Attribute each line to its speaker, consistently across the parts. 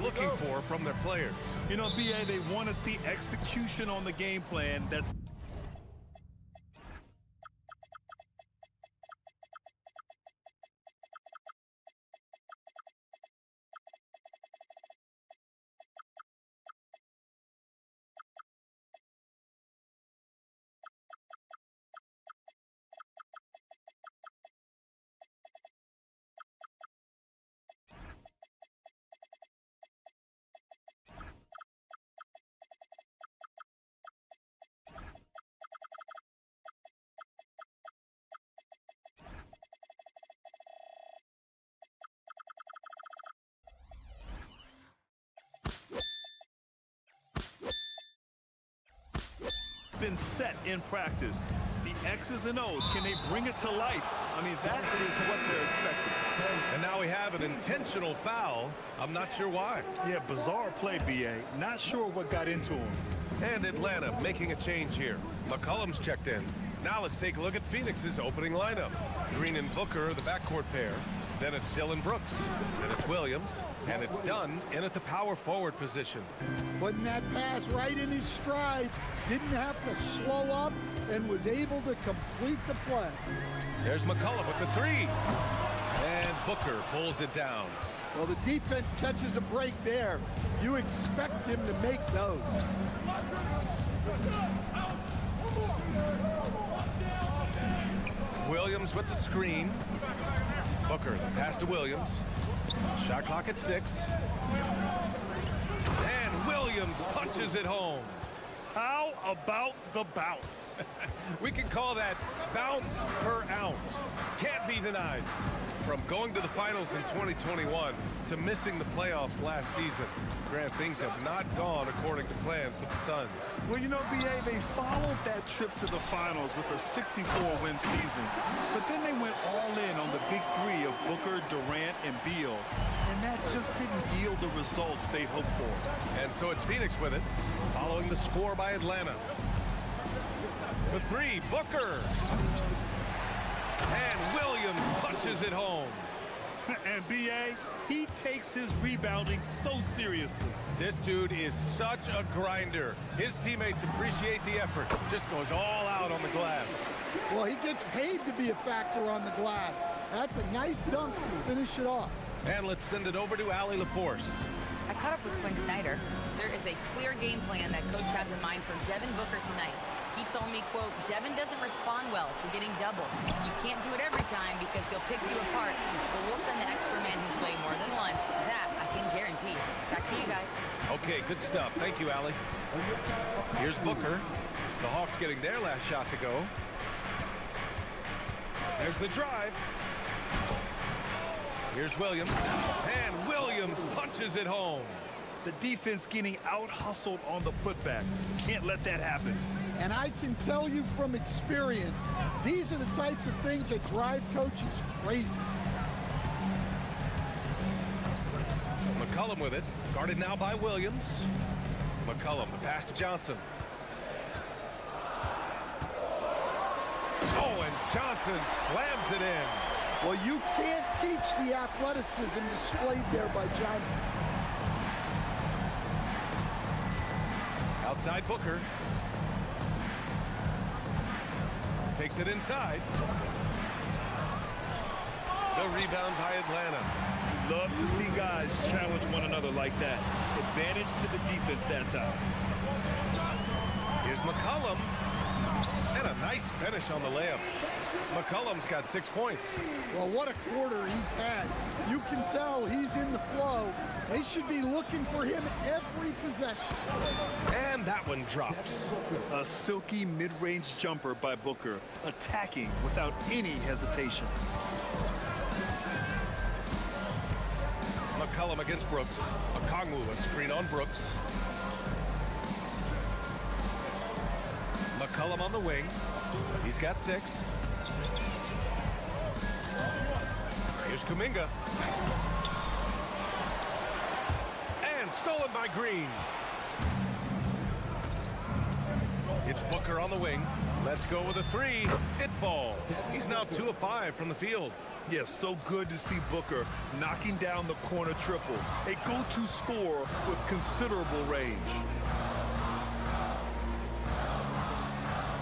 Speaker 1: looking for from their players.
Speaker 2: You know, BA, they want to see execution on the game plan. That's been set in practice. The X's and O's, can they bring it to life? I mean, that is what they're expecting.
Speaker 1: And now we have an intentional foul. I'm not sure why.
Speaker 2: Yeah, bizarre play, BA. Not sure what got into him.
Speaker 1: And Atlanta making a change here. McCollum's checked in. Now let's take a look at Phoenix's opening lineup. Green and Booker, the backcourt pair. Then it's Dylan Brooks. Then it's Williams. And it's Dunn in at the power forward position.
Speaker 3: Putting that pass right in his stride. Didn't have to slow up and was able to complete the play.
Speaker 1: There's McCollum with the three. And Booker pulls it down.
Speaker 3: Well, the defense catches a break there. You expect him to make those.
Speaker 1: Williams with the screen. Booker, the pass to Williams. Shot clock at 6. And Williams punches it home.
Speaker 2: How about the bounce?
Speaker 1: We can call that bounce per ounce. Can't be denied. From going to the finals in 2021 to missing the playoffs last season, Grant, things have not gone according to plan for the Suns.
Speaker 2: Well, you know, BA, they followed that trip to the finals with a 64-win season. But then they went all in on the big three of Booker, Durant, and Beal. And that just didn't yield the results they hoped for.
Speaker 1: And so it's Phoenix with it, following the score by Atlanta. For three, Booker. And Williams punches it home.
Speaker 2: And BA, he takes his rebounding so seriously.
Speaker 1: This dude is such a grinder. His teammates appreciate the effort. Just goes all out on the glass.
Speaker 3: Well, he gets paid to be a factor on the glass. That's a nice dunk to finish it off.
Speaker 1: And let's send it over to Allie LaForce.
Speaker 4: I caught up with Quinn Snyder. There is a clear game plan that coach has in mind for Devin Booker tonight. He told me, quote, Devin doesn't respond well to getting doubled. You can't do it every time because he'll pick you apart, but we'll send the extra man his way more than once. That I can guarantee. Back to you guys.
Speaker 1: Okay, good stuff. Thank you, Allie. Here's Booker. The Hawks getting their last shot to go. There's the drive. Here's Williams. And Williams punches it home.
Speaker 2: The defense getting out-hustled on the putback. Can't let that happen.
Speaker 3: And I can tell you from experience, these are the types of things that drive coaches crazy.
Speaker 1: McCollum with it. Guarded now by Williams. McCollum, the pass to Johnson. Oh, and Johnson slams it in.
Speaker 3: Well, you can't teach the athleticism displayed there by Johnson.
Speaker 1: Outside Booker. Takes it inside. The rebound by Atlanta.
Speaker 2: Love to see guys challenge one another like that. Advantage to the defense that time.
Speaker 1: Here's McCollum. And a nice finish on the layup. McCollum's got 6 points.
Speaker 3: Well, what a quarter he's had. You can tell he's in the flow. They should be looking for him every possession.
Speaker 1: And that one drops.
Speaker 2: A silky mid-range jumper by Booker, attacking without any hesitation.
Speaker 1: McCollum against Brooks. Okongwu, a screen on Brooks. McCollum on the wing. He's got 6. Here's Kuminga. And stolen by Green. It's Booker on the wing. Let's go with a three. It falls. He's now 2 of 5 from the field.
Speaker 2: Yes, so good to see Booker knocking down the corner triple. A go-to scorer with considerable range.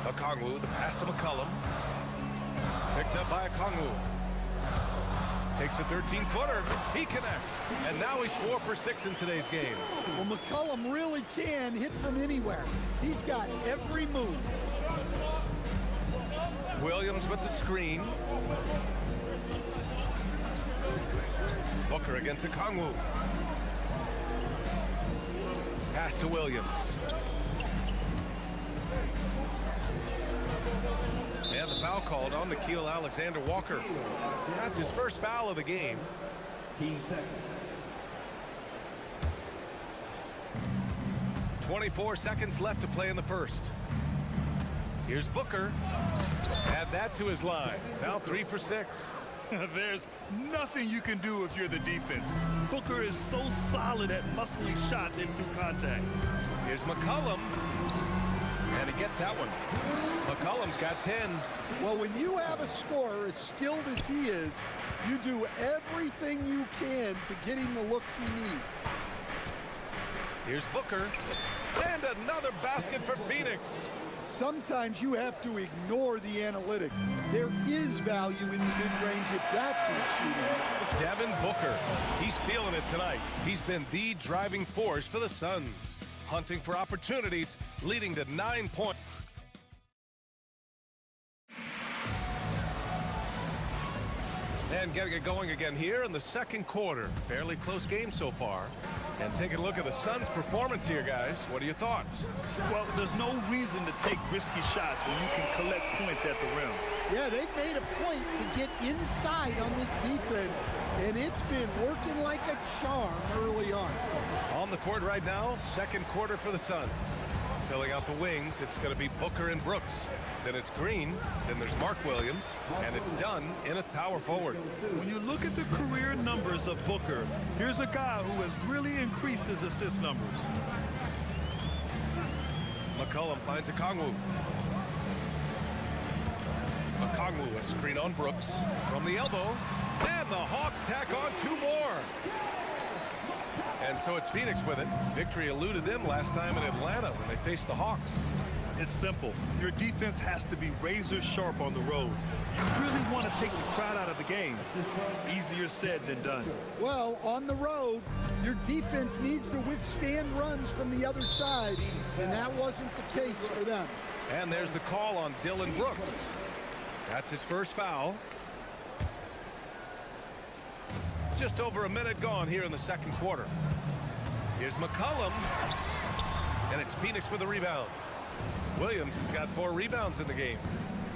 Speaker 1: Okongwu, the pass to McCollum. Picked up by Okongwu. Takes a 13-footer. He connects. And now he's 4 for 6 in today's game.
Speaker 3: Well, McCollum really can hit from anywhere. He's got every move.
Speaker 1: Williams with the screen. Booker against Okongwu. Pass to Williams. And the foul called on Nikhil Alexander-Walker. That's his first foul of the game. 24 seconds left to play in the first. Here's Booker. Add that to his line. Now 3 for 6.
Speaker 2: There's nothing you can do if you're the defense. Booker is so solid at muscling shots in through contact.
Speaker 1: Here's McCollum. And he gets that one. McCollum's got 10.
Speaker 3: Well, when you have a scorer as skilled as he is, you do everything you can to get him the looks he needs.
Speaker 1: Here's Booker. And another basket for Phoenix.
Speaker 3: Sometimes you have to ignore the analytics. There is value in the mid-range if that's who's shooting.
Speaker 1: Devin Booker. He's feeling it tonight. He's been the driving force for the Suns. Hunting for opportunities, leading to 9 points. And getting it going again here in the second quarter. Fairly close game so far. And taking a look at the Suns' performance here, guys. What are your thoughts?
Speaker 2: Well, there's no reason to take risky shots when you can collect points at the rim.
Speaker 3: Yeah, they've made a point to get inside on this defense, and it's been working like a charm early on.
Speaker 1: On the court right now, second quarter for the Suns. Filling out the wings, it's going to be Booker and Brooks. Then it's Green, then there's Mark Williams, and it's done in a power forward.
Speaker 2: When you look at the career numbers of Booker, here's a guy who has really increased his assist numbers.
Speaker 1: McCollum finds Okongwu. Okongwu, a screen on Brooks from the elbow, and the Hawks tack on 2 more. And so it's Phoenix with it. Victory eluded them last time in Atlanta when they faced the Hawks.
Speaker 2: It's simple. Your defense has to be razor sharp on the road. You really want to take the crowd out of the game. Easier said than done.
Speaker 3: Well, on the road, your defense needs to withstand runs from the other side, and that wasn't the case for them.
Speaker 1: And there's the call on Dylan Brooks. That's his first foul. Just over a minute gone here in the second quarter. Here's McCollum. And it's Phoenix with a rebound. Williams has got 4 rebounds in the game.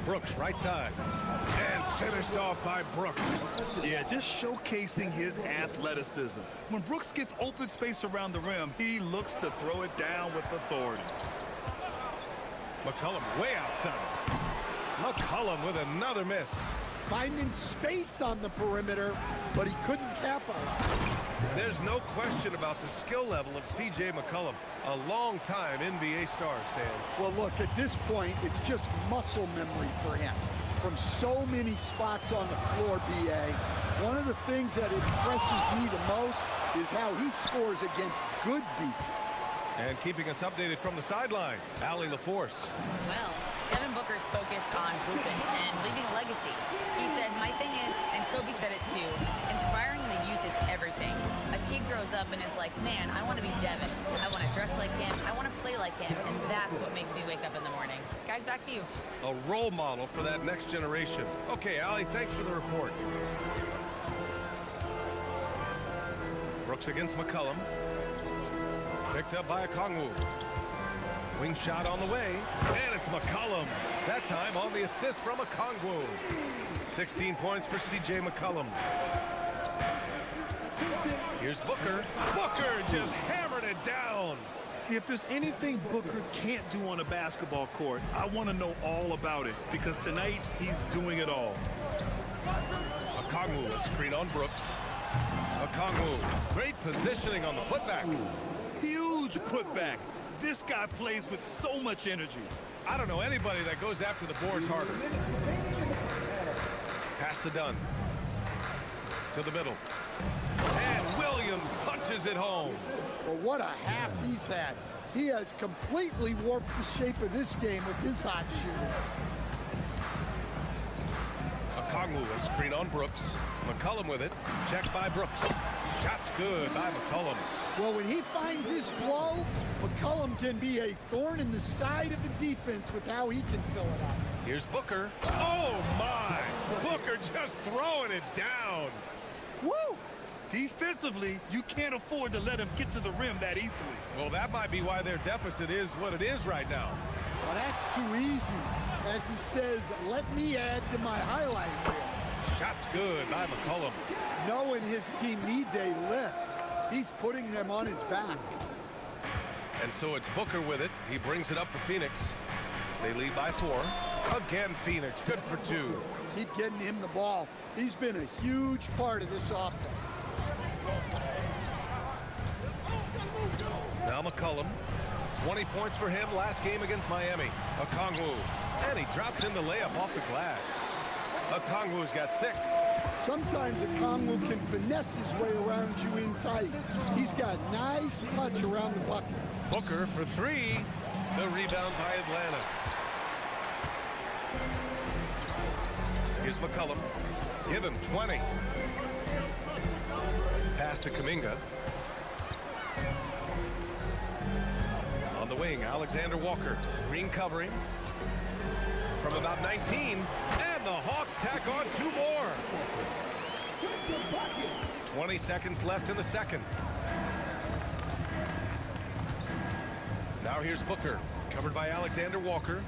Speaker 1: Brooks, right side. And finished off by Brooks.
Speaker 2: Yeah, just showcasing his athleticism. When Brooks gets open space around the rim, he looks to throw it down with authority.
Speaker 1: McCollum way outside. McCollum with another miss.
Speaker 3: Finding space on the perimeter, but he couldn't capitalize.
Speaker 1: There's no question about the skill level of C.J. McCollum. A long-time NBA star, Stan.
Speaker 3: Well, look, at this point, it's just muscle memory for him. From so many spots on the floor, B.A., one of the things that impresses me the most is how he scores against good defense.
Speaker 1: And keeping us updated from the sideline, Allie LaForce.
Speaker 4: Well, Devin Booker's focused on hooping and leaving a legacy. He said, my thing is, and Kobe said it too, inspiring the youth is everything. A kid grows up and is like, man, I want to be Devin. I want to dress like him. I want to play like him. And that's what makes me wake up in the morning. Guys, back to you.
Speaker 1: A role model for that next generation. Okay, Allie, thanks for the report. Brooks against McCollum. Picked up by Okongwu. Wing shot on the way, and it's McCollum. That time on the assist from Okongwu. 16 points for C.J. McCollum. Here's Booker. Booker just hammered it down.
Speaker 2: If there's anything Booker can't do on a basketball court, I want to know all about it, because tonight he's doing it all.
Speaker 1: Okongwu, a screen on Brooks. Okongwu, great positioning on the putback.
Speaker 2: Huge putback. This guy plays with so much energy.
Speaker 1: I don't know anybody that goes after the boards harder. Pass to Dunn. To the middle. And Williams punches it home.
Speaker 3: Well, what a half he's had. He has completely warped the shape of this game with his hot shooting.
Speaker 1: Okongwu, a screen on Brooks. McCollum with it. Checked by Brooks. Shot's good by McCollum.
Speaker 3: Well, when he finds his flow, McCollum can be a thorn in the side of the defense with how he can fill it out.
Speaker 1: Here's Booker. Oh, my. Booker just throwing it down.
Speaker 2: Woo! Defensively, you can't afford to let him get to the rim that easily.
Speaker 1: Well, that might be why their deficit is what it is right now.
Speaker 3: Well, that's too easy. As he says, let me add to my highlight reel.
Speaker 1: Shot's good by McCollum.
Speaker 3: Knowing his team needs a lift, he's putting them on his back.
Speaker 1: And so it's Booker with it. He brings it up for Phoenix. They lead by 4. Again, Phoenix, good for 2.
Speaker 3: Keep getting him the ball. He's been a huge part of this offense.
Speaker 1: Now McCollum. 20 points for him last game against Miami. Okongwu. And he drops in the layup off the glass. Okongwu's got 6.
Speaker 3: Sometimes Okongwu can finesse his way around you in tight. He's got nice touch around the bucket.
Speaker 1: Booker for 3. The rebound by Atlanta. Here's McCollum. Give him 20. Pass to Kuminga. On the wing, Alexander Walker. Green covering. From about 19. And the Hawks tack on 2 more. 20 seconds left in the second. Now here's Booker. Covered by Alexander Walker.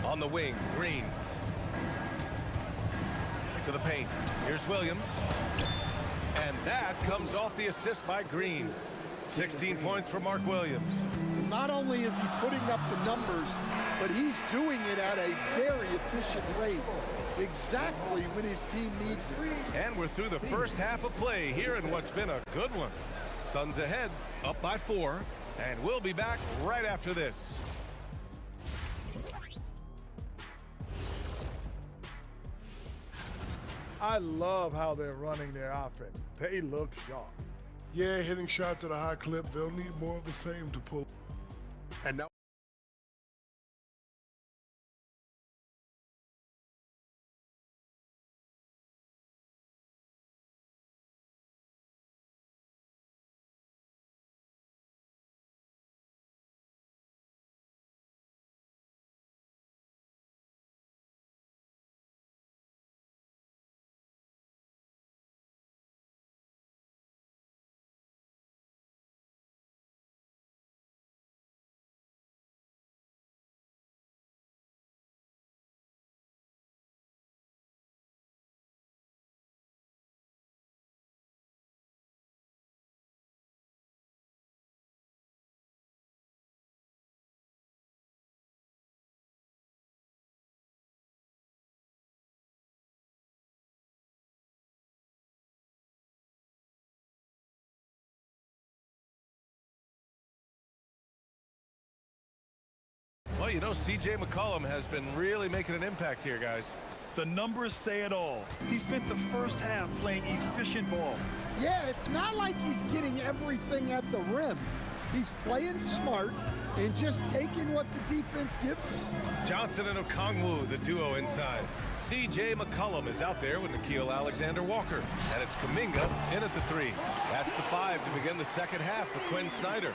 Speaker 1: On the wing, Green. To the paint. Here's Williams. And that comes off the assist by Green. 16 points for Mark Williams.
Speaker 3: Not only is he putting up the numbers, but he's doing it at a very efficient rate. Exactly when his team needs it.
Speaker 1: And we're through the first half of play here in what's been a good one. Suns ahead, up by 4. And we'll be back right after this.
Speaker 5: I love how they're running their offense. They look sharp.
Speaker 6: Yeah, hitting shots at a high clip. They'll need more of the same to pull.
Speaker 5: And now
Speaker 1: Well, you know, C.J. McCollum has been really making an impact here, guys.
Speaker 2: The numbers say it all. He spent the first half playing efficient ball.
Speaker 3: Yeah, it's not like he's getting everything at the rim. He's playing smart and just taking what the defense gives him.
Speaker 1: Johnson and Okongwu, the duo inside. C.J. McCollum is out there with Nickeil Alexander-Walker. And it's Kuminga in at the 3. That's the 5 to begin the second half for Quinn Snyder.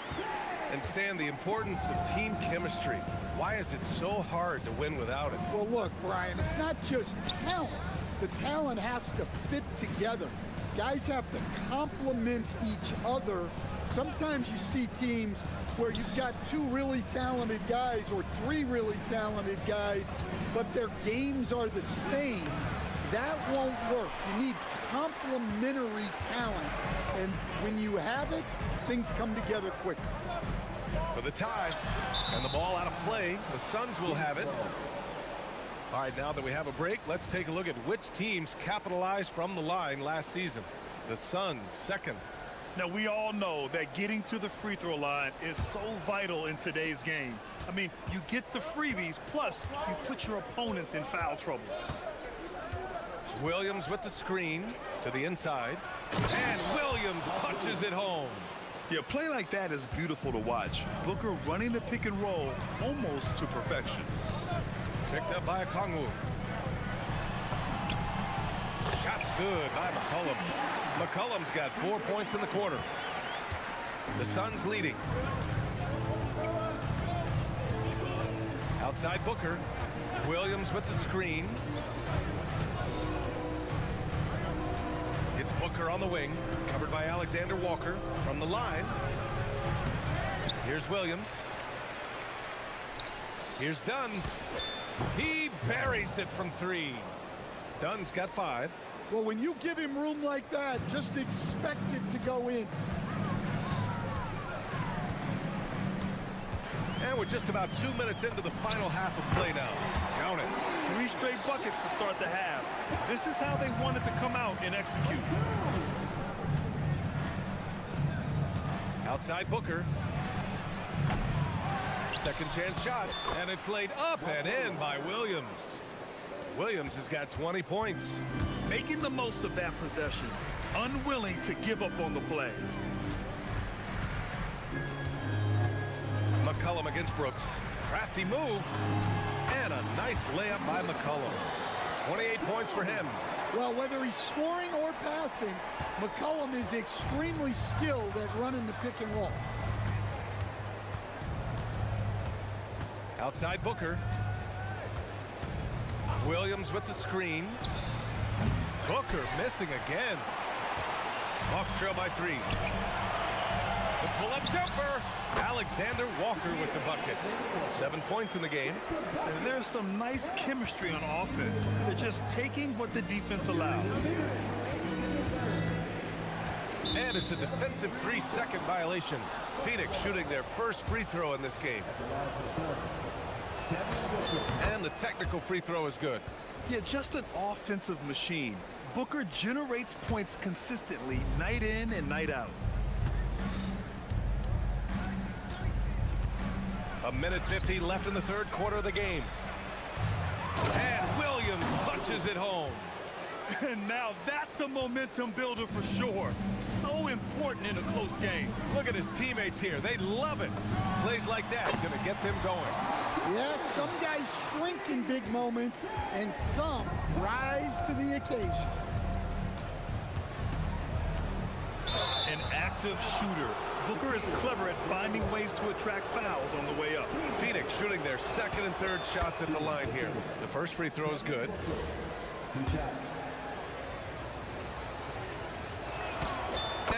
Speaker 1: And Stan, the importance of team chemistry. Why is it so hard to win without it?
Speaker 3: Well, look, Brian, it's not just talent. The talent has to fit together. Guys have to complement each other. Sometimes you see teams where you've got 2 really talented guys or 3 really talented guys, but their games are the same. That won't work. You need complementary talent. And when you have it, things come together quickly.
Speaker 1: For the tie, and the ball out of play, the Suns will have it. All right, now that we have a break, let's take a look at which teams capitalized from the line last season. The Suns, second.
Speaker 2: Now, we all know that getting to the free throw line is so vital in today's game. I mean, you get the freebies, plus you put your opponents in foul trouble.
Speaker 1: Williams with the screen to the inside. And Williams punches it home.
Speaker 2: Yeah, play like that is beautiful to watch. Booker running the pick and roll almost to perfection.
Speaker 1: Picked up by Okongwu. Shot's good by McCollum. McCollum's got 4 points in the quarter. The Suns leading. Outside Booker. Williams with the screen. It's Booker on the wing, covered by Alexander Walker from the line. Here's Williams. Here's Dunn. He buries it from three. Dunn's got 5.
Speaker 3: Well, when you give him room like that, just expect it to go in.
Speaker 1: And we're just about 2 minutes into the final half of play now. Count it.
Speaker 2: 3 straight buckets to start the half. This is how they wanted to come out and execute.
Speaker 1: Outside Booker. Second chance shot, and it's laid up and in by Williams. Williams has got 20 points.
Speaker 2: Making the most of that possession. Unwilling to give up on the play.
Speaker 1: McCollum against Brooks. Crafty move. And a nice layup by McCollum. 28 points for him.
Speaker 3: Well, whether he's scoring or passing, McCollum is extremely skilled at running the pick and roll.
Speaker 1: Outside Booker. Williams with the screen. Booker missing again. Hawks trail by 3. The pull-up jumper. Alexander Walker with the bucket. 7 points in the game.
Speaker 2: And there's some nice chemistry on offense. They're just taking what the defense allows.
Speaker 1: And it's a defensive 3-second violation. Phoenix shooting their first free throw in this game. And the technical free throw is good.
Speaker 2: Yeah, just an offensive machine. Booker generates points consistently, night in and night out.
Speaker 1: A minute 50 left in the third quarter of the game. And Williams punches it home.
Speaker 2: And now that's a momentum builder for sure. So important in a close game.
Speaker 1: Look at his teammates here. They love it. Plays like that going to get them going.
Speaker 3: Yes, some guys shrink in big moments, and some rise to the occasion.
Speaker 2: An active shooter. Booker is clever at finding ways to attract fouls on the way up.
Speaker 1: Phoenix shooting their second and third shots at the line here. The first free throw is good.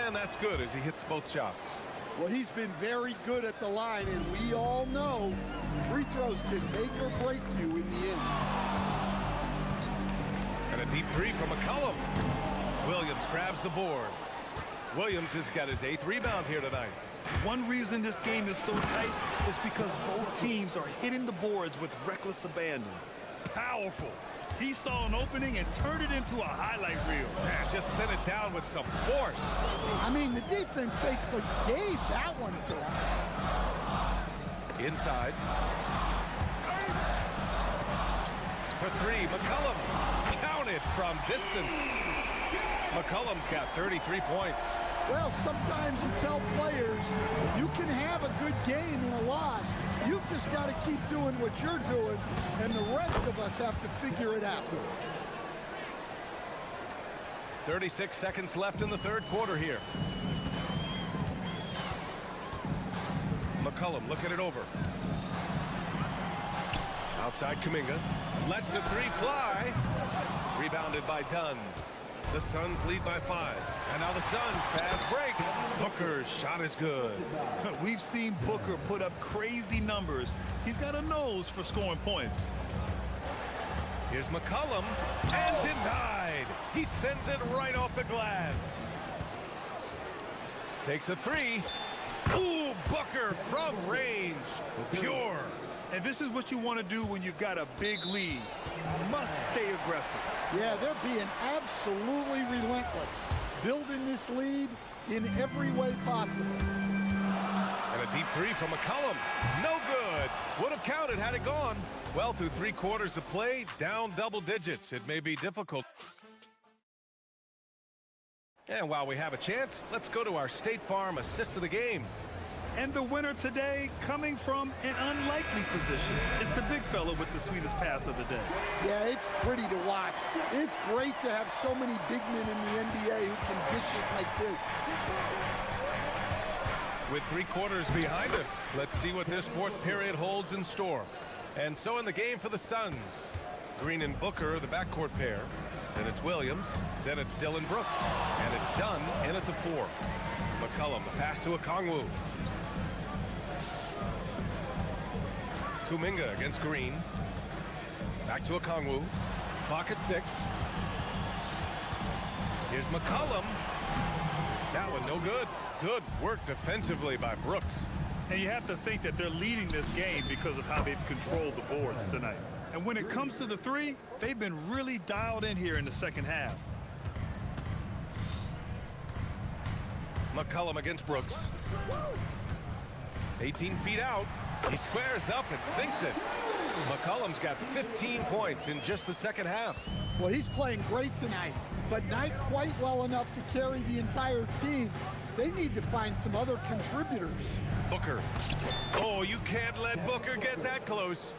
Speaker 1: And that's good as he hits both shots.
Speaker 3: Well, he's been very good at the line, and we all know free throws can make or break you in the end.
Speaker 1: And a deep 3 from McCollum. Williams grabs the board. Williams has got his 8th rebound here tonight.
Speaker 2: One reason this game is so tight is because both teams are hitting the boards with reckless abandon. Powerful. He saw an opening and turned it into a highlight reel.
Speaker 1: Man, just sent it down with some force.
Speaker 3: I mean, the defense basically gave that one to him.
Speaker 1: Inside. For 3, McCollum. Counted from distance. McCollum's got 33 points.
Speaker 3: Well, sometimes you tell players you can have a good game and a loss. You've just got to keep doing what you're doing, and the rest of us have to figure it out.
Speaker 1: 36 seconds left in the third quarter here. McCollum looking it over. Outside Kuminga. Lets the 3 fly. Rebounded by Dunn. The Suns lead by 5. And now the Suns fast break. Booker's shot is good.
Speaker 2: We've seen Booker put up crazy numbers. He's got a nose for scoring points.
Speaker 1: Here's McCollum. And denied. He sends it right off the glass. Takes a 3. Ooh, Booker from range. Pure.
Speaker 2: And this is what you want to do when you've got a big lead. You must stay aggressive.
Speaker 3: Yeah, they're being absolutely relentless. Building this lead, in every way possible.
Speaker 1: And a deep three from McCollum. No good. Would have counted had it gone. Well, through 3 quarters of play, down double digits. It may be difficult. And while we have a chance, let's go to our State Farm assist of the game.
Speaker 2: And the winner today, coming from an unlikely position, is the big fella with the sweetest pass of the day.
Speaker 3: Yeah, it's pretty to watch. It's great to have so many big men in the NBA who can dish it like this.
Speaker 1: With 3 quarters behind us, let's see what this 4th period holds in store. And so in the game for the Suns, Green and Booker, the backcourt pair. Then it's Williams. Then it's Dylan Brooks. And it's done in at the 4. McCollum, the pass to Okongwu. Kuminga against Green. Back to Okongwu. Clock at 6. Here's McCollum. That one no good. Good work defensively by Brooks.
Speaker 2: And you have to think that they're leading this game because of how they've controlled the boards tonight. And when it comes to the 3, they've been really dialed in here in the second half.
Speaker 1: McCollum against Brooks. 18 feet out. He squares up and sinks it. McCollum's got 15 points in just the second half.
Speaker 3: Well, he's playing great tonight, but not quite well enough to carry the entire team. They need to find some other contributors.
Speaker 1: Booker. Oh, you can't let Booker get that close.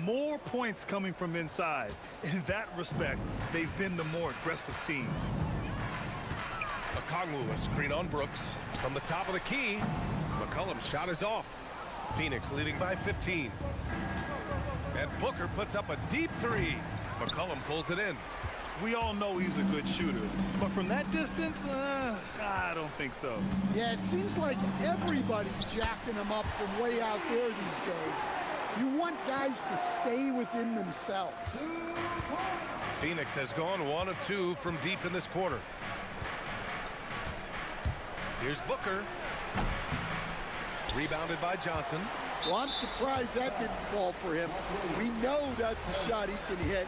Speaker 2: More points coming from inside. In that respect, they've been the more aggressive team.
Speaker 1: Okongwu, a screen on Brooks. From the top of the key, McCollum's shot is off. Phoenix leading by 15. And Booker puts up a deep 3. McCollum pulls it in.
Speaker 2: We all know he's a good shooter, but from that distance, I don't think so.
Speaker 3: Yeah, it seems like everybody's jacking him up from way out there these days. You want guys to stay within themselves.
Speaker 1: Phoenix has gone 1 of 2 from deep in this quarter. Here's Booker. Rebounded by Johnson.
Speaker 3: Well, I'm surprised that didn't fall for him. We know that's a shot he can hit,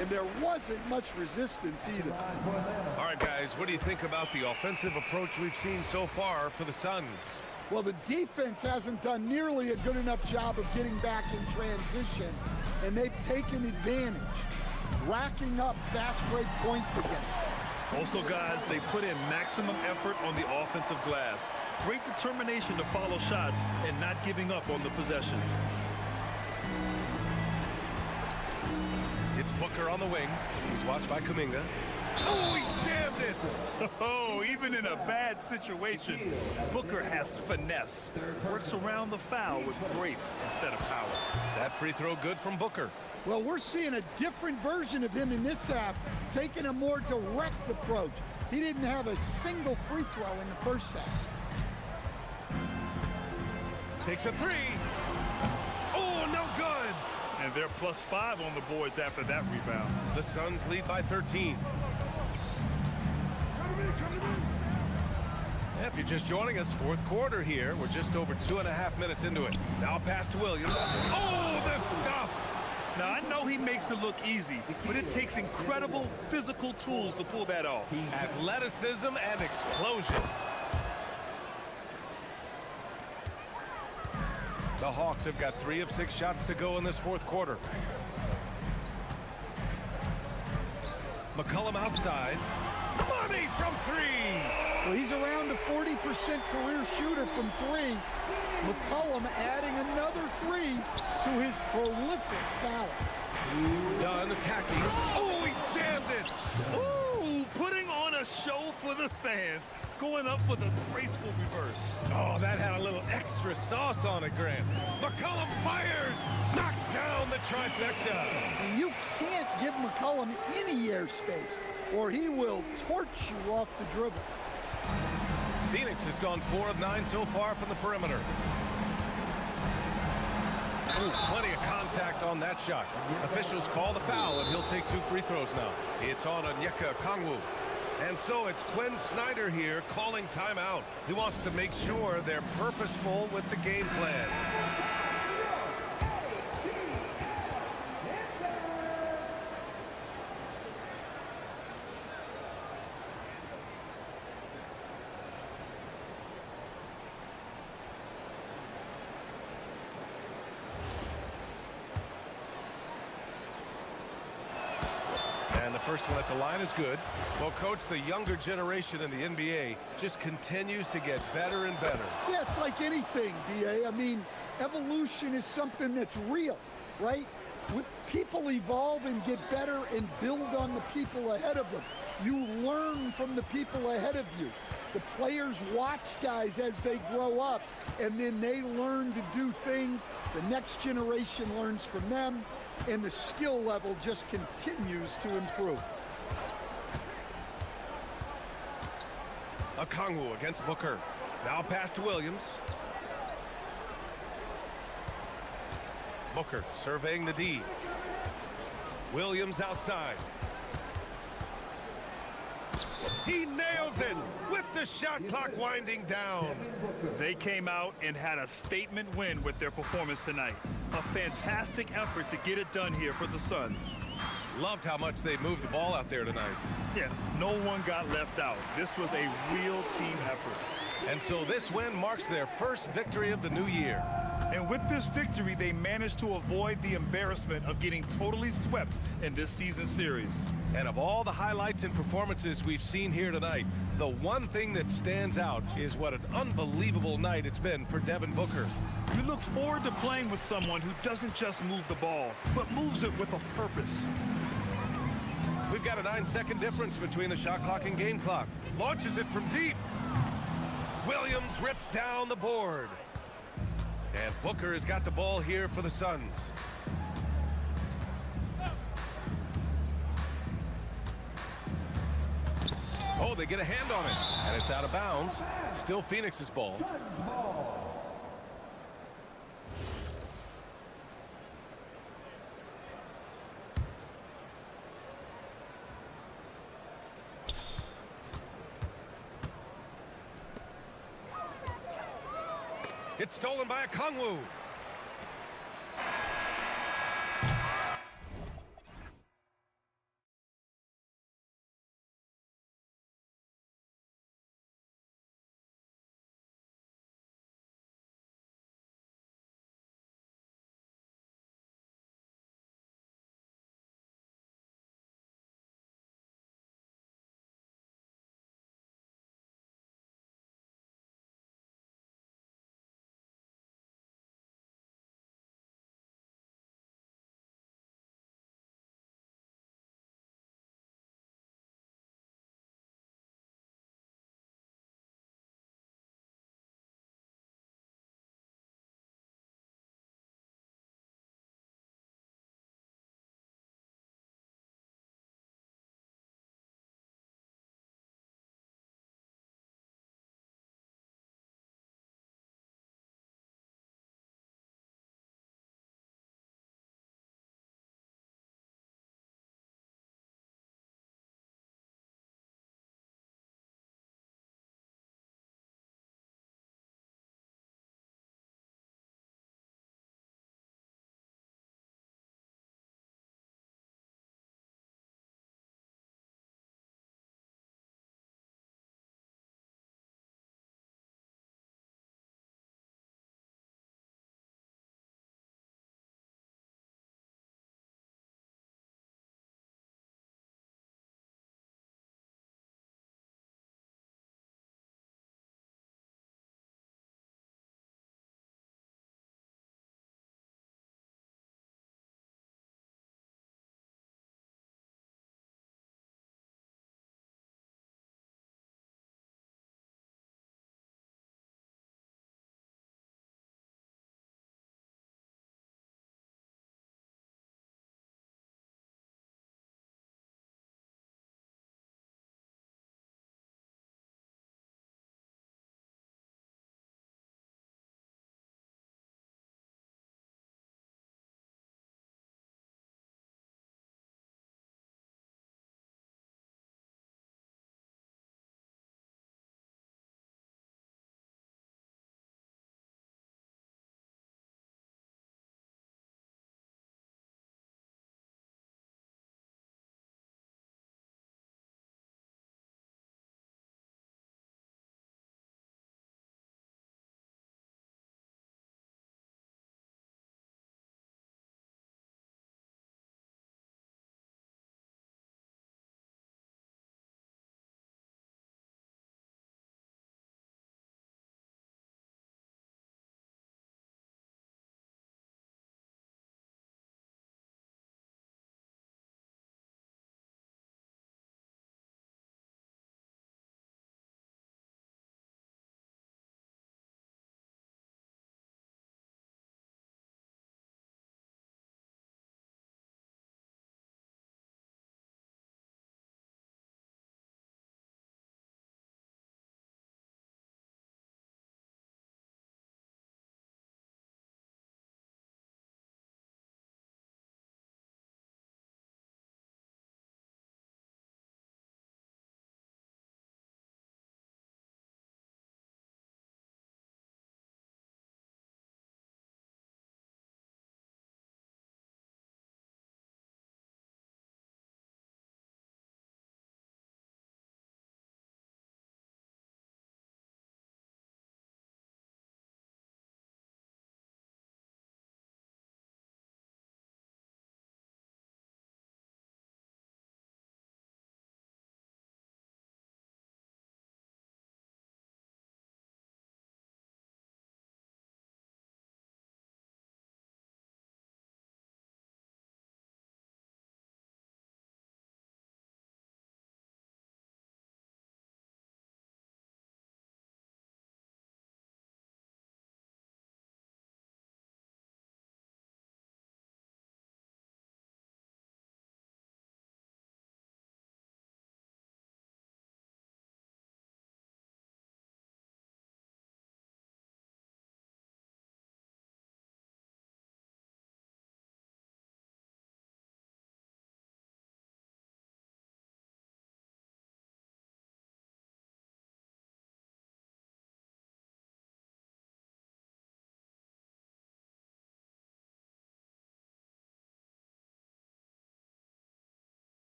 Speaker 3: and there wasn't much resistance either.
Speaker 1: All right, guys, what do you think about the offensive approach we've seen so far for the Suns?
Speaker 3: Well, the defense hasn't done nearly a good enough job of getting back in transition, and they've taken advantage, racking up fast break points against them.
Speaker 2: Also, guys, they put in maximum effort on the offensive glass. Great determination to follow shots and not giving up on the possessions.
Speaker 1: It's Booker on the wing. He's watched by Kuminga. Oh, he jammed it!
Speaker 2: Oh, even in a bad situation, Booker has finesse. Works around the foul with grace instead of power.
Speaker 1: That free throw good from Booker.
Speaker 3: Well, we're seeing a different version of him in this half, taking a more direct approach. He didn't have a single free throw in the first half.
Speaker 1: Takes a 3. Oh, no good!
Speaker 2: And they're +5 on the boards after that rebound.
Speaker 1: The Suns lead by 13. If you're just joining us, 4th quarter here. We're just over 2.5 minutes into it. Now pass to Williams. Oh, the stuff!
Speaker 2: Now, I know he makes it look easy, but it takes incredible physical tools to pull that off.
Speaker 1: Athleticism and explosion. The Hawks have got 3 of 6 shots to go in this 4th quarter. McCollum outside. Money from 3!
Speaker 3: Well, he's around a 40% career shooter from 3. McCollum adding another 3 to his prolific talent.
Speaker 1: Done attacking. Oh, he jammed it!
Speaker 2: Ooh, putting on a show for the fans, going up with a graceful reverse.
Speaker 1: Oh, that had a little extra sauce on it, Grant. McCollum fires! Knocks down the trifecta!
Speaker 3: And you can't give McCollum any airspace, or he will torch you off the dribble.
Speaker 1: Phoenix has gone 4 of 9 so far from the perimeter. Ooh, plenty of contact on that shot. Officials call the foul, and he'll take 2 free throws now. It's on Onyeka Okongwu. And so it's Quinn Snyder here calling timeout. He wants to make sure they're purposeful with the game plan. first one at the line is good. Well, Coach, the younger generation in the NBA just continues to get better and better.
Speaker 3: Yeah, it's like anything, BA. I mean, evolution is something that's real, right? People evolve and get better and build on the people ahead of them. You learn from the people ahead of you. The players watch guys as they grow up, and then they learn to do things. The next generation learns from them, and the skill level just continues to improve.
Speaker 1: Okongwu against Booker. Now pass to Williams. Booker surveying the D. Williams outside. He nails it with the shot clock winding down.
Speaker 2: They came out and had a statement win with their performance tonight. A fantastic effort to get it done here for the Suns.
Speaker 1: Loved how much they moved the ball out there tonight.
Speaker 2: Yeah, no one got left out. This was a real team effort.
Speaker 1: And so this win marks their first victory of the new year.
Speaker 2: And with this victory, they managed to avoid the embarrassment of getting totally swept in this season series.
Speaker 1: And of all the highlights and performances we've seen here tonight, the one thing that stands out is what an unbelievable night it's been for Devin Booker.
Speaker 2: You look forward to playing with someone who doesn't just move the ball, but moves it with a purpose.
Speaker 1: We've got a 9-second difference between the shot clock and game clock. Launches it from deep. Williams rips down the board. And Booker has got the ball here for the Suns. Oh, they get a hand on it, and it's out of bounds. Still Phoenix's ball. It's stolen by Okongwu.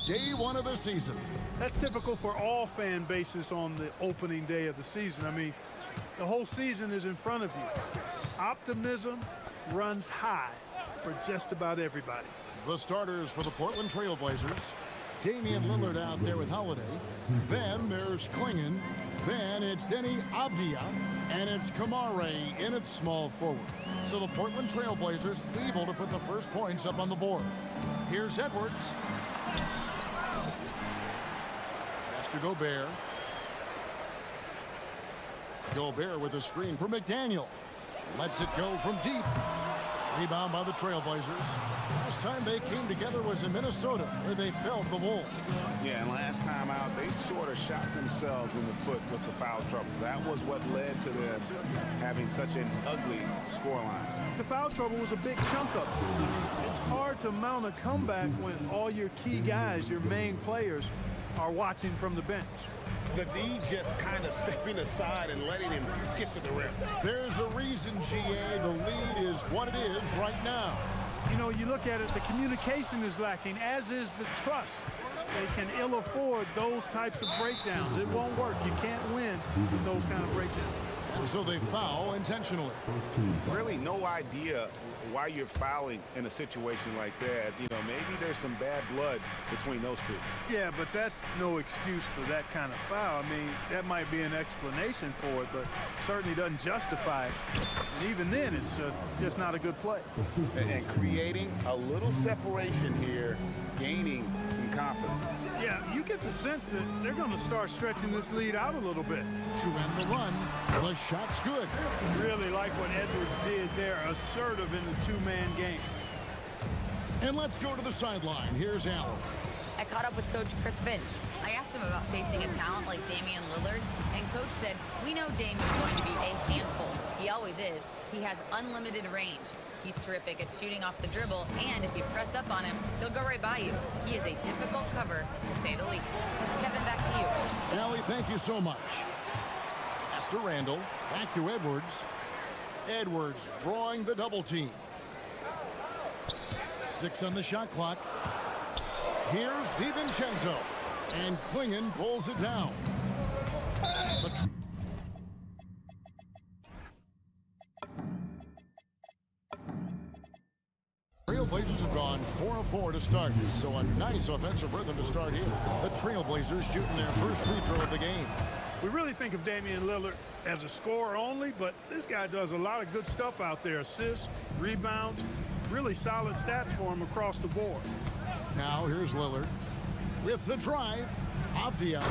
Speaker 7: day one of the season.
Speaker 2: That's typical for all fan bases on the opening day of the season. I mean, the whole season is in front of you. Optimism runs high for just about everybody.
Speaker 7: The starters for the Portland Trail Blazers. Damian Lillard out there with Holiday. Then there's Klingon. Then it's Denny Avdia. And it's Kamare in its small forward. So the Portland Trail Blazers able to put the first points up on the board. Here's Edwards. Pass to Gobert. Gobert with a screen for McDaniel. Lets it go from deep. Rebound by the Trailblazers. Last time they came together was in Minnesota, where they felled the Wolves.
Speaker 8: Yeah, and last time out, they sort of shot themselves in the foot with the foul trouble. That was what led to them having such an ugly scoreline.
Speaker 2: The foul trouble was a big chunk of it. It's hard to mount a comeback when all your key guys, your main players, are watching from the bench.
Speaker 8: The D just kind of stepping aside and letting him get to the rim.
Speaker 7: There's a reason, GA, the lead is what it is right now.
Speaker 2: You know, you look at it, the communication is lacking, as is the trust. They can ill afford those types of breakdowns. It won't work. You can't win with those kind of breakdowns.
Speaker 7: And so they foul intentionally.
Speaker 8: Really no idea why you're fouling in a situation like that. You know, maybe there's some bad blood between those two.
Speaker 2: Yeah, but that's no excuse for that kind of foul. I mean, that might be an explanation for it, but certainly doesn't justify it. And even then, it's just not a good play.
Speaker 8: And creating a little separation here, gaining some confidence.
Speaker 2: Yeah, you get the sense that they're going to start stretching this lead out a little bit.
Speaker 7: To end the run, the shot's good.
Speaker 2: Really like what Edwards did there, assertive in the two-man game.
Speaker 7: And let's go to the sideline. Here's Allen.
Speaker 4: I caught up with Coach Chris Finch. I asked him about facing a talent like Damian Lillard, and Coach said, we know Dame is going to be a handful. He always is. He has unlimited range. He's terrific at shooting off the dribble, and if you press up on him, he'll go right by you. He is a difficult cover, to say the least. Kevin, back to you.
Speaker 7: Allie, thank you so much. Pass to Randall. Back to Edwards. Edwards drawing the double team. 6 on the shot clock. Here's DiVincenzo. And Klingon pulls it down. Trailblazers have gone 4 of 4 to start, so a nice offensive rhythm to start here. The Trailblazers shooting their first free throw of the game.
Speaker 2: We really think of Damian Lillard as a scorer only, but this guy does a lot of good stuff out there. Assists, rebounds, really solid stats for him across the board.
Speaker 7: Now here's Lillard with the drive. Avdia,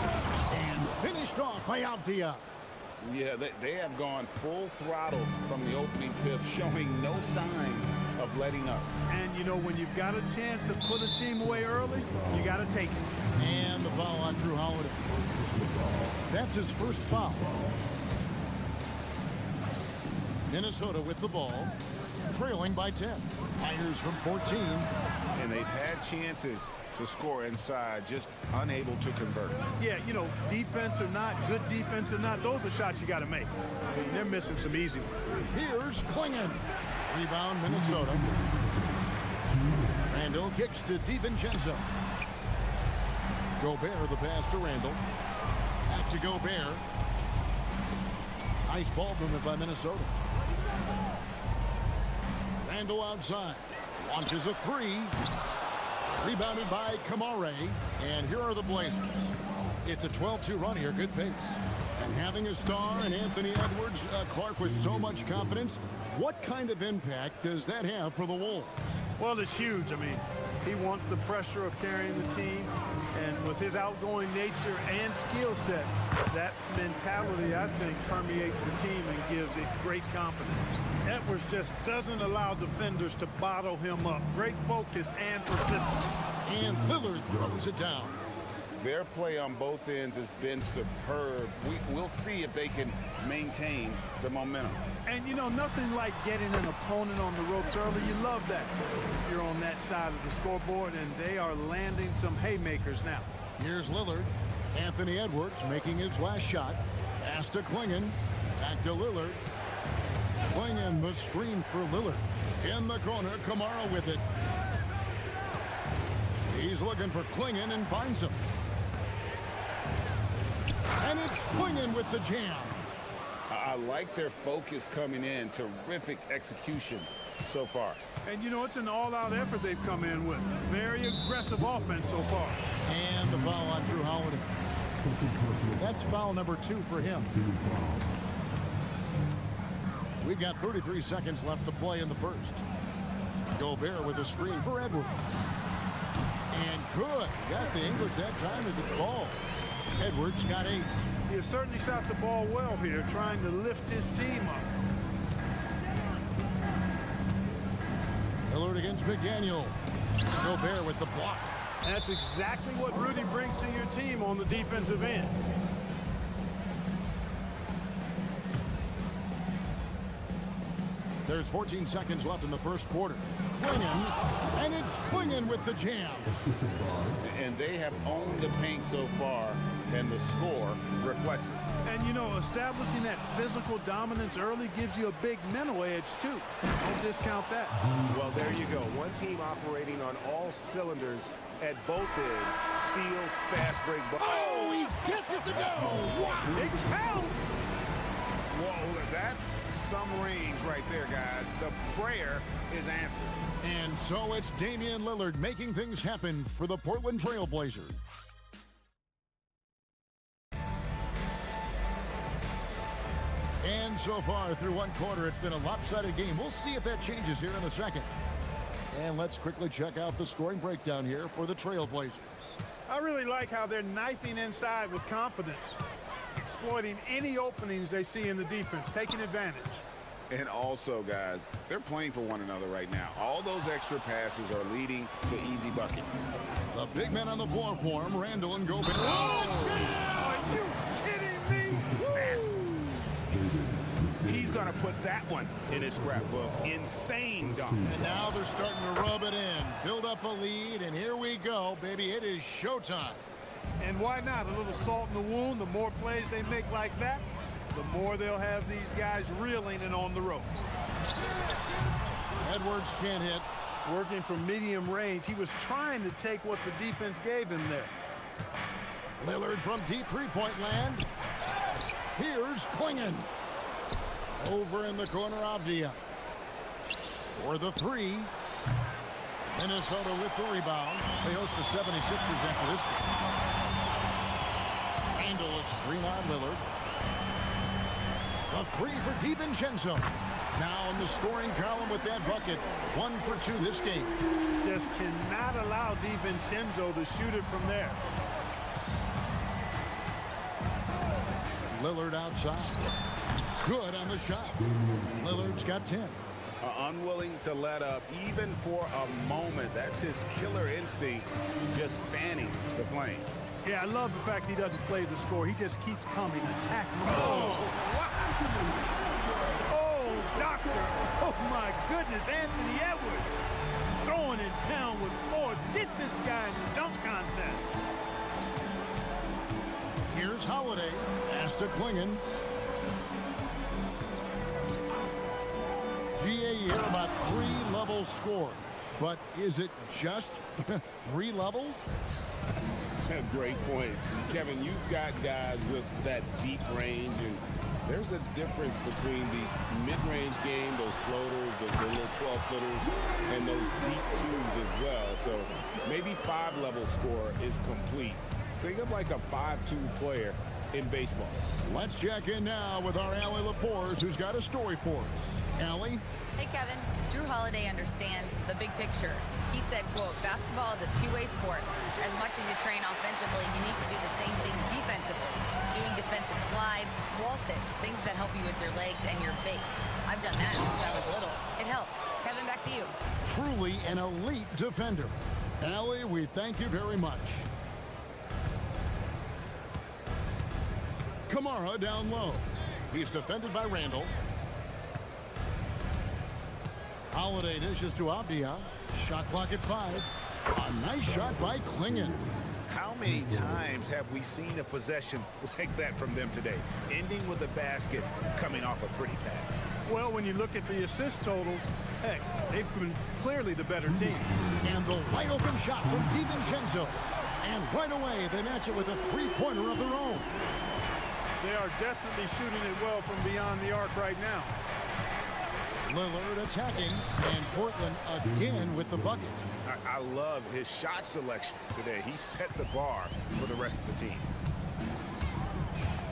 Speaker 7: and finished off by Avdia.
Speaker 8: Yeah, they have gone full throttle from the opening tip, showing no signs of letting up.
Speaker 2: And, you know, when you've got a chance to put a team away early, you got to take it.
Speaker 7: And the foul on Drew Holiday. That's his first foul. Minnesota with the ball, trailing by 10. Fires from 14.
Speaker 8: And they've had chances to score inside, just unable to convert.
Speaker 2: Yeah, you know, defense or not, good defense or not, those are shots you got to make. I mean, they're missing some easy ones.
Speaker 7: Here's Klingon. Rebound, Minnesota. Randall kicks to DiVincenzo. Gobert, the pass to Randall. Back to Gobert. Nice ball movement by Minnesota. Randall outside. Launches a three. Rebounded by Kamare. And here are the Blazers. It's a 12-2 run here. Good pace. And having a star in Anthony Edwards, Clark with so much confidence, what kind of impact does that have for the Wolves?
Speaker 2: Well, it's huge. I mean, he wants the pressure of carrying the team. And with his outgoing nature and skill set, that mentality, I think, permeates the team and gives it great confidence. Edwards just doesn't allow defenders to bottle him up. Great focus and persistence.
Speaker 7: And Lillard throws it down.
Speaker 8: Their play on both ends has been superb. We'll see if they can maintain the momentum.
Speaker 2: And, you know, nothing like getting an opponent on the ropes early. You love that if you're on that side of the scoreboard, and they are landing some haymakers now.
Speaker 7: Here's Lillard. Anthony Edwards making his last shot. Pass to Klingon. Back to Lillard. Klingon the screen for Lillard. In the corner, Kamara with it. He's looking for Klingon and finds him. And it's Klingon with the jam.
Speaker 8: I like their focus coming in. Terrific execution so far.
Speaker 2: And, you know, it's an all-out effort they've come in with. Very aggressive offense so far.
Speaker 7: And the foul on Drew Holiday. That's foul number 2 for him. We've got 33 seconds left to play in the first. Gobert with a screen for Edwards. And good. Got the English that time as it falls. Edwards got 8.
Speaker 2: He has certainly shot the ball well here, trying to lift his team up.
Speaker 7: Lillard against McDaniel. Gobert with the block.
Speaker 2: That's exactly what Rudy brings to your team on the defensive end.
Speaker 7: There's 14 seconds left in the first quarter. Klingon, and it's Klingon with the jam.
Speaker 8: And they have owned the paint so far, and the score reflects it.
Speaker 2: And, you know, establishing that physical dominance early gives you a big mental edge, too. Don't discount that.
Speaker 8: Well, there you go. One team operating on all cylinders at both ends. Steals, fast break.
Speaker 7: Oh, he gets it to go! Wow.
Speaker 2: It counts!
Speaker 8: Whoa, that's some range right there, guys. The prayer is answered.
Speaker 7: And so it's Damian Lillard making things happen for the Portland Trail Blazers. And so far through one quarter, it's been a lopsided game. We'll see if that changes here in a second. And let's quickly check out the scoring breakdown here for the Trail Blazers.
Speaker 2: I really like how they're knifing inside with confidence, exploiting any openings they see in the defense, taking advantage.
Speaker 8: And also, guys, they're playing for one another right now. All those extra passes are leading to easy buckets.
Speaker 7: The big men on the floor for him, Randall and Gobert.
Speaker 2: Are you kidding me?
Speaker 8: Nasty. He's going to put that one in his scrapbook. Insane dunk.
Speaker 7: And now they're starting to rub it in, build up a lead, and here we go, baby. It is showtime.
Speaker 2: And why not? A little salt in the wound. The more plays they make like that, the more they'll have these guys reeling and on the ropes.
Speaker 7: Edwards can't hit.
Speaker 2: Working from medium range, he was trying to take what the defense gave him there.
Speaker 7: Lillard from deep three-point land. Here's Klingon. Over in the corner, Avdia. For the 3. Minnesota with the rebound. They host the 76ers after this game. Randall, a screen on Lillard. The 3 for DiVincenzo. Now in the scoring column with that bucket. 1 for 2 this game.
Speaker 2: Just cannot allow DiVincenzo to shoot it from there.
Speaker 7: Lillard outside. Good on the shot. Lillard's got 10.
Speaker 8: Unwilling to let up even for a moment. That's his killer instinct, just fanning the flame.
Speaker 2: Yeah, I love the fact he doesn't play the score. He just keeps coming, attacking. Oh, doctor. Oh, my goodness, Anthony Edwards. Throwing it down with force. Get this guy in the dunk contest.
Speaker 7: Here's Holiday. Pass to Klingon. GA here about 3-level scores. But is it just 3 levels?
Speaker 8: Great point. Kevin, you've got guys with that deep range, and there's a difference between the mid-range game, those floaters, the little 12-footers, and those deep twos as well. So maybe 5-level score is complete. Think of like a 5-2 player in baseball.
Speaker 7: Let's check in now with our Allie LaForce, who's got a story for us. Allie?
Speaker 4: Hey, Kevin. Drew Holiday understands the big picture. He said, quote, basketball is a two-way sport. As much as you train offensively, you need to do the same thing defensively. Doing defensive slides, wall sits, things that help you with your legs and your base. I've done that since I was little. It helps. Kevin, back to you.
Speaker 7: Truly an elite defender. Allie, we thank you very much. Kamara down low. He's defended by Randall. Holiday dishes to Avdia. Shot clock at 5. A nice shot by Klingon.
Speaker 8: How many times have we seen a possession like that from them today, ending with a basket coming off a pretty pass?
Speaker 2: Well, when you look at the assist totals, heck, they've been clearly the better team.
Speaker 7: And the wide open shot from DiVincenzo. And right away, they match it with a three-pointer of their own.
Speaker 2: They are definitely shooting it well from beyond the arc right now.
Speaker 7: Lillard attacking, and Portland again with the bucket.
Speaker 8: I love his shot selection today. He set the bar for the rest of the team.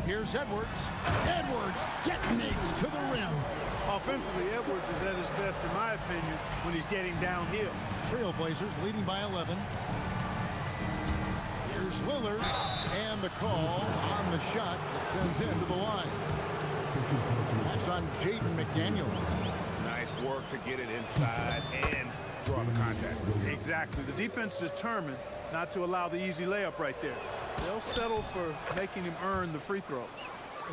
Speaker 7: Here's Edwards. Edwards detonates to the rim.
Speaker 2: Offensively, Edwards is at his best, in my opinion, when he's getting downhill.
Speaker 7: Trailblazers leading by 11. Here's Lillard, and the call on the shot that sends him to the line. That's on Jaden McDaniel.
Speaker 8: Nice work to get it inside and draw the contact.
Speaker 2: Exactly. The defense determined not to allow the easy layup right there. They'll settle for making him earn the free throws.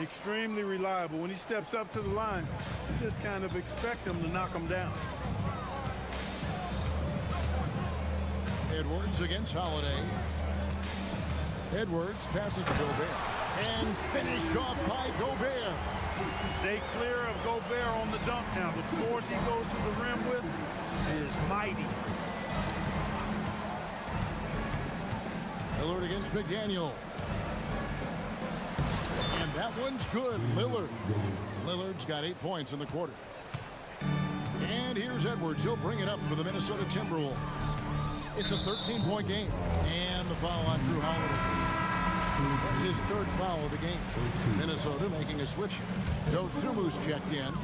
Speaker 2: Extremely reliable. When he steps up to the line, you just kind of expect him to knock him down.
Speaker 7: Edwards against Holiday. Edwards passes to Gobert. And finished off by Gobert.
Speaker 2: Stay clear of Gobert on the dunk now. The force he goes to the rim with is mighty.
Speaker 7: Lillard against McDaniel. And that one's good. Lillard. Lillard's got 8 points in the quarter. And here's Edwards. He'll bring it up for the Minnesota Timberwolves. It's a 13-point game. And the foul on Drew Holiday. That's his third foul of the game. Minnesota making a switch. Dozumu's checked in.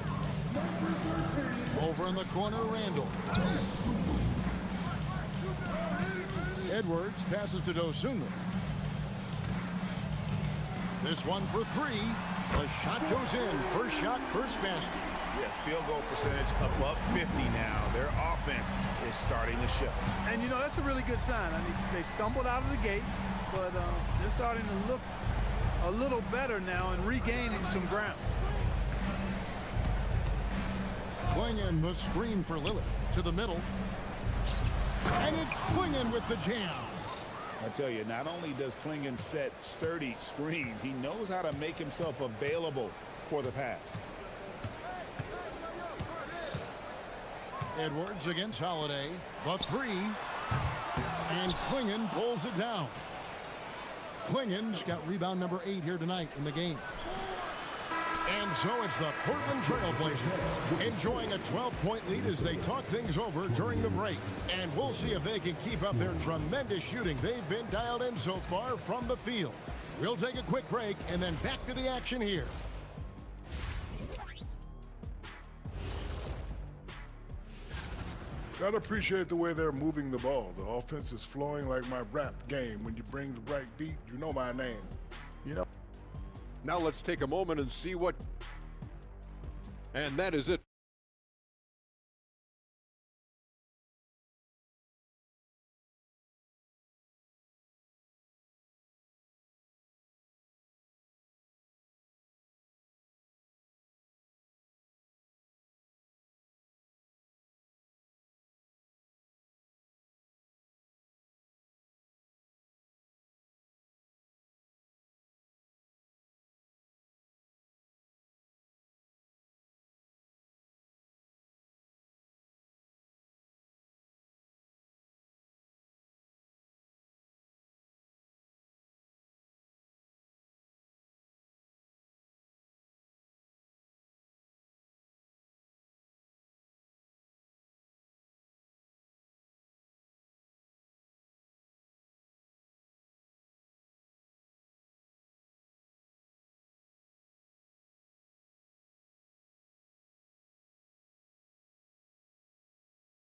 Speaker 7: Over in the corner, Randall. Edwards passes to Dosunmu. This one for three. The shot goes in. First shot, first basket.
Speaker 8: Yeah, field goal percentage above 50 now. Their offense is starting to show.
Speaker 2: And, you know, that's a really good sign. I mean, they stumbled out of the gate, but they're starting to look a little better now and regaining some ground.
Speaker 7: Klingon the screen for Lillard. To the middle. And it's Klingon with the jam.
Speaker 8: I tell you, not only does Klingon set sturdy screens, he knows how to make himself available for the pass.
Speaker 7: Edwards against Holiday. The three. And Klingon pulls it down. Klingon's got rebound number 8 here tonight in the game. And so it's the Portland Trailblazers enjoying a 12-point lead as they talk things over during the break. And we'll see if they can keep up their tremendous shooting they've been dialed in so far from the field. We'll take a quick break and then back to the action here.
Speaker 6: Gotta appreciate the way they're moving the ball. The offense is flowing like my rap game. When you bring the right beat, you know my name.
Speaker 9: You know. Now let's take a moment and see what. And that is it.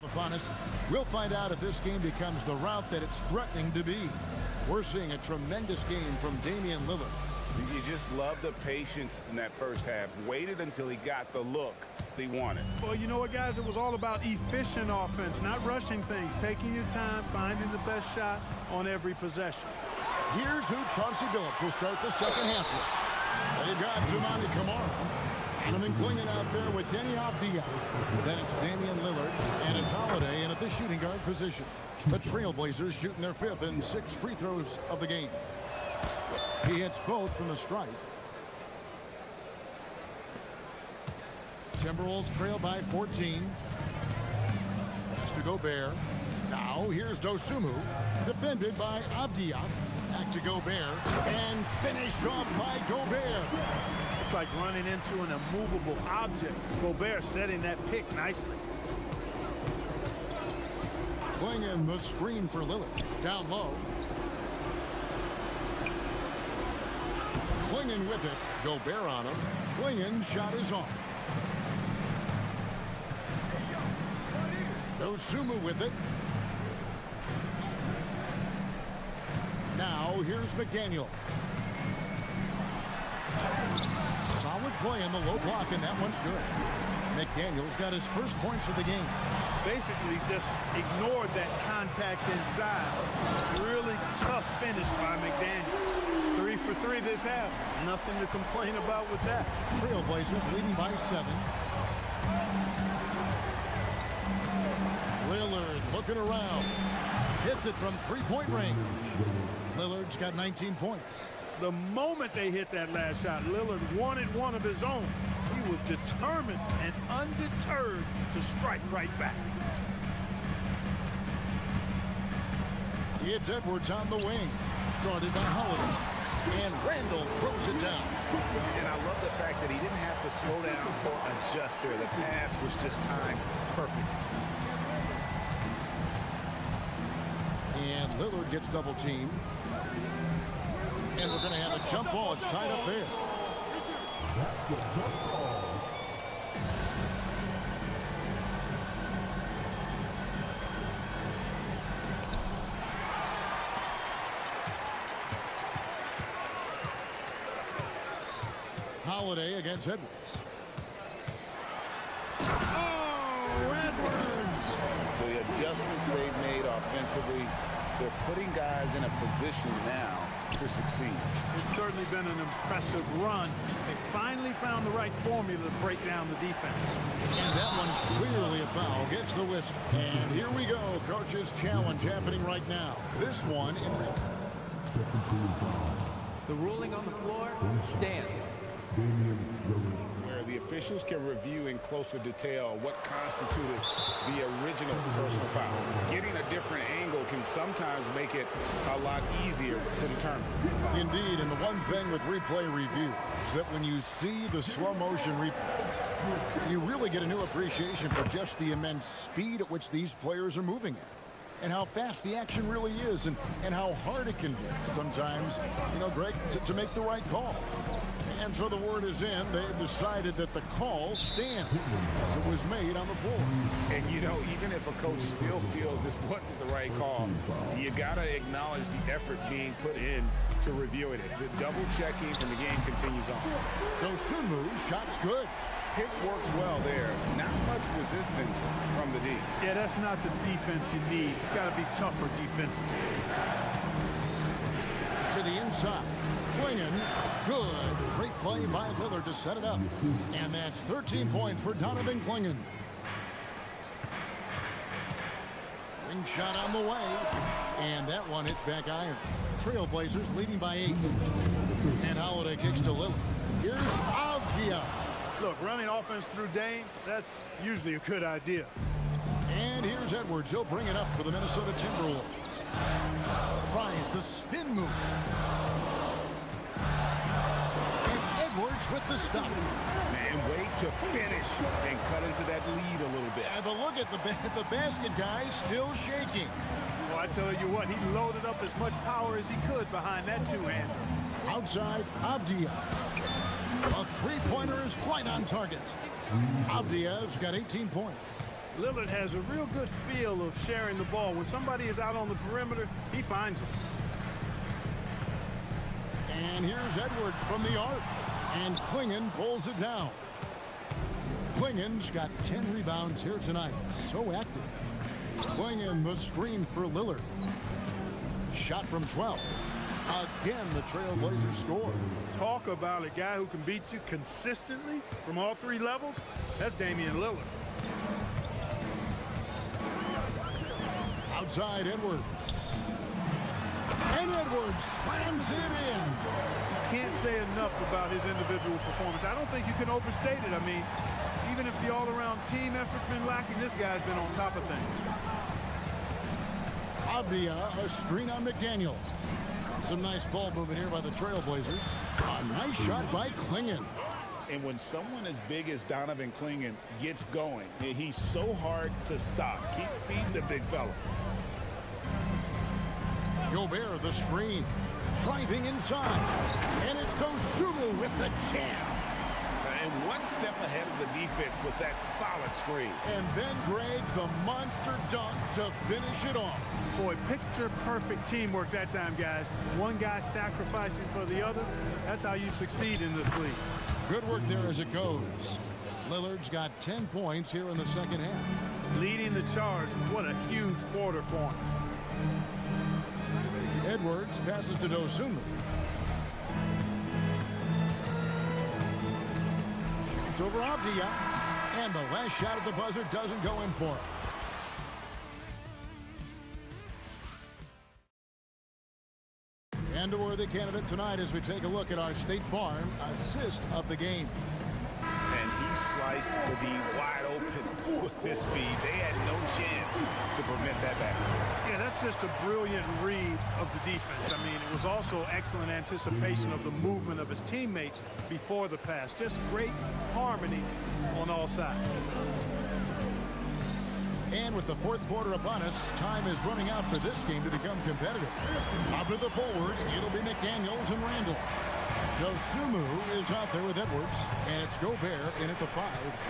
Speaker 7: Upon us, we'll find out if this game becomes the route that it's threatening to be. We're seeing a tremendous game from Damian Lillard.
Speaker 8: You just love the patience in that first half. Waited until he got the look he wanted.
Speaker 2: Well, you know what, guys? It was all about efficient offense, not rushing things, taking your time, finding the best shot on every possession.
Speaker 7: Here's who Chauncey Billups will start the second half with. They've got Toumani Camara. And then Klingon out there with Denny Avdia. Then it's Damian Lillard, and it's Holiday in at the shooting guard position. The Trailblazers shooting their 5th and 6th free throws of the game. He hits both from the stripe. To Timberwolves trail by 14. Pass to Gobert. Now here's Dosunmu, defended by Avdia. Back to Gobert, and finished off by Gobert.
Speaker 2: It's like running into an immovable object. Gobert setting that pick nicely.
Speaker 7: Klingon the screen for Lillard. Down low. Klingon with it. Gobert on him. Klingon's shot is off. Dosunmu with it. Now here's McDaniel. Solid play in the low block, and that one's good. McDaniel's got his first points of the game.
Speaker 2: Basically just ignored that contact inside. Really tough finish by McDaniel. 3 for 3 this half. Nothing to complain about with that.
Speaker 7: Trailblazers leading by 7. Lillard looking around. Hits it from three-point range. Lillard's got 19 points.
Speaker 2: The moment they hit that last shot, Lillard wanted one of his own. He was determined and undeterred to strike right back.
Speaker 7: It's Edwards on the wing. Guarded by Holiday. And Randall throws it down.
Speaker 10: And I love the fact that he didn't have to slow down or adjust there. The pass was just timed perfect.
Speaker 7: And Lillard gets double teamed. And we're going to have a jump ball. It's tied up there. Holiday against Edwards. Oh, Edwards!
Speaker 10: The adjustments they've made offensively, they're putting guys in a position now to succeed.
Speaker 2: It's certainly been an impressive run. They finally found the right formula to break down the defense.
Speaker 7: And that one clearly a foul. Gets the whistle. And here we go. Coach's challenge happening right now. This one in
Speaker 11: the ruling on the floor stands.
Speaker 8: Where the officials can review in closer detail what constituted the original personal foul. Getting a different angle can sometimes make it a lot easier to determine.
Speaker 7: Indeed, and the one thing with replay review is that when you see the slow motion replay, you really get a new appreciation for just the immense speed at which these players are moving at. And how fast the action really is, and how hard it can be sometimes, Greg, to make the right call. And so the word is in. They've decided that the call stands as it was made on the floor.
Speaker 8: And, even if a coach still feels this wasn't the right call, you got to acknowledge the effort being put in to reviewing it. The double checking, and the game continues on.
Speaker 7: Dosunmu, shot's good.
Speaker 8: Pick works well there. Not much resistance from the D.
Speaker 2: Yeah, that's not the defense you need. You got to be tougher defensively.
Speaker 7: To the inside. Klingon, good. Great play by Lillard to set it up. And that's 13 points for Donovan Klingon. Ring shot on the way. And that one hits back iron. Trailblazers leading by 8. And Holiday kicks to Lillard. Here's Avdia.
Speaker 2: Look, running offense through Dame, that's usually a good idea.
Speaker 7: And here's Edwards. He'll bring it up for the Minnesota Timberwolves. Tries the spin move. Edwards with the stop.
Speaker 8: Man, wait to finish and cut into that lead a little bit.
Speaker 7: Yeah, but look at the basket guy still shaking.
Speaker 2: Well, I tell you what, he loaded up as much power as he could behind that two-hander.
Speaker 7: Outside, Avdia. A three-pointer is right on target. Avdia's got 18 points.
Speaker 2: Lillard has a real good feel of sharing the ball. When somebody is out on the perimeter, he finds it.
Speaker 7: And here's Edwards from the arc. And Klingon pulls it down. Klingon's got 10 rebounds here tonight. So active. Klingon the screen for Lillard. Shot from 12. Again, the Trailblazers score.
Speaker 2: Talk about a guy who can beat you consistently from all 3 levels. That's Damian Lillard.
Speaker 7: Outside Edwards. And Edwards slams it in.
Speaker 2: Can't say enough about his individual performance. I don't think you can overstate it. I mean, even if the all-around team effort's been lacking, this guy's been on top of things.
Speaker 7: Avdia, a screen on McDaniel. Some nice ball movement here by the Trailblazers. A nice shot by Klingon.
Speaker 10: And when someone as big as Donovan Klingon gets going, he's so hard to stop. Keep feeding the big fella.
Speaker 7: Gobert, the screen. Driving inside. And it's Dosunmu with the jam.
Speaker 10: And one step ahead of the defense with that solid screen.
Speaker 7: And then Greg, the monster dunk to finish it off.
Speaker 2: Boy, picture-perfect teamwork that time, guys. One guy sacrificing for the other. That's how you succeed in this league.
Speaker 7: Good work there as it goes. Lillard's got 10 points here in the second half.
Speaker 2: Leading the charge. What a huge quarter for him.
Speaker 7: Edwards passes to Dosunmu. Shoots over Avdia. And the last shot at the buzzer doesn't go in for him. And a worthy candidate tonight as we take a look at our State Farm assist of the game.
Speaker 10: And he sliced the D wide open with this feed. They had no chance to prevent that basket.
Speaker 2: Yeah, that's just a brilliant read of the defense. I mean, it was also excellent anticipation of the movement of his teammates before the pass. Just great harmony on all sides.
Speaker 7: And with the fourth quarter upon us, time is running out for this game to become competitive. Up to the forward, it'll be McDaniels and Randall. Dosunmu is out there with Edwards, and it's Gobert in at the 5,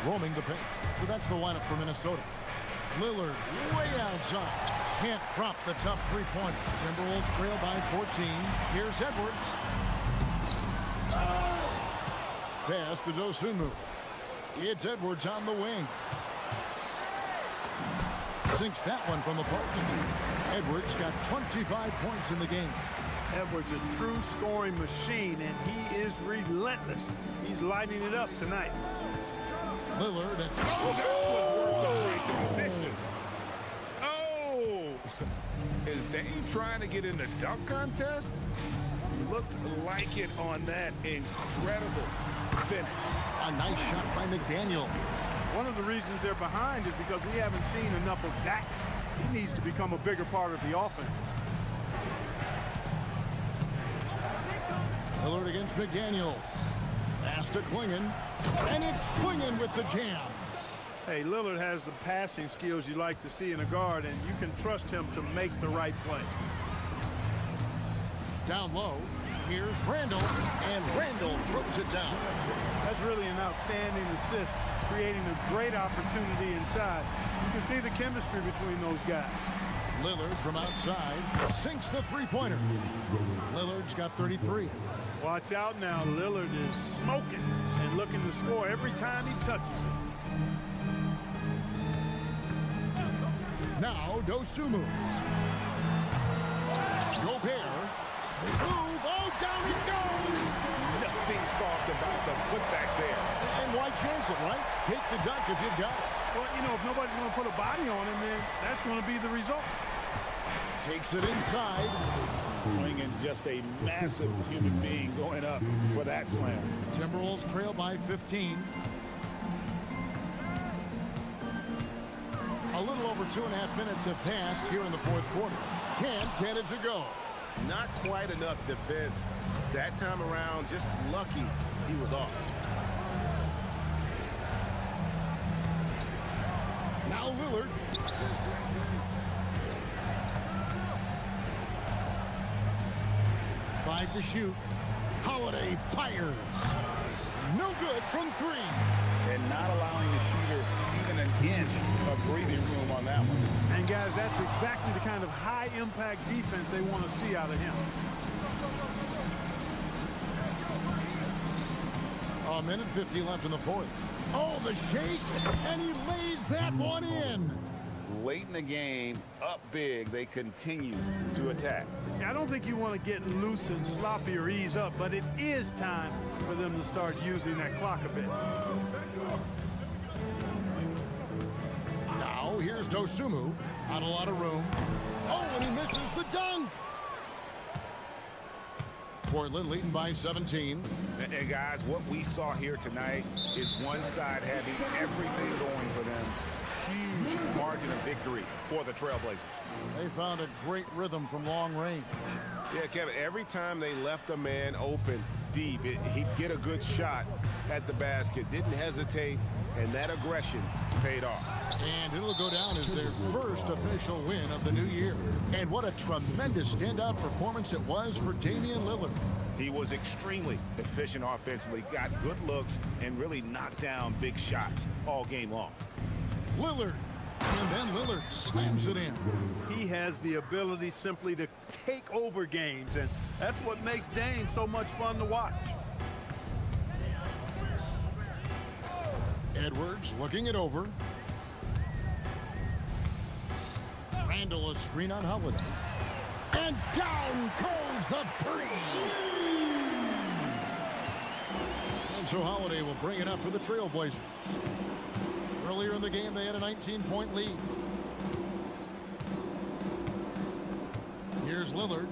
Speaker 7: roaming the paint. So that's the lineup for Minnesota. Lillard way outside. Can't drop the tough three-pointer. Timberwolves trail by 14. Here's Edwards. Pass to Dosunmu. It's Edwards on the wing. Sinks that one from the post. Edwards got 25 points in the game.
Speaker 2: Edwards, a true scoring machine, and he is relentless. He's lighting it up tonight.
Speaker 7: Lillard at...
Speaker 10: Oh, that was worth the free throw mission. Oh! Is Dame trying to get in the dunk contest? Looked like it on that incredible finish.
Speaker 7: A nice shot by McDaniel.
Speaker 2: One of the reasons they're behind is because we haven't seen enough of that. He needs to become a bigger part of the offense.
Speaker 7: Lillard against McDaniel. Pass to Klingon. And it's Klingon with the jam.
Speaker 2: Hey, Lillard has the passing skills you like to see in a guard, and you can trust him to make the right play.
Speaker 7: Down low. Here's Randall. And Randall throws it down.
Speaker 2: That's really an outstanding assist, creating a great opportunity inside. You can see the chemistry between those guys.
Speaker 7: Lillard from outside sinks the three-pointer. Lillard's got 33.
Speaker 2: Watch out now. Lillard is smoking and looking to score every time he touches it.
Speaker 7: Now Dosunmu. Gobert. Move. Oh, down he goes.
Speaker 10: Nothing soft about the putback there.
Speaker 7: And why chance it, right? Take the dunk if you've got it.
Speaker 2: Well, you know, if nobody's going to put a body on him, then that's going to be the result.
Speaker 7: Takes it inside.
Speaker 10: Klingon, just a massive human being going up for that slam.
Speaker 7: Timberwolves trail by 15. A little over 2.5 minutes have passed here in the fourth quarter. Can't get it to go.
Speaker 1: Not quite enough defense. That time around, just lucky he was off.
Speaker 7: Now Lillard. Five to shoot. Holiday fires. No good from 3.
Speaker 10: And not allowing the shooter even an inch of breathing room on that one.
Speaker 2: And guys, that's exactly the kind of high-impact defense they want to see out of him.
Speaker 7: A minute 50 left in the fourth. Oh, the shake, and he lays that one in.
Speaker 10: Late in the game, up big, they continue to attack.
Speaker 2: I don't think you want to get loose and sloppy or ease up, but it is time for them to start using that clock a bit.
Speaker 7: Now, here's Dosunmu. Not a lot of room. Oh, and he misses the dunk. Portland leading by 17.
Speaker 10: And guys, what we saw here tonight is one side having everything going for them. Huge margin of victory for the Trailblazers.
Speaker 7: They found a great rhythm from long range.
Speaker 10: Yeah, Kevin, every time they left a man open deep, he'd get a good shot at the basket, didn't hesitate, and that aggression paid off.
Speaker 7: And it'll go down as their first official win of the new year. And what a tremendous standout performance it was for Damian Lillard.
Speaker 10: He was extremely efficient offensively, got good looks, and really knocked down big shots all game long.
Speaker 7: Lillard, and then Lillard slams it in.
Speaker 2: He has the ability simply to take over games, and that's what makes Dame so much fun to watch.
Speaker 7: Edwards looking it over. Randall a screen on Holiday. And down goes the three. And so Holiday will bring it up for the Trailblazers. Earlier in the game, they had a 19-point lead. Here's Lillard.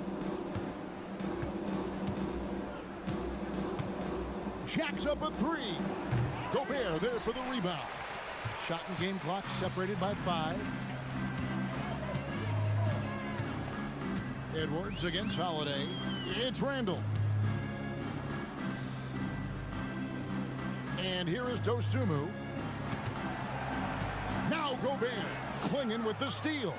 Speaker 7: Jacks up a three. Gobert there for the rebound. Shot and game clock separated by 5. Edwards against Holiday. It's Randall. And here is Dosunmu. Now Gobert clinging with the steal.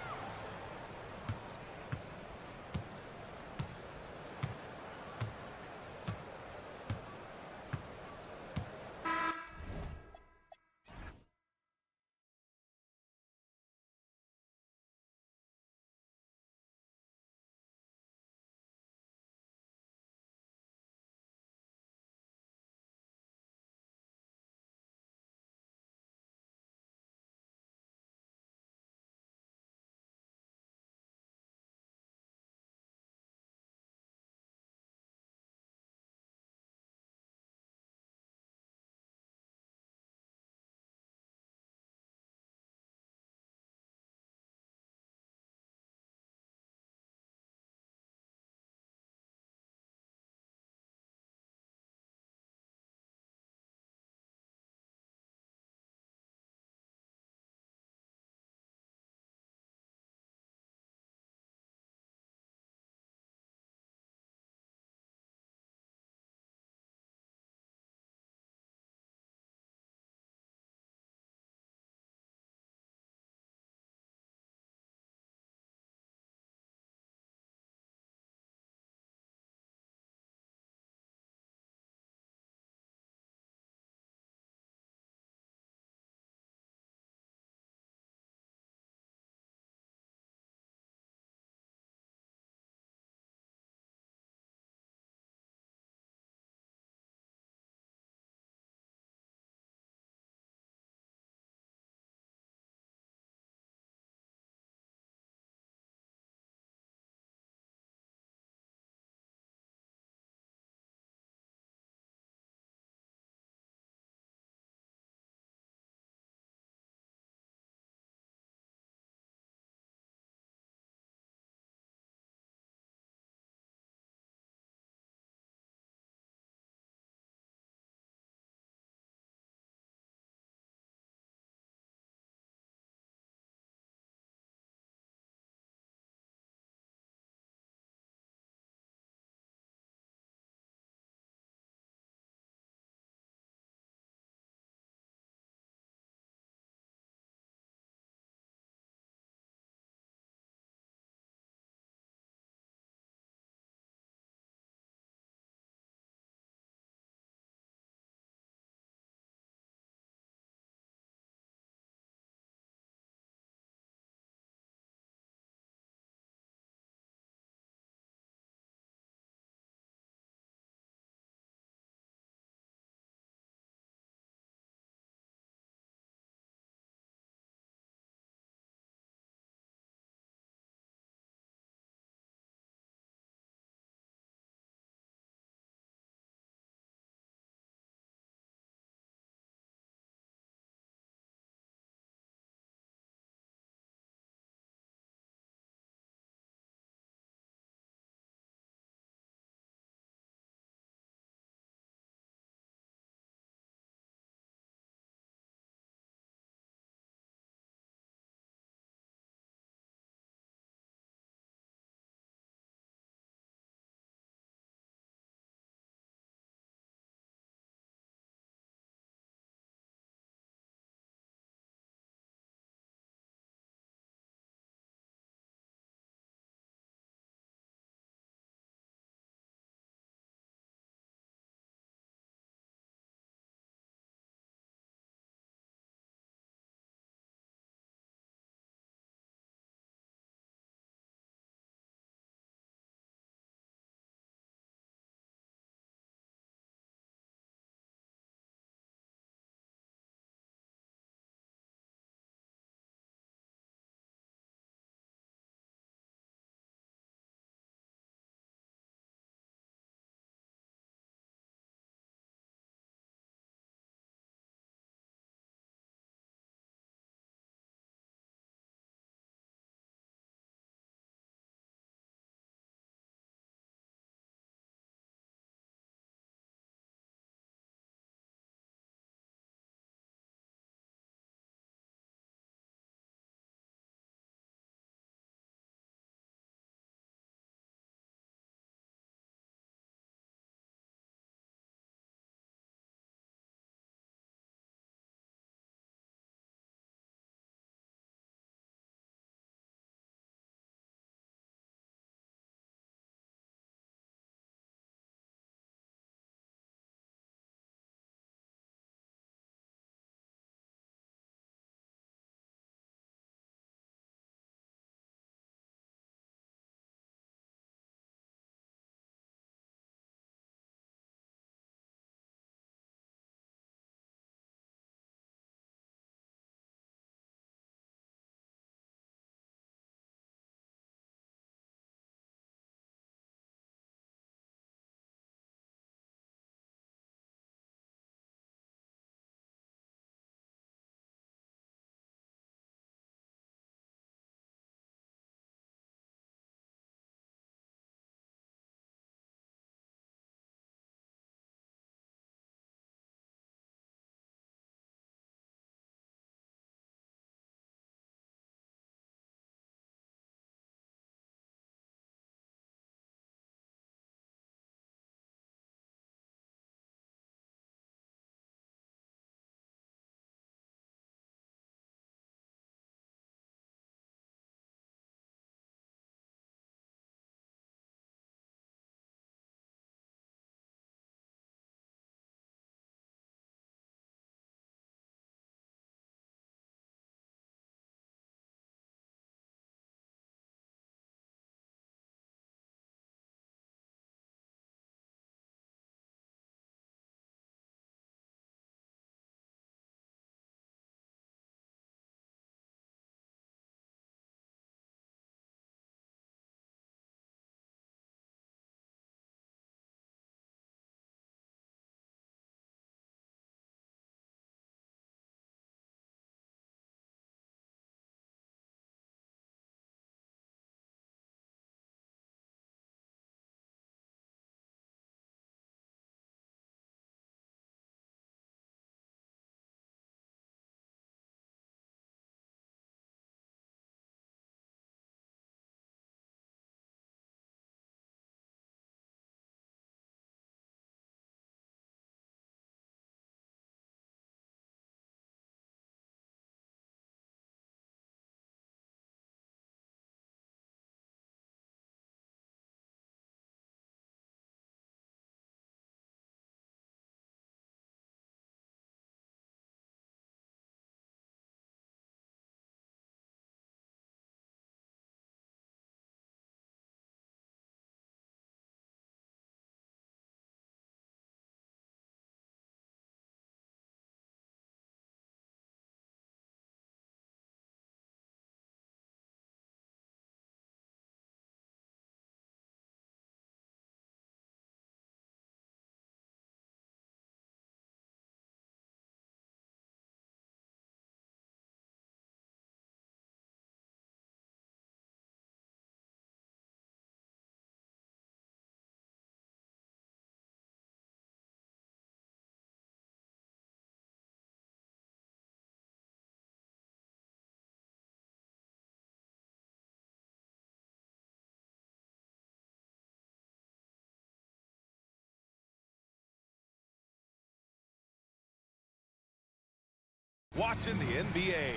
Speaker 1: watching the NBA.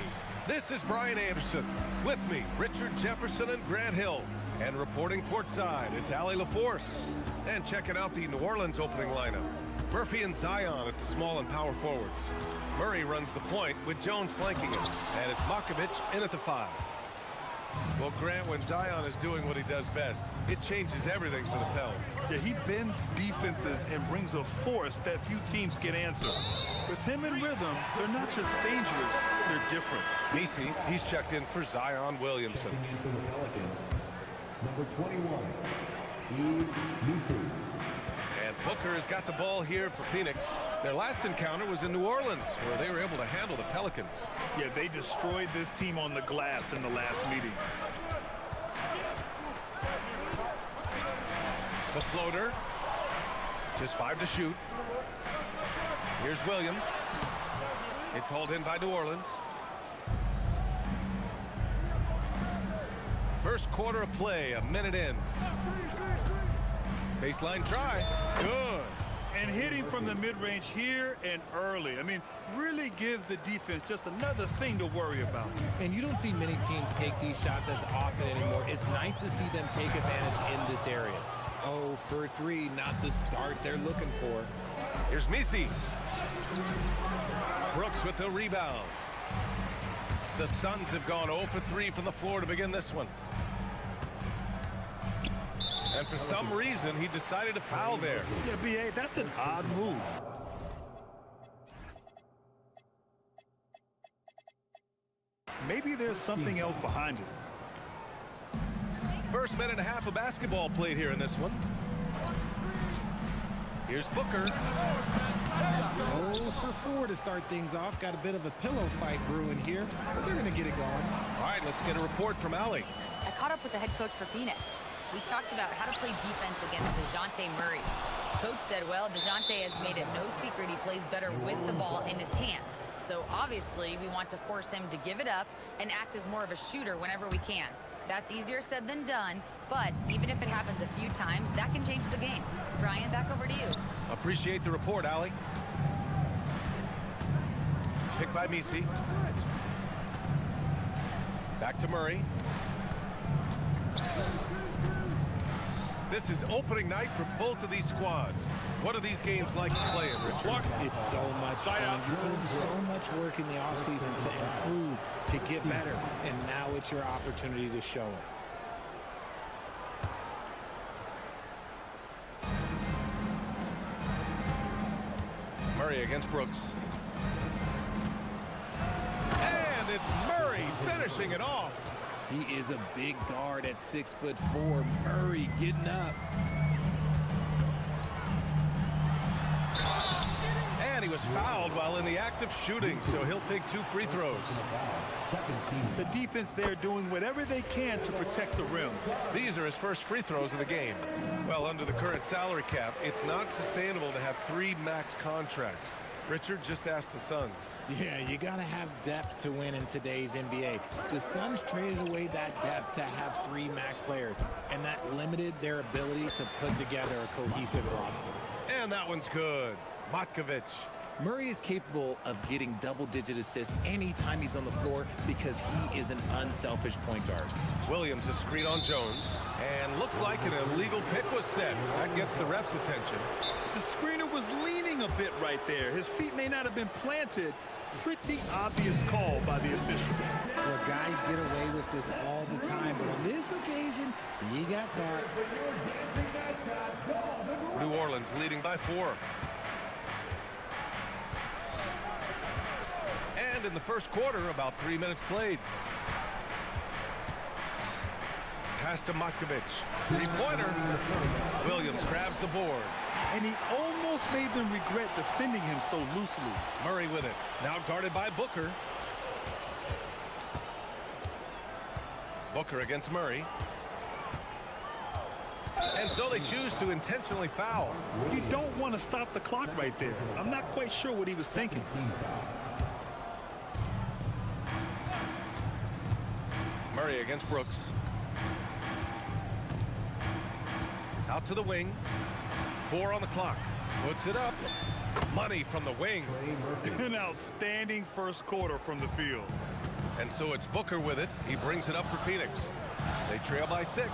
Speaker 1: This is Brian Anderson. With me, Richard Jefferson and Grant Hill. And reporting courtside, it's Allie LaForce. And checking out the New Orleans opening lineup. Murphy and Zion at the small and power forwards. Murray runs the point with Jones flanking him. And it's Makovic in at the 5. Well, Grant, when Zion is doing what he does best, it changes everything for the Pels.
Speaker 2: Yeah, he bends defenses and brings a force that few teams can answer. With him in rhythm, they're not just dangerous, they're different.
Speaker 1: Messi, he's checked in for Zion Williamson.
Speaker 12: Number 21, Messi.
Speaker 1: And Booker has got the ball here for Phoenix. Their last encounter was in New Orleans, where they were able to handle the Pelicans.
Speaker 2: Yeah, they destroyed this team on the glass in the last meeting.
Speaker 1: The floater, just 5 to shoot. Here's Williams. It's hauled in by New Orleans. First quarter of play, a minute in. Baseline try, good.
Speaker 2: And hitting from the mid-range here and early. I mean, really gives the defense just another thing to worry about.
Speaker 11: And you don't see many teams take these shots as often anymore. It's nice to see them take advantage in this area. Oh, for 3, not the start they're looking for.
Speaker 1: Here's Messi. Brooks with the rebound. The Suns have gone 0 for 3 from the floor to begin this one. And for some reason, he decided to foul there.
Speaker 2: Yeah, B.A., that's an odd move. Maybe there's something else behind it.
Speaker 1: First minute and a half of basketball played here in this one. Here's Booker.
Speaker 11: 0 for 4 to start things off. Got a bit of a pillow fight brewing here, but they're going to get it going.
Speaker 1: All right, let's get a report from Allie.
Speaker 4: I caught up with the head coach for Phoenix. We talked about how to play defense against DeJounte Murray. Coach said, well, DeJounte has made it no secret he plays better with the ball in his hands. So obviously we want to force him to give it up and act as more of a shooter whenever we can. That's easier said than done, but even if it happens a few times, that can change the game. Brian, back over to you.
Speaker 1: Appreciate the report, Allie. Pick by Messi. Back to Murray. This is opening night for both of these squads. What are these games like to play in, Richard?
Speaker 11: It's so much fun. You put in so much work in the offseason to improve, to get better, and now it's your opportunity to show it.
Speaker 1: Murray against Brooks. And it's Murray finishing it off.
Speaker 11: He is a big guard at 6'4". Murray getting up.
Speaker 1: And he was fouled while in the act of shooting, so he'll take 2 free throws.
Speaker 2: The defense there doing whatever they can to protect the rim.
Speaker 1: These are his first free throws of the game. Well, under the current salary cap, it's not sustainable to have 3 max contracts. Richard just asked the Suns.
Speaker 11: Yeah, you got to have depth to win in today's NBA. The Suns traded away that depth to have 3 max players, and that limited their ability to put together a cohesive roster.
Speaker 1: And that one's good. Makovic.
Speaker 11: Murray is capable of getting double-digit assists anytime he's on the floor because he is an unselfish point guard.
Speaker 1: Williams a screen on Jones, and looks like an illegal pick was set. That gets the ref's attention.
Speaker 2: The screener was leaning a bit right there. His feet may not have been planted. Pretty obvious call by the officials.
Speaker 11: Well, guys get away with this all the time, but on this occasion, he got caught.
Speaker 1: New Orleans leading by 4. And in the first quarter, about 3 minutes played. Pass to Makovic. 3-pointer. Williams grabs the board.
Speaker 2: And he almost made them regret defending him so loosely.
Speaker 1: Murray with it. Now guarded by Booker. Booker against Murray. And so they choose to intentionally foul.
Speaker 2: You don't want to stop the clock right there. I'm not quite sure what he was thinking.
Speaker 1: Murray against Brooks. Out to the wing. 4 on the clock. Puts it up. Money from the wing.
Speaker 2: An outstanding first quarter from the field.
Speaker 1: And so it's Booker with it. He brings it up for Phoenix. They trail by 6.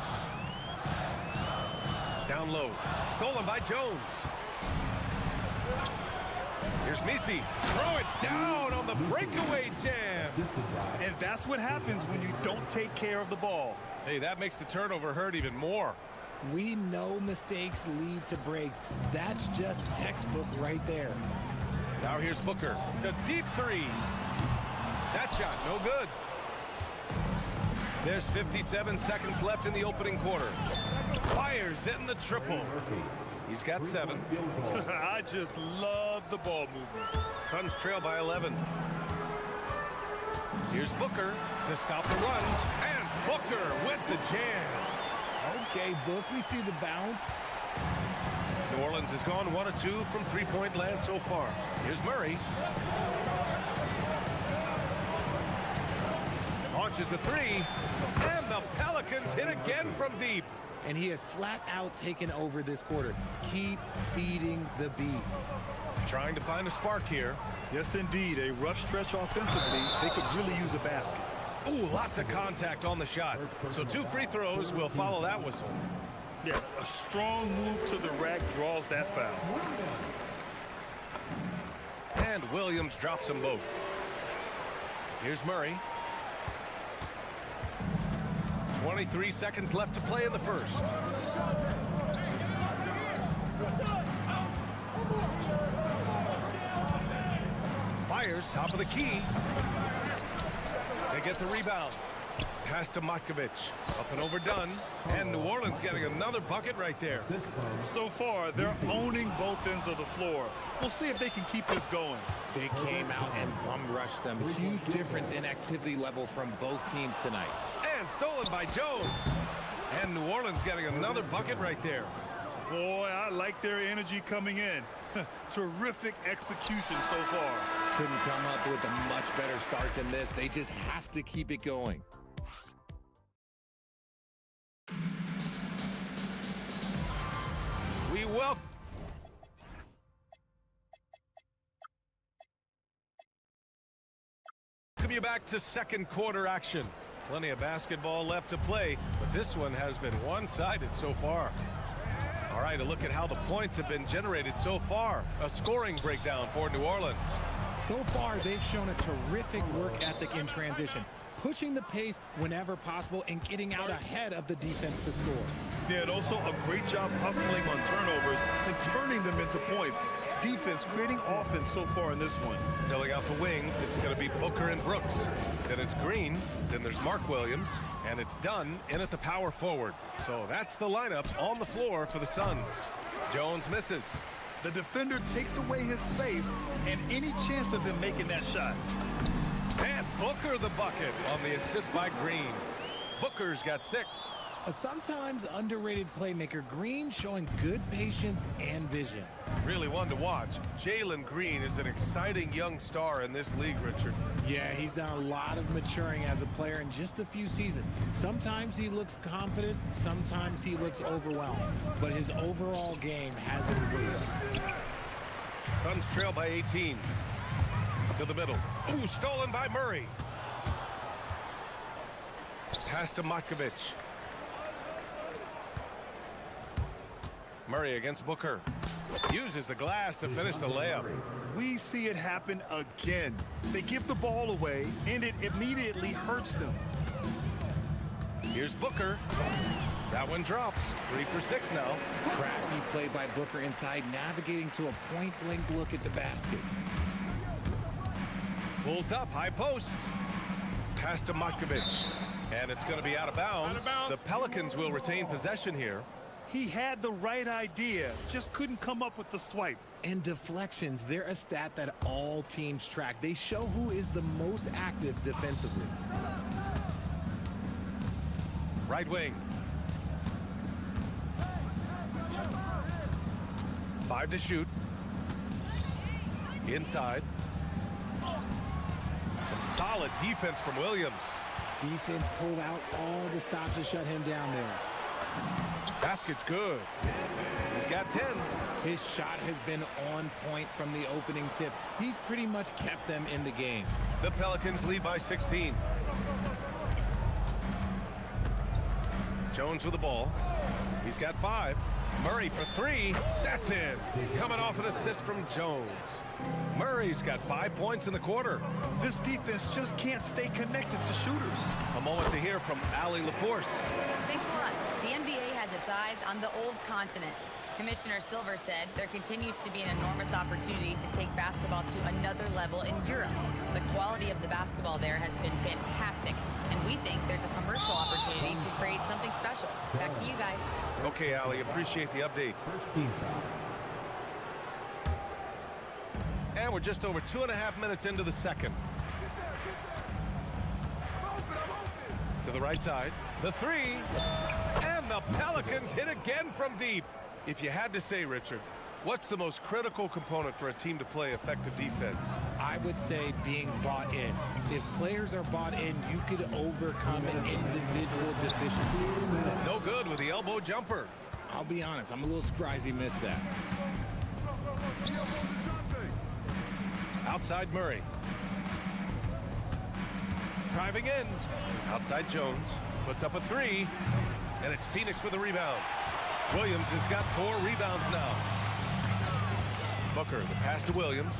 Speaker 1: Down low. Stolen by Jones. Here's Misi. Throw it down on the breakaway jam.
Speaker 2: And that's what happens when you don't take care of the ball.
Speaker 1: Hey, that makes the turnover hurt even more.
Speaker 11: We know mistakes lead to breaks. That's just textbook right there.
Speaker 1: Now here's Booker. The deep 3. That shot, no good. There's 57 seconds left in the opening quarter. Fires in the triple. He's got 7.
Speaker 2: I just love the ball movement.
Speaker 1: Suns trail by 11. Here's Booker to stop the run. And Booker with the jam.
Speaker 11: Okay, Book, we see the bounce.
Speaker 1: New Orleans has gone 1 of 2 from three-point land so far. Here's Murray. Launches a 3. And the Pelicans hit again from deep.
Speaker 11: And he has flat out taken over this quarter. Keep feeding the beast.
Speaker 1: Trying to find a spark here.
Speaker 2: Yes, indeed. A rough stretch offensively. They could really use a basket.
Speaker 1: Ooh, lots of contact on the shot. So 2 free throws will follow that whistle.
Speaker 2: Yeah, a strong move to the rack draws that foul.
Speaker 1: And Williams drops them both. Here's Murray. 23 seconds left to play in the first. Fires, top of the key. They get the rebound. Pass to Matkovic. Up and overdone. And New Orleans getting another bucket right there.
Speaker 2: So far, they're owning both ends of the floor. We'll see if they can keep this going.
Speaker 11: They came out and bum rushed them. Huge difference in activity level from both teams tonight.
Speaker 1: And stolen by Jones. And New Orleans getting another bucket right there.
Speaker 2: Boy, I like their energy coming in. Terrific execution so far.
Speaker 11: Couldn't come up with a much better start than this. They just have to keep it going.
Speaker 1: We welcome you back to second quarter action. Plenty of basketball left to play, but this one has been one-sided so far. All right, a look at how the points have been generated so far. A scoring breakdown for New Orleans.
Speaker 11: So far, they've shown a terrific work ethic in transition, pushing the pace whenever possible and getting out ahead of the defense to score.
Speaker 2: Yeah, and also a great job hustling on turnovers and turning them into points. Defense creating offense so far in this one.
Speaker 1: Filling out the wings, it's going to be Booker and Brooks. Then it's Green, then there's Mark Williams, and it's Dunn in at the power forward. So that's the lineup on the floor for the Suns. Jones misses.
Speaker 2: The defender takes away his space and any chance of him making that shot.
Speaker 1: And Booker the bucket on the assist by Green. Booker's got 6.
Speaker 11: A sometimes underrated playmaker, Green showing good patience and vision.
Speaker 1: Really one to watch. Jalen Green is an exciting young star in this league, Richard.
Speaker 11: Yeah, he's done a lot of maturing as a player in just a few seasons. Sometimes he looks confident, sometimes he looks overwhelmed, but his overall game has improved.
Speaker 1: Suns trail by 18. To the middle. Ooh, stolen by Murray. Pass to Matkovic. Murray against Booker. Uses the glass to finish the layup.
Speaker 2: We see it happen again. They give the ball away, and it immediately hurts them.
Speaker 1: Here's Booker. That one drops. 3 for 6 now.
Speaker 11: Crafty play by Booker inside, navigating to a point-blank look at the basket.
Speaker 1: Pulls up, high post. Pass to Matkovic. And it's going to be out of bounds. The Pelicans will retain possession here.
Speaker 2: He had the right idea, just couldn't come up with the swipe.
Speaker 11: And deflections, they're a stat that all teams track. They show who is the most active defensively.
Speaker 1: Right wing. 5 to shoot. Inside. Some solid defense from Williams.
Speaker 11: Defense pulled out all the stops to shut him down there.
Speaker 1: Basket's good. He's got 10.
Speaker 11: His shot has been on point from the opening tip. He's pretty much kept them in the game.
Speaker 1: The Pelicans lead by 16. Jones with the ball. He's got 5. Murray for 3. That's in. Coming off an assist from Jones. Murray's got 5 points in the quarter.
Speaker 2: This defense just can't stay connected to shooters.
Speaker 1: A moment to hear from Allie LaForce.
Speaker 4: Thanks a lot. The NBA has its eyes on the old continent. Commissioner Silver said there continues to be an enormous opportunity to take basketball to another level in Europe. The quality of the basketball there has been fantastic, and we think there's a commercial opportunity to create something special. Back to you guys.
Speaker 1: Okay, Allie, appreciate the update.
Speaker 12: First team foul.
Speaker 1: And we're just over 2.5 minutes into the second. To the right side, the 3, and the Pelicans hit again from deep. If you had to say, Richard, what's the most critical component for a team to play effective defense?
Speaker 11: I would say being bought in. If players are bought in, you could overcome an individual deficiencies.
Speaker 1: No good with the elbow jumper.
Speaker 11: I'll be honest, I'm a little surprised he missed that.
Speaker 1: Outside Murray. Driving in. Outside Jones. Puts up a 3. And it's Phoenix with a rebound. Williams has got 4 rebounds now. Booker, the pass to Williams.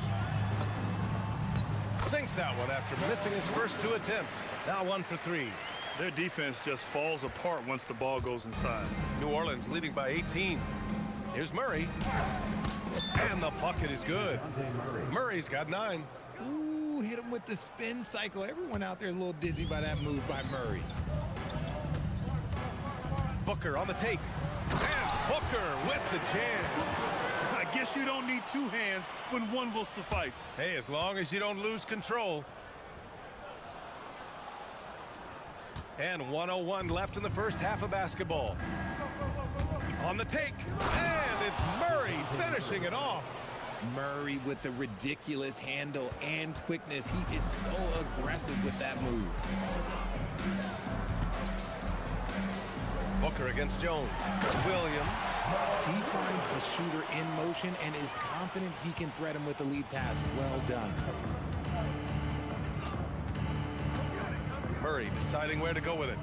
Speaker 1: Sinks that one after missing his first 2 attempts. Now 1 for 3.
Speaker 2: Their defense just falls apart once the ball goes inside.
Speaker 1: New Orleans leading by 18. Here's Murray. And the bucket is good. Murray's got 9.
Speaker 11: Ooh, hit him with the spin cycle. Everyone out there is a little dizzy by that move by Murray.
Speaker 1: Booker on the take. And Booker with the jam.
Speaker 2: I guess you don't need 2 hands when 1 will suffice.
Speaker 1: Hey, as long as you don't lose control. And 1:01 left in the first half of basketball. On the take. And it's Murray finishing it off.
Speaker 11: Murray with the ridiculous handle and quickness. He is so aggressive with that move.
Speaker 1: Booker against Jones. Williams.
Speaker 11: He finds a shooter in motion and is confident he can thread him with the lead pass. Well done.
Speaker 1: Murray deciding where to go with it.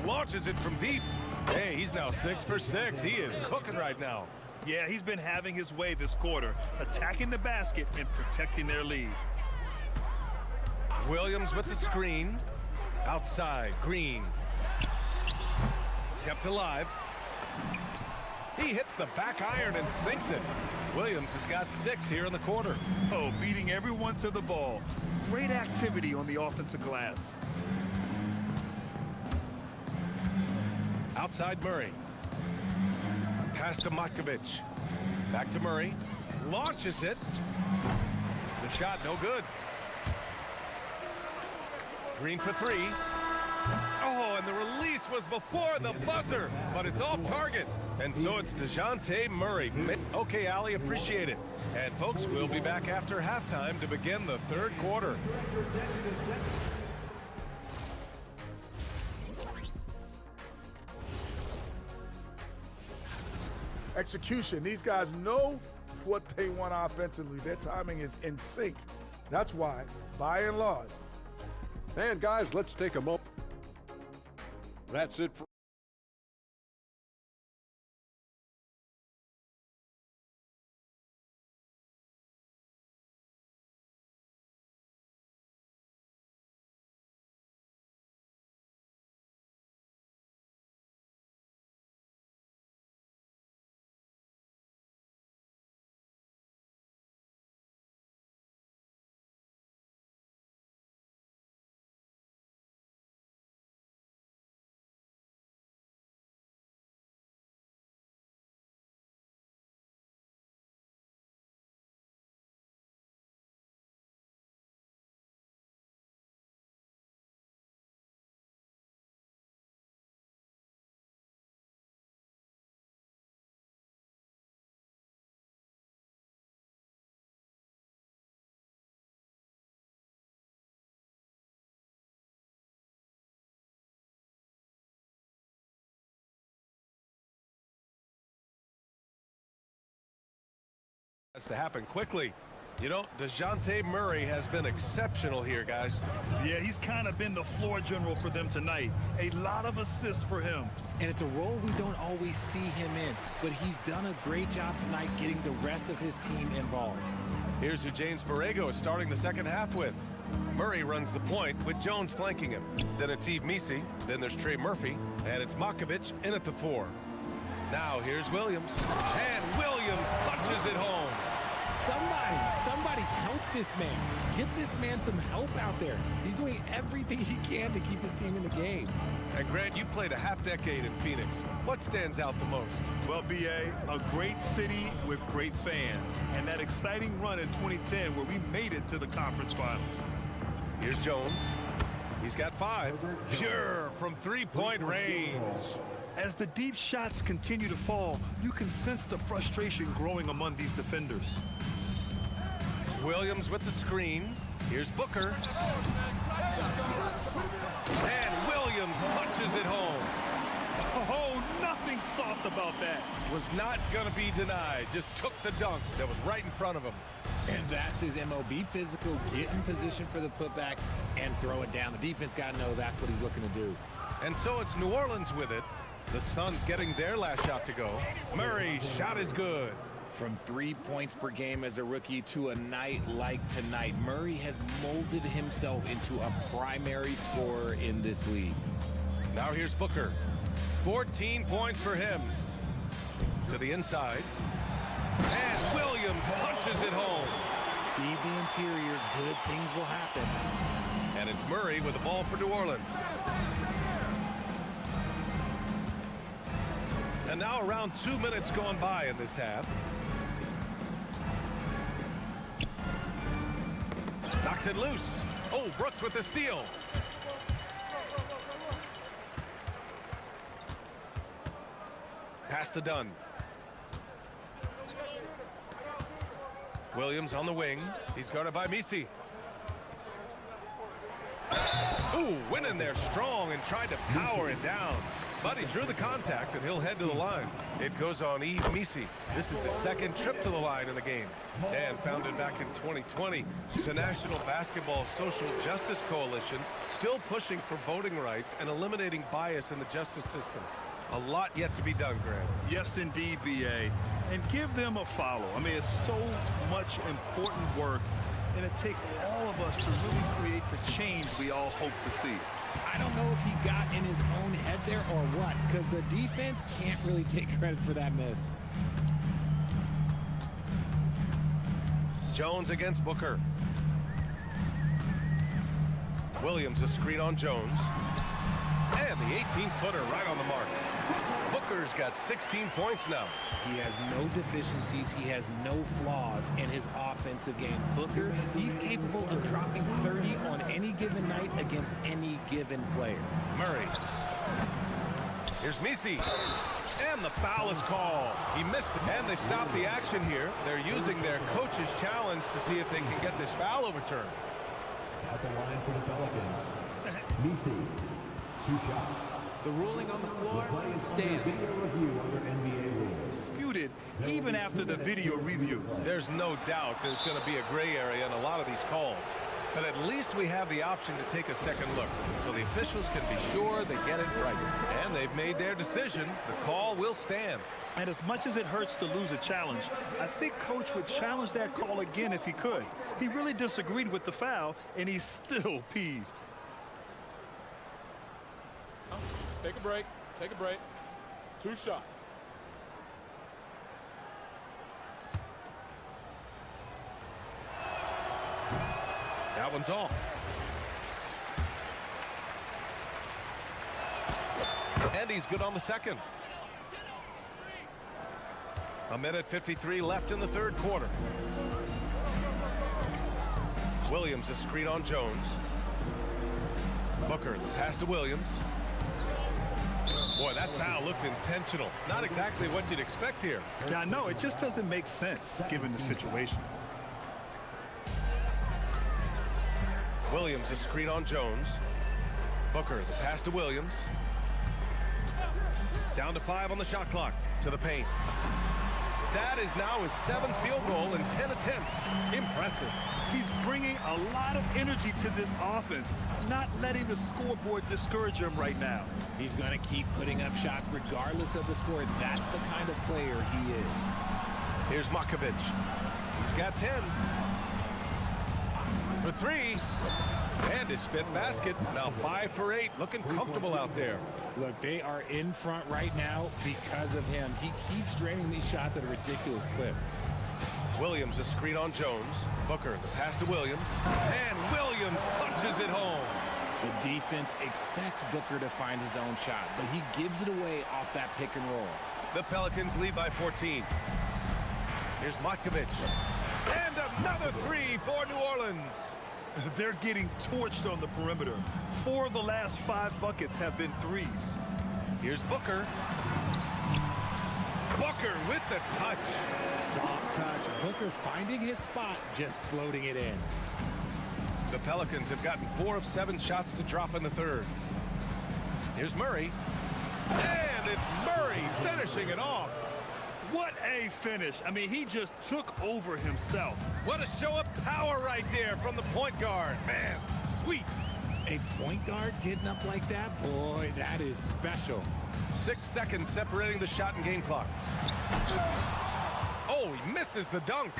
Speaker 1: Launches it from deep. Hey, he's now 6 for 6. He is cooking right now.
Speaker 2: Yeah, he's been having his way this quarter, attacking the basket and protecting their lead.
Speaker 1: Williams with the screen. Outside, Green. Kept alive. He hits the back iron and sinks it. Williams has got 6 here in the quarter.
Speaker 2: Oh, beating everyone to the ball. Great activity on the offensive glass.
Speaker 1: Outside Murray. Pass to Matkovic. Back to Murray. Launches it. The shot no good. Green for 3. Oh, and the release was before the buzzer, but it's off target. And so it's DeJounte Murray. Okay, Allie, appreciate it. And folks, we'll be back after halftime to begin the third quarter.
Speaker 5: Execution. These guys know what they want offensively. Their timing is in sync. That's why, by and large.
Speaker 9: And guys, let's take a moment. That's it for
Speaker 1: Has to happen quickly. You know, DeJounte Murray has been exceptional here, guys.
Speaker 2: Yeah, he's kind of been the floor general for them tonight. A lot of assists for him.
Speaker 11: And it's a role we don't always see him in, but he's done a great job tonight getting the rest of his team involved.
Speaker 1: Here's who James Borrego is starting the second half with. Murray runs the point with Jones flanking him. Then it's Yves Missi, then there's Trey Murphy, and it's Makovic in at the 4. Now here's Williams, and Williams punches it home.
Speaker 11: Somebody help this man. Get this man some help out there. He's doing everything he can to keep his team in the game.
Speaker 1: And Grant, you played a half-decade in Phoenix. What stands out the most?
Speaker 2: Well, B.A., a great city with great fans. And that exciting run in 2010 where we made it to the conference finals.
Speaker 1: Here's Jones. He's got 5. Pure from three-point range.
Speaker 2: As the deep shots continue to fall, you can sense the frustration growing among these defenders.
Speaker 1: Williams with the screen. Here's Booker. And Williams punches it home.
Speaker 2: Oh, nothing soft about that.
Speaker 1: Was not going to be denied. Just took the dunk that was right in front of him.
Speaker 11: And that's his MOB physical, get in position for the putback and throw it down. The defense got to know that's what he's looking to do.
Speaker 1: And so it's New Orleans with it. The Suns getting their last shot to go. Murray's shot is good.
Speaker 11: From 3 points per game as a rookie to a night like tonight, Murray has molded himself into a primary scorer in this league.
Speaker 1: Now here's Booker. 14 points for him. To the inside. And Williams punches it home.
Speaker 11: Feed the interior, good things will happen.
Speaker 1: And it's Murray with the ball for New Orleans. And now around 2 minutes gone by in this half. Knocks it loose. Oh, Brooks with the steal. Pass to Dunn. Williams on the wing. He's guarded by Missi. Ooh, went in there strong and tried to power it down. But he drew the contact, and he'll head to the line. It goes on Yves Missi. This is his second trip to the line in the game. And founded back in 2020, the National Basketball Social Justice Coalition, still pushing for voting rights and eliminating bias in the justice system. A lot yet to be done, Grant.
Speaker 2: Yes, indeed, B.A. And give them a follow. I mean, it's so much important work, and it takes all of us to really create the change we all hope to see.
Speaker 11: I don't know if he got in his own head there or what, because the defense can't really take credit for that miss.
Speaker 1: Jones against Booker. Williams a screen on Jones. And the 18-footer right on the mark. Booker's got 16 points now.
Speaker 11: He has no deficiencies. He has no flaws in his offensive game. Booker, he's capable of dropping 30 on any given night against any given player.
Speaker 1: Murray. Here's Missi. And the foul is called. He missed it. And they stopped the action here. They're using their coach's challenge to see if they can get this foul overturned.
Speaker 12: At the line for the Pelicans, Missi, 2 shots.
Speaker 13: The ruling on the floor stands.
Speaker 12: Video review under NBA rules.
Speaker 2: Disputed even after the video review.
Speaker 1: There's no doubt there's going to be a gray area in a lot of these calls. But at least we have the option to take a second look, so the officials can be sure they get it right. And they've made their decision. The call will stand.
Speaker 2: And as much as it hurts to lose a challenge, I think Coach would challenge that call again if he could. He really disagreed with the foul, and he's still peeved.
Speaker 9: Take a break. Take a break. 2 shots.
Speaker 1: That one's off. And he's good on the second. 1:53 left in the third quarter. Williams a screen on Jones. Booker, the pass to Williams. Boy, that foul looked intentional. Not exactly what you'd expect here.
Speaker 2: Yeah, I know. It just doesn't make sense given the situation.
Speaker 1: Williams a screen on Jones. Booker, the pass to Williams. Down to 5 on the shot clock. To the paint. That is now his 7th field goal in
Speaker 2: impressive. He's bringing a lot of energy to this offense, not letting the scoreboard discourage him right now.
Speaker 11: He's going to keep putting up shots regardless of the score. That's the kind of player he is.
Speaker 1: Here's Makovic. He's got 10. For 3. And his 5th basket. Now 5 for 8. Looking comfortable out there.
Speaker 11: Look, they are in front right now because of him. He keeps draining these shots at a ridiculous clip.
Speaker 1: Williams a screen on Jones. Booker, the pass to Williams. And Williams punches it home.
Speaker 11: The defense expects Booker to find his own shot, but he gives it away off that pick and roll.
Speaker 1: The Pelicans lead by 14. Here's Matkovic. And another 3 for New Orleans.
Speaker 2: They're getting torched on the perimeter. 4 of the last 5 buckets have been threes.
Speaker 1: Here's Booker. Booker with the touch.
Speaker 11: Soft touch. Booker finding his spot, just floating it in.
Speaker 1: The Pelicans have gotten 4 of 7 shots to drop in the 3rd. Here's Murray. And it's Murray finishing it off.
Speaker 2: What a finish. I mean, he just took over himself.
Speaker 1: What a show of power right there from the point guard. Man, sweet.
Speaker 11: A point guard getting up like that? Boy, that is special.
Speaker 1: 6 seconds separating the shot and game clocks. Oh, he misses the dunk.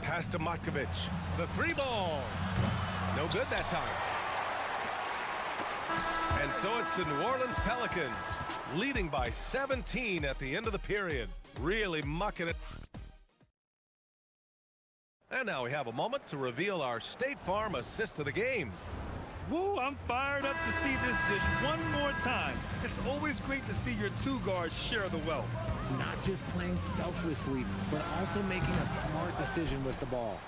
Speaker 1: Pass to Matkovic. The 3 ball. No good that time. And so it's the New Orleans Pelicans leading by 17 at the end of the period. Really mucking it. And now we have a moment to reveal our State Farm assist of the game.
Speaker 2: Woo, I'm fired up to see this dish one more time. It's always great to see your 2 guards share the wealth.
Speaker 11: Not just playing selflessly, but also making a smart decision with the ball.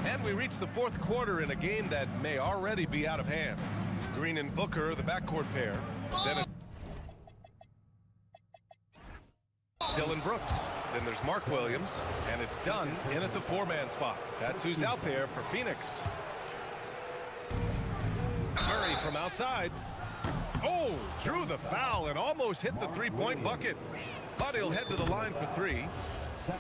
Speaker 1: And we reach the 4th quarter in a game that may already be out of hand. Green and Booker, the backcourt pair. Then Dylan Brooks. Then there's Mark Williams, and it's Dunn in at the 4-man spot. That's who's out there for Phoenix. Murray from outside. Oh, drew the foul and almost hit the 3-point bucket. But he'll head to the line for 3.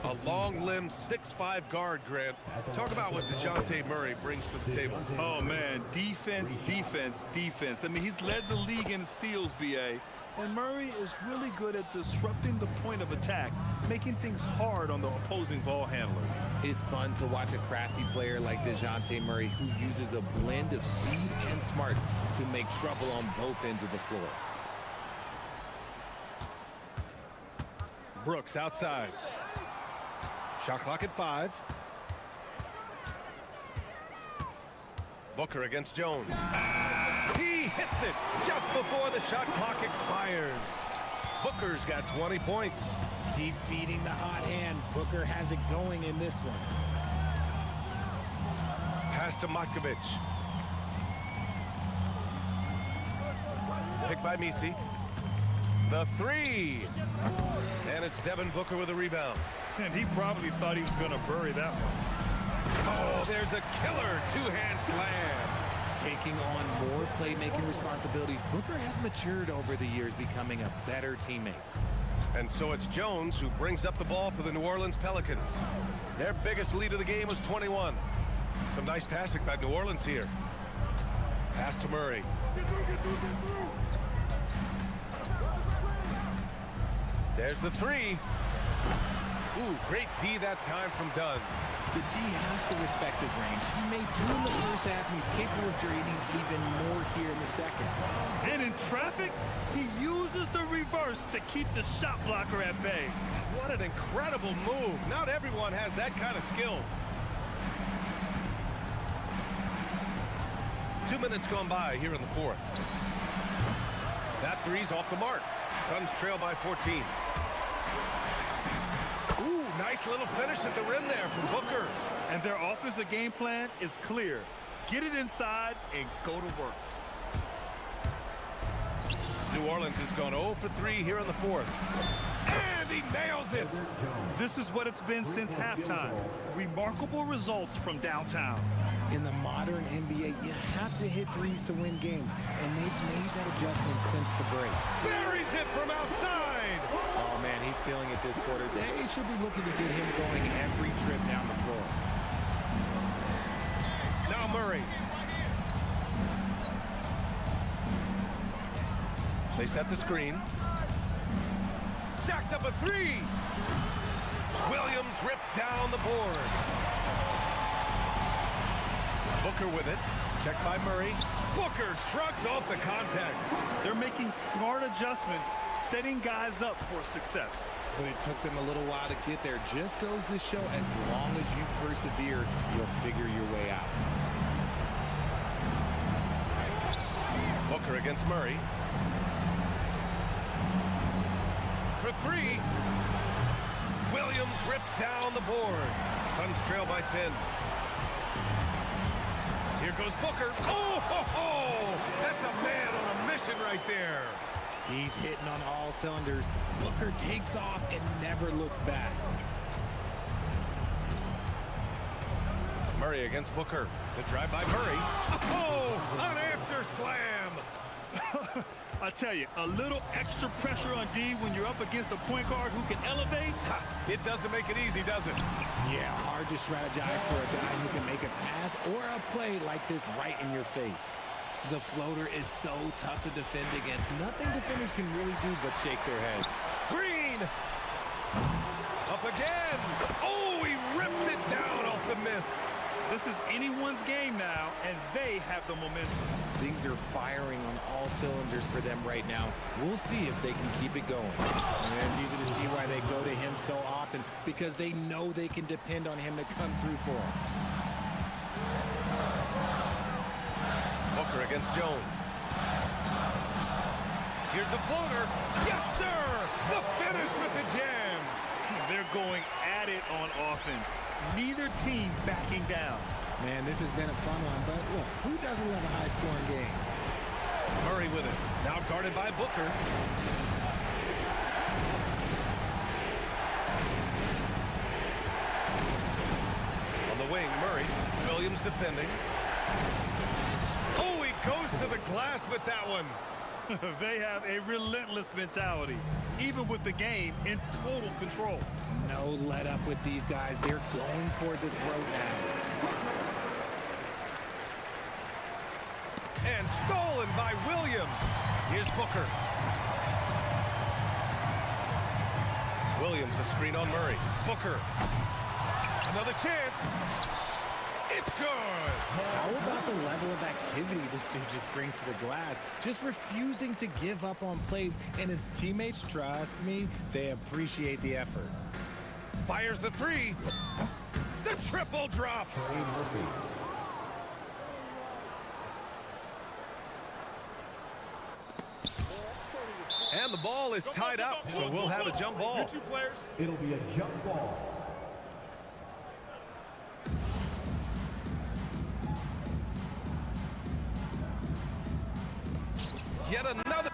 Speaker 1: A long-limbed 6'5" guard, Grant. Talk about what DeJounte Murray brings to the table.
Speaker 2: Oh, man, defense, defense, defense. I mean, he's led the league in steals, B.A., and Murray is really good at disrupting the point of attack, making things hard on the opposing ball handler.
Speaker 11: It's fun to watch a crafty player like DeJounte Murray who uses a blend of speed and smarts to make trouble on both ends of the floor.
Speaker 1: Brooks outside. Shot clock at 5. Booker against Jones. He hits it just before the shot clock expires. Booker's got 20 points.
Speaker 11: Keep feeding the hot hand. Booker has it going in this one.
Speaker 1: Pass to Matkovic. Picked by Misi. The 3. And it's Devin Booker with a rebound.
Speaker 2: And he probably thought he was going to bury that one.
Speaker 1: Oh, there's a killer 2-hand slam.
Speaker 11: Taking on more playmaking responsibilities, Booker has matured over the years, becoming a better teammate.
Speaker 1: And so it's Jones who brings up the ball for the New Orleans Pelicans. Their biggest lead of the game was 21. Some nice passing by New Orleans here. Pass to Murray. There's the 3. Ooh, great D that time from Dunn.
Speaker 11: The D has to respect his range. He made 2 in the first half, and he's capable of draining even more here in the second.
Speaker 2: And in traffic, he uses the reverse to keep the shot blocker at bay.
Speaker 1: What an incredible move. Not everyone has that kind of skill. 2 minutes gone by here in the 4th. That 3's off the mark. Suns trail by 14. Ooh, nice little finish at the rim there from Booker.
Speaker 2: And their offensive game plan is clear. Get it inside and go to work.
Speaker 1: New Orleans has gone 0 for 3 here in the 4th. And he nails it.
Speaker 2: This is what it's been since halftime. Remarkable results from downtown.
Speaker 11: In the modern NBA, you have to hit threes to win games, and they've made that adjustment since the break.
Speaker 1: Buries it from outside.
Speaker 11: Oh, man, he's feeling it this quarter. They should be looking to get him going every trip down the floor.
Speaker 1: Now Murray. They set the screen. Jacks up a three. Williams rips down the board. Booker with it. Checked by Murray. Booker shrugs off the contact.
Speaker 2: They're making smart adjustments, setting guys up for success.
Speaker 11: But it took them a little while to get there. Just goes to show, as long as you persevere, you'll figure your way out.
Speaker 1: Booker against Murray. For three. Williams rips down the board. Suns trail by 10. Here goes Booker. Oh, ho, ho! That's a man on a mission right there.
Speaker 11: He's hitting on all cylinders. Booker takes off and never looks back.
Speaker 1: Murray against Booker. The drive by Murray. Oh, unanswered slam.
Speaker 2: I tell you, a little extra pressure on D when you're up against a point guard who can elevate.
Speaker 1: It doesn't make it easy, does it?
Speaker 11: Yeah, hard to strategize for a guy who can make a pass or a play like this right in your face. The floater is so tough to defend against. Nothing defenders can really do but shake their heads.
Speaker 1: Green! Up again! Oh, he rips it down off the miss.
Speaker 2: This is anyone's game now, and they have the momentum.
Speaker 11: Things are firing on all cylinders for them right now. We'll see if they can keep it going. And it's easy to see why they go to him so often, because they know they can depend on him to come through for them.
Speaker 1: Booker against Jones. Here's the floater. Yes, sir! The finish with the jam.
Speaker 2: They're going at it on offense. Neither team backing down.
Speaker 11: Man, this has been a fun one, but look, who doesn't love a high-scoring game?
Speaker 1: Murray with it. Now guarded by Booker. On the wing, Murray. Williams defending. Oh, he goes to the glass with that one.
Speaker 2: They have a relentless mentality, even with the game in total control.
Speaker 11: No let up with these guys. They're going for the throat now.
Speaker 1: And stolen by Williams. Here's Booker. Williams a screen on Murray. Booker. Another chance. It's good.
Speaker 11: How about the level of activity this dude just brings to the glass? Just refusing to give up on plays, and his teammates, trust me, they appreciate the effort.
Speaker 1: Fires the three. The triple drop. And the ball is tied up, so we'll have a jump ball.
Speaker 12: It'll be a jump ball.
Speaker 1: Yet another.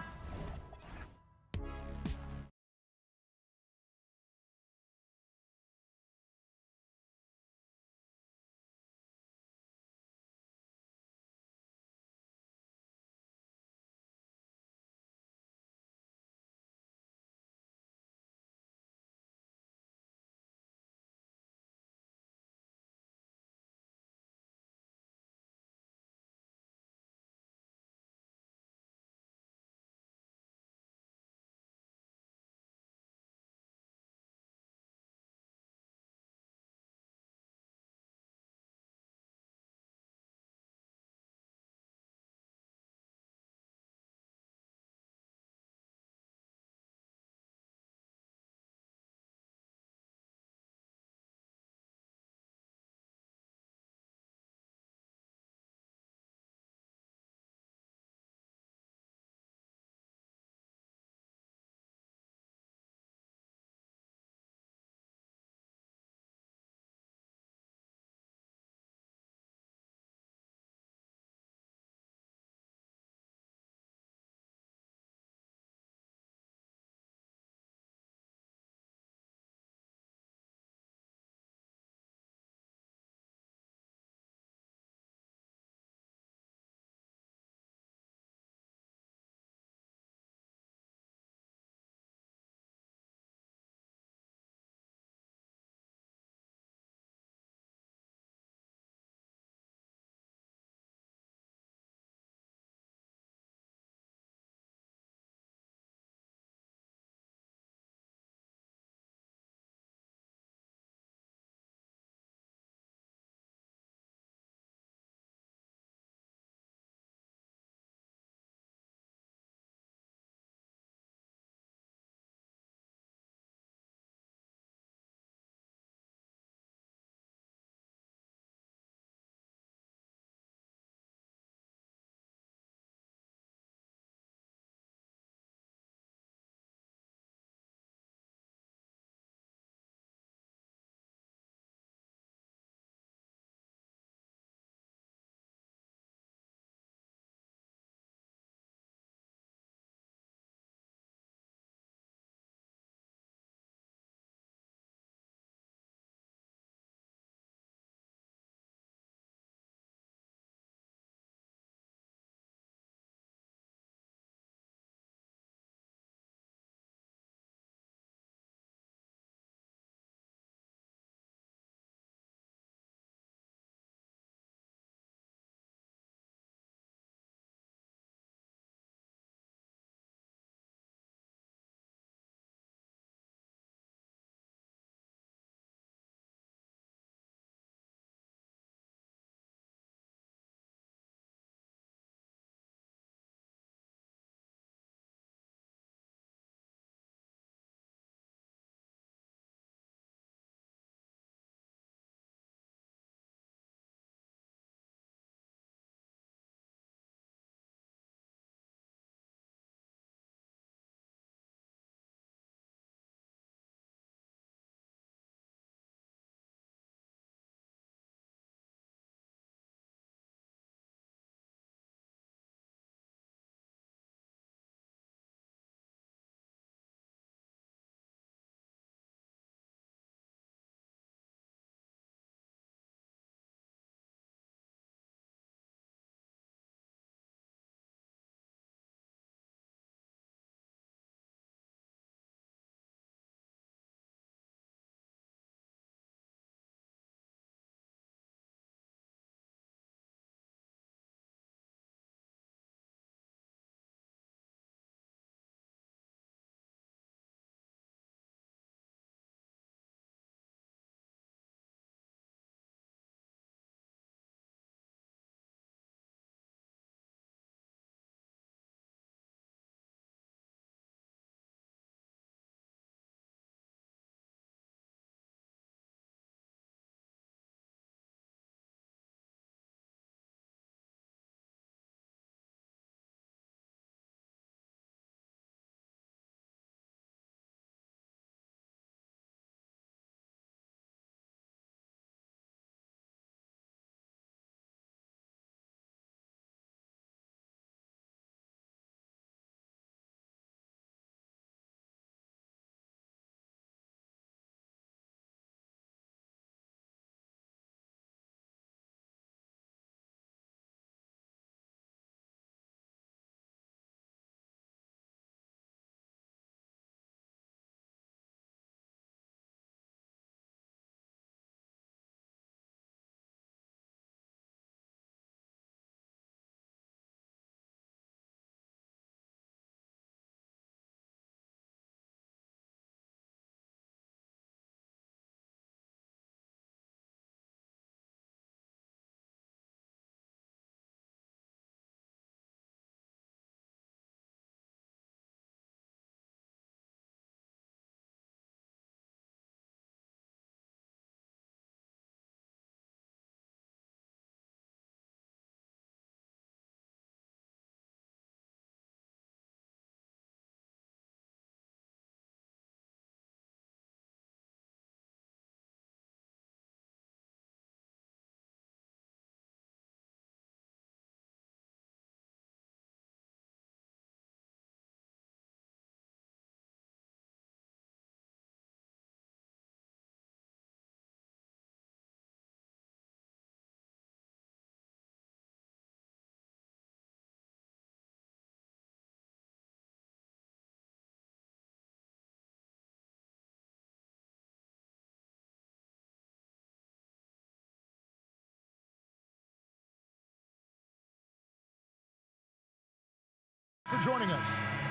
Speaker 7: For joining us,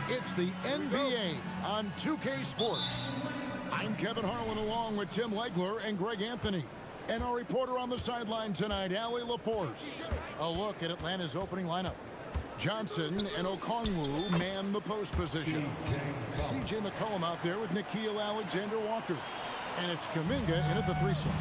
Speaker 7: it's the NBA on 2K Sports. I'm Kevin Harlan along with Tim Legler and Greg Anthony. And our reporter on the sideline tonight, Allie LaForce. A look at Atlanta's opening lineup. Johnson and Okongwu man the post position. C.J. McCollum out there with Nickeil Alexander-Walker. And it's Kuminga in at the 3 slot.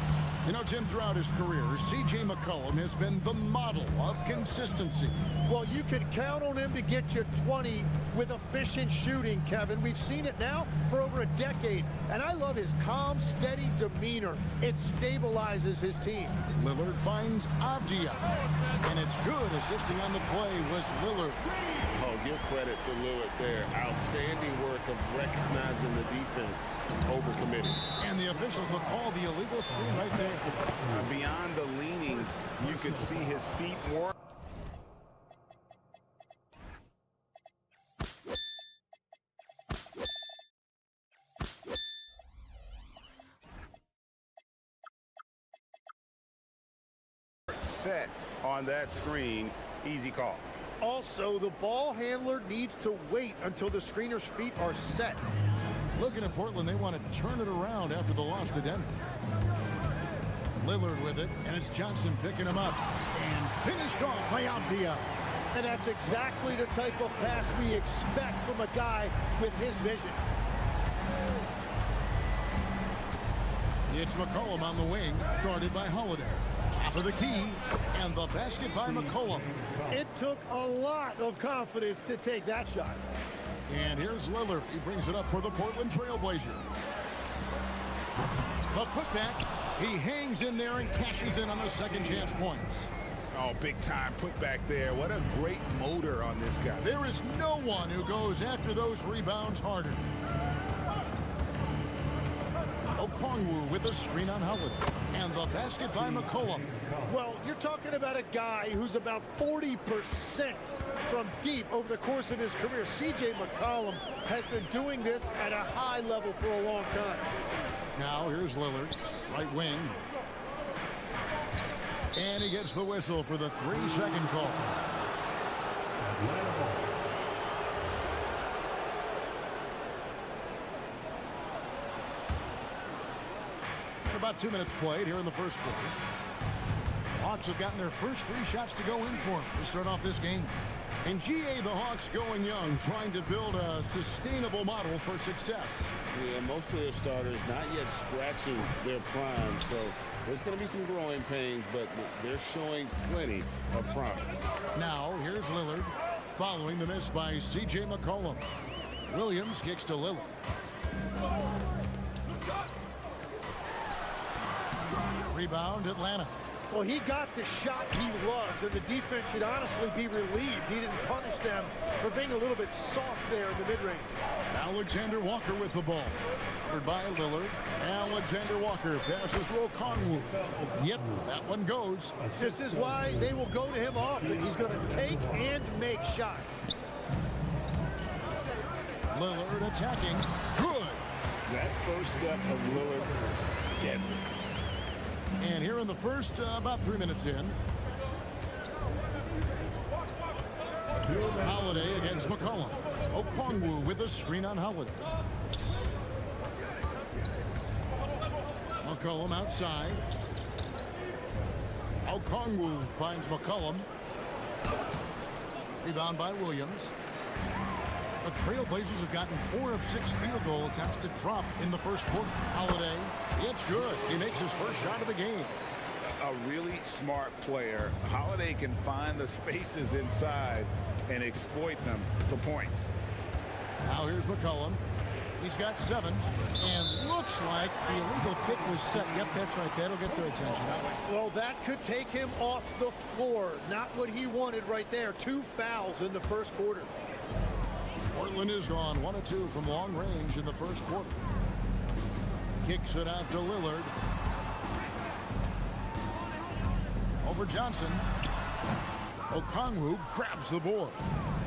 Speaker 7: You know, Jim, throughout his career, C.J. McCollum has been the model of consistency.
Speaker 14: Well, you can count on him to get you 20 with efficient shooting, Kevin. We've seen it now for over a decade. And I love his calm, steady demeanor. It stabilizes his team.
Speaker 7: Lillard finds Avdia. And it's good assisting on the play was Lillard.
Speaker 8: Oh, give credit to Lillard there. Outstanding work of recognizing the defense overcommitted.
Speaker 7: And the officials have called the illegal screen right there.
Speaker 10: Beyond the leaning, you could see his feet more. Set on that screen, easy call.
Speaker 14: Also, the ball handler needs to wait until the screener's feet are set.
Speaker 7: Looking at Portland, they want to turn it around after the loss to Denver. Lillard with it, and it's Johnson picking him up. And finished off by Avdia.
Speaker 14: And that's exactly the type of pass we expect from a guy with his vision.
Speaker 7: It's McCollum on the wing, guarded by Holiday. Top of the key, and the basket by McCollum.
Speaker 14: It took a lot of confidence to take that shot.
Speaker 7: And here's Lillard. He brings it up for the Portland Trailblazer. The putback. He hangs in there and cashes in on the second chance points.
Speaker 10: Oh, big time put back there. What a great motor on this guy.
Speaker 7: There is no one who goes after those rebounds harder. Okongwu with a screen on Holiday. And the basket by McCollum.
Speaker 14: Well, you're talking about a guy who's about 40% from deep over the course of his career. C.J. McCollum has been doing this at a high level for a long time.
Speaker 7: Now here's Lillard, right wing. And he gets the whistle for the 3-second call. About 2 minutes played here in the first quarter. Hawks have gotten their first 3 shots to go in for them to start off this game. In GA, the Hawks going young, trying to build a sustainable model for success.
Speaker 8: Yeah, most of their starters not yet scratching their prime, so there's going to be some growing pains, but they're showing plenty of promise.
Speaker 7: Now, here's Lillard, following the miss by C.J. McCollum. Williams kicks to Lillard. Rebound, Atlanta.
Speaker 14: Well, he got the shot he loves, and the defense should honestly be relieved. He didn't punish them for being a little bit soft there in the mid-range.
Speaker 7: Alexander Walker with the ball. Covered by Lillard. Alexander Walker passes to Okongwu. Yep, that one goes.
Speaker 14: This is why they will go to him often. He's going to take and make shots.
Speaker 7: Lillard attacking. Good.
Speaker 8: That first step of Lillard, deadly.
Speaker 7: And here in the first, about 3 minutes in. Holiday against McCollum. Okongwu with a screen on Holiday. McCollum outside. Okongwu finds McCollum. Rebound by Williams. The Trailblazers have gotten 4 of 6 field goal attempts to drop in the first quarter. Holiday, it's good. He makes his first shot of the game.
Speaker 10: A really smart player. Holiday can find the spaces inside and exploit them for points.
Speaker 7: Now here's McCollum. He's got 7, and looks like the illegal pick was set. Yep, that's right. That'll get their attention.
Speaker 14: Well, that could take him off the floor. Not what he wanted right there. 2 fouls in the first quarter.
Speaker 7: Portland is gone 1 of 2 from long range in the first quarter. Kicks it out to Lillard. Over Johnson. Okongwu grabs the board.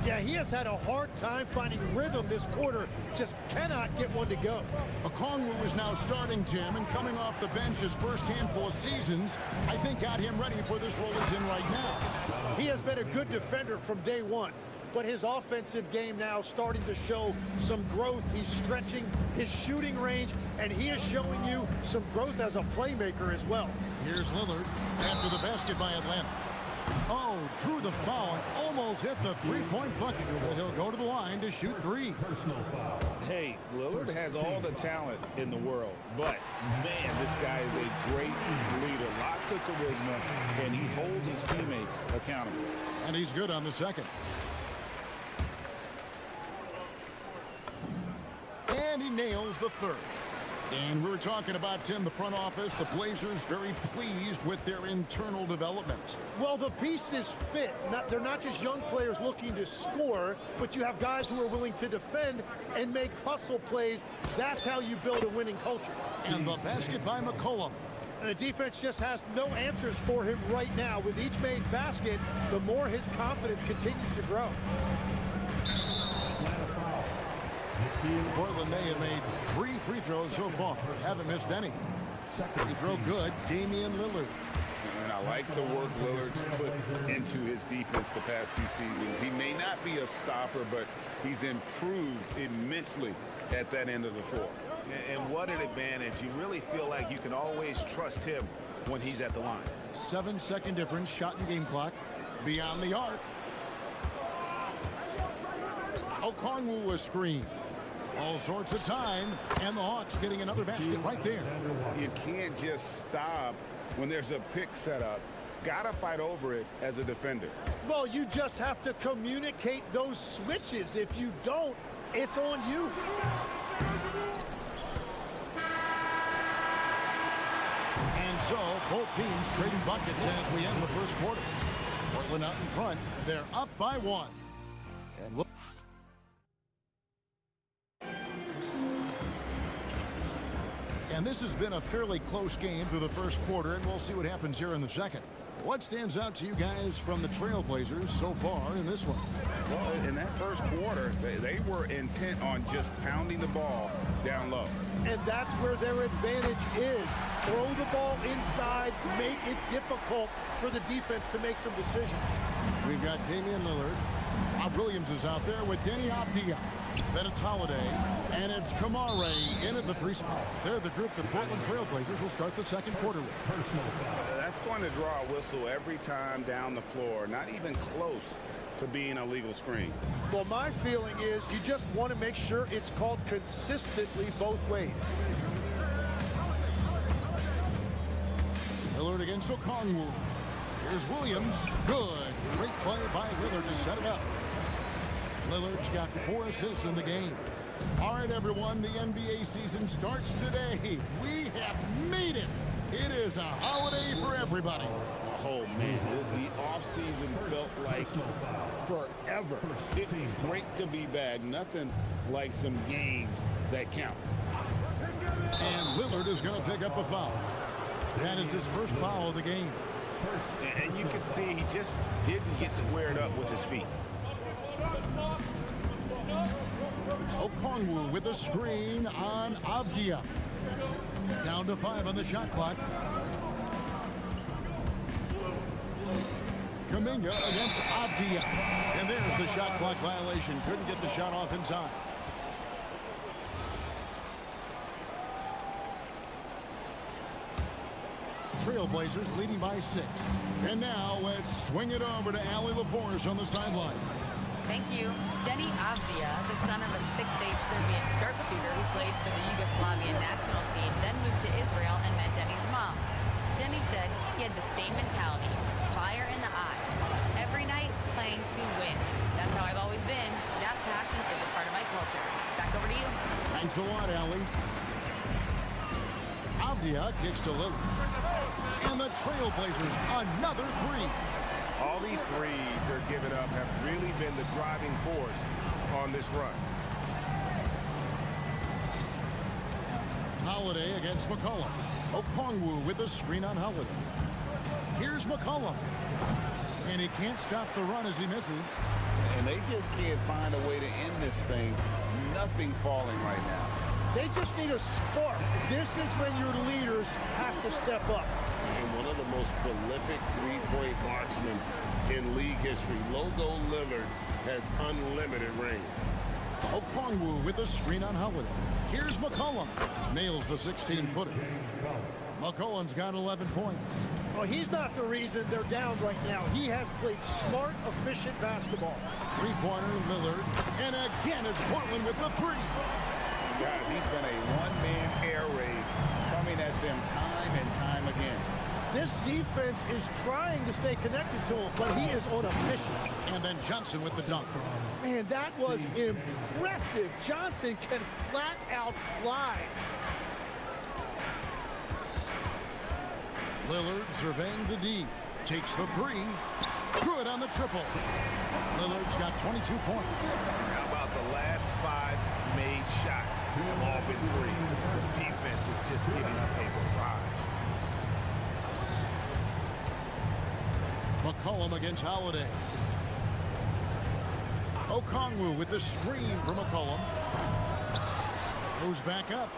Speaker 14: Yeah, he has had a hard time finding rhythm this quarter. Just cannot get one to go.
Speaker 7: Okongwu is now starting, Jim, and coming off the bench his first handful of seasons, I think got him ready for this role he's in right now.
Speaker 14: He has been a good defender from day one. but his offensive game now starting to show some growth. He's stretching his shooting range, and he is showing you some growth as a playmaker as well.
Speaker 7: Here's Lillard after the basket by Atlanta. Oh, drew the foul and almost hit the three-point bucket, but he'll go to the line to shoot three.
Speaker 8: Hey, Lillard has all the talent in the world, but man, this guy is a great leader. Lots of charisma, and he holds his teammates accountable.
Speaker 7: And he's good on the second. And he nails the third. And we were talking about, Tim, the front office, the Blazers very pleased with their internal development.
Speaker 14: Well, the pieces fit. They're not just young players looking to score, but you have guys who are willing to defend and make hustle plays. That's how you build a winning culture.
Speaker 7: And the basket by McCollum.
Speaker 14: And the defense just has no answers for him right now. With each made basket, the more his confidence continues to grow.
Speaker 7: Portland, they have made 3 free throws so far. Haven't missed any. Free throw good, Damian Lillard.
Speaker 8: And I like the work Lillard's put into his defense the past few seasons. He may not be a stopper, but he's improved immensely at that end of the floor.
Speaker 10: And what an advantage. You really feel like you can always trust him when he's at the line.
Speaker 7: 7-second difference, shot and game clock. Beyond the arc. Okongwu a screen. All sorts of time, and the Hawks getting another basket right there.
Speaker 8: You can't just stop when there's a pick set up. Gotta fight over it as a defender.
Speaker 14: Well, you just have to communicate those switches. If you don't, it's on you.
Speaker 7: And so, both teams trading buckets as we end the first quarter. Portland out in front. They're up by 1. And we'll... And this has been a fairly close game through the first quarter, and we'll see what happens here in the second. What stands out to you guys from the Trailblazers so far in this one?
Speaker 8: Well, in that first quarter, they were intent on just pounding the ball down low.
Speaker 14: And that's where their advantage is. Throw the ball inside, make it difficult for the defense to make some decisions.
Speaker 7: We've got Damian Lillard. Rob Williams is out there with Denny Avdia. Then it's Holiday, and it's Kamare in at the 3 spot. They're the group the Portland Trailblazers will start the second quarter with.
Speaker 8: That's going to draw a whistle every time down the floor, not even close to being a legal screen.
Speaker 14: Well, my feeling is you just want to make sure it's called consistently both ways.
Speaker 7: Lillard against Okongwu. Here's Williams. Good. Great play by Lillard to set it up. Lillard's got 4 assists in the game. All right, everyone, the NBA season starts today. We have made it. It is a holiday for everybody.
Speaker 8: Oh, man, the offseason felt like forever. It's great to be back. Nothing like some games that count.
Speaker 7: And Lillard is going to pick up a foul. That is his first foul of the game.
Speaker 10: And you can see he just didn't get squared up with his feet.
Speaker 7: Okongwu with a screen on Avdia. Down to 5 on the shot clock. Kuminga against Avdia. And there's the shot clock violation. Couldn't get the shot off in time. Trailblazers leading by 6. And now let's swing it over to Allie LaForce on the sideline.
Speaker 4: Thank you. Denny Avdia, the son of a 6'8 Serbian sharpshooter who played for the Yugoslavian national team, then moved to Israel and met Denny's mom. Denny said he had the same mentality, fire in the eyes. Every night, playing to win. That's how I've always been. That passion is a part of my culture. Back over to you.
Speaker 7: Thanks a lot, Allie. Avdia kicks to Lillard. And the Trailblazers, another 3.
Speaker 10: All these threes they're giving up have really been the driving force on this run.
Speaker 7: Holiday against McCollum. Okongwu with a screen on Holiday. Here's McCollum. And he can't stop the run as he misses.
Speaker 8: And they just can't find a way to end this thing. Nothing falling right now.
Speaker 14: They just need a spark. This is when your leaders have to step up.
Speaker 8: And one of the most prolific three-point marksmen in league history. Logo Lillard has unlimited range.
Speaker 7: Okongwu with a screen on Holiday. Here's McCollum. Nails the 16-footer. McCollum's got 11 points.
Speaker 14: Well, he's not the reason they're down right now. He has played smart, efficient basketball.
Speaker 7: Three-pointer, Lillard. And again, it's Portland with the three.
Speaker 10: Guys, he's been a one-man air raid coming at them time and time again.
Speaker 14: This defense is trying to stay connected to him, but he is on a mission.
Speaker 7: And then Johnson with the dunk.
Speaker 14: Man, that was impressive. Johnson can flat out fly.
Speaker 7: Lillard surveying the D. Takes the three. Good on the triple. Lillard's got 22 points.
Speaker 10: How about the last 5 made shots? Have all been threes. The defense is just giving up a barrage.
Speaker 7: McCollum against Holiday. Okongwu with the screen from McCollum. Goes back up.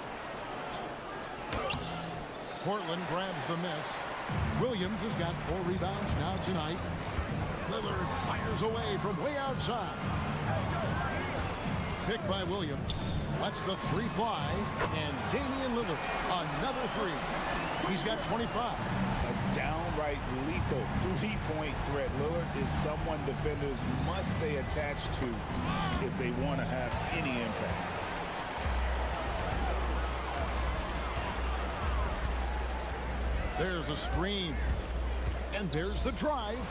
Speaker 7: Portland grabs the miss. Williams has got 4 rebounds now tonight. Lillard fires away from way outside. Picked by Williams. Lets the three fly. And Damian Lillard, another three. He's got 25.
Speaker 10: A downright lethal three-point threat. Lillard is someone defenders must stay attached to if they want to have any impact.
Speaker 7: There's a screen. And there's the drive.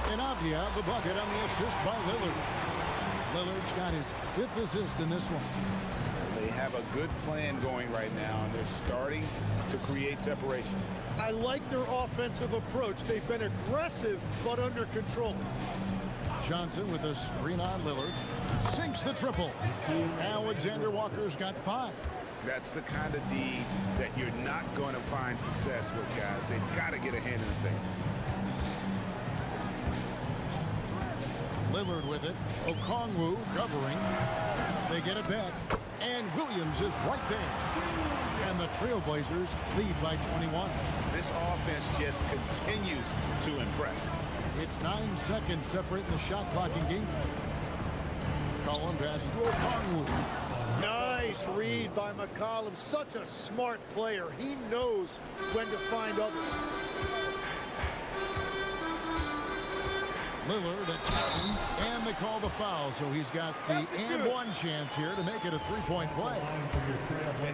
Speaker 7: And Abdia, the bucket on the assist by Lillard. Lillard's got his 5th assist in this one.
Speaker 10: They have a good plan going right now, and they're starting to create separation.
Speaker 14: I like their offensive approach. They've been aggressive, but under control.
Speaker 7: Johnson with a screen on Lillard. Sinks the triple. Alexander Walker's got 5.
Speaker 10: That's the kind of D that you're not going to find success with, guys. They've got to get a hand in the face.
Speaker 7: Lillard with it. Okongwu covering. They get it back. And Williams is right there. And the Trailblazers lead by 21.
Speaker 10: This offense just continues to impress.
Speaker 7: It's 9 seconds separating the shot clock in game. McCollum passes to Okongwu.
Speaker 14: Nice read by McCollum. Such a smart player. He knows when to find others.
Speaker 7: Lillard attacking, and they call the foul, so he's got the and-one chance here to make it a three-point play.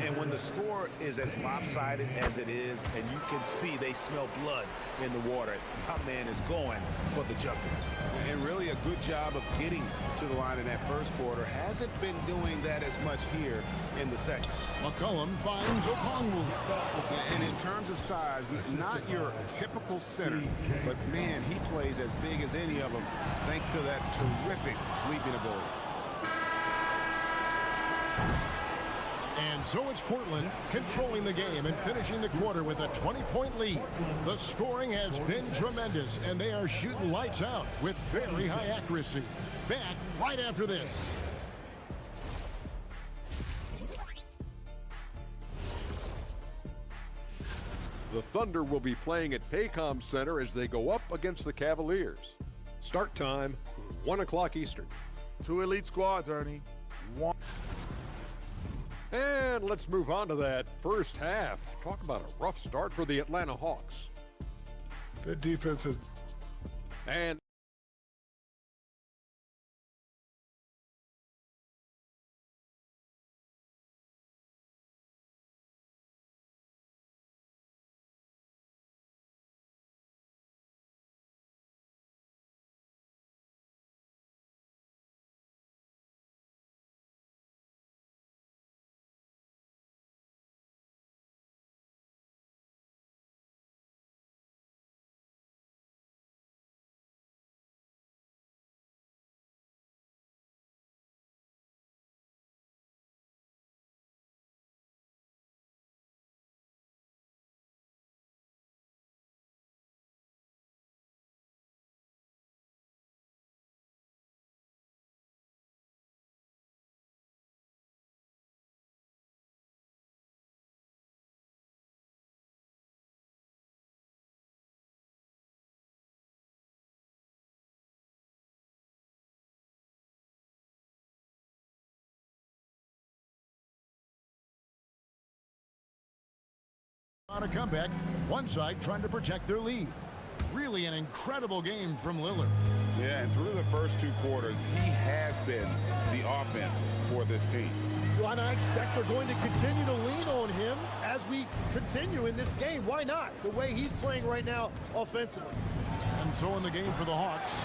Speaker 10: And when the score is as lopsided as it is, and you can see they smell blood in the water, my man is going for the jugular. And really a good job of getting to the line in that first quarter. Hasn't been doing that as much here in the second.
Speaker 7: McCollum finds Okongwu.
Speaker 10: And in terms of size, not your typical center, but man, he plays as big as any of them thanks to that terrific leaping ability.
Speaker 7: And so it's Portland controlling the game and finishing the quarter with a 20-point lead. The scoring has been tremendous, and they are shooting lights out with very high accuracy. Back right after this.
Speaker 9: The Thunder will be playing at Paycom Center as they go up against the Cavaliers. Start time, 1 o'clock Eastern.
Speaker 5: 2 elite squads, Ernie. 1.
Speaker 9: And let's move on to that first half. Talk about a rough start for the Atlanta Hawks.
Speaker 6: Their defense has...
Speaker 9: And
Speaker 7: On a comeback, one side trying to protect their lead. Really an incredible game from Lillard.
Speaker 8: Yeah, and through the first 2 quarters, he has been the offense for this team.
Speaker 14: Well, and I expect they're going to continue to lean on him as we continue in this game. Why not? The way he's playing right now offensively.
Speaker 7: And so in the game for the Hawks,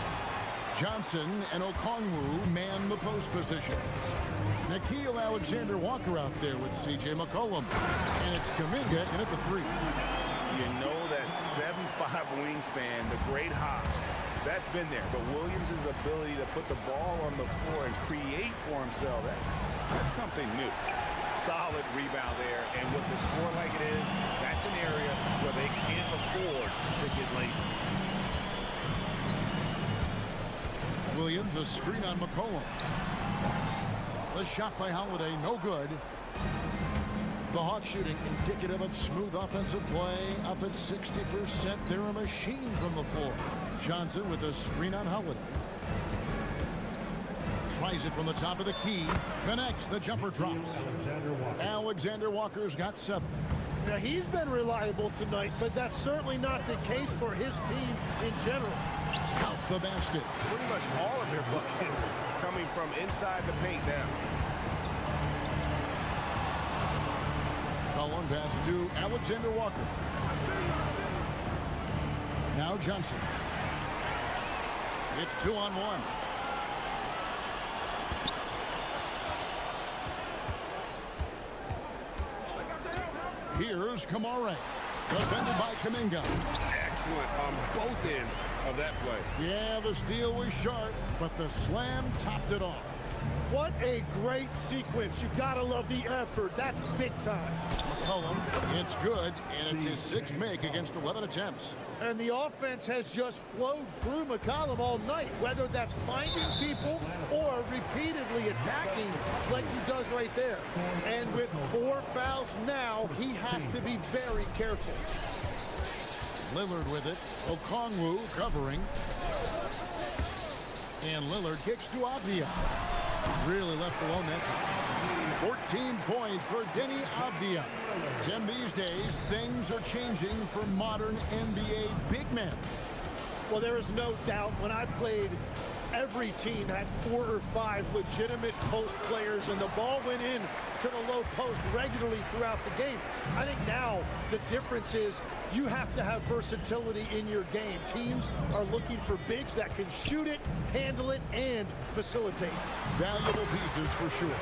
Speaker 7: Johnson and Okongwu man the post position. Nickeil Alexander-Walker out there with C.J. McCollum. And it's Kuminga in at the 3.
Speaker 10: You know that 7'5" wingspan, the great hops, that's been there. But Williams' ability to put the ball on the floor and create for himself, that's something new. Solid rebound there, and with the score like it is, that's an area where they can't afford to get lazy.
Speaker 7: Williams, a screen on McCollum. The shot by Holiday, no good. The Hawks shooting indicative of smooth offensive play, up at 60%. They're a machine from the floor. Johnson with a screen on Holiday. Tries it from the top of the key. Connects. The jumper drops. Alexander Walker's got 7.
Speaker 14: Now, he's been reliable tonight, but that's certainly not the case for his team in general.
Speaker 7: Count the basket.
Speaker 10: Pretty much all of their buckets coming from inside the paint now.
Speaker 7: Cullen pass to Alexander Walker. Now Johnson. It's 2-on-1. Here's Kamare. Defended by Kuminga.
Speaker 10: Excellent on both ends of that play.
Speaker 7: Yeah, the steal was sharp, but the slam topped it off.
Speaker 14: What a great sequence. You gotta love the effort. That's big time.
Speaker 7: McCollum, it's good, and it's his 6th make against 11 attempts.
Speaker 14: And the offense has just flowed through McCollum all night, whether that's finding people or repeatedly attacking like he does right there. And with 4 fouls now, he has to be very careful.
Speaker 7: Lillard with it. Okongwu covering. And Lillard kicks to Avdia. Really left alone that time. 14 points for Denny Avdia. Tim, these days, things are changing for modern NBA big men.
Speaker 14: Well, there is no doubt when I played, every team had 4 or 5 legitimate post players, and the ball went in to the low post regularly throughout the game. I think now the difference is you have to have versatility in your game. Teams are looking for bigs that can shoot it, handle it, and facilitate.
Speaker 7: Valuable pieces for sure.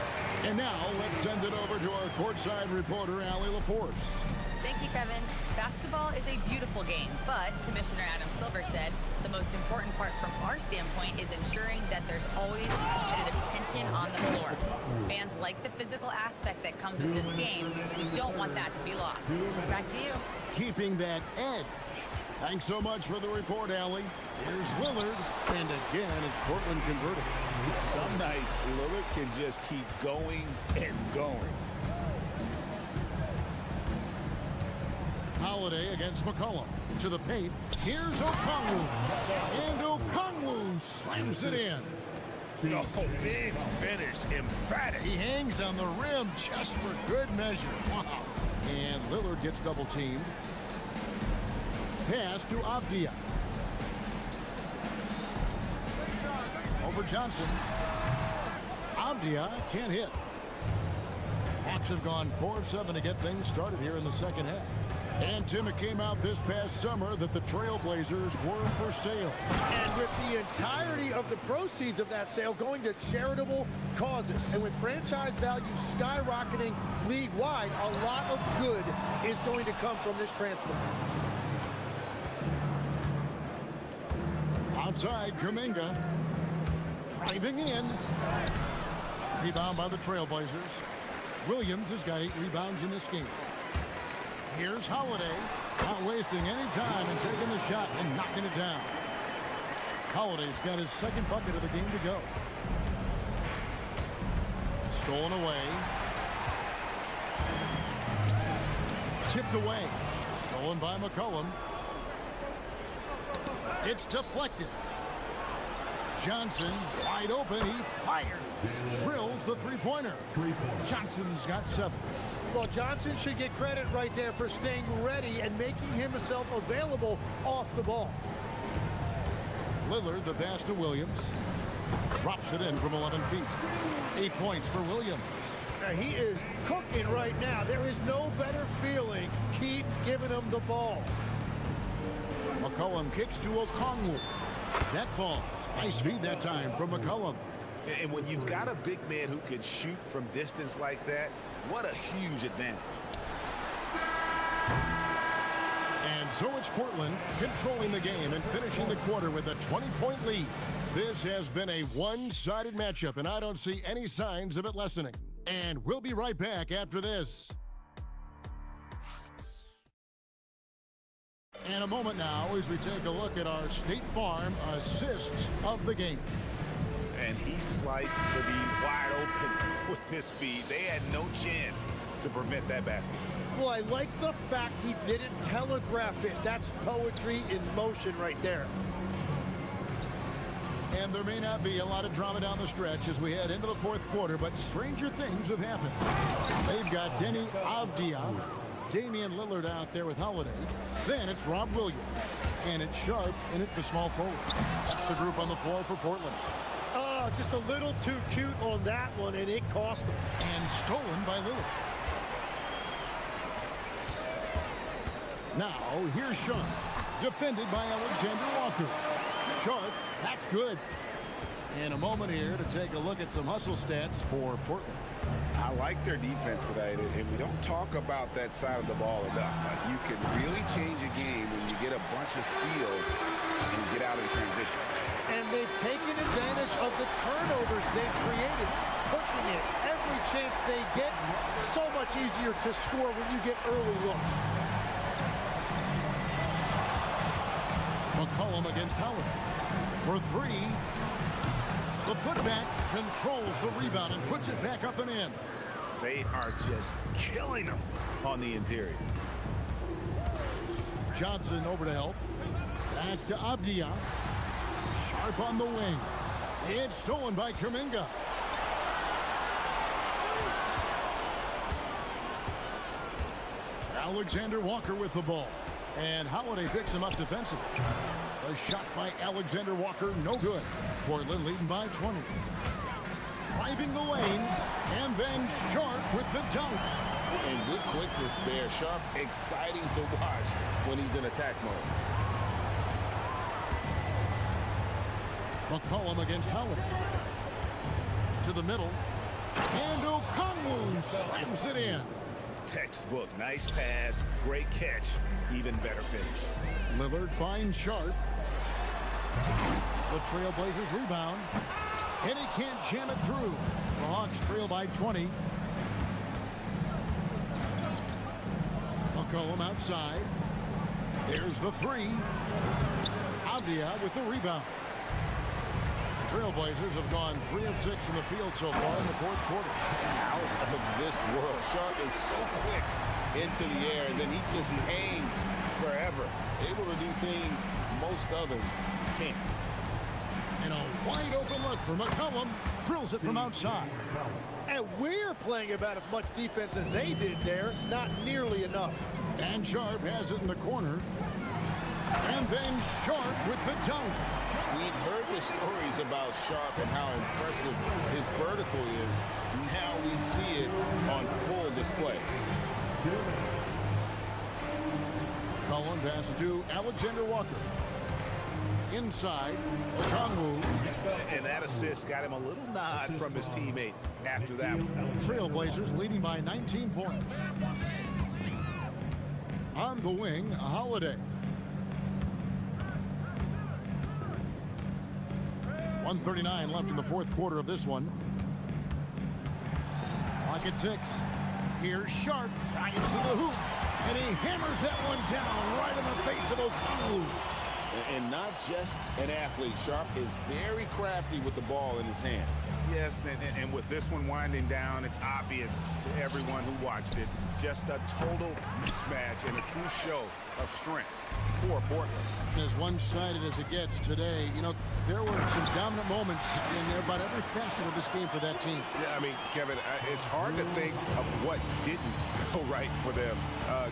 Speaker 7: And now let's send it over to our courtside reporter, Allie LaForce.
Speaker 4: Thank you, Kevin. Basketball is a beautiful game, but Commissioner Adam Silver said the most important part from our standpoint is ensuring that there's always competitive tension on the floor. Fans like the physical aspect that comes with this game. We don't want that to be lost. Back to you.
Speaker 7: Keeping that edge. Thanks so much for the report, Allie. Here's Lillard, and again, it's Portland converted.
Speaker 10: Some nights, Lillard can just keep going and going.
Speaker 7: Holiday against McCollum. To the paint. Here's Okongwu. And Okongwu slams it in.
Speaker 10: Oh, big finish. Emphatic.
Speaker 7: He hangs on the rim just for good measure. Wow. And Lillard gets double teamed. Pass to Avdia. Over Johnson. Avdia can't hit. Hawks have gone 4 of 7 to get things started here in the second half. And Tim, it came out this past summer that the Trailblazers were for sale.
Speaker 14: And with the entirety of the proceeds of that sale going to charitable causes, and with franchise value skyrocketing league-wide, a lot of good is going to come from this transfer.
Speaker 7: Outside, Kuminga. Driving in. Rebound by the Trailblazers. Williams has got 8 rebounds in this game. Here's Holiday, not wasting any time and taking the shot and knocking it down. Holiday's got his 2nd bucket of the game to go. Stolen away. Tipped away. Stolen by McCollum. It's deflected. Johnson, wide open, he fires. Drills the three-pointer. Johnson's got 7.
Speaker 14: Well, Johnson should get credit right there for staying ready and making himself available off the ball.
Speaker 7: Lillard, the pass to Williams. Drops it in from 11 feet. 8 points for Williams.
Speaker 14: He is cooking right now. There is no better feeling. Keep giving him the ball.
Speaker 7: McCollum kicks to Okongwu. That falls. Nice feed that time from McCollum.
Speaker 10: And when you've got a big man who can shoot from distance like that, what a huge advantage.
Speaker 7: And so it's Portland controlling the game and finishing the quarter with a 20-point lead. This has been a one-sided matchup, and I don't see any signs of it lessening. And we'll be right back after this. And a moment now as we take a look at our State Farm assists of the game.
Speaker 10: And he sliced the D wide open with his feet. They had no chance to prevent that basket.
Speaker 14: Well, I like the fact he didn't telegraph it. That's poetry in motion right there.
Speaker 7: And there may not be a lot of drama down the stretch as we head into the fourth quarter, but stranger things have happened. They've got Denny Avdia, Damian Lillard out there with Holiday. Then it's Rob Williams. And it's Sharp in it, the small forward. That's the group on the floor for Portland.
Speaker 14: Oh, just a little too cute on that one, and it cost him.
Speaker 7: And stolen by Lillard. Now, here's Sharp, defended by Alexander Walker. Sharp, that's good. And a moment here to take a look at some hustle stats for Portland.
Speaker 8: I like their defense today, and we don't talk about that side of the ball enough. You can really change a game when you get a bunch of steals and get out in transition.
Speaker 14: And they've taken advantage of the turnovers they've created, pushing it every chance they get. So much easier to score when you get early looks.
Speaker 7: McCollum against Howard for 3. The putback controls the rebound and puts it back up and in.
Speaker 10: They are just killing them on the interior.
Speaker 7: Johnson over to help. Back to Avdia. Sharp on the wing. It's stolen by Kuminga. Alexander Walker with the ball. And Holiday picks him up defensively. A shot by Alexander Walker, no good. Portland leading by 20. Driving the lane, and then Sharp with the dunk.
Speaker 8: And good quickness there. Sharp, exciting to watch when he's in attack mode.
Speaker 7: McCollum against Holiday. To the middle. And Okongwu slams it in.
Speaker 10: Textbook, nice pass, great catch, even better finish.
Speaker 7: Lillard finds Sharp. The Trailblazers rebound. And he can't jam it through. The Hawks trail by 20. McCollum outside. There's the 3. Avdia with the rebound. Trailblazers have gone 3 of 6 from the field so far in the fourth quarter.
Speaker 8: Out of this world. Sharp is so quick into the air, and then he just hangs forever. Able to do things most others can't.
Speaker 7: And a wide open look for McCollum. Drills it from outside.
Speaker 14: And we're playing about as much defense as they did there. Not nearly enough.
Speaker 7: And Sharp has it in the corner. And then Sharp with the dunk.
Speaker 8: We've heard the stories about Sharp and how impressive his vertical is. Now we see it on full display.
Speaker 7: Cullen passes to Alexander Walker. Inside, Okongwu.
Speaker 10: And that assist got him a little nod from his teammate after that one.
Speaker 7: Trailblazers leading by 19 points. On the wing, Holiday. 1:39 left in the fourth quarter of this one. Clock at 6. Here's Sharp, drives to the hoop, and he hammers that one down right in the face of Okongwu.
Speaker 8: And not just an athlete. Sharp is very crafty with the ball in his hand.
Speaker 10: Yes, and with this one winding down, it's obvious to everyone who watched it. Just a total mismatch and a true show of strength for Portland.
Speaker 7: As one-sided as it gets today, you know, there were some dominant moments in about every facet of this game for that team.
Speaker 10: Yeah, I mean, Kevin, it's hard to think of what didn't go right for them.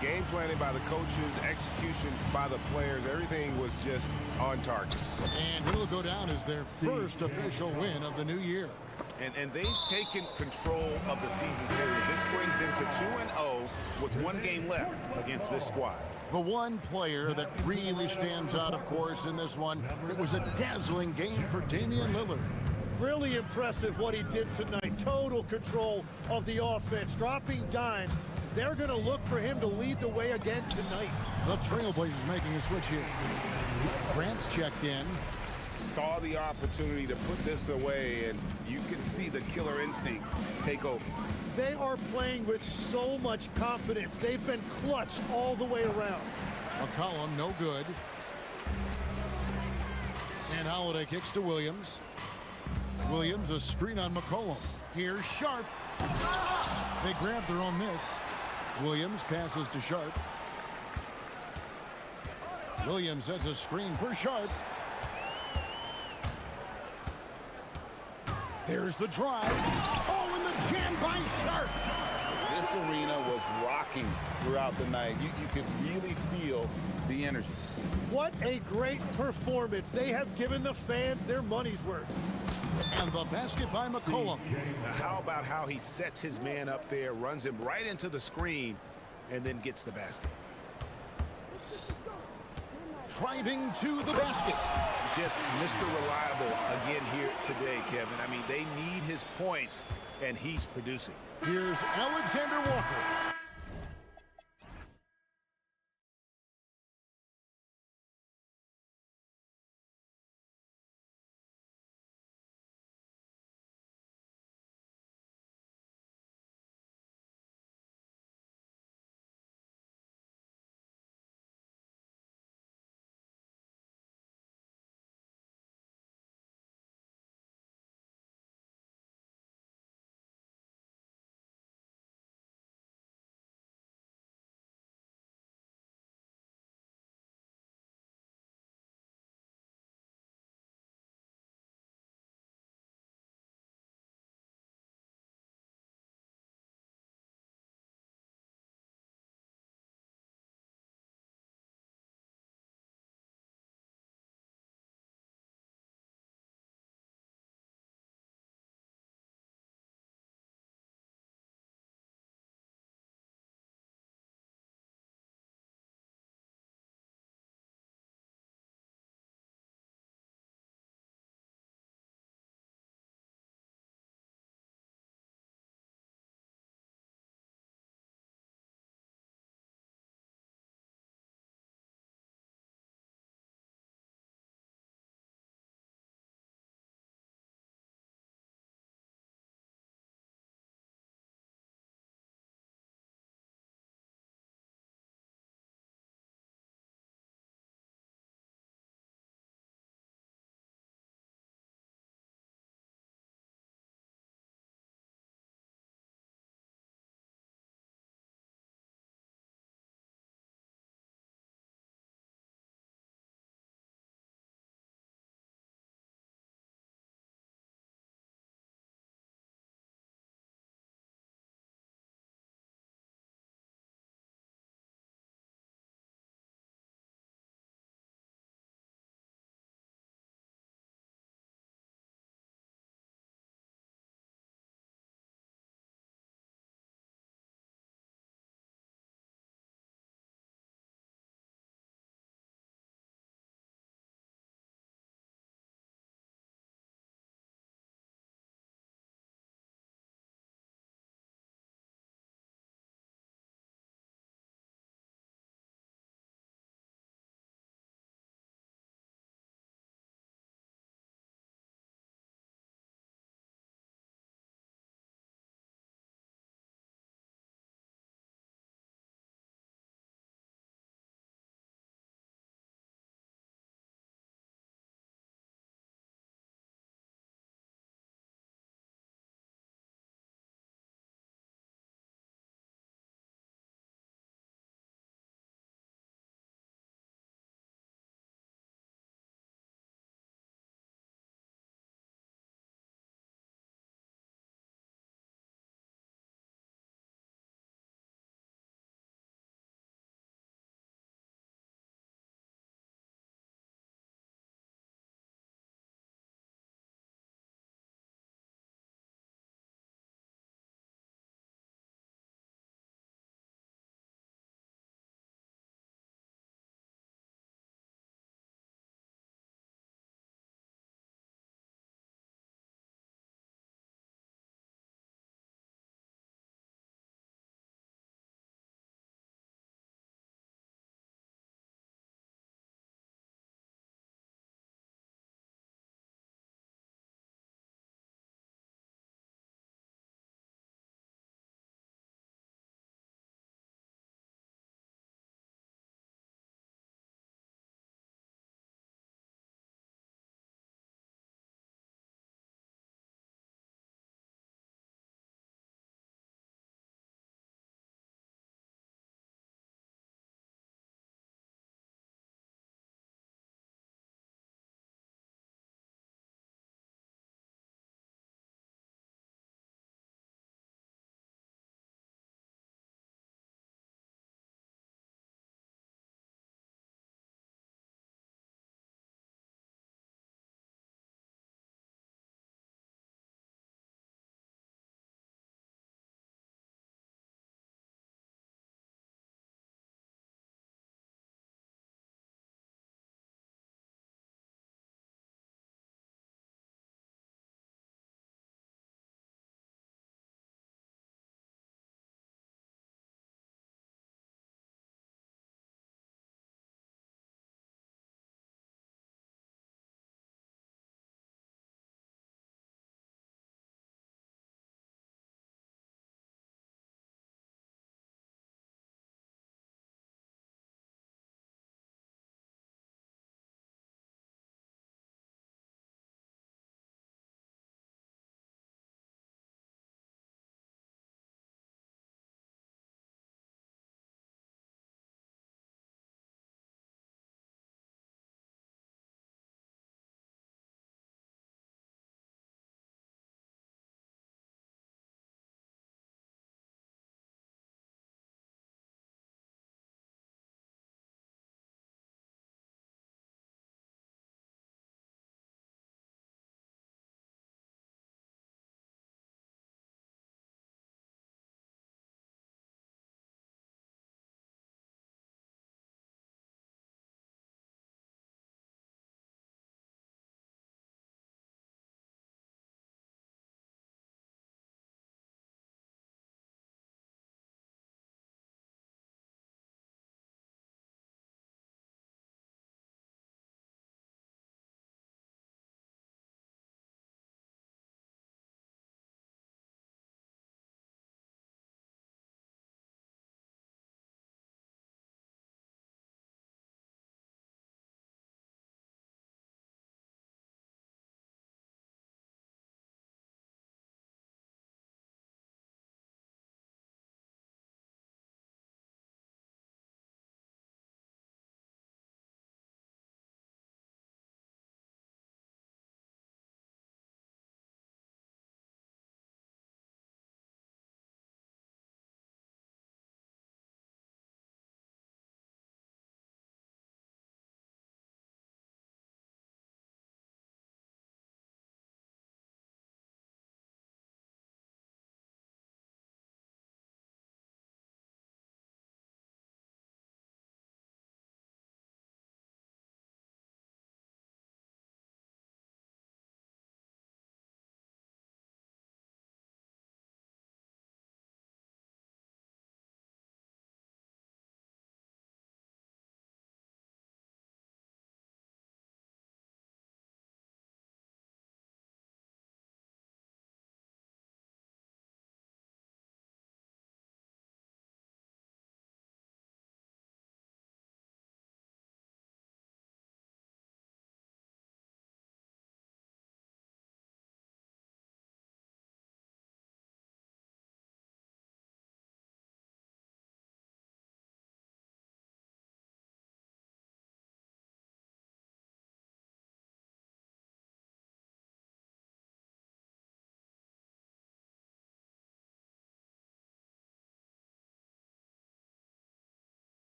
Speaker 10: Game planning by the coaches, execution by the players, everything was just on target.
Speaker 7: And it'll go down as their first official win of the new year.
Speaker 10: And they've taken control of the season series. This brings them to 2-0 with one game left against this squad.
Speaker 7: The one player that really stands out, of course, in this one, it was a dazzling game for Damian Lillard.
Speaker 14: Really impressive what he did tonight. Total control of the offense, dropping dimes. They're going to look for him to lead the way again tonight.
Speaker 7: The Trailblazers making a switch here. Grant's checked in.
Speaker 10: Saw the opportunity to put this away, and you can see the killer instinct take over.
Speaker 14: They are playing with so much confidence. They've been clutch all the way around.
Speaker 7: McCollum, no good. And Holiday kicks to Williams. Williams, a screen on McCollum. Here's Sharp. They grab their own miss. Williams passes to Sharp. Williams sets a screen for Sharp. There's the drive. Oh, and the jam by Sharp.
Speaker 10: This arena was rocking throughout the night. You could really feel the energy.
Speaker 14: What a great performance. They have given the fans their money's worth.
Speaker 7: And the basket by McCollum.
Speaker 10: Now, how about how he sets his man up there, runs him right into the screen, and then gets the basket.
Speaker 7: Driving to the basket.
Speaker 10: Just Mr. Reliable again here today, Kevin. I mean, they need his points, and he's producing.
Speaker 7: Here's Alexander Walker.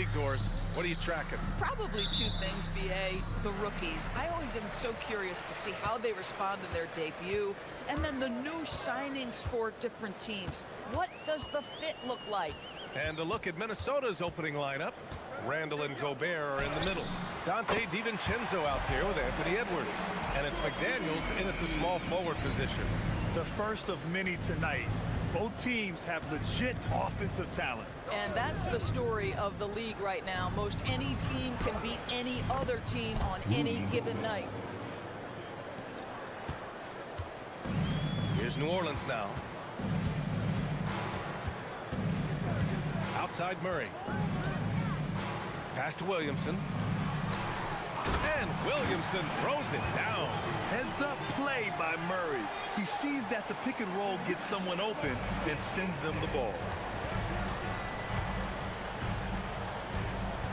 Speaker 1: league, Doris. What are you tracking?
Speaker 15: Probably two things, BA. The rookies. I always am so curious to see how they respond in their debut. And then the new signings for different teams. What does the fit look like?
Speaker 1: And a look at Minnesota's opening lineup. Randall and Gobert are in the middle. Dante DiVincenzo out there with Anthony Edwards. And it's McDaniels in at the small forward position.
Speaker 2: The first of many tonight. Both teams have legit offensive talent.
Speaker 15: And that's the story of the league right now. Most any team can beat any other team on any given night.
Speaker 1: Here's New Orleans now. Outside Murray. Pass to Williamson. And Williamson throws it down.
Speaker 2: Heads up play by Murray. He sees that the pick and roll gets someone open and sends them the ball.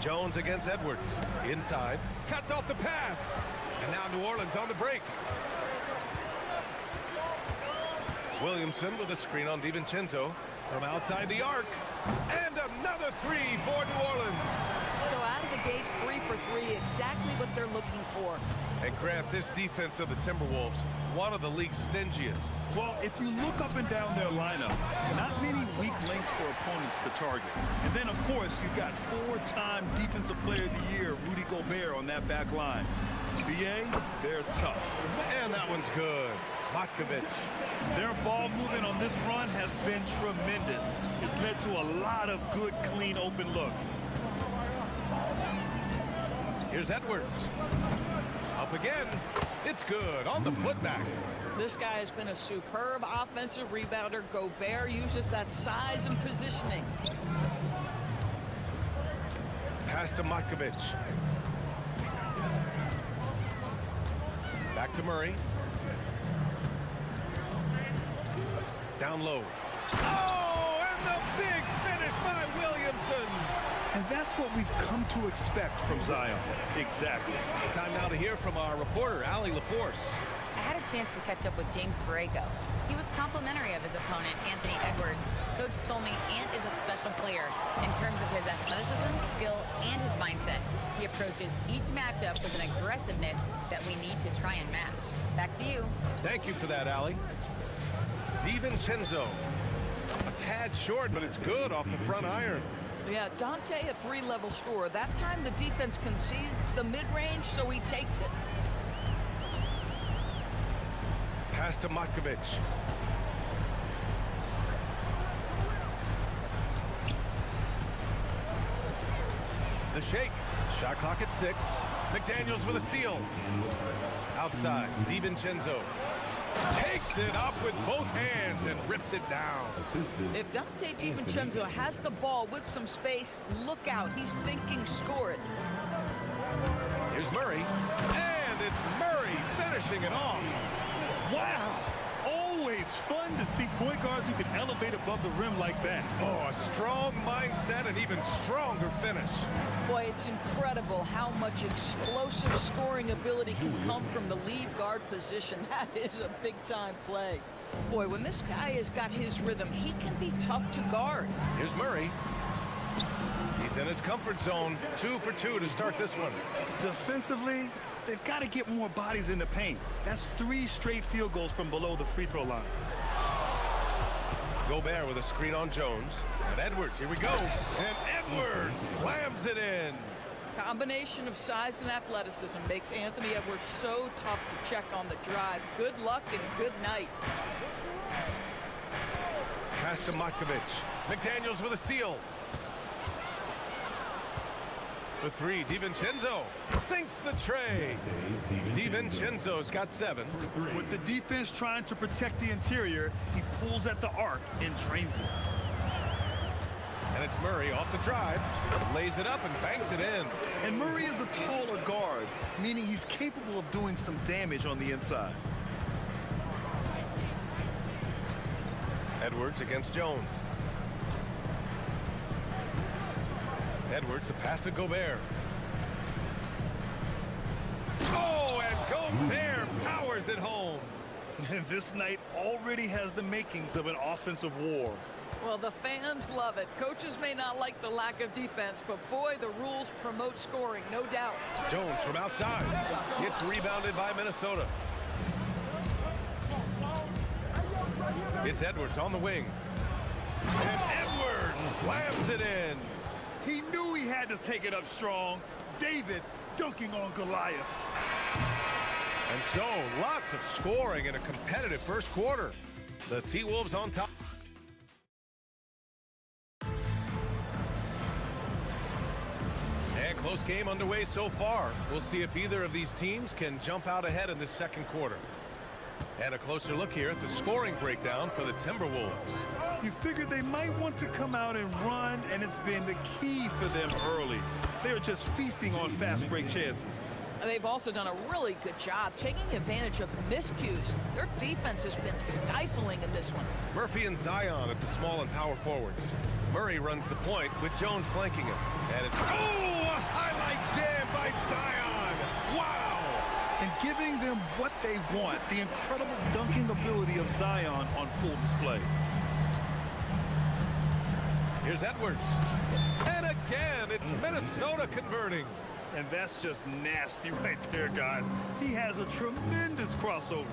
Speaker 1: Jones against Edwards. Inside. Cuts off the pass. And now New Orleans on the break. Williamson with a screen on DiVincenzo from outside the arc. And another three for New Orleans.
Speaker 15: So out of the gates, 3 for 3, exactly what they're looking for.
Speaker 1: And Grant, this defense of the Timberwolves, one of the league's stingiest.
Speaker 2: Well, if you look up and down their lineup, not many weak links for opponents to target. And then, of course, you've got 4-time Defensive Player of the Year, Rudy Gobert, on that back line. BA, they're tough.
Speaker 1: And that one's good. Matkovic.
Speaker 2: Their ball movement on this run has been tremendous. It's led to a lot of good, clean, open looks.
Speaker 1: Here's Edwards. Up again. It's good on the putback.
Speaker 15: This guy has been a superb offensive rebounder. Gobert uses that size and positioning.
Speaker 1: Pass to Matkovic. Back to Murray. Down low. Oh, and the big finish by Williamson.
Speaker 2: And that's what we've come to expect from Zion. Exactly.
Speaker 1: Time now to hear from our reporter, Allie LaForce.
Speaker 4: I had a chance to catch up with James Borrego. He was complimentary of his opponent, Anthony Edwards. Coach told me Ant is a special player in terms of his athleticism, skill, and his mindset. He approaches each matchup with an aggressiveness that we need to try and match. Back to you.
Speaker 1: Thank you for that, Allie. DiVincenzo. A tad short, but it's good off the front iron.
Speaker 15: Yeah, Dante, a 3-level scorer. That time the defense concedes the mid-range, so he takes it.
Speaker 1: Pass to Matkovic. The shake. Shot clock at 6. McDaniels with a steal. Outside, DiVincenzo. Takes it up with both hands and rips it down.
Speaker 15: If Dante DiVincenzo has the ball with some space, look out. He's thinking score it.
Speaker 1: Here's Murray. And it's Murray finishing it off.
Speaker 2: Wow. Always fun to see point guards who can elevate above the rim like that.
Speaker 1: Oh, a strong mindset and even stronger finish.
Speaker 15: Boy, it's incredible how much explosive scoring ability can come from the lead guard position. That is a big-time play. Boy, when this guy has got his rhythm, he can be tough to guard.
Speaker 1: Here's Murray. He's in his comfort zone. 2 for 2 to start this one.
Speaker 2: Defensively, they've got to get more bodies in the paint. That's 3 straight field goals from below the free throw line.
Speaker 1: Gobert with a screen on Jones. And Edwards, here we go. And Edwards slams it in.
Speaker 15: Combination of size and athleticism makes Anthony Edwards so tough to check on the drive. Good luck and good night.
Speaker 1: Pass to Matkovic. McDaniels with a steal. For 3, DiVincenzo sinks the tray. DiVincenzo's got 7.
Speaker 2: With the defense trying to protect the interior, he pulls at the arc and drains it.
Speaker 1: And it's Murray off the drive, lays it up and banks it in.
Speaker 2: And Murray is a taller guard, meaning he's capable of doing some damage on the inside.
Speaker 1: Edwards against Jones. Edwards, a pass to Gobert. Oh, and Gobert powers it home.
Speaker 2: And this night already has the makings of an offensive war.
Speaker 15: Well, the fans love it. Coaches may not like the lack of defense, but boy, the rules promote scoring, no doubt.
Speaker 1: Jones from outside. Gets rebounded by Minnesota. It's Edwards on the wing. And Edwards slams it in.
Speaker 2: He knew he had to take it up strong. David dunking on Goliath.
Speaker 1: And so, lots of scoring in a competitive first quarter. The T-Wolves on top. And close game underway so far. We'll see if either of these teams can jump out ahead in this second quarter. And a closer look here at the scoring breakdown for the Timberwolves.
Speaker 2: You figured they might want to come out and run, and it's been the key for them early. They're just feasting on fast break chances.
Speaker 15: They've also done a really good job taking advantage of miscues. Their defense has been stifling in this one.
Speaker 1: Murphy and Zion at the small and power forwards. Murray runs the point with Jones flanking him. And it's, a highlight jam by Zion. Wow.
Speaker 2: And giving them what they want, the incredible dunking ability of Zion on full display.
Speaker 1: Here's Edwards. And again, it's Minnesota converting.
Speaker 2: And that's just nasty right there, guys. He has a tremendous crossover.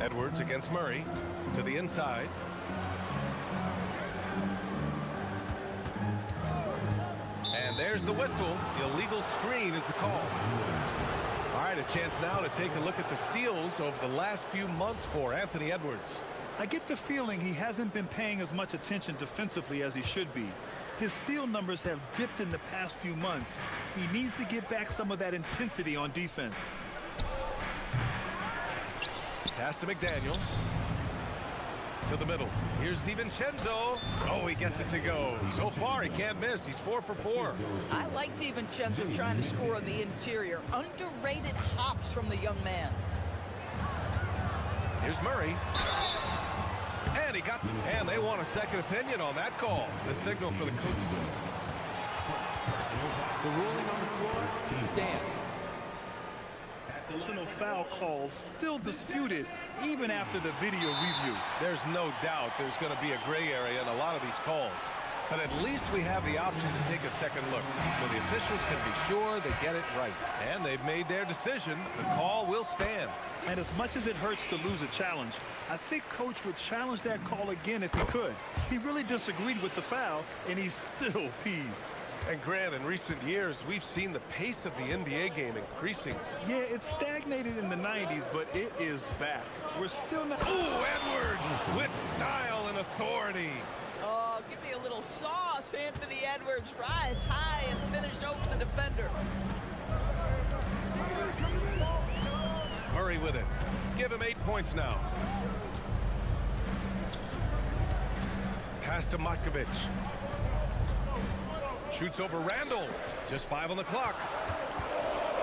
Speaker 1: Edwards against Murray to the inside. And there's the whistle. Illegal screen is the call. All right, a chance now to take a look at the steals over the last few months for Anthony Edwards.
Speaker 2: I get the feeling he hasn't been paying as much attention defensively as he should be. His steal numbers have dipped in the past few months. He needs to get back some of that intensity on defense.
Speaker 1: Pass to McDaniels. To the middle. Here's DiVincenzo. Oh, he gets it to go. So far, he can't miss. He's 4 for 4.
Speaker 15: I like DiVincenzo trying to score on the interior. Underrated hops from the young man.
Speaker 1: Here's Murray. And he got, and they want a second opinion on that call. The signal for the coach.
Speaker 13: The ruling on the floor stands.
Speaker 2: Personal foul calls still disputed even after the video review.
Speaker 1: There's no doubt there's going to be a gray area in a lot of these calls. But at least we have the option to take a second look, so the officials can be sure they get it right. And they've made their decision. The call will stand.
Speaker 2: And as much as it hurts to lose a challenge, I think Coach would challenge that call again if he could. He really disagreed with the foul, and he's still peeved.
Speaker 1: And Grant, in recent years, we've seen the pace of the NBA game increasing.
Speaker 2: Yeah, it stagnated in the 90s, but it is back. We're still not...
Speaker 1: Ooh, Edwards with style and authority.
Speaker 15: Oh, give me a little sauce, Anthony Edwards. Rise high and finish over the defender.
Speaker 1: Murray with it. Give him 8 points now. Pass to Matkovic. Shoots over Randall. Just 5 on the clock.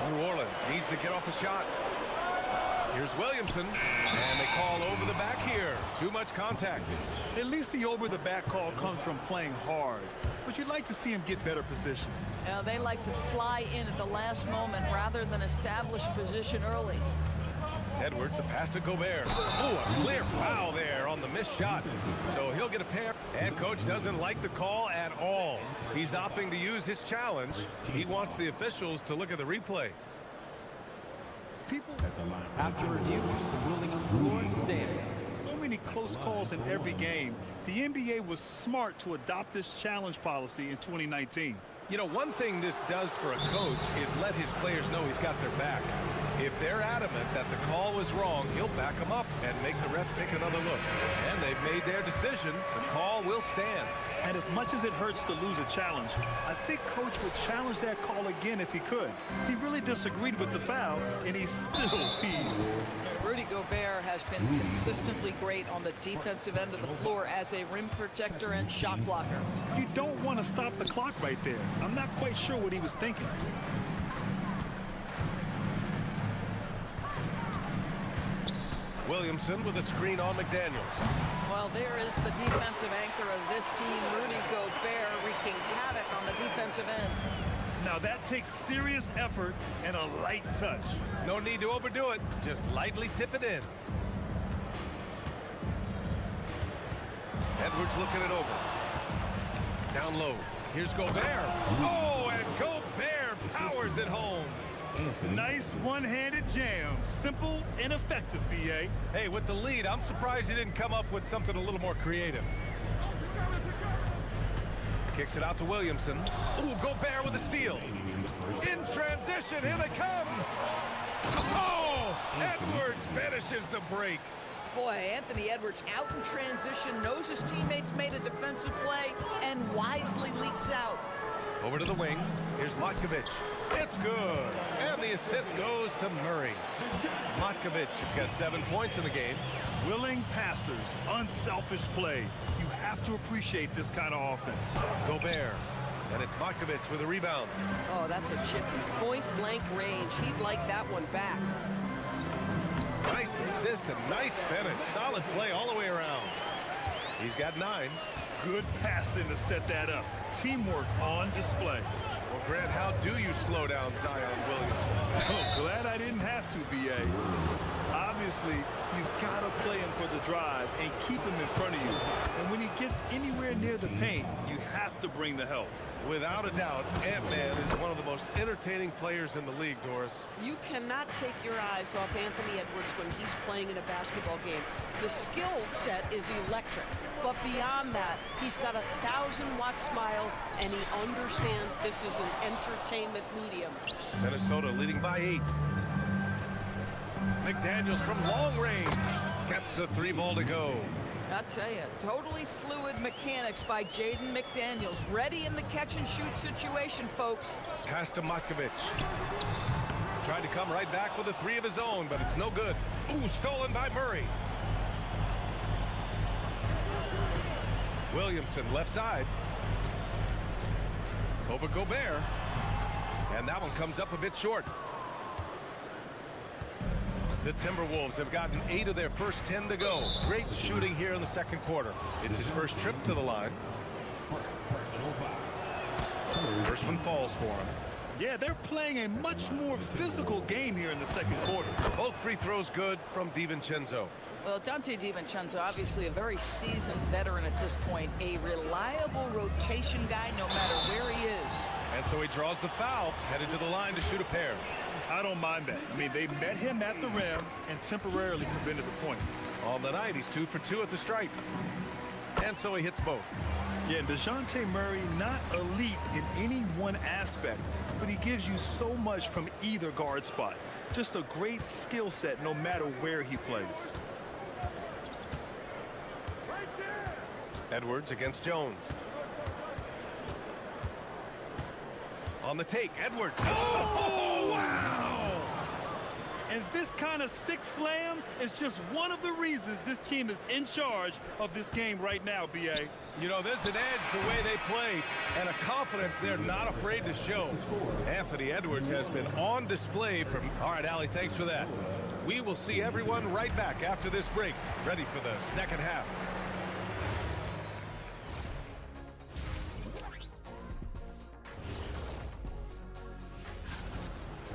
Speaker 1: New Orleans needs to get off a shot. Here's Williamson. And they call over the back here. Too much contact.
Speaker 2: At least the over-the-back call comes from playing hard. But you'd like to see him get better position.
Speaker 15: Yeah, they like to fly in at the last moment rather than establish position early.
Speaker 1: Edwards, the pass to Gobert. Oh, a clear foul there on the missed shot. So he'll get a pair. And coach doesn't like the call at all. He's opting to use his challenge. He wants the officials to look at the replay.
Speaker 13: After review, the ruling on the floor stands.
Speaker 2: So many close calls in every game. The NBA was smart to adopt this challenge policy in 2019.
Speaker 1: You know, one thing this does for a coach is let his players know he's got their back. If they're adamant that the call was wrong, he'll back them up and make the refs take another look. And they've made their decision. The call will stand.
Speaker 2: And as much as it hurts to lose a challenge, I think Coach would challenge that call again if he could. He really disagreed with the foul, and he's still peeved.
Speaker 15: Rudy Gobert has been consistently great on the defensive end of the floor as a rim protector and shot blocker.
Speaker 2: You don't want to stop the clock right there. I'm not quite sure what he was thinking.
Speaker 1: Williamson with a screen on McDaniels.
Speaker 15: Well, there is the defensive anchor of this team, Rudy Gobert, wreaking havoc on the defensive end.
Speaker 2: Now that takes serious effort and a light touch.
Speaker 1: No need to overdo it. Just lightly tip it in. Edwards looking it over. Down low. Here's Gobert. Oh, and Gobert powers it home.
Speaker 2: Nice one-handed jam. Simple and effective, B.A.
Speaker 1: Hey, with the lead, I'm surprised he didn't come up with something a little more creative. Kicks it out to Williamson. Ooh, Gobert with a steal. In transition, here they come. Oh, Edwards finishes the break.
Speaker 15: Boy, Anthony Edwards out in transition, knows his teammates made a defensive play, and wisely leaks out.
Speaker 1: Over to the wing. Here's Matkovic. It's good. And the assist goes to Murray. Matkovic has got 7 points in the game.
Speaker 2: Willing passers, unselfish play. You have to appreciate this kind of offense.
Speaker 1: Gobert. And it's Matkovic with a rebound.
Speaker 15: Oh, that's a chippy. Point-blank range. He'd like that one back.
Speaker 1: Nice assist and nice finish. Solid play all the way around. He's got 9.
Speaker 2: Good passing to set that up. Teamwork on display.
Speaker 1: Well, Grant, how do you slow down Zion Williamson?
Speaker 2: Oh, glad I didn't have to, B.A. Obviously, you've got to play him for the drive and keep him in front of you. And when he gets anywhere near the paint, you have to bring the help.
Speaker 1: Without a doubt, Ant-Man is one of the most entertaining players in the league, Doris.
Speaker 16: You cannot take your eyes off Anthony Edwards when he's playing in a basketball game. The skill set is electric, but beyond that, he's got a 1,000-watt smile, and he understands this is an entertainment medium.
Speaker 1: Minnesota leading by 8. McDaniels from long range gets the 3 ball to go.
Speaker 15: I'll tell you, totally fluid mechanics by Jaden McDaniels. Ready in the catch-and-shoot situation, folks.
Speaker 1: Pass to Matkovic. Tried to come right back with a 3 of his own, but it's no good. Ooh, stolen by Murray. Williamson, left side. Over Gobert. And that one comes up a bit short. The Timberwolves have gotten 8 of their first 10 to go. Great shooting here in the second quarter. It's his first trip to the line. First one falls for him.
Speaker 2: Yeah, they're playing a much more physical game here in the second quarter.
Speaker 1: Both free throws good from DiVincenzo.
Speaker 15: Well, Dante DiVincenzo, obviously a very seasoned veteran at this point. A reliable rotation guy no matter where he is.
Speaker 1: And so he draws the foul, headed to the line to shoot a pair.
Speaker 2: I don't mind that. I mean, they met him at the rim and temporarily prevented the points.
Speaker 1: On the night, he's 2 for 2 at the stripe. And so he hits both.
Speaker 2: Yeah, and DeJounte Murray, not elite in any one aspect, but he gives you so much from either guard spot. Just a great skill set no matter where he plays.
Speaker 1: Edwards against Jones. On the take, Edwards. Oh, wow!
Speaker 2: And this kind of sick slam is just one of the reasons this team is in charge of this game right now, B.A.
Speaker 1: You know, there's an edge the way they play and a confidence they're not afraid to show. Anthony Edwards has been on display from... All right, Allie, thanks for that. We will see everyone right back after this break, ready for the second half.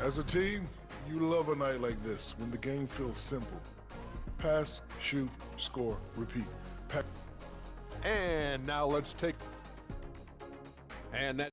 Speaker 6: As a team, you love a night like this when the game feels simple. Pass, shoot, score, repeat.
Speaker 9: And now let's take... And that...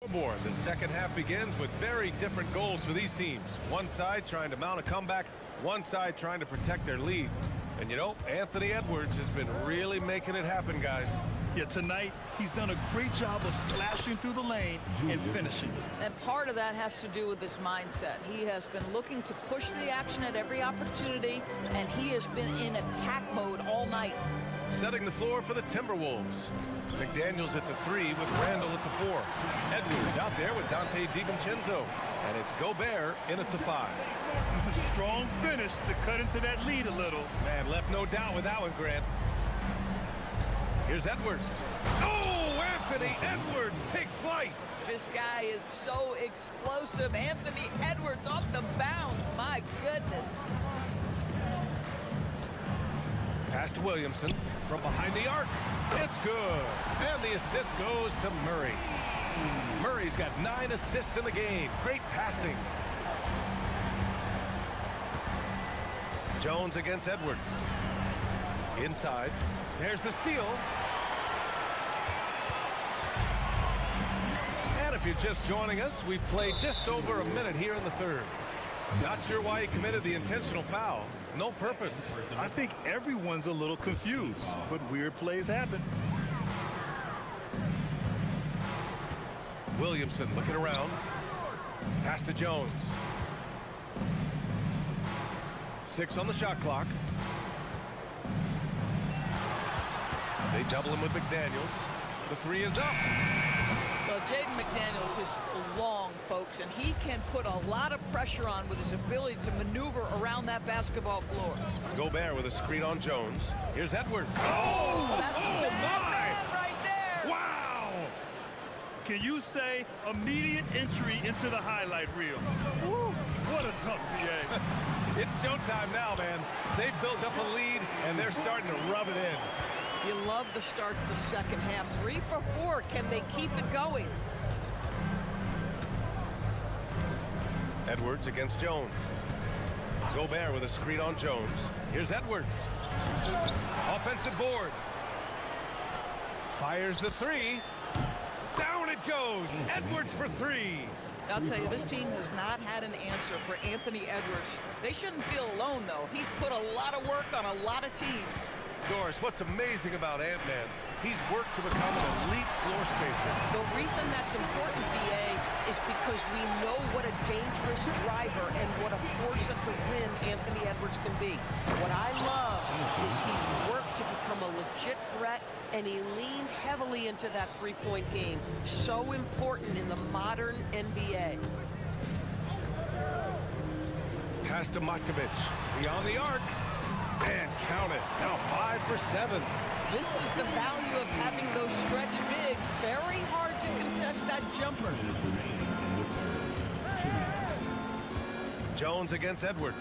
Speaker 1: Scoreboard. The second half begins with very different goals for these teams. One side trying to mount a comeback, one side trying to protect their lead. And you know, Anthony Edwards has been really making it happen, guys.
Speaker 2: Yeah, tonight he's done a great job of slashing through the lane and finishing.
Speaker 15: And part of that has to do with his mindset. He has been looking to push the action at every opportunity, and he has been in attack mode all night.
Speaker 1: Setting the floor for the Timberwolves. McDaniels at the 3 with Randall at the 4. Edwards out there with Dante DiVincenzo. And it's Gobert in at the 5.
Speaker 2: Strong finish to cut into that lead a little.
Speaker 1: Man, left no doubt with that one, Grant. Here's Edwards. Oh, Anthony Edwards takes flight.
Speaker 15: This guy is so explosive. Anthony Edwards off the bounds. My goodness.
Speaker 1: Pass to Williamson from behind the arc. It's good. And the assist goes to Murray. Murray's got 9 assists in the game. Great passing. Jones against Edwards. Inside. There's the steal. And if you're just joining us, we've played just over a minute here in the third. Not sure why he committed the intentional foul. No purpose.
Speaker 2: I think everyone's a little confused, but weird plays happen.
Speaker 1: Williamson looking around. Pass to Jones. 6 on the shot clock. They double him with McDaniels. The 3 is up.
Speaker 15: Well, Jaden McDaniels is long, folks, and he can put a lot of pressure on with his ability to maneuver around that basketball floor.
Speaker 1: Gobert with a screen on Jones. Here's Edwards.
Speaker 2: Oh,
Speaker 15: that's
Speaker 2: oh
Speaker 15: my! Right there.
Speaker 2: Wow! Can you say immediate entry into the highlight reel? Woo, what a tough BA.
Speaker 1: It's showtime now, man. They've built up a lead, and they're starting to rub it in.
Speaker 15: You love the start to the second half. 3 for 4. Can they keep it going?
Speaker 1: Edwards against Jones. Gobert with a screen on Jones. Here's Edwards. Offensive board. Fires the 3. Down it goes. Edwards for 3.
Speaker 15: I'll tell you, this team has not had an answer for Anthony Edwards. They shouldn't feel alone, though. He's put a lot of work on a lot of teams.
Speaker 1: Doris, what's amazing about Ant-Man, he's worked to become an elite floor spacer.
Speaker 16: The reason that's important, BA, is because we know what a dangerous driver and what a force at the rim Anthony Edwards can be. What I love is he's worked to become a legit threat, and he leaned heavily into that three-point game. So important in the modern NBA.
Speaker 1: Pass to Matkovic. Beyond the arc. And count it. Now 5 for 7.
Speaker 15: This is the value of having those stretch bigs. Very hard to contest that jumper.
Speaker 1: Jones against Edwards.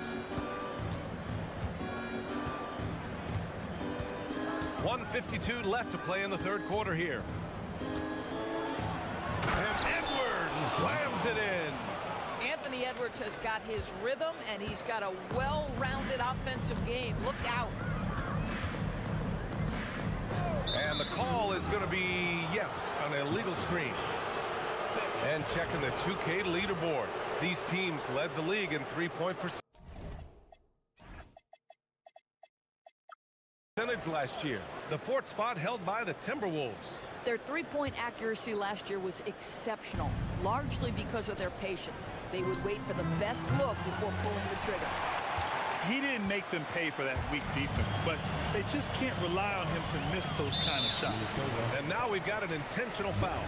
Speaker 1: 1:52 left to play in the third quarter here. And Edwards slams it in.
Speaker 15: Anthony Edwards has got his rhythm, and he's got a well-rounded offensive game. Look out.
Speaker 1: And the call is going to be, yes, an illegal screen. And checking the 2K leaderboard. These teams led the league in three-point percentage last year. The 4th spot held by the Timberwolves.
Speaker 15: Their three-point accuracy last year was exceptional, largely because of their patience. They would wait for the best look before pulling the trigger.
Speaker 2: He didn't make them pay for that weak defense, but they just can't rely on him to miss those kind of shots.
Speaker 1: And now we've got an intentional foul.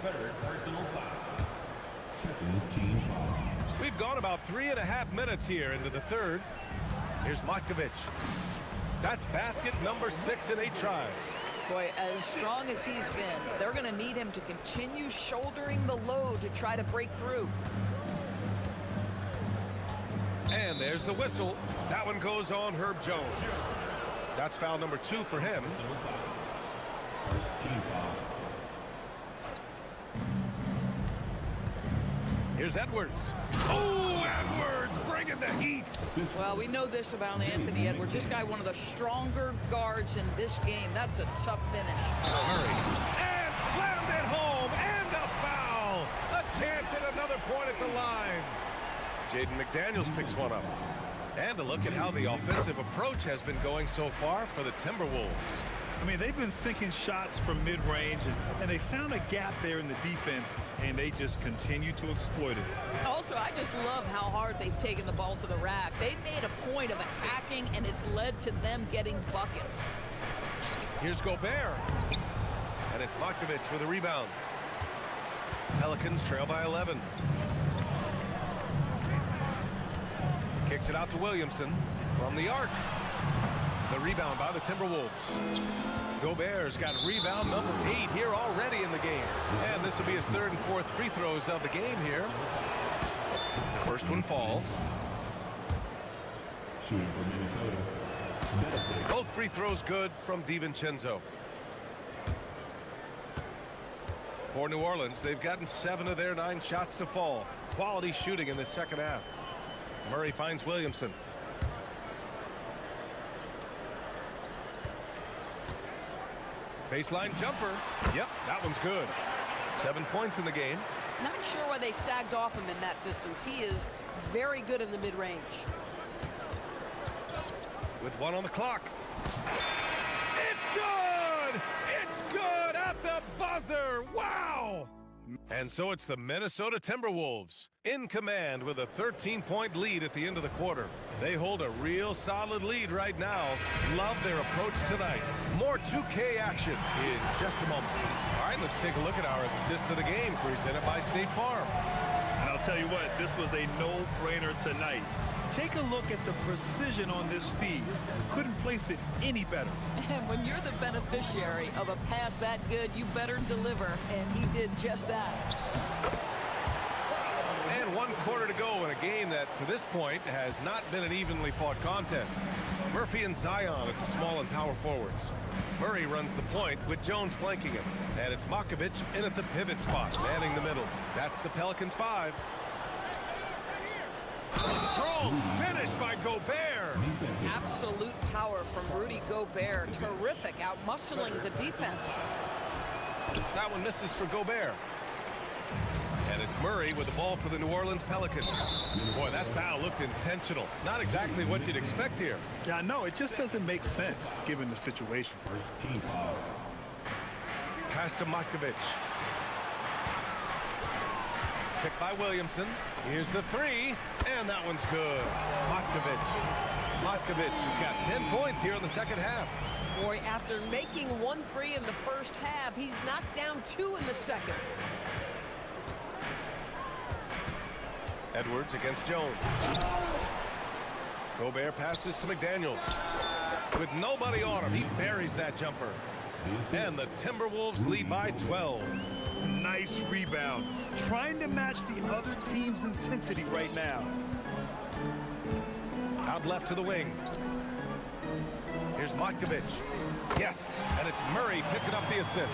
Speaker 12: Third personal foul. Second team foul.
Speaker 1: We've gone about 3.5 minutes here into the third. Here's Matkovic. That's basket number 6 in 8 tries.
Speaker 15: Boy, as strong as he's been, they're going to need him to continue shouldering the load to try to break through.
Speaker 1: And there's the whistle. That one goes on Herb Jones. That's foul number 2 for him.
Speaker 12: First team foul.
Speaker 1: Here's Edwards. Oh, Edwards bringing the heat.
Speaker 15: Well, we know this about Anthony Edwards. This guy, one of the stronger guards in this game. That's a tough finish.
Speaker 1: Murray. And slammed it home. Jaden McDaniels picks one up. And a look at how the offensive approach has been going so far for the Timberwolves.
Speaker 2: I mean, they've been sinking shots from mid-range, and they found a gap there in the defense, and they just continue to exploit it.
Speaker 15: Also, I just love how hard they've taken the ball to the rack. They've made a point of attacking, and it's led to them getting buckets.
Speaker 1: Here's Gobert. And it's Markovic with a rebound. Pelicans trail by 11. Kicks it out to Williamson from the arc. The rebound by the Timberwolves. Gobert's got rebound number 8 here already in the game. And this will be his 3rd and 4th free throws of the game here. First one falls.
Speaker 12: Shooting for Minnesota.
Speaker 1: Both free throws good from DiVincenzo. For New Orleans, they've gotten 7 of their 9 shots to fall. Quality shooting in the second half. Murray finds Williamson. Baseline jumper. Yep, that one's good. 7 points in the game.
Speaker 16: Not sure why they sagged off him in that distance. He is very good in the mid-range.
Speaker 1: With 1 on the clock. It's good! It's good at the buzzer! Wow! And so it's the Minnesota Timberwolves in command with a 13-point lead at the end of the quarter. They hold a real solid lead right now. Love their approach tonight. More 2K action in just a moment. All right, let's take a look at our assist of the game presented by State Farm.
Speaker 2: And I'll tell you what, this was a no-brainer tonight. Take a look at the precision on this feed. Couldn't place it any better.
Speaker 15: And when you're the beneficiary of a pass that good, you better deliver. And he did just that.
Speaker 1: And 1 quarter to go in a game that, to this point, has not been an evenly fought contest. Murphy and Zion at the small and power forwards. Murray runs the point with Jones flanking him. And it's Markovic in at the pivot spot, manning the middle. That's the Pelicans 5. Strong finish by Gobert.
Speaker 15: Absolute power from Rudy Gobert. Terrific, out-muscling the defense.
Speaker 1: That one misses for Gobert. And it's Murray with the ball for the New Orleans Pelicans. Boy, that foul looked intentional. Not exactly what you'd expect here.
Speaker 2: Yeah, I know. It just doesn't make sense given the situation.
Speaker 12: Team foul.
Speaker 1: Pass to Markovic. Picked by Williamson. Here's the 3, and that one's good. Markovic has got 10 points here in the second half.
Speaker 16: Boy, after making 1 3 in the first half, he's knocked down 2 in the second.
Speaker 1: Edwards against Jones. Gobert passes to McDaniels. With nobody on him, he buries that jumper. And the Timberwolves lead by 12.
Speaker 2: Nice rebound. Trying to match the other team's intensity right now.
Speaker 1: Out left to the wing. Here's Markovic. Yes, and it's Murray picking up the assist.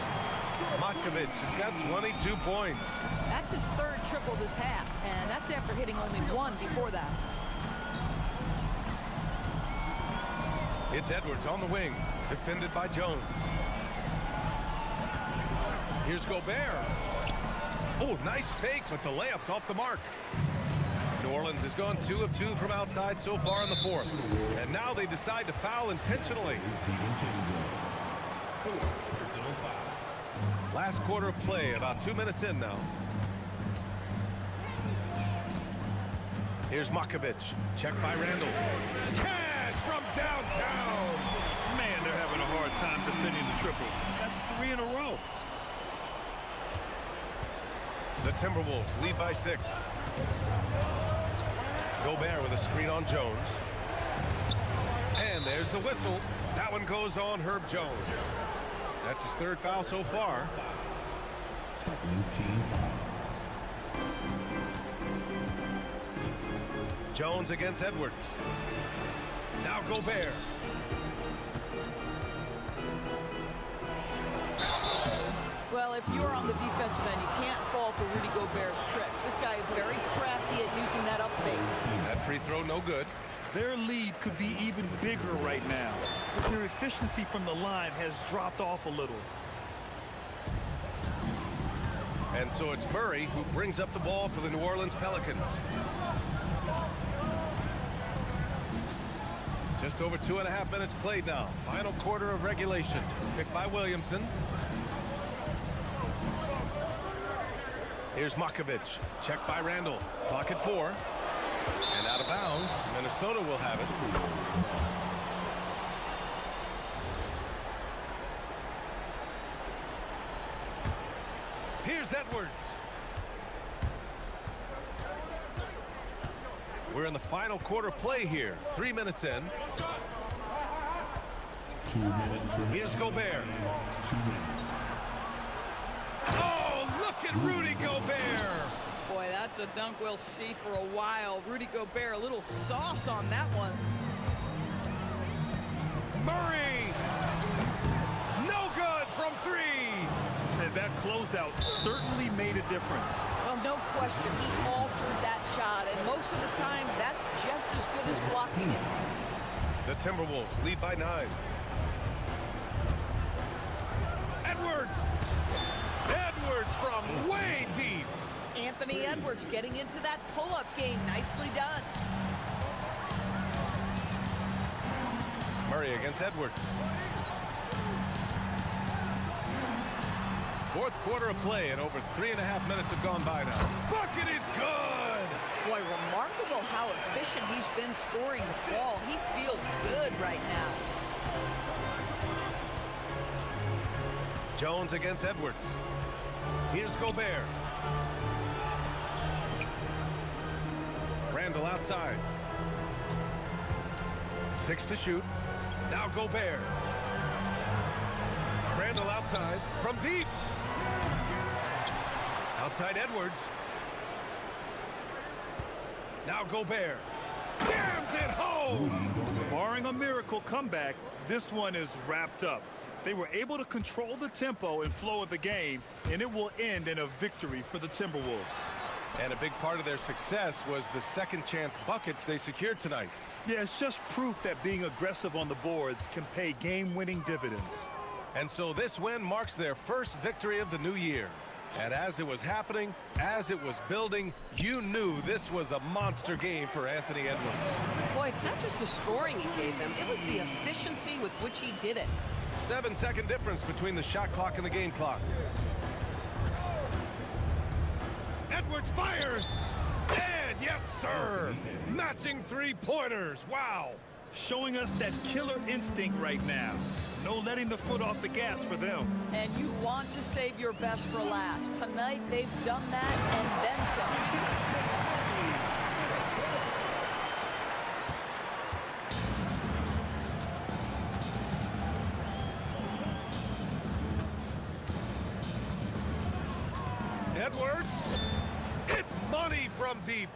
Speaker 1: Markovic has got 22 points.
Speaker 15: That's his 3rd triple this half, and that's after hitting only 1 before that.
Speaker 1: It's Edwards on the wing, defended by Jones. Here's Gobert. Oh, nice fake, but the layup's off the mark. New Orleans has gone 2 of 2 from outside so far in the 4th. And now they decide to foul intentionally. Last quarter of play, about 2 minutes in now. Here's Markovic. Checked by Randall. Cash from downtown.
Speaker 2: Man, they're having a hard time defending the triple. That's 3 in a row.
Speaker 1: The Timberwolves lead by 6. Gobert with a screen on Jones. And there's the whistle. That one goes on Herb Jones. That's his 3rd foul so far. Jones against Edwards. Now Gobert.
Speaker 15: Well, if you're on the defensive end, you can't fall for Rudy Gobert's tricks. This guy is very crafty at using that up fake.
Speaker 1: That free throw no good.
Speaker 2: Their lead could be even bigger right now, but their efficiency from the line has dropped off a little.
Speaker 1: And so it's Murray who brings up the ball for the New Orleans Pelicans. Just over 2.5 minutes played now. Final quarter of regulation. Picked by Williamson. Here's Makovic. Checked by Randall. Clock at 4. And out of bounds. Minnesota will have it. Here's Edwards. We're in the final quarter play here. 3 minutes in.
Speaker 12: 2 minutes.
Speaker 1: Here's Gobert.
Speaker 12: 2 minutes.
Speaker 1: Oh, look at Rudy Gobert.
Speaker 15: Boy, that's a dunk we'll see for a while. Rudy Gobert, a little sauce on that one.
Speaker 1: Murray. No good from 3.
Speaker 2: And that closeout certainly made a difference.
Speaker 15: Well, no question, he altered that shot, and most of the time, that's just as good as blocking it.
Speaker 1: The Timberwolves lead by 9. Edwards! Edwards from way deep!
Speaker 15: Anthony Edwards getting into that pull-up game. Nicely done.
Speaker 1: Murray against Edwards. Fourth quarter of play, and over 3.5 minutes have gone by now. Bucket is good!
Speaker 15: Boy, remarkable how efficient he's been scoring the ball. He feels good right now.
Speaker 1: Jones against Edwards. Here's Gobert. Randall outside. 6 to shoot. Now Gobert. Randall outside from deep. Outside Edwards. Now Gobert. Jams it home!
Speaker 2: Barring a miracle comeback, this one is wrapped up. They were able to control the tempo and flow of the game, and it will end in a victory for the Timberwolves.
Speaker 1: And a big part of their success was the second chance buckets they secured tonight.
Speaker 2: Yeah, it's just proof that being aggressive on the boards can pay game-winning dividends.
Speaker 1: And so this win marks their first victory of the new year. And as it was happening, as it was building, you knew this was a monster game for Anthony Edwards.
Speaker 16: Boy, it's not just the scoring he gave them, it was the efficiency with which he did it.
Speaker 1: 7-second difference between the shot clock and the game clock. Edwards fires! And yes, sir! Matching three-pointers. Wow!
Speaker 2: Showing us that killer instinct right now. No letting the foot off the gas for them.
Speaker 15: And you want to save your best for last. Tonight, they've done that and then some.
Speaker 1: Edwards, it's money from deep.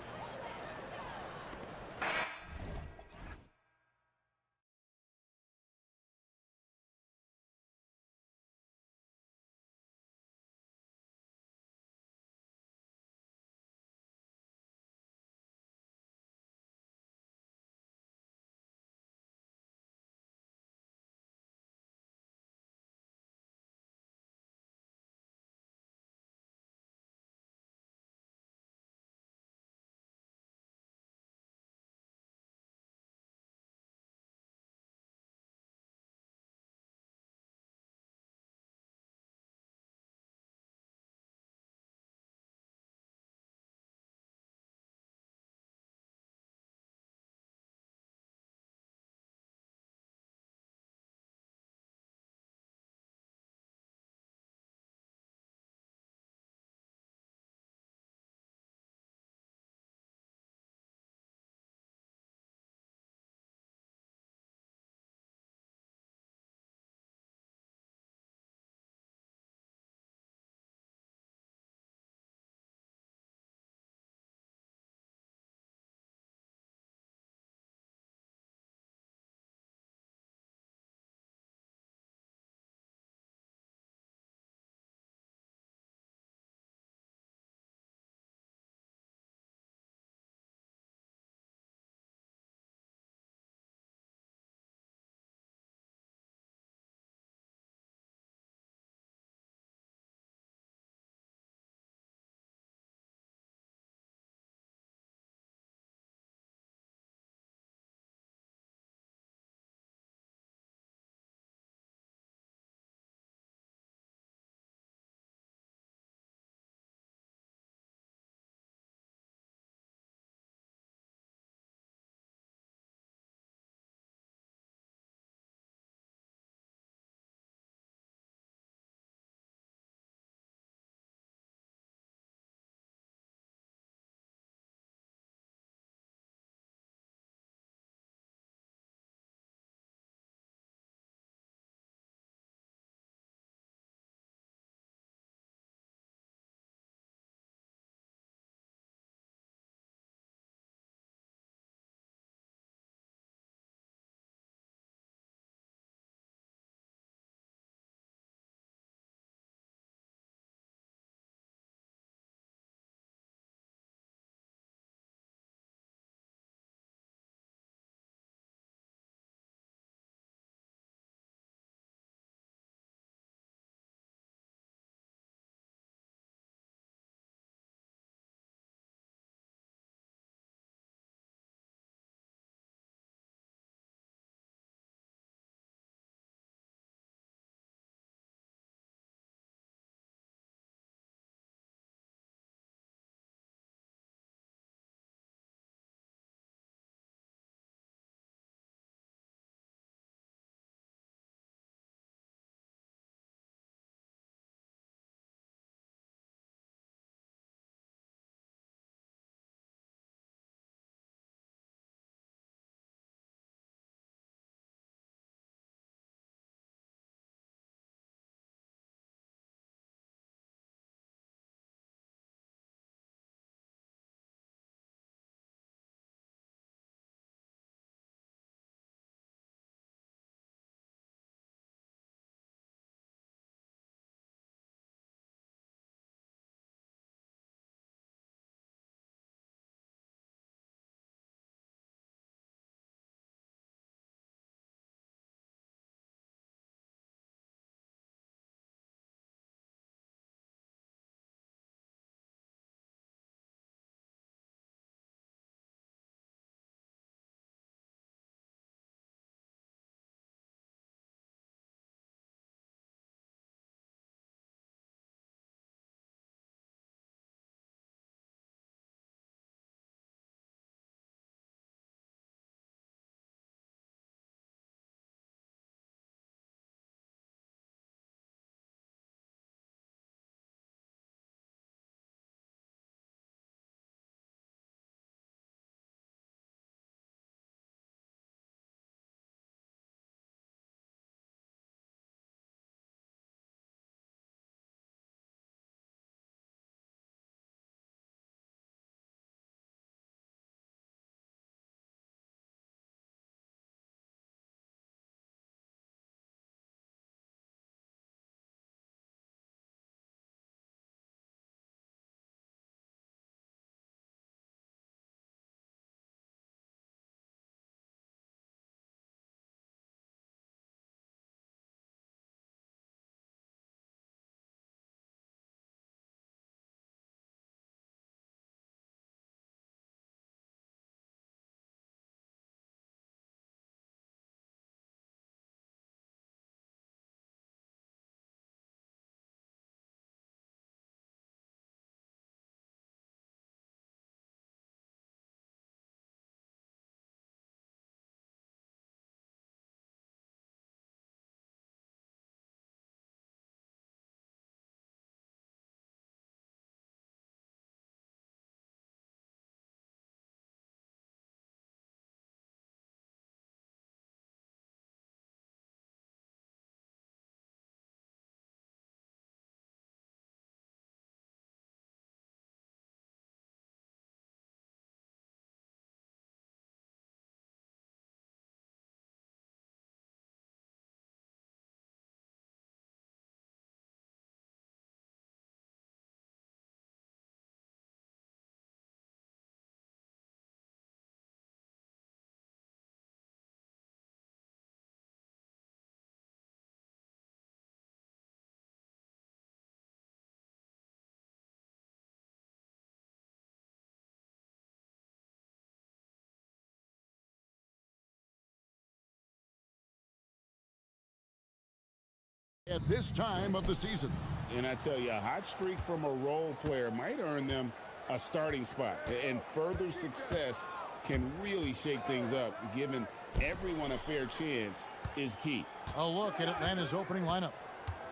Speaker 7: at this time of the season.
Speaker 8: And I tell you, a hot streak from a role player might earn them a starting spot. And further success can really shake things up. Giving everyone a fair chance is key.
Speaker 7: A look at Atlanta's opening lineup.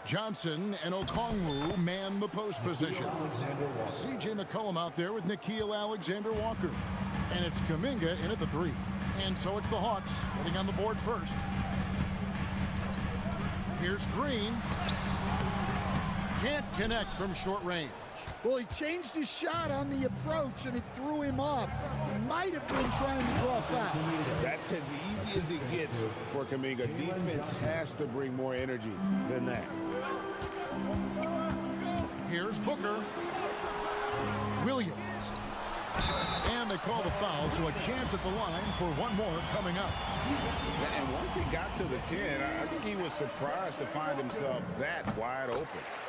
Speaker 7: Johnson and Okongwu man the post position. C.J. McCollum out there with Nickeil Alexander-Walker. And it's Kuminga in at the 3. And so it's the Hawks getting on the board first. Here's Green. Can't connect from short range.
Speaker 3: Well, he changed his shot on the approach, and it threw him off. He might have been trying to draw foul.
Speaker 8: That's as easy as it gets for Kuminga. Defense has to bring more energy than that.
Speaker 7: Here's Booker. Williams. And they call the foul, so a chance at the line for one more coming up.
Speaker 8: And once he got to the 10, I think he was surprised to find himself that wide open.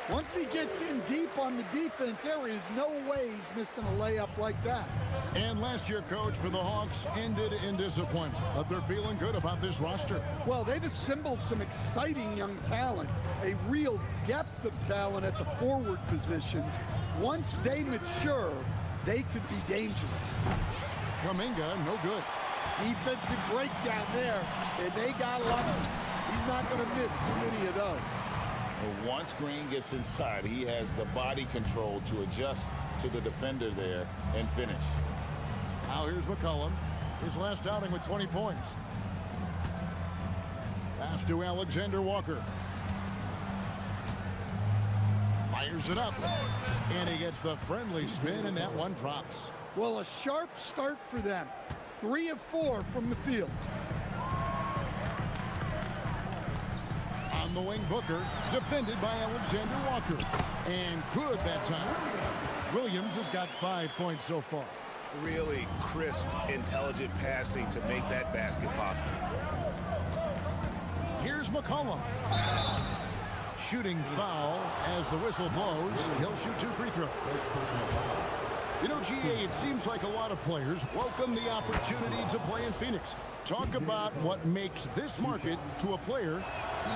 Speaker 3: Once he gets in deep on the defense, there is no way he's missing a layup like that.
Speaker 7: And last year, coach, for the Hawks ended in disappointment, but they're feeling good about this roster.
Speaker 3: Well, they've assembled some exciting young talent, a real depth of talent at the forward positions. Once they mature, they could be dangerous.
Speaker 7: Kuminga, no good.
Speaker 3: Defensive breakdown there, and they got lucky. He's not going to miss too many of those.
Speaker 8: Well, once Green gets inside, he has the body control to adjust to the defender there and finish.
Speaker 7: Now here's McCollum, his last outing with 20 points. Pass to Alexander-Walker. Fires it up, and he gets the friendly spin, and that one drops.
Speaker 3: Well, a sharp start for them. 3 of 4 from the field.
Speaker 7: On the wing, Booker, defended by Alexander-Walker. And good that time. Williams has got 5 points so far.
Speaker 10: Really crisp, intelligent passing to make that basket possible.
Speaker 7: Here's McCollum. Shooting foul as the whistle blows. He'll shoot 2 free throws. You know, GA, it seems like a lot of players welcome the opportunity to play in Phoenix. Talk about what makes this market to a player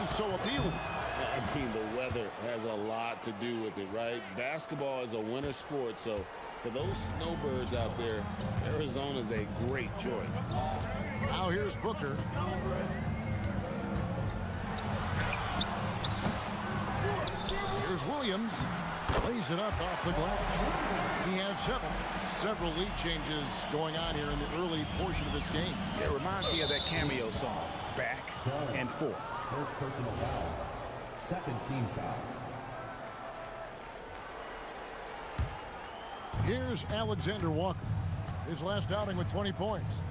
Speaker 7: is so appealing.
Speaker 8: I mean, the weather has a lot to do with it, right? Basketball is a winter sport, so for those snowbirds out there, Arizona is a great choice.
Speaker 7: Now here's Booker. Here's Williams. Lays it up off the glass. He has 7. Several lead changes going on here in the early portion of this game.
Speaker 10: It reminds me of that cameo song, Back and Forth.
Speaker 12: First personal foul. Second team foul.
Speaker 7: Here's Alexander-Walker. His last outing with 20 points.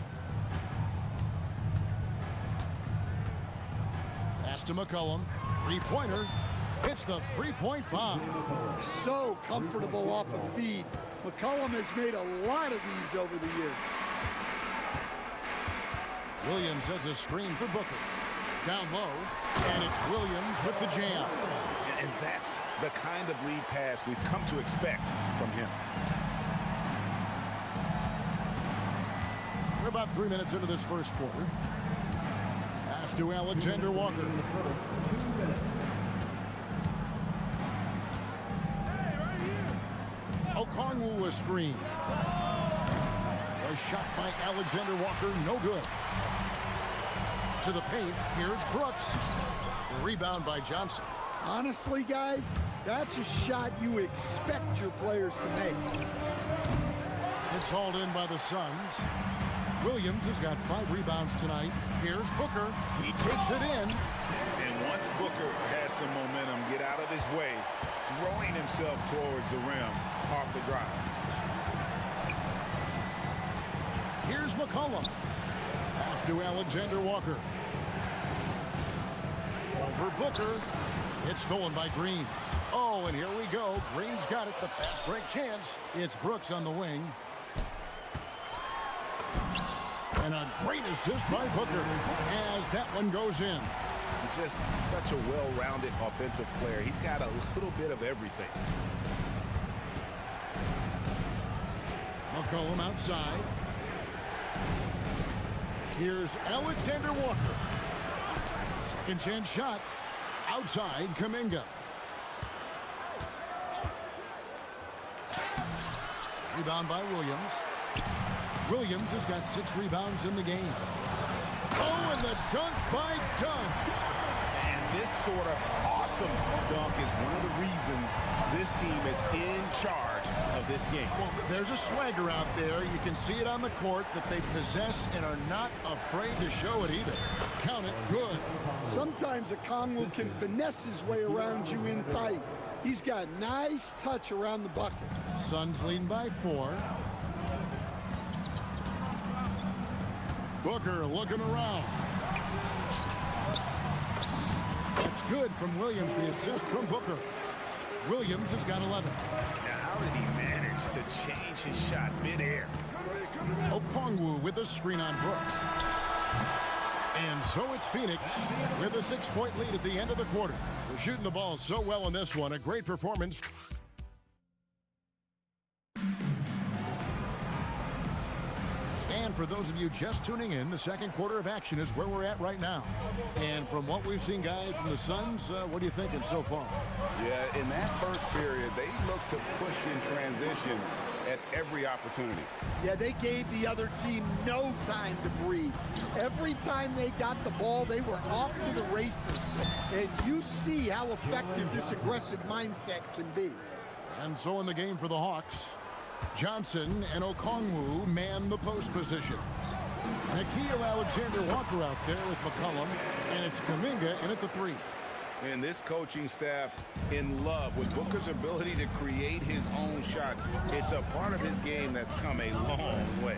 Speaker 7: Pass to McCollum. Three-pointer. Hits the three-point bomb.
Speaker 3: So comfortable off a feed. McCollum has made a lot of these over the years.
Speaker 7: Williams sets a screen for Booker. Down low, and it's Williams with the jam.
Speaker 10: And that's the kind of lead pass we've come to expect from him.
Speaker 7: We're about 3 minutes into this first quarter. Pass to Alexander-Walker. Okongwu a screen. A shot by Alexander-Walker, no good. To the paint, here's Brooks. Rebound by Johnson.
Speaker 3: Honestly, guys, that's a shot you expect your players to make.
Speaker 7: It's hauled in by the Suns. Williams has got 5 rebounds tonight. Here's Booker. He takes it in.
Speaker 10: And once Booker has some momentum, get out of his way, throwing himself towards the rim off the drive.
Speaker 7: Here's McCollum. Pass to Alexander-Walker. Over Booker. It's stolen by Green. Oh, and here we go. Green's got it. The fast break chance. It's Brooks on the wing. And a great assist by Booker as that one goes in.
Speaker 10: Just such a well-rounded offensive player. He's got a little bit of everything.
Speaker 7: McCollum outside. Here's Alexander-Walker. Second chance shot. Outside, Kuminga. Rebound by Williams. Williams has got 6 rebounds in the game. Oh, and the dunk by Dunn.
Speaker 10: And this sort of awesome dunk is one of the reasons this team is in charge of this game.
Speaker 7: Well, there's a swagger out there. You can see it on the court that they possess and are not afraid to show it either. Count it, good.
Speaker 3: Sometimes a Kongwu can finesse his way around you in tight. He's got nice touch around the bucket.
Speaker 7: Suns leading by 4. Booker looking around. That's good from Williams, the assist from Booker. Williams has got 11.
Speaker 10: Now, how did he manage to change his shot midair?
Speaker 7: Okongwu with a screen on Brooks. And so it's Phoenix with a 6-point lead at the end of the quarter. They're shooting the ball so well in this one. A great performance. And for those of you just tuning in, the second quarter of action is where we're at right now. And from what we've seen, guys, from the Suns, what are you thinking so far?
Speaker 8: Yeah, in that first period, they looked to push in transition at every opportunity.
Speaker 3: Yeah, they gave the other team no time to breathe. Every time they got the ball, they were off to the races. And you see how effective this aggressive mindset can be.
Speaker 7: And so in the game for the Hawks, Johnson and Okongwu man the post position. Nikhil Alexander-Walker out there with McCollum, and it's Kuminga in at the 3.
Speaker 8: And this coaching staff in love with Booker's ability to create his own shot. It's a part of his game that's come a long way.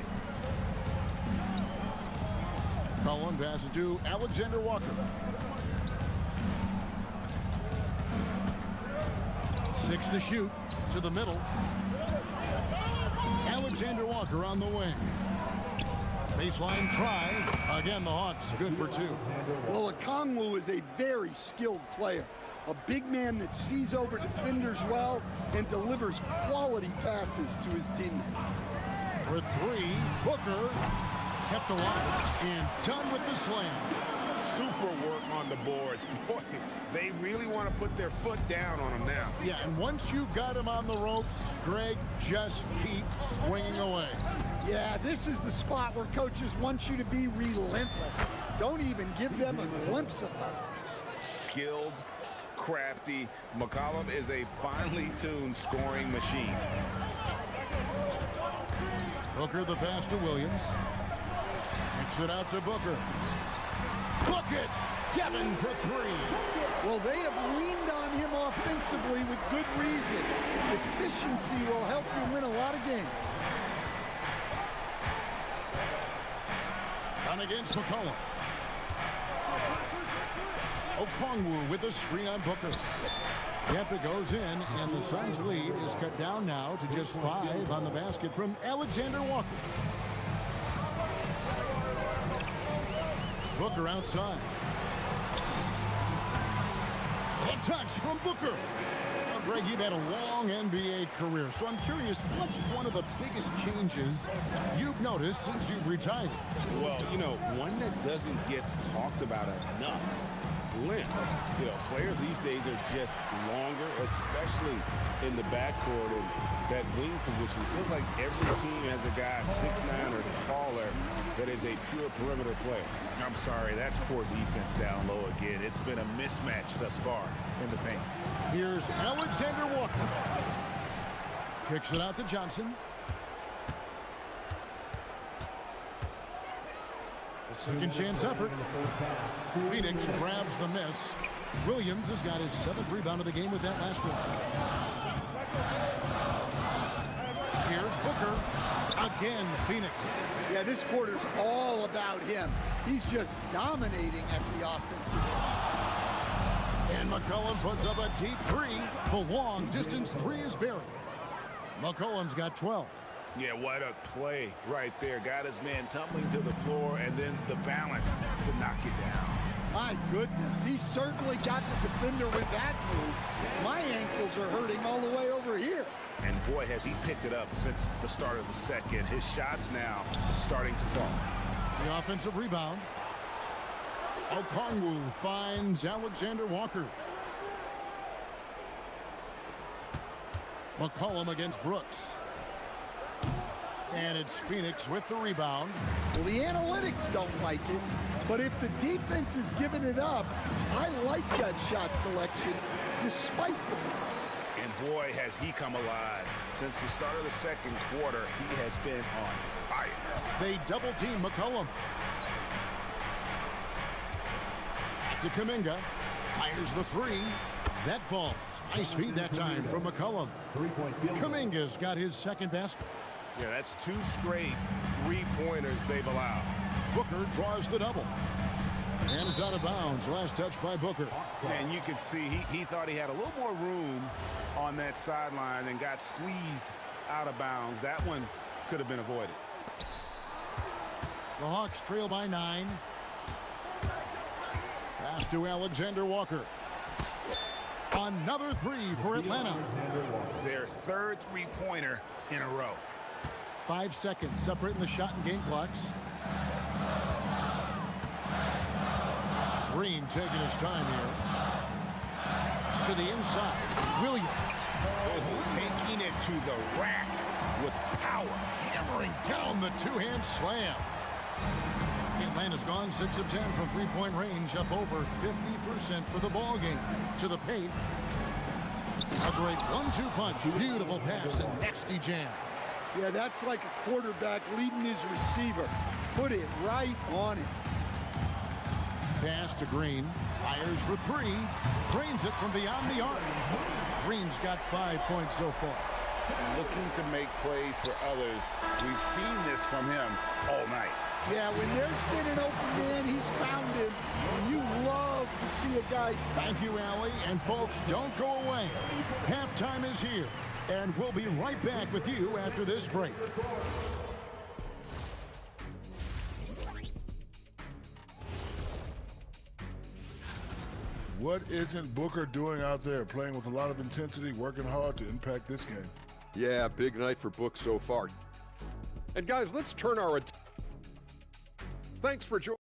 Speaker 7: McCollum passes to Alexander-Walker. 6 to shoot to the middle. Alexander Walker on the wing. Baseline try. Again, the Hawks good for 2.
Speaker 3: Well, Okongwu is a very skilled player. A big man that sees over defenders well and delivers quality passes to his teammates.
Speaker 7: For 3, Booker kept alive and done with the slam.
Speaker 10: Super work on the boards. Boy, they really want to put their foot down on him now.
Speaker 7: Yeah, and once you've got him on the ropes, Greg, just keep swinging away.
Speaker 3: Yeah, this is the spot where coaches want you to be relentless. Don't even give them a glimpse of hope.
Speaker 8: Skilled, crafty. McCollum is a finely tuned scoring machine.
Speaker 7: Booker the pass to Williams. Kicks it out to Booker. Book it! Devin for 3.
Speaker 3: Well, they have leaned on him offensively with good reason. Efficiency will help you win a lot of games.
Speaker 7: Down against McCollum. Okongwu with a screen on Booker. Yep, it goes in, and the Suns' lead is cut down now to just 5 on the basket from Alexander Walker. Booker outside. A touch from Booker. Well, Greg, you've had a long NBA career, so I'm curious, what's one of the biggest changes you've noticed since you've retired?
Speaker 8: Well, you know, one that doesn't get talked about enough. Length. You know, players these days are just longer, especially in the backcourt, and that wing position. Feels like every team has a guy 6'9" or taller that is a pure perimeter player.
Speaker 10: I'm sorry, that's poor defense down low again. It's been a mismatch thus far in the paint.
Speaker 7: Here's Alexander Walker. Kicks it out to Johnson. Second chance effort. Phoenix grabs the miss. Williams has got his 7th rebound of the game with that last one. Here's Booker. Again, Phoenix.
Speaker 3: Yeah, this quarter's all about him. He's just dominating at the offensive end.
Speaker 7: And McCollum puts up a deep 3. The long distance 3 is buried. McCollum's got 12.
Speaker 10: Yeah, what a play right there. Got his man tumbling to the floor, and then the balance to knock it down.
Speaker 3: My goodness, he certainly got the defender with that move. My ankles are hurting all the way over here.
Speaker 10: And boy, has he picked it up since the start of the second. His shots now starting to fall.
Speaker 7: The offensive rebound. Okongwu finds Alexander Walker. McCollum against Brooks. And it's Phoenix with the rebound.
Speaker 3: Well, the analytics don't like it, but if the defense is giving it up, I like that shot selection despite the miss.
Speaker 10: And boy, has he come alive. Since the start of the second quarter, he has been on fire.
Speaker 7: They double team McCollum. To Kuminga. Fires the three. That falls. Nice feed that time from McCollum. Kuminga's got his second basket.
Speaker 10: Yeah, that's 2 straight three-pointers they've allowed.
Speaker 7: Booker draws the double. And it's out of bounds. Last touch by Booker.
Speaker 10: And you can see he thought he had a little more room on that sideline and got squeezed out of bounds. That one could have been avoided.
Speaker 7: The Hawks trail by 9. Pass to Alexander Walker. Another three for Atlanta.
Speaker 10: Their third three-pointer in a row.
Speaker 7: 5 seconds separating the shot and game clocks. Green taking his time here. To the inside. Williams.
Speaker 10: Taking it to the rack with power.
Speaker 7: Hammering down the two-hand slam. Atlanta's gone 6 of 10 from three-point range, up over 50% for the ball game. To the paint. A great 1-2 punch. Beautiful pass and nasty jam.
Speaker 3: Yeah, that's like a quarterback leading his receiver. Put it right on it.
Speaker 7: Pass to Green. Fires for 3. Drains it from beyond the arc. Green's got 5 points so far.
Speaker 10: Looking to make plays for others. We've seen this from him all night.
Speaker 3: Yeah, when there's been an open man, he's found him. And you love to see a guy.
Speaker 7: Thank you, Allie. And folks, don't go away. Halftime is here. And we'll be right back with you after this break.
Speaker 6: What isn't Booker doing out there? Playing with a lot of intensity, working hard to impact this game.
Speaker 9: Yeah, big night for Book so far. And guys, let's turn our attention. Thanks for joining.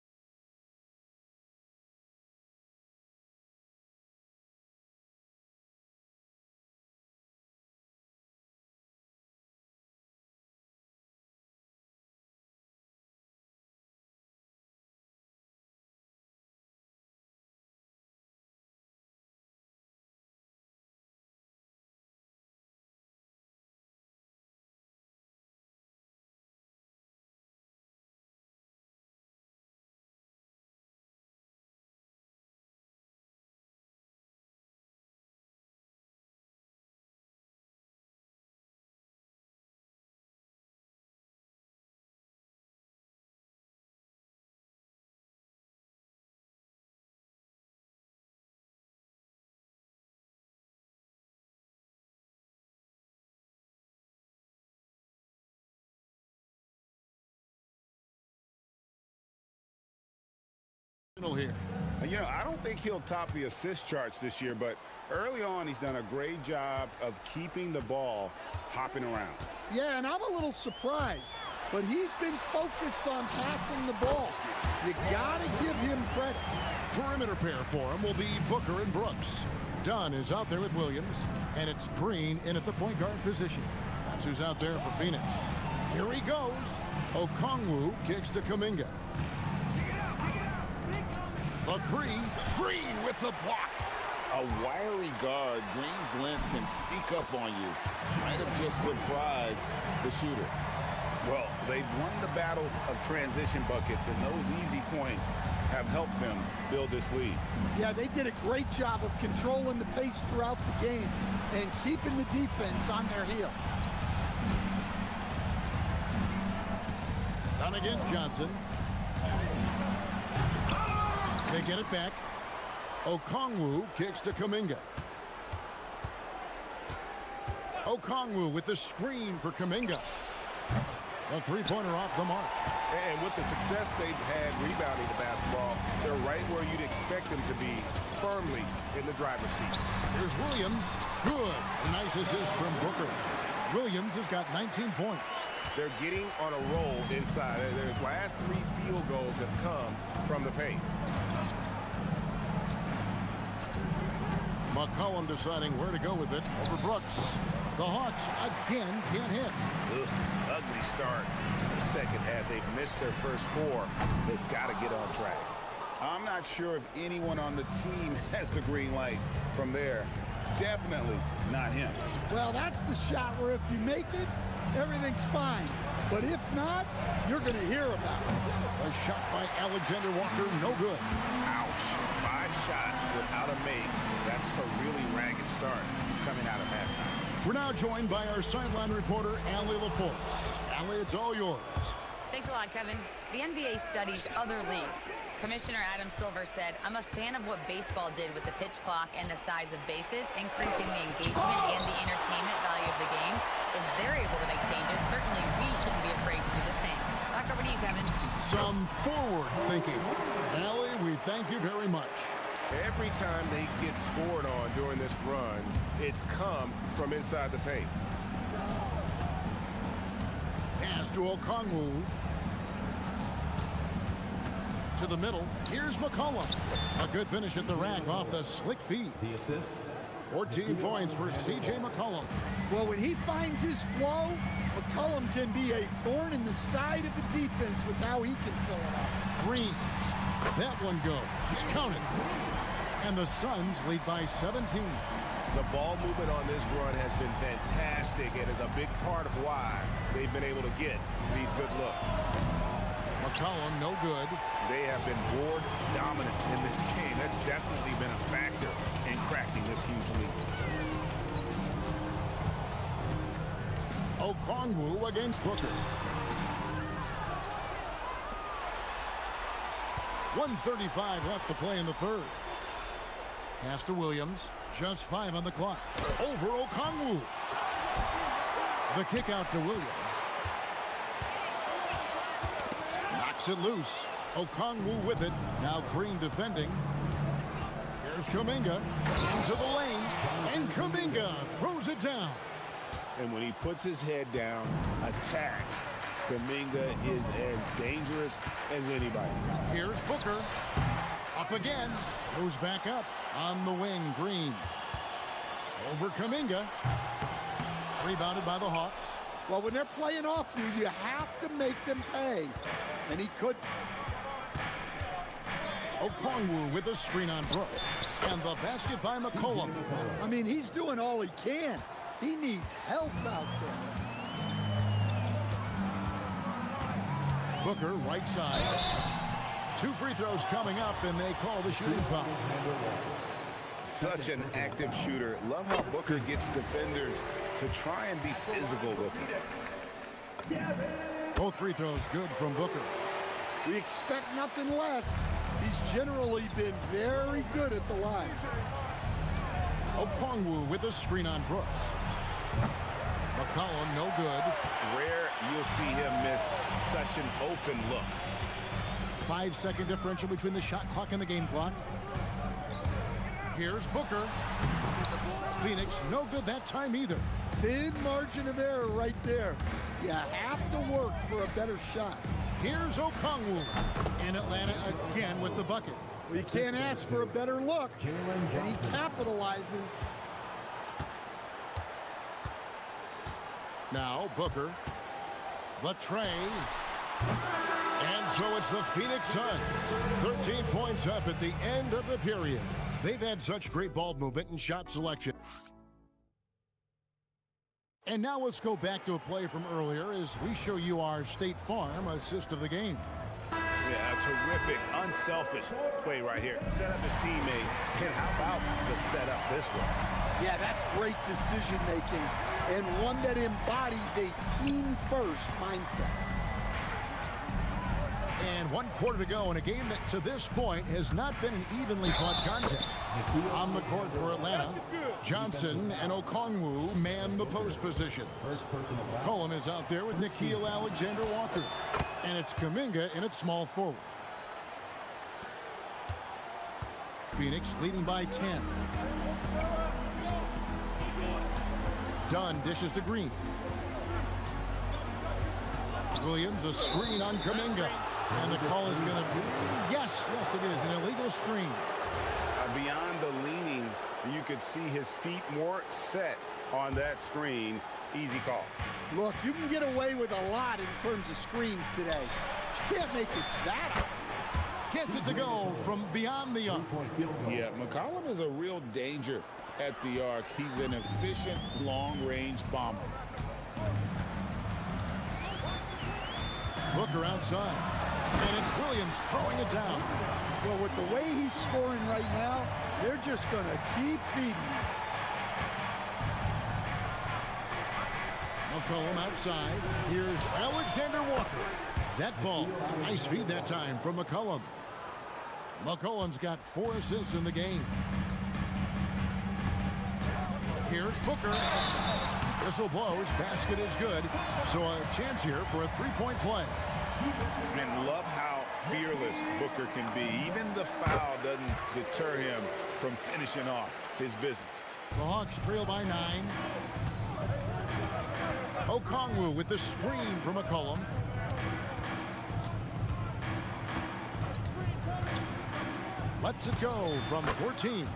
Speaker 7: Here.
Speaker 10: You know, I don't think he'll top the assist charts this year, but early on he's done a great job of keeping the ball hopping around.
Speaker 3: Yeah, and I'm a little surprised, but he's been focused on passing the ball. You gotta give him credit.
Speaker 7: Perimeter pair for him will be Booker and Brooks. Dunn is out there with Williams, and it's Green in at the point guard position. That's who's out there for Phoenix. Here he goes. Okongwu kicks to Kuminga. The three, Green with the block.
Speaker 8: A wiry guard, Green's length can sneak up on you. Might have just surprised the shooter.
Speaker 10: Well, they've won the battle of transition buckets, and those easy points have helped them build this lead.
Speaker 3: Yeah, they did a great job of controlling the pace throughout the game and keeping the defense on their heels.
Speaker 7: Done against Johnson. They get it back. Okongwu kicks to Kuminga. Okongwu with the screen for Kuminga. A three-pointer off the mark.
Speaker 10: And with the success they've had rebounding the basketball, they're right where you'd expect them to be, firmly in the driver's seat.
Speaker 7: Here's Williams. Good. A nice assist from Booker. Williams has got 19 points.
Speaker 10: They're getting on a roll inside. Their last 3 field goals have come from the paint.
Speaker 7: McCollum deciding where to go with it over Brooks. The Hawks again can't hit.
Speaker 10: Ugh, ugly start to the second half. They've missed their first 4. They've got to get on track. I'm not sure if anyone on the team has the green light from there. Definitely not him.
Speaker 3: Well, that's the shot where if you make it, everything's fine. But if not, you're going to hear about it.
Speaker 7: A shot by Alexander Walker, no good.
Speaker 10: Ouch. 5 shots without a make. That's a really ragged start coming out of halftime.
Speaker 7: We're now joined by our sideline reporter, Allie LaForce. Allie, it's all yours.
Speaker 4: Thanks a lot, Kevin. The NBA studies other leagues. Commissioner Adam Silver said, "I'm a fan of what baseball did with the pitch clock and the size of bases, increasing the engagement and the entertainment value of the game. If they're able to make changes, certainly we shouldn't be afraid to do the same." Back over to you, Kevin.
Speaker 7: Some forward thinking. Allie, we thank you very much.
Speaker 10: Every time they get scored on during this run, it's come from inside the paint.
Speaker 7: Pass to Okongwu. To the middle. Here's McCollum. A good finish at the rack off the slick feed.
Speaker 12: The assist.
Speaker 7: 14 points for C.J. McCollum.
Speaker 3: Well, when he finds his flow, McCollum can be a thorn in the side of the defense with how he can fill it up.
Speaker 7: Green. That one goes. Just count it. And the Suns lead by 17.
Speaker 10: The ball movement on this run has been fantastic and is a big part of why they've been able to get these good looks.
Speaker 7: McCollum, no good.
Speaker 10: They have been board dominant in this game. That's definitely been a factor in cracking this huge lead.
Speaker 7: Okongwu against Booker. 1:35 left to play in the third. Pass to Williams. Just 5 on the clock. Over Okongwu. The kick out to Williams. Knocks it loose. Okongwu with it. Now Green defending. Here's Kuminga. Into the lane. And Kuminga throws it down.
Speaker 8: And when he puts his head down, attacks, Kuminga is as dangerous as anybody.
Speaker 7: Here's Booker. Up again. Goes back up. On the wing, Green. Over Kuminga. Rebounded by the Hawks.
Speaker 3: Well, when they're playing off you, you have to make them pay. And he could.
Speaker 7: Okongwu with a screen on Brooks. And the basket by McCollum.
Speaker 3: I mean, he's doing all he can. He needs help out there.
Speaker 7: Booker, right side. 2 free throws coming up, and they call the shooting foul.
Speaker 10: Such an active shooter. Love how Booker gets defenders to try and be physical with him.
Speaker 7: Both free throws good from Booker.
Speaker 3: We expect nothing less. He's generally been very good at the line.
Speaker 7: Okongwu with a screen on Brooks. McCollum, no good.
Speaker 10: Rare you'll see him miss such an open look.
Speaker 7: 5-second differential between the shot clock and the game clock. Here's Booker. Phoenix, no good that time either.
Speaker 3: Thin margin of error right there. You have to work for a better shot.
Speaker 7: Here's Okongwu. And Atlanta again with the bucket.
Speaker 3: Well, you can't ask for a better look. And he capitalizes.
Speaker 7: Now Booker. The tray. And so it's the Phoenix Suns. 13 points up at the end of the period. They've had such great ball movement and shot selection. And now let's go back to a play from earlier as we show you our State Farm assist of the game.
Speaker 10: Yeah, a terrific, unselfish play right here. Set up his teammate. And how about the setup this one?
Speaker 3: Yeah, that's great decision making and one that embodies a team-first mindset.
Speaker 7: And 1 quarter to go in a game that to this point has not been an evenly fought contest. On the court for Atlanta, Johnson and Okongwu man the post position. Cullen is out there with Nickeil Alexander-Walker. And it's Kuminga in its small forward. Phoenix leading by 10. Dunn dishes to Green. Williams, a screen on Kuminga. And the call is going to be, yes, it is, an illegal screen.
Speaker 10: Beyond the leaning, you could see his feet more set on that screen. Easy call.
Speaker 3: Look, you can get away with a lot in terms of screens today. You can't make it that obvious.
Speaker 7: Gets it to go from beyond the arc.
Speaker 10: Yeah, McCollum is a real danger at the arc. He's an efficient long-range bomber.
Speaker 7: Booker outside. And it's Williams throwing it down.
Speaker 3: Well, with the way he's scoring right now, they're just going to keep feeding him.
Speaker 7: McCollum outside. Here's Alexander Walker. That falls. Nice feed that time from McCollum. McCollum's got 4 assists in the game. Here's Booker. Whistle blows. Basket is good. So a chance here for a three-point play.
Speaker 10: And love how fearless Booker can be. Even the foul doesn't deter him from finishing off his business.
Speaker 7: The Hawks trail by 9. Okongwu with the screen from McCollum. Lets it go from 14.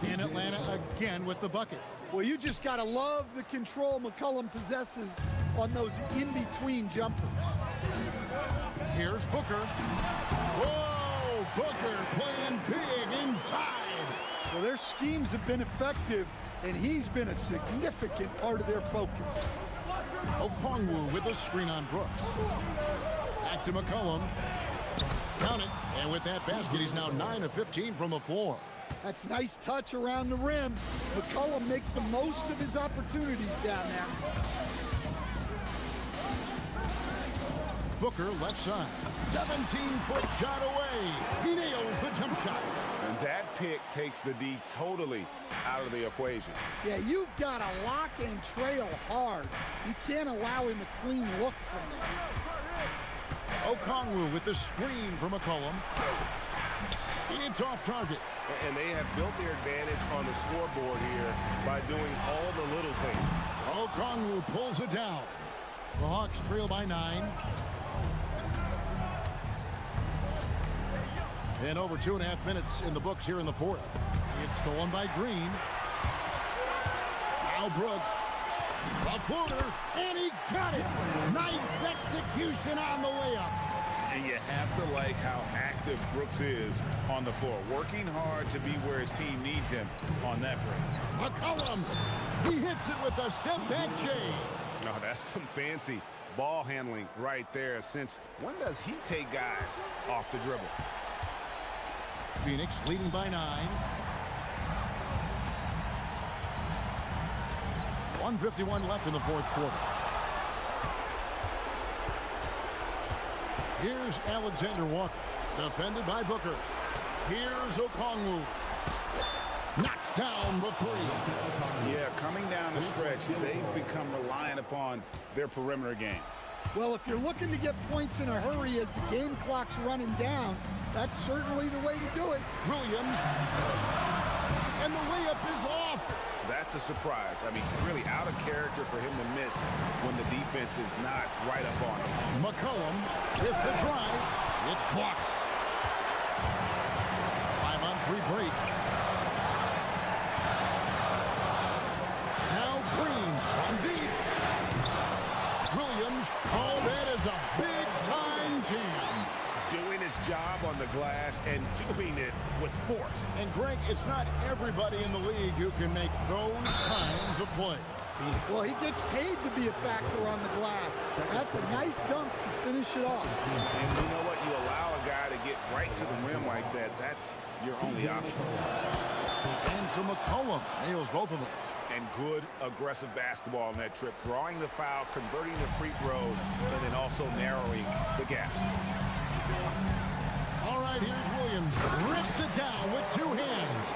Speaker 7: In Atlanta again with the bucket.
Speaker 3: Well, you just got to love the control McCollum possesses on those in-between jumpers.
Speaker 7: Here's Booker. Whoa! Booker playing big inside.
Speaker 3: Well, their schemes have been effective, and he's been a significant part of their focus.
Speaker 7: Okongwu with the screen on Brooks. Back to McCollum. Count it. And with that basket, he's now 9 of 15 from the floor.
Speaker 3: That's nice touch around the rim. McCollum makes the most of his opportunities down there.
Speaker 7: Booker left side. 17-foot shot away. He nails the jump shot.
Speaker 10: And that pick takes the D totally out of the equation.
Speaker 3: Yeah, you've got to lock and trail hard. You can't allow him a clean look from there.
Speaker 7: Okongwu with the screen from McCollum. It's off target.
Speaker 10: And they have built their advantage on the scoreboard here by doing all the little things.
Speaker 7: Okongwu pulls it down. The Hawks trail by 9. And over 2.5 minutes in the books here in the fourth. It's stolen by Green. Now Brooks. A floater, and he got it. Nice execution on the layup.
Speaker 10: And you have to like how active Brooks is on the floor. Working hard to be where his team needs him on that break.
Speaker 7: McCollum, he hits it with a step-back J.
Speaker 10: No, that's some fancy ball handling right there. Since when does he take guys off the dribble?
Speaker 7: Phoenix leading by 9. 1:51 left in the fourth quarter. Here's Alexander Walker, defended by Booker. Here's Okongwu. Knocks down the three.
Speaker 10: Yeah, coming down the stretch, they've become reliant upon their perimeter game.
Speaker 3: Well, if you're looking to get points in a hurry as the game clock's running down, that's certainly the way to do it.
Speaker 7: Williams. And the layup is off.
Speaker 10: That's a surprise. I mean, really out of character for him to miss when the defense is not right up on him.
Speaker 7: McCollum with the drive. It's blocked. 5-on-3 break. Now Green from deep. Williams. Oh, that is a big-time jam.
Speaker 10: Doing his job on the glass and doing it with force.
Speaker 7: And Greg, it's not everybody in the league who can make those kinds of plays.
Speaker 3: Well, he gets paid to be a factor on the glass. That's a nice dunk to finish it off.
Speaker 10: And you know what? You allow a guy to get right to the rim like that, that's your only option.
Speaker 7: And so McCollum nails both of them.
Speaker 10: And good aggressive basketball on that trip. Drawing the foul, converting the free throws, and then also narrowing the gap.
Speaker 7: All right, here's Williams. Rips it down with 2 hands.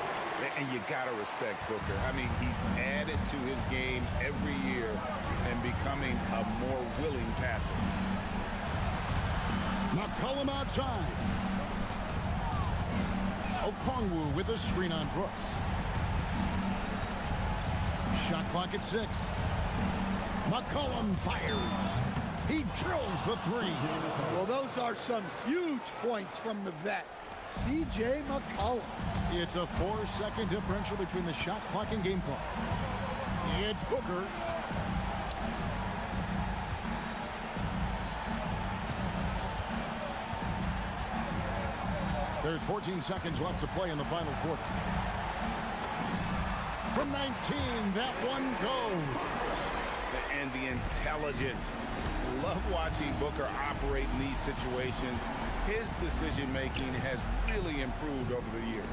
Speaker 10: And you got to respect Booker. I mean, he's added to his game every year and becoming a more willing passer.
Speaker 7: McCollum outside. Okongwu with a screen on Brooks. Shot clock at 6. McCollum fires. He drills the 3.
Speaker 3: Well, those are some huge points from the vet, C.J. McCollum.
Speaker 7: It's a 4-second differential between the shot clock and game clock. It's Booker. There's 14 seconds left to play in the final quarter. From 19, that one goes.
Speaker 10: And the intelligence. Love watching Booker operate in these situations. His decision-making has really improved over the years.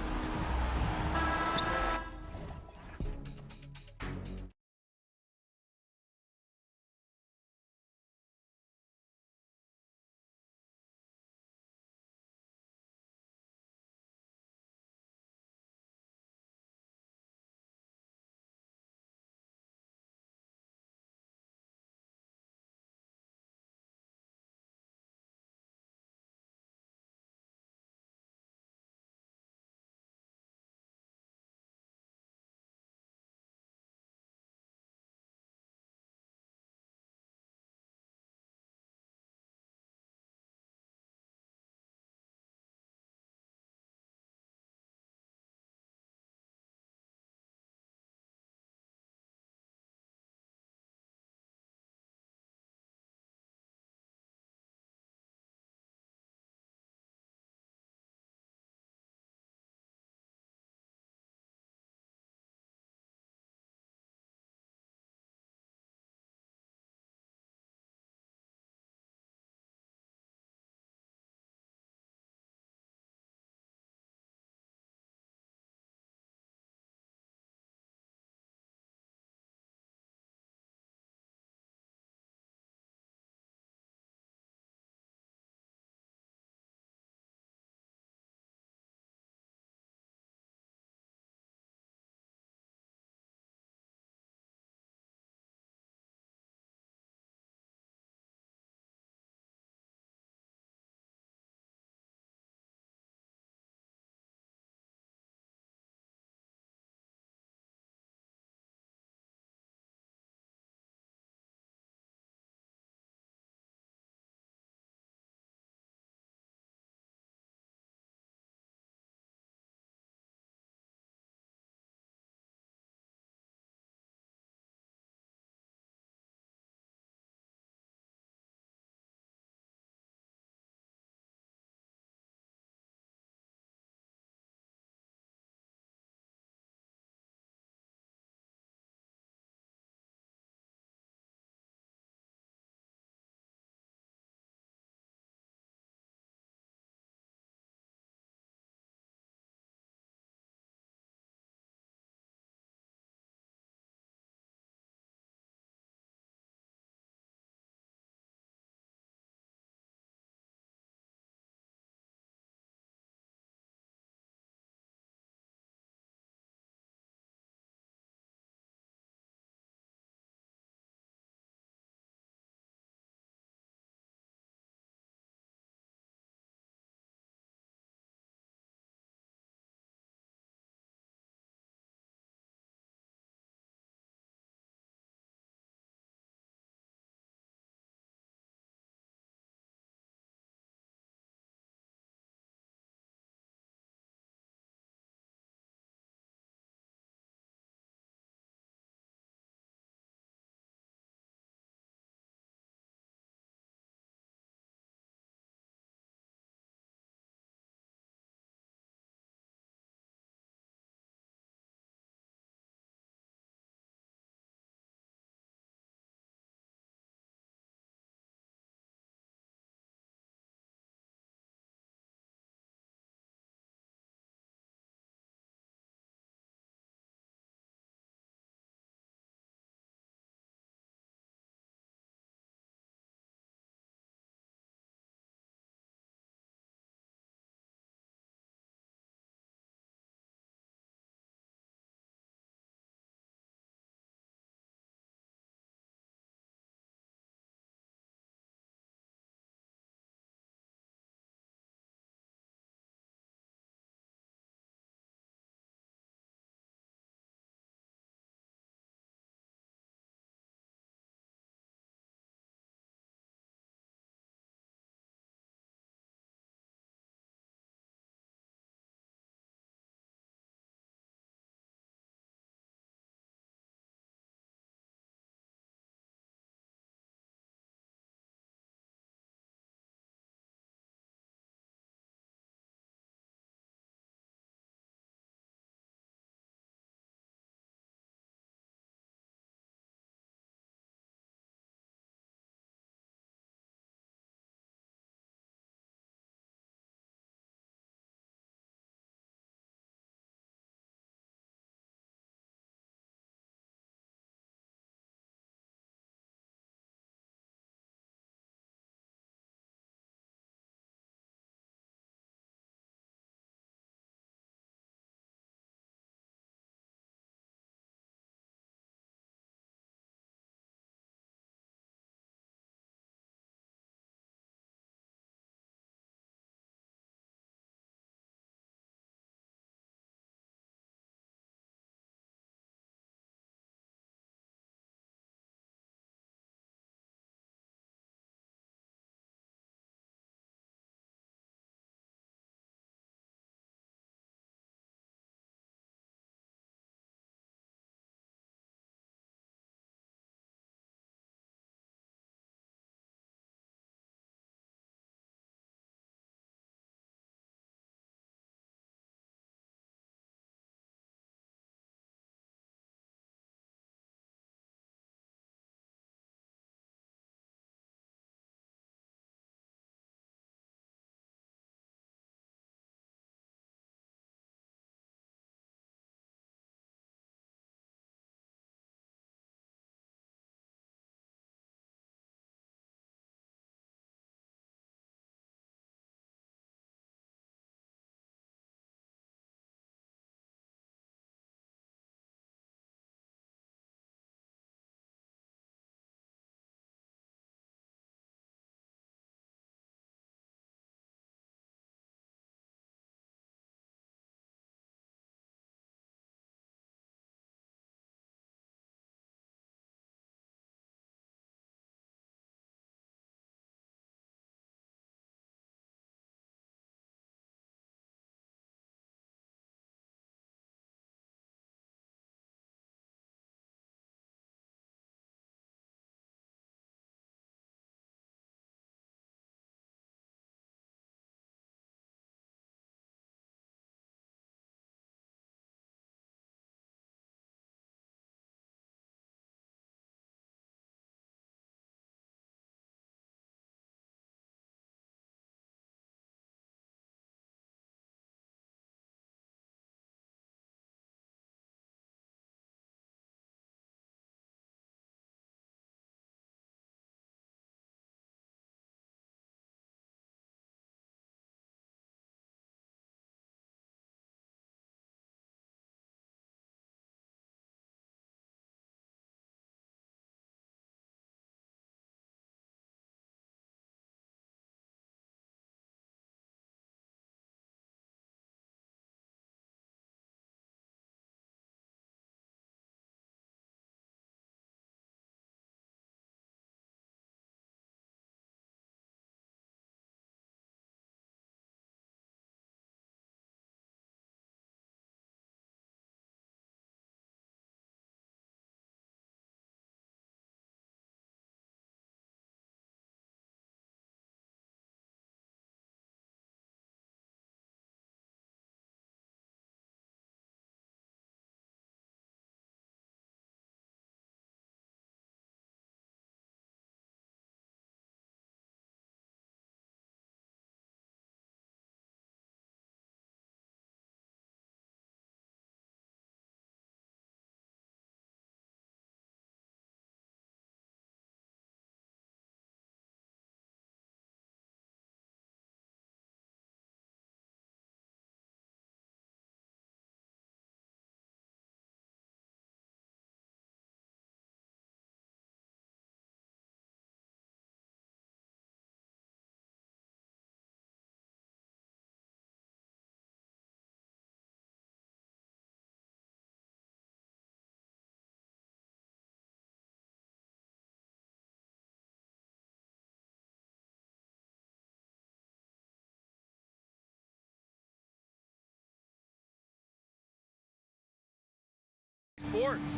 Speaker 1: sports.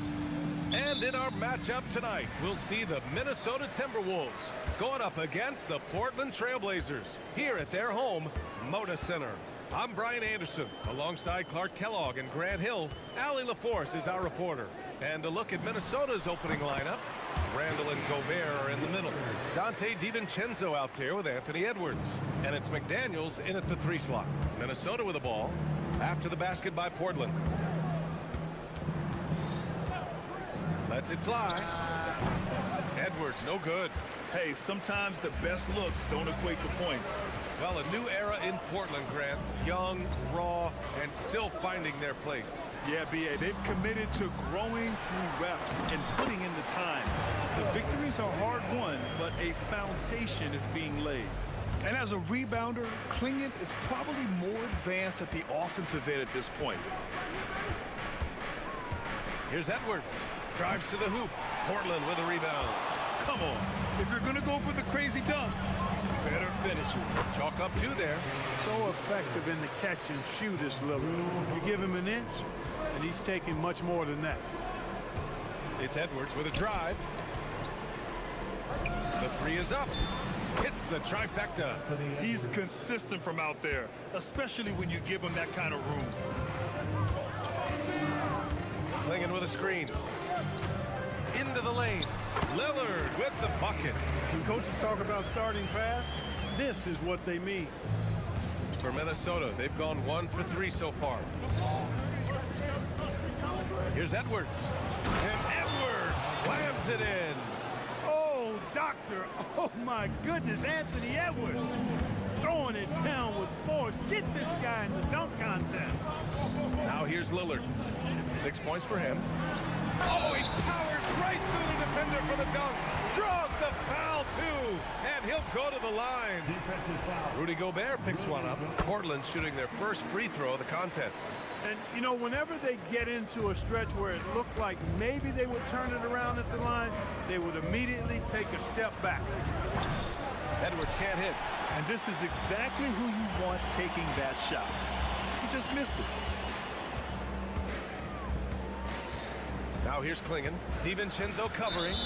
Speaker 1: And in our matchup tonight, we'll see the Minnesota Timberwolves going up against the Portland Trailblazers here at their home, Moda Center. I'm Brian Anderson, alongside Clark Kellogg and Grant Hill. Allie LaForce is our reporter. And a look at Minnesota's opening lineup. Randall and Gobert are in the middle. Dante DiVincenzo out there with Anthony Edwards. And it's McDaniels in at the 3 slot. Minnesota with the ball after the basket by Portland. Lets it fly. Edwards, no good.
Speaker 2: Hey, sometimes the best looks don't equate to points.
Speaker 1: Well, a new era in Portland, Grant. Young, raw, and still finding their place.
Speaker 2: Yeah, B.A., they've committed to growing through reps and putting in the time. The victories are hard-won, but a foundation is being laid. And as a rebounder, Klingent is probably more advanced at the offensive end at this point.
Speaker 1: Here's Edwards. Drives to the hoop. Portland with a rebound.
Speaker 2: Come on. If you're going to go for the crazy dunk, better finish it.
Speaker 1: Chalk up 2 there.
Speaker 17: So effective in the catch and shoot is Lillard. You give him an inch, and he's taking much more than that.
Speaker 1: It's Edwards with a drive. The 3 is up. Hits the trifecta.
Speaker 2: He's consistent from out there, especially when you give him that kind of room.
Speaker 1: Klingent with a screen. Into the lane. Lillard with the bucket.
Speaker 17: When coaches talk about starting fast, this is what they mean.
Speaker 1: For Minnesota, they've gone 1 for 3 so far. Here's Edwards. And Edwards slams it in.
Speaker 17: Oh, doctor. Oh, my goodness. Anthony Edwards throwing it down with force. Get this guy in the dunk contest.
Speaker 1: Now here's Lillard. 6 points for him. Oh, he powers right through the defender for the dunk. Draws the foul, too. And he'll go to the line.
Speaker 12: Defensive foul.
Speaker 1: Rudy Gobert picks one up. Portland shooting their first free throw of the contest.
Speaker 17: And, you know, whenever they get into a stretch where it looked like maybe they would turn it around at the line, they would immediately take a step back.
Speaker 1: Edwards can't hit.
Speaker 2: And this is exactly who you want taking that shot. He just missed it.
Speaker 1: Now here's Klingent. DiVincenzo covering.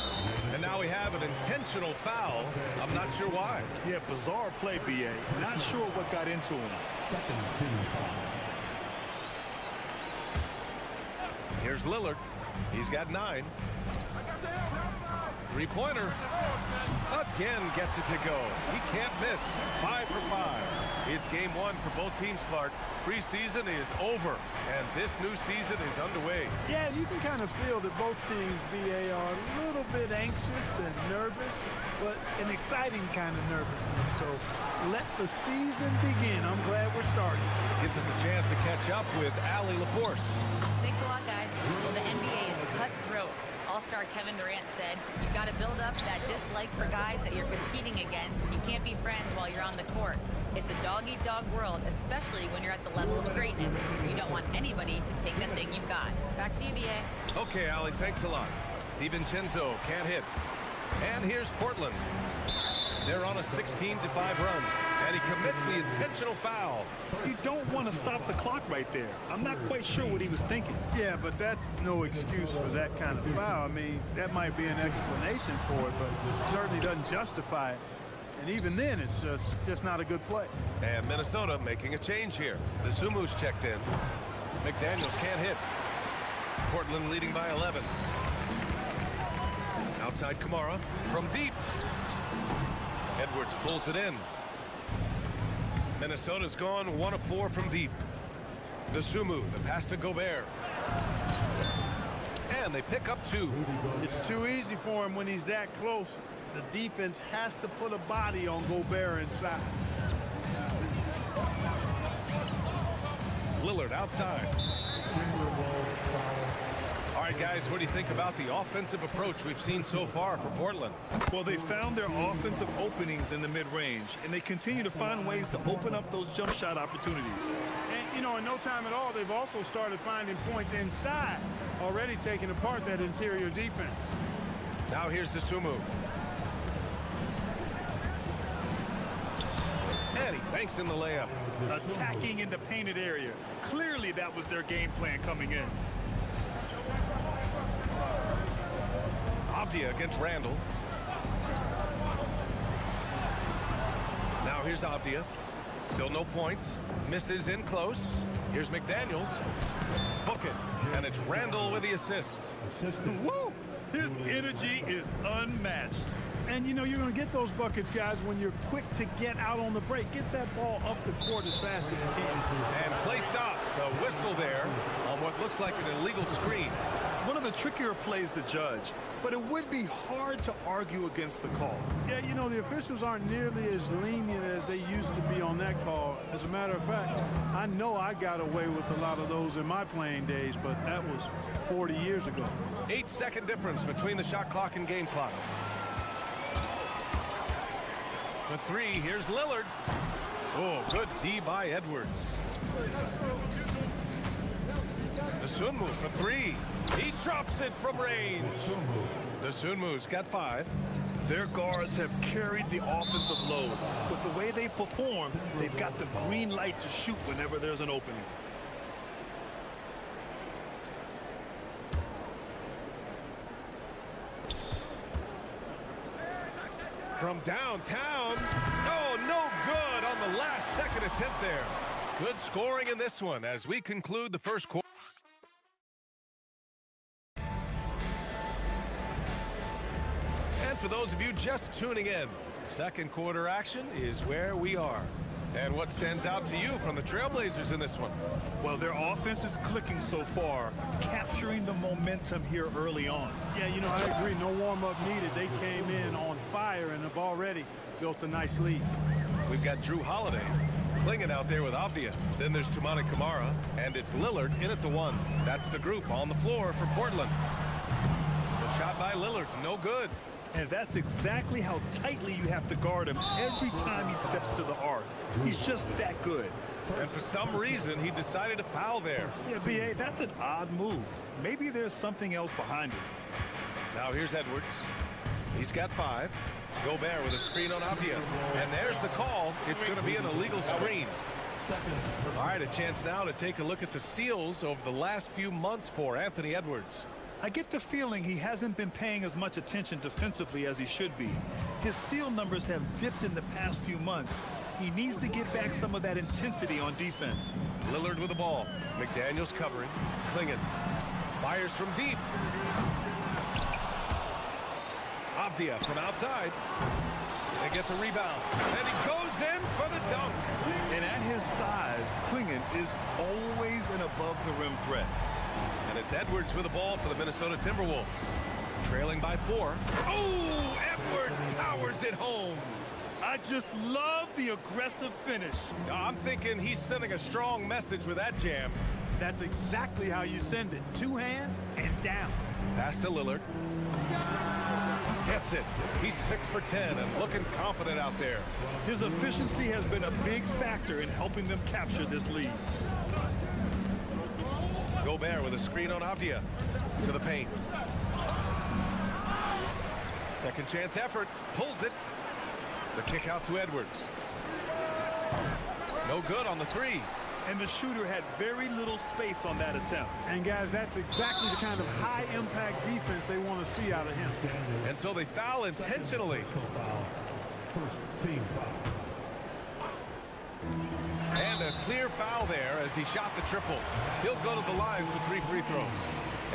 Speaker 1: And now we have an intentional foul. I'm not sure why.
Speaker 2: Yeah, bizarre play, B.A. Not sure what got into him.
Speaker 12: Second team foul.
Speaker 1: Here's Lillard. He's got 9. 3-pointer. Again gets it to go. He can't miss. 5 for 5. It's game 1 for both teams, Clark. Preseason is over, and this new season is underway.
Speaker 17: Yeah, you can kind of feel that both teams, BA, are a little bit anxious and nervous, but an exciting kind of nervousness. So let the season begin. I'm glad we're starting.
Speaker 1: Gives us a chance to catch up with Allie LaForce.
Speaker 4: Thanks a lot, guys. Well, the NBA is cutthroat. All-star Kevin Durant said, you've got to build up that dislike for guys that you're competing against. You can't be friends while you're on the court. It's a dog-eat-dog world, especially when you're at the level of greatness. You don't want anybody to take the thing you've got. Back to you, B.A.
Speaker 1: Okay, Allie, thanks a lot. DiVincenzo can't hit. And here's Portland. They're on a 16-5 run, and he commits the intentional foul.
Speaker 2: You don't want to stop the clock right there. I'm not quite sure what he was thinking.
Speaker 17: Yeah, but that's no excuse for that kind of foul. I mean, that might be an explanation for it, but it certainly doesn't justify it. And even then, it's just not a good play.
Speaker 1: And Minnesota making a change here. The Sumu's checked in. McDaniels can't hit. Portland leading by 11. Outside Kamara from deep. Edwards pulls it in. Minnesota's gone 1 of 4 from deep. The Sumu, the pass to Gobert. And they pick up 2.
Speaker 17: It's too easy for him when he's that close. The defense has to put a body on Gobert inside.
Speaker 1: Lillard outside. All right, guys, what do you think about the offensive approach we've seen so far for Portland?
Speaker 2: Well, they found their offensive openings in the mid-range, and they continue to find ways to open up those jump shot opportunities.
Speaker 17: And, you know, in no time at all, they've also started finding points inside, already taking apart that interior defense.
Speaker 1: Now here's the Sumu. And he banks in the layup.
Speaker 2: Attacking in the painted area. Clearly that was their game plan coming in.
Speaker 1: Avdia against Randall. Now here's Avdia. Still no points. Misses in close. Here's McDaniels. Book it. And it's Randall with the assist.
Speaker 2: Woo! His energy is unmatched. And you know you're going to get those buckets, guys, when you're quick to get out on the break. Get that ball up the court as fast as you can.
Speaker 1: And play stops. A whistle there on what looks like an illegal screen.
Speaker 2: One of the trickier plays to judge, but it would be hard to argue against the call.
Speaker 17: Yeah, you know, the officials aren't nearly as lenient as they used to be on that call. As a matter of fact, I know I got away with a lot of those in my playing days, but that was 40 years ago.
Speaker 1: 8-second difference between the shot clock and game clock. For three, here's Lillard. Oh, good D by Edwards. Dosunmu for three. He drops it from range. Dosunmu's got 5.
Speaker 2: Their guards have carried the offensive load. With the way they perform, they've got the green light to shoot whenever there's an opening.
Speaker 1: From downtown. Oh, no good on the last second attempt there. Good scoring in this one as we conclude the first quarter. And for those of you just tuning in, second quarter action is where we are. And what stands out to you from the Trailblazers in this one?
Speaker 2: Well, their offense is clicking so far, capturing the momentum here early on.
Speaker 17: Yeah, you know, I agree. No warm-up needed. They came in on fire and have already built a nice lead.
Speaker 1: We've got Drew Holiday clinging out there with Avdia. Then there's Toumani Camara, and it's Lillard in at the 1. That's the group on the floor for Portland. The shot by Lillard, no good.
Speaker 2: And that's exactly how tightly you have to guard him every time he steps to the arc. He's just that good.
Speaker 1: And for some reason, he decided to foul there.
Speaker 2: Yeah, B.A., that's an odd move. Maybe there's something else behind it.
Speaker 1: Now here's Edwards. He's got 5. Gobert with a screen on Avdia. And there's the call. It's going to be an illegal screen. All right, a chance now to take a look at the steals over the last few months for Anthony Edwards.
Speaker 2: I get the feeling he hasn't been paying as much attention defensively as he should be. His steal numbers have dipped in the past few months. He needs to get back some of that intensity on defense.
Speaker 1: Lillard with the ball. McDaniels covering. Clingan fires from deep. Avdia from outside. They get the rebound. And he goes in for the dunk.
Speaker 2: And at his size, Clingan is always an above-the-rim threat.
Speaker 1: And it's Edwards with the ball for the Minnesota Timberwolves. Trailing by 4. Oh, Edwards powers it home.
Speaker 2: I just love the aggressive finish.
Speaker 1: I'm thinking he's sending a strong message with that jam.
Speaker 17: That's exactly how you send it. 2 hands and down.
Speaker 1: Pass to Lillard. Gets it. He's 6 for 10 and looking confident out there.
Speaker 2: His efficiency has been a big factor in helping them capture this lead.
Speaker 1: Gobert with a screen on Avdia to the paint. Second chance effort. Pulls it. The kick out to Edwards. No good on the 3.
Speaker 2: And the shooter had very little space on that attempt.
Speaker 17: And guys, that's exactly the kind of high-impact defense they want to see out of him.
Speaker 1: And so they foul intentionally.
Speaker 12: First team foul.
Speaker 1: And a clear foul there as he shot the triple. He'll go to the line for 3 free throws.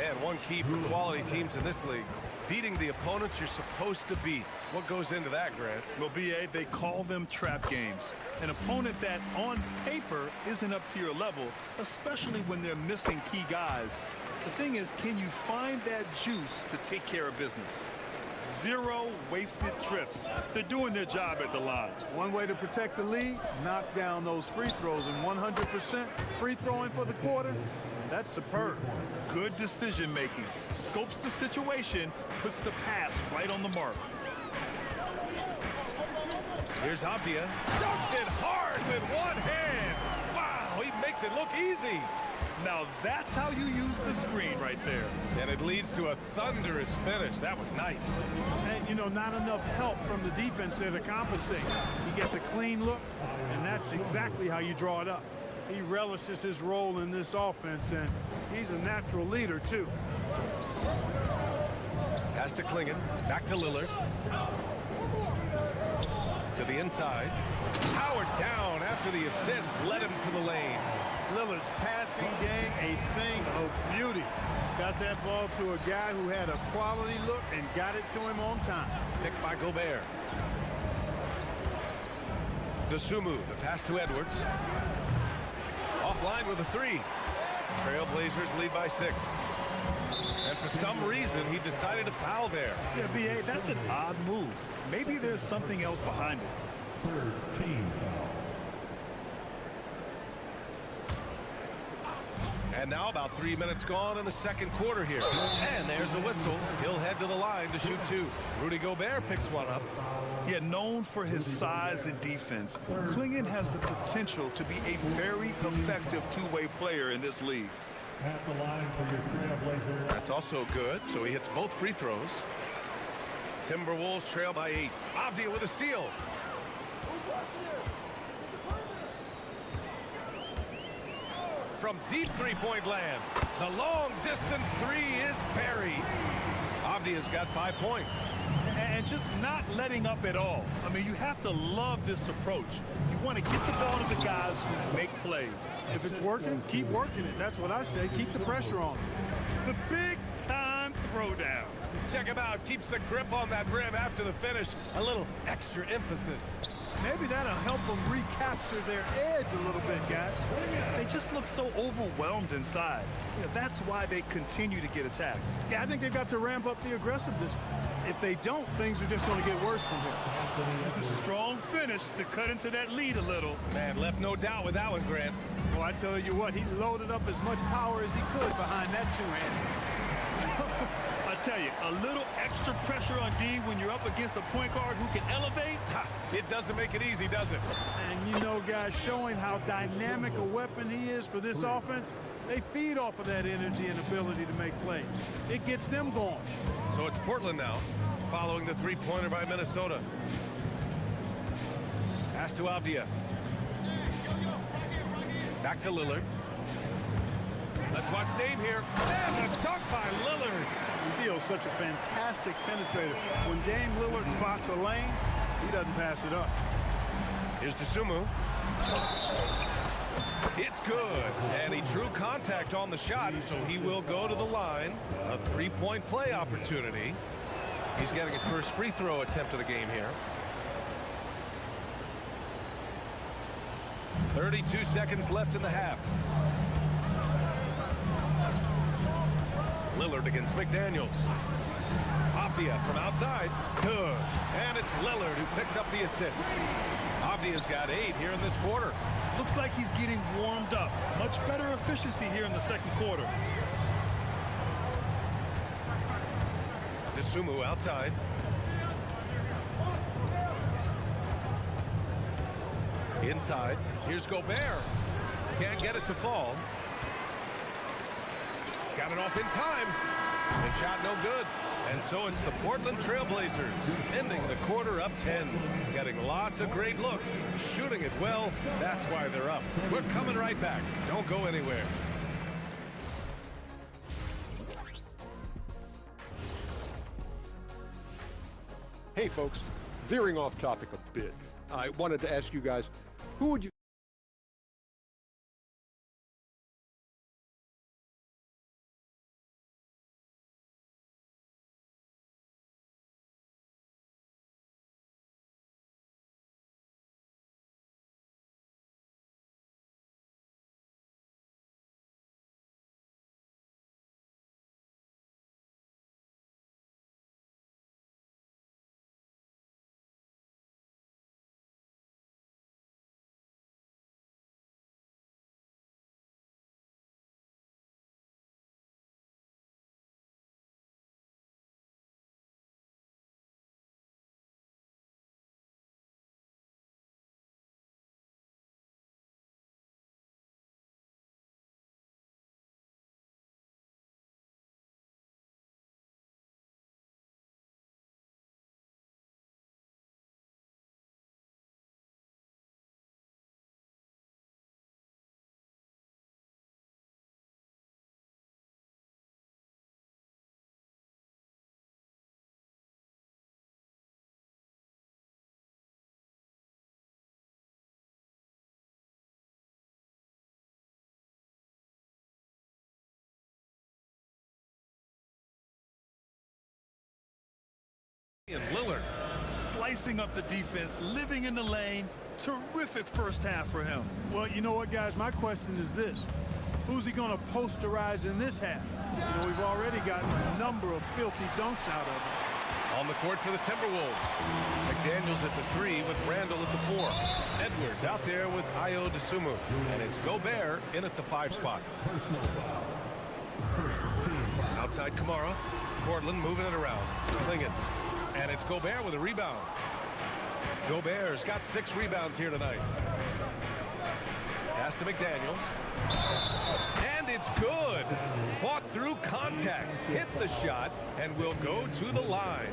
Speaker 1: And one key for quality teams in this league, beating the opponents you're supposed to beat. What goes into that, Grant?
Speaker 2: Well, B.A., they call them trap games. An opponent that, on paper, isn't up to your level, especially when they're missing key guys. The thing is, can you find that juice to take care of business? 0 wasted trips. They're doing their job at the line.
Speaker 17: One way to protect the lead, knock down those free throws, and 100% free throwing for the quarter, that's superb.
Speaker 2: Good decision making. Scopes the situation, puts the pass right on the mark.
Speaker 1: Here's Avdia. Dunks it hard with one hand. Wow, he makes it look easy.
Speaker 2: Now that's how you use the screen right there.
Speaker 1: And it leads to a thunderous finish. That was nice.
Speaker 17: And, you know, not enough help from the defense there to compensate. He gets a clean look, and that's exactly how you draw it up. He relishes his role in this offense, and he's a natural leader, too.
Speaker 1: Pass to Klingen. Back to Lillard. To the inside. Powered down after the assist led him to the lane.
Speaker 17: Lillard's passing game, a thing of beauty. Got that ball to a guy who had a quality look and got it to him on time.
Speaker 1: Picked by Gobert. Dosunmu, the pass to Edwards. Offline with a three. Trailblazers lead by 6. And for some reason, he decided to foul there.
Speaker 2: Yeah, B.A., that's an odd move. Maybe there's something else behind it.
Speaker 12: Third team foul.
Speaker 1: And now about 3 minutes gone in the second quarter here. And there's a whistle. He'll head to the line to shoot 2. Rudy Gobert picks one up.
Speaker 2: Yeah, known for his size and defense, Klingen has the potential to be a very effective two-way player in this league.
Speaker 12: At the line for your Trailblazer.
Speaker 1: That's also good, so he hits both free throws. Timberwolves trail by 8. Avdia with a steal.
Speaker 18: Who's watching here? Hit the perimeter.
Speaker 1: From deep three-point land, the long-distance three is buried. Avdia's got 5 points.
Speaker 2: And just not letting up at all. I mean, you have to love this approach. You want to get the ball to the guys who make plays.
Speaker 17: If it's working, keep working it. That's what I say. Keep the pressure on.
Speaker 2: The big-time throwdown.
Speaker 1: Check him out. Keeps the grip on that rim after the finish. A little extra emphasis.
Speaker 17: Maybe that'll help them recapture their edge a little bit, guys.
Speaker 2: They just look so overwhelmed inside. Yeah, that's why they continue to get attacked.
Speaker 17: Yeah, I think they've got to ramp up the aggressiveness. If they don't, things are just going to get worse from here.
Speaker 2: Strong finish to cut into that lead a little.
Speaker 1: Man, left no doubt with that one, Grant.
Speaker 17: Well, I tell you what, he loaded up as much power as he could behind that two-hander.
Speaker 2: I tell you, a little extra pressure on D when you're up against a point guard who can elevate.
Speaker 1: It doesn't make it easy, does it?
Speaker 17: And you know, guys, showing how dynamic a weapon he is for this offense, they feed off of that energy and ability to make plays. It gets them going.
Speaker 1: So it's Portland now, following the three-pointer by Minnesota. Pass to Avdia. Back to Lillard. Let's watch Dame here. And the dunk by Lillard.
Speaker 17: Steele's such a fantastic penetrator. When Dame Lillard spots a lane, he doesn't pass it up.
Speaker 1: Here's Dosunmu. It's good. And he drew contact on the shot, so he will go to the line. A three-point play opportunity. He's getting his first free throw attempt of the game here. 32 seconds left in the half. Lillard against McDaniels. Avdia from outside. Good. And it's Lillard who picks up the assist. Avdia's got 8 here in this quarter.
Speaker 2: Looks like he's getting warmed up. Much better efficiency here in the second quarter.
Speaker 1: Dosunmu outside. Inside. Here's Gobert. Can't get it to fall. Got it off in time. The shot no good. And so it's the Portland Trailblazers ending the quarter up 10. Getting lots of great looks. Shooting it well. That's why they're up. We're coming right back. Don't go anywhere.
Speaker 9: Hey folks, veering off topic a bit, I wanted to ask you guys, who would you
Speaker 1: And Lillard.
Speaker 2: Slicing up the defense, living in the lane. Terrific first half for him.
Speaker 17: Well, you know what, guys? My question is this. Who's he going to posterize in this half? You know, we've already gotten a number of filthy dunks out of him.
Speaker 1: On the court for the Timberwolves. McDaniels at the 3 with Randall at the 4. Edwards out there with Ayo Dosunmu. And it's Gobert in at the 5 spot. Outside Kamara. Portland moving it around. Klingon. And it's Gobert with a rebound. Gobert's got 6 rebounds here tonight. Pass to McDaniels. And it's good. Fought through contact. Hit the shot and will go to the line.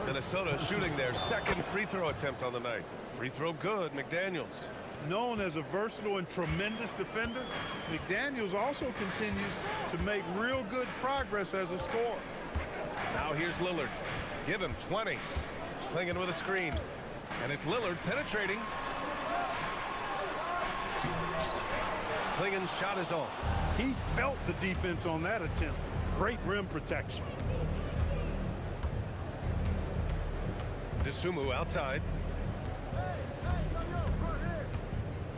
Speaker 1: Minnesota shooting their second free throw attempt on the night. Free throw good, McDaniels.
Speaker 17: Known as a versatile and tremendous defender, McDaniels also continues to make real good progress as a scorer.
Speaker 1: Now here's Lillard. Give him 20. Klingon with a screen. And it's Lillard penetrating. Klingon's shot is off.
Speaker 17: He felt the defense on that attempt. Great rim protection.
Speaker 1: Dosunmu outside.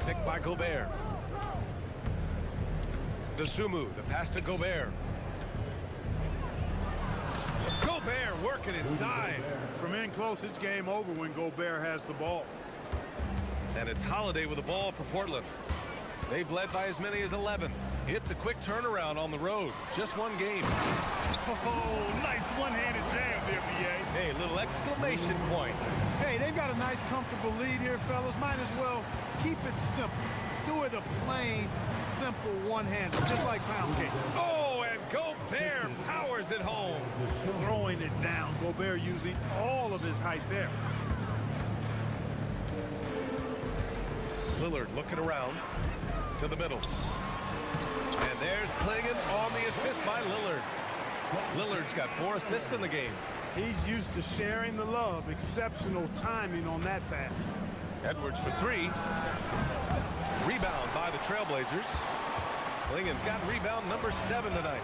Speaker 1: Picked by Gobert. Dosunmu, the pass to Gobert. Gobert working inside.
Speaker 17: From in close, it's game over when Gobert has the ball.
Speaker 1: And it's Holiday with the ball for Portland. They've led by as many as 11. It's a quick turnaround on the road. Just one game.
Speaker 2: Oh, nice one-handed jam there, B.A.
Speaker 1: Hey, little exclamation point.
Speaker 17: Hey, they've got a nice, comfortable lead here, fellas. Might as well keep it simple. Do it a plain, simple one-hander, just like pound cake.
Speaker 1: Oh, and Gobert powers it home.
Speaker 17: Throwing it down. Gobert using all of his height there.
Speaker 1: Lillard looking around to the middle. And there's Klingon on the assist by Lillard. Lillard's got 4 assists in the game.
Speaker 17: He's used to sharing the love. Exceptional timing on that pass.
Speaker 1: Edwards for 3. Rebound by the Trailblazers. Klingon's got rebound number 7 tonight.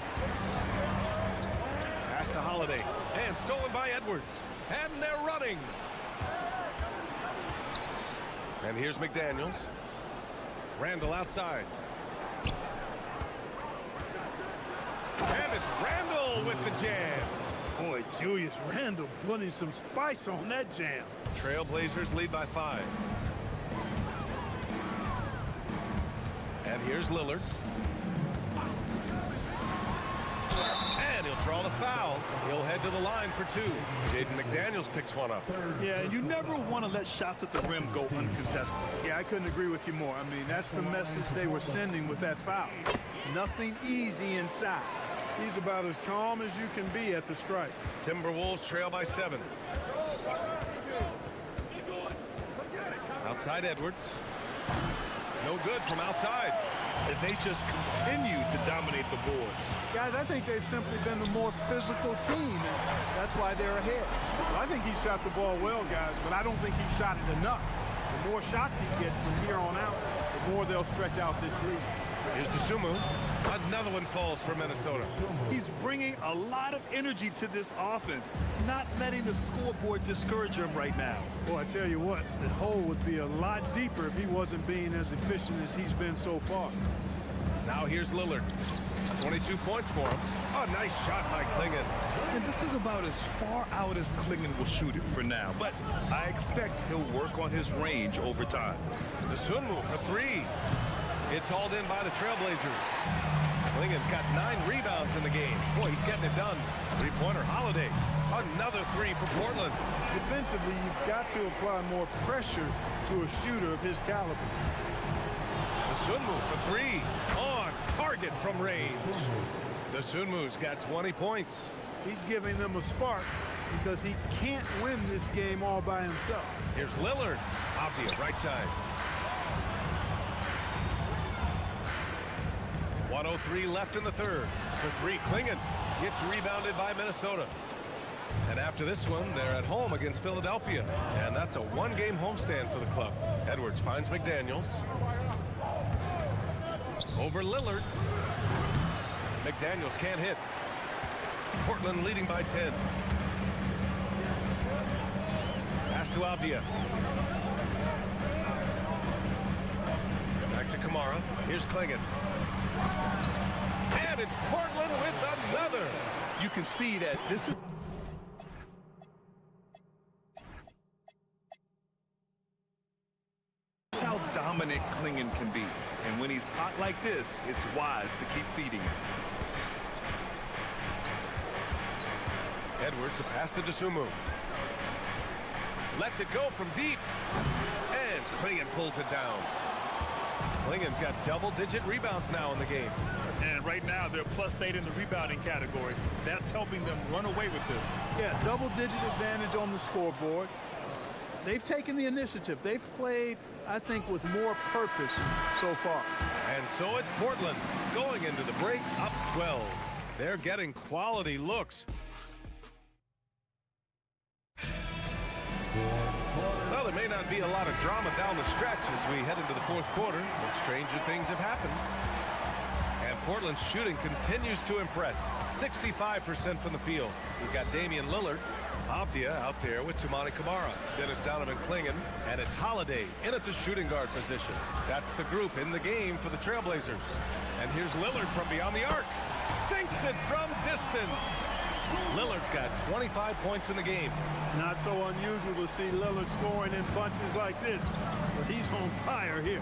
Speaker 1: Pass to Holiday. And stolen by Edwards. And they're running. And here's McDaniels. Randall outside. And it's Randall with the jam.
Speaker 17: Boy, Julius Randall putting some spice on that jam.
Speaker 1: Trailblazers lead by 5. And here's Lillard. And he'll draw the foul. He'll head to the line for 2. Jaden McDaniels picks one up.
Speaker 2: Yeah, you never want to let shots at the rim go uncontested.
Speaker 17: Yeah, I couldn't agree with you more. I mean, that's the message they were sending with that foul. Nothing easy inside. He's about as calm as you can be at the strike.
Speaker 1: Timberwolves trail by 7. Outside Edwards. No good from outside.
Speaker 2: And they just continue to dominate the boards.
Speaker 17: Guys, I think they've simply been the more physical team, and that's why they're ahead. Well, I think he shot the ball well, guys, but I don't think he shot it enough. The more shots he gets from here on out, the more they'll stretch out this lead.
Speaker 1: Here's Dosunmu. Another one falls for Minnesota.
Speaker 2: He's bringing a lot of energy to this offense, not letting the scoreboard discourage him right now.
Speaker 17: Boy, I tell you what, the hole would be a lot deeper if he wasn't being as efficient as he's been so far.
Speaker 1: Now here's Lillard. 22 points for him. Oh, nice shot by Klingon.
Speaker 2: And this is about as far out as Klingon will shoot it for now, but I expect he'll work on his range over time.
Speaker 1: Dosunmu for 3. It's hauled in by the Trailblazers. Klingon's got 9 rebounds in the game. Boy, he's getting it done. 3-pointer Holiday. Another 3 for Portland.
Speaker 17: Defensively, you've got to apply more pressure to a shooter of his caliber.
Speaker 1: Dosunmu for 3. On target from range. Dosunmu's got 20 points.
Speaker 17: He's giving them a spark because he can't win this game all by himself.
Speaker 1: Here's Lillard. Avdia, right side. 1:03 left in the third. For 3, Klingon gets rebounded by Minnesota. And after this one, they're at home against Philadelphia. And that's a 1-game homestand for the club. Edwards finds McDaniels. Over Lillard. McDaniels can't hit. Portland leading by 10. to Avdia. Back to Kamara. Here's Klingon. And it's Portland with another.
Speaker 2: You can see that this is how dominant Klingon can be. And when he's hot like this, it's wise to keep feeding him.
Speaker 1: Edwards, a pass to Dosunmu. Lets it go from deep. And Klingon pulls it down. Klingon's got double-digit rebounds now in the game.
Speaker 2: And right now, they're +8 in the rebounding category. That's helping them run away with this.
Speaker 17: Yeah, double-digit advantage on the scoreboard. They've taken the initiative. They've played, I think, with more purpose so far.
Speaker 1: And so it's Portland going into the break up 12. They're getting quality looks. Well, there may not be a lot of drama down the stretch as we head into the fourth quarter, but stranger things have happened. And Portland's shooting continues to impress. 65% from the field. We've got Damian Lillard. Avdia out there with Toumani Camara. Then it's Donovan Klingon, and it's Holiday in at the shooting guard position. That's the group in the game for the Trailblazers. And here's Lillard from beyond the arc. Sinks it from distance. Lillard's got 25 points in the game.
Speaker 17: Not so unusual to see Lillard scoring in bunches like this, but he's on fire here.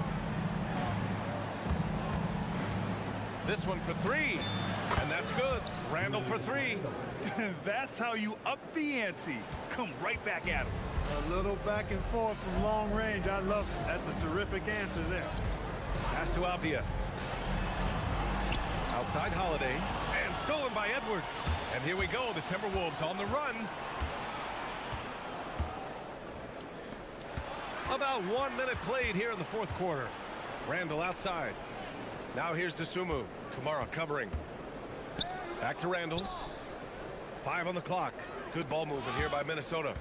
Speaker 1: This one for three, and that's good. Randall for three.
Speaker 2: That's how you up the ante. Come right back at him.
Speaker 17: A little back and forth from long range. I love it. That's a terrific answer there.
Speaker 1: Pass to Avdia. Outside Holiday, and stolen by Edwards. And here we go, the Timberwolves on the run. About 1 minute played here in the fourth quarter. Randall outside. Now here's Dosunmu. Kamara covering. Back to Randall. 5 on the clock. Good ball movement here by Minnesota.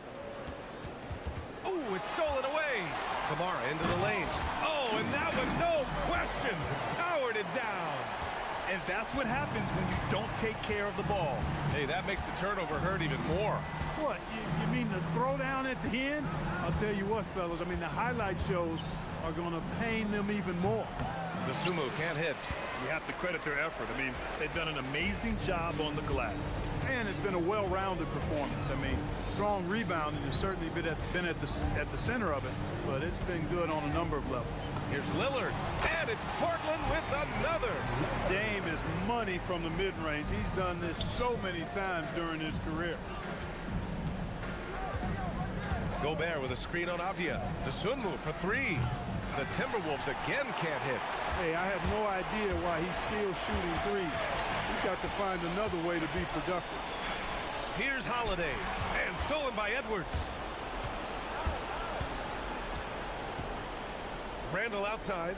Speaker 1: Oh, it's stolen away. Kamara into the lane. Oh, and that one, no question, powered it down.
Speaker 2: And that's what happens when you don't take care of the ball.
Speaker 1: Hey, that makes the turnover hurt even more.
Speaker 17: What, you mean the throwdown at the end? I'll tell you what, fellas, I mean, the highlight shows are going to pain them even more.
Speaker 1: Dosunmu can't hit.
Speaker 2: You have to credit their effort. I mean, they've done an amazing job on the glass.
Speaker 17: And it's been a well-rounded performance. I mean, strong rebounding has certainly been at the center of it, but it's been good on a number of levels.
Speaker 1: Here's Lillard, and it's Portland with another.
Speaker 17: Dame is money from the mid-range. He's done this so many times during his career.
Speaker 1: Gobert with a screen on Avdia. Dosunmu for three. The Timberwolves again can't hit.
Speaker 17: Hey, I have no idea why he's still shooting threes. He's got to find another way to be productive.
Speaker 1: Here's Holiday, and stolen by Edwards. Randall outside.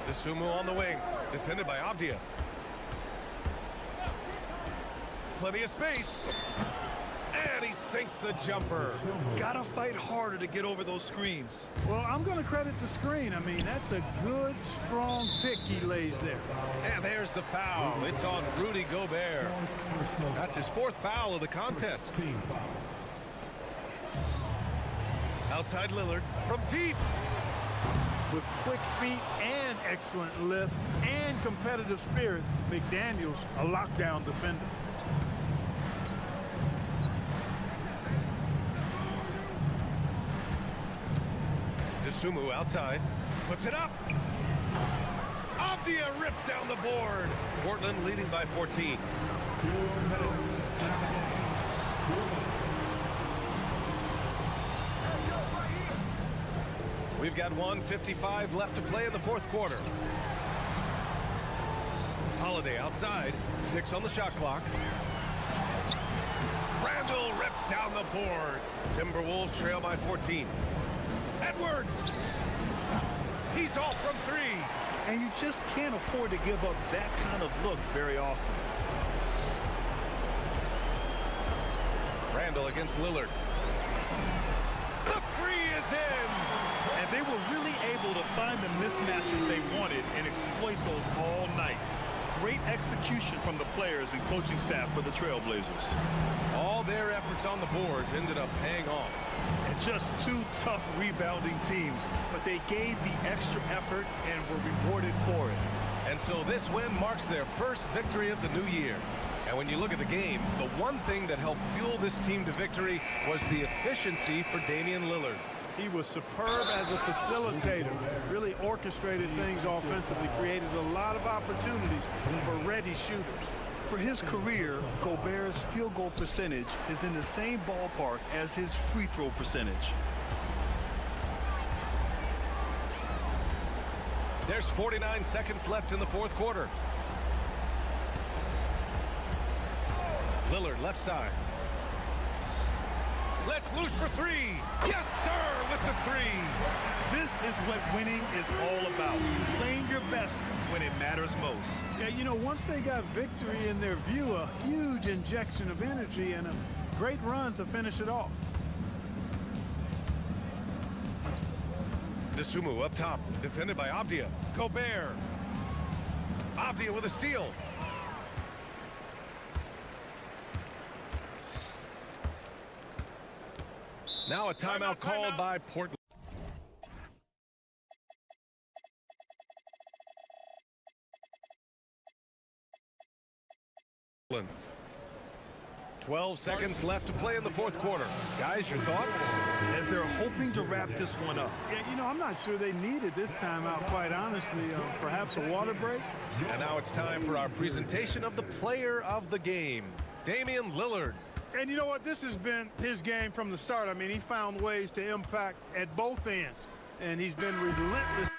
Speaker 1: Dosunmu on the wing, defended by Avdia. Plenty of space. And he sinks the jumper.
Speaker 2: Gotta fight harder to get over those screens.
Speaker 17: Well, I'm going to credit the screen. I mean, that's a good, strong pick he lays there.
Speaker 1: And there's the foul. It's on Rudy Gobert. That's his fourth foul of the contest. Outside Lillard from deep.
Speaker 17: With quick feet and excellent lift and competitive spirit, McDaniels, a lockdown defender.
Speaker 1: Dosunmu outside, puts it up. Avdia rips down the board. Portland leading by 14. We've got 1:55 left to play in the fourth quarter. Holiday outside, 6 on the shot clock. Randall rips down the board. Timberwolves trail by 14. Edwards! He's off from three.
Speaker 2: And you just can't afford to give up that kind of look very often.
Speaker 1: Randall against Lillard. The three is in!
Speaker 2: And they were really able to find the mismatches they wanted and exploit those all night. Great execution from the players and coaching staff for the Trailblazers.
Speaker 1: All their efforts efforts on the boards ended up paying off.
Speaker 2: And just two tough rebounding teams, but they gave the extra effort and were rewarded for it.
Speaker 1: And so this win marks their first victory of the new year. And when you look at the game, the one thing that helped fuel this team to victory was the efficiency for Damian Lillard.
Speaker 17: He was superb as a facilitator, really orchestrated things offensively, created a lot of opportunities for ready shooters.
Speaker 2: For his career, Gobert's field goal percentage is in the same ballpark as his free throw percentage.
Speaker 1: There's 49 seconds left in the fourth quarter. Lillard left side. Let's loose for three. Yes, sir, with the three.
Speaker 2: This is what winning is all about. Playing your best when it matters most.
Speaker 17: Yeah, you know, once they got victory in their view, a huge injection of energy and a great run to finish it off.
Speaker 1: Desumu up top, defended by Abdia. Gobert. Abdia with a steal. Now a timeout called by Portland. 12 seconds left to play in the fourth quarter. Guys, your thoughts?
Speaker 2: And they're hoping to wrap this one up.
Speaker 17: Yeah, you know, I'm not sure they needed this timeout, quite honestly. Perhaps a water break?
Speaker 1: And now it's time for our presentation of the player of the game, Damian Lillard.
Speaker 17: And you know what? This has been his game from the start. I mean, he found ways to impact at both ends, and he's been relentless.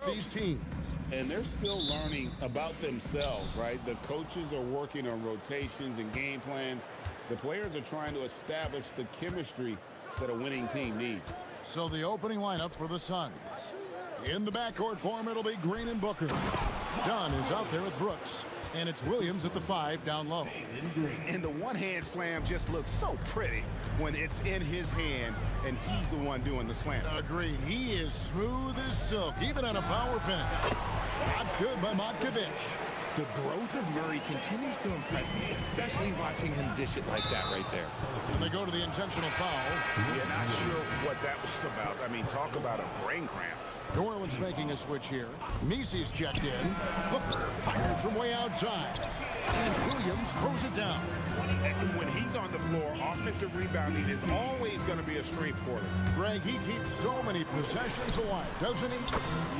Speaker 7: these teams.
Speaker 8: And they're still learning about themselves, right? The coaches are working on rotations and game plans. The players are trying to establish the chemistry that a winning team needs.
Speaker 7: So the opening lineup for the Suns. In the backcourt form, it'll be Green and Booker. Dunn is out there with Brooks. And it's Williams at the 5 down low.
Speaker 10: And the one-hand slam just looks so pretty when it's in his hand and he's the one doing the slam.
Speaker 7: Agreed. He is smooth as silk, even on a power finish. That's good by Matkovic.
Speaker 11: The growth of Murray continues to impress me, especially watching him dish it like that right there.
Speaker 7: And they go to the intentional foul.
Speaker 10: Yeah, not sure what that was about. I mean, talk about a brain cramp.
Speaker 7: New Orleans making a switch here. Misi's checked in. Hooker fires from way outside. And Williams throws it down.
Speaker 10: And when he's on the floor, offensive rebounding is always going to be a strength for them.
Speaker 7: Greg, he keeps so many possessions alive, doesn't he?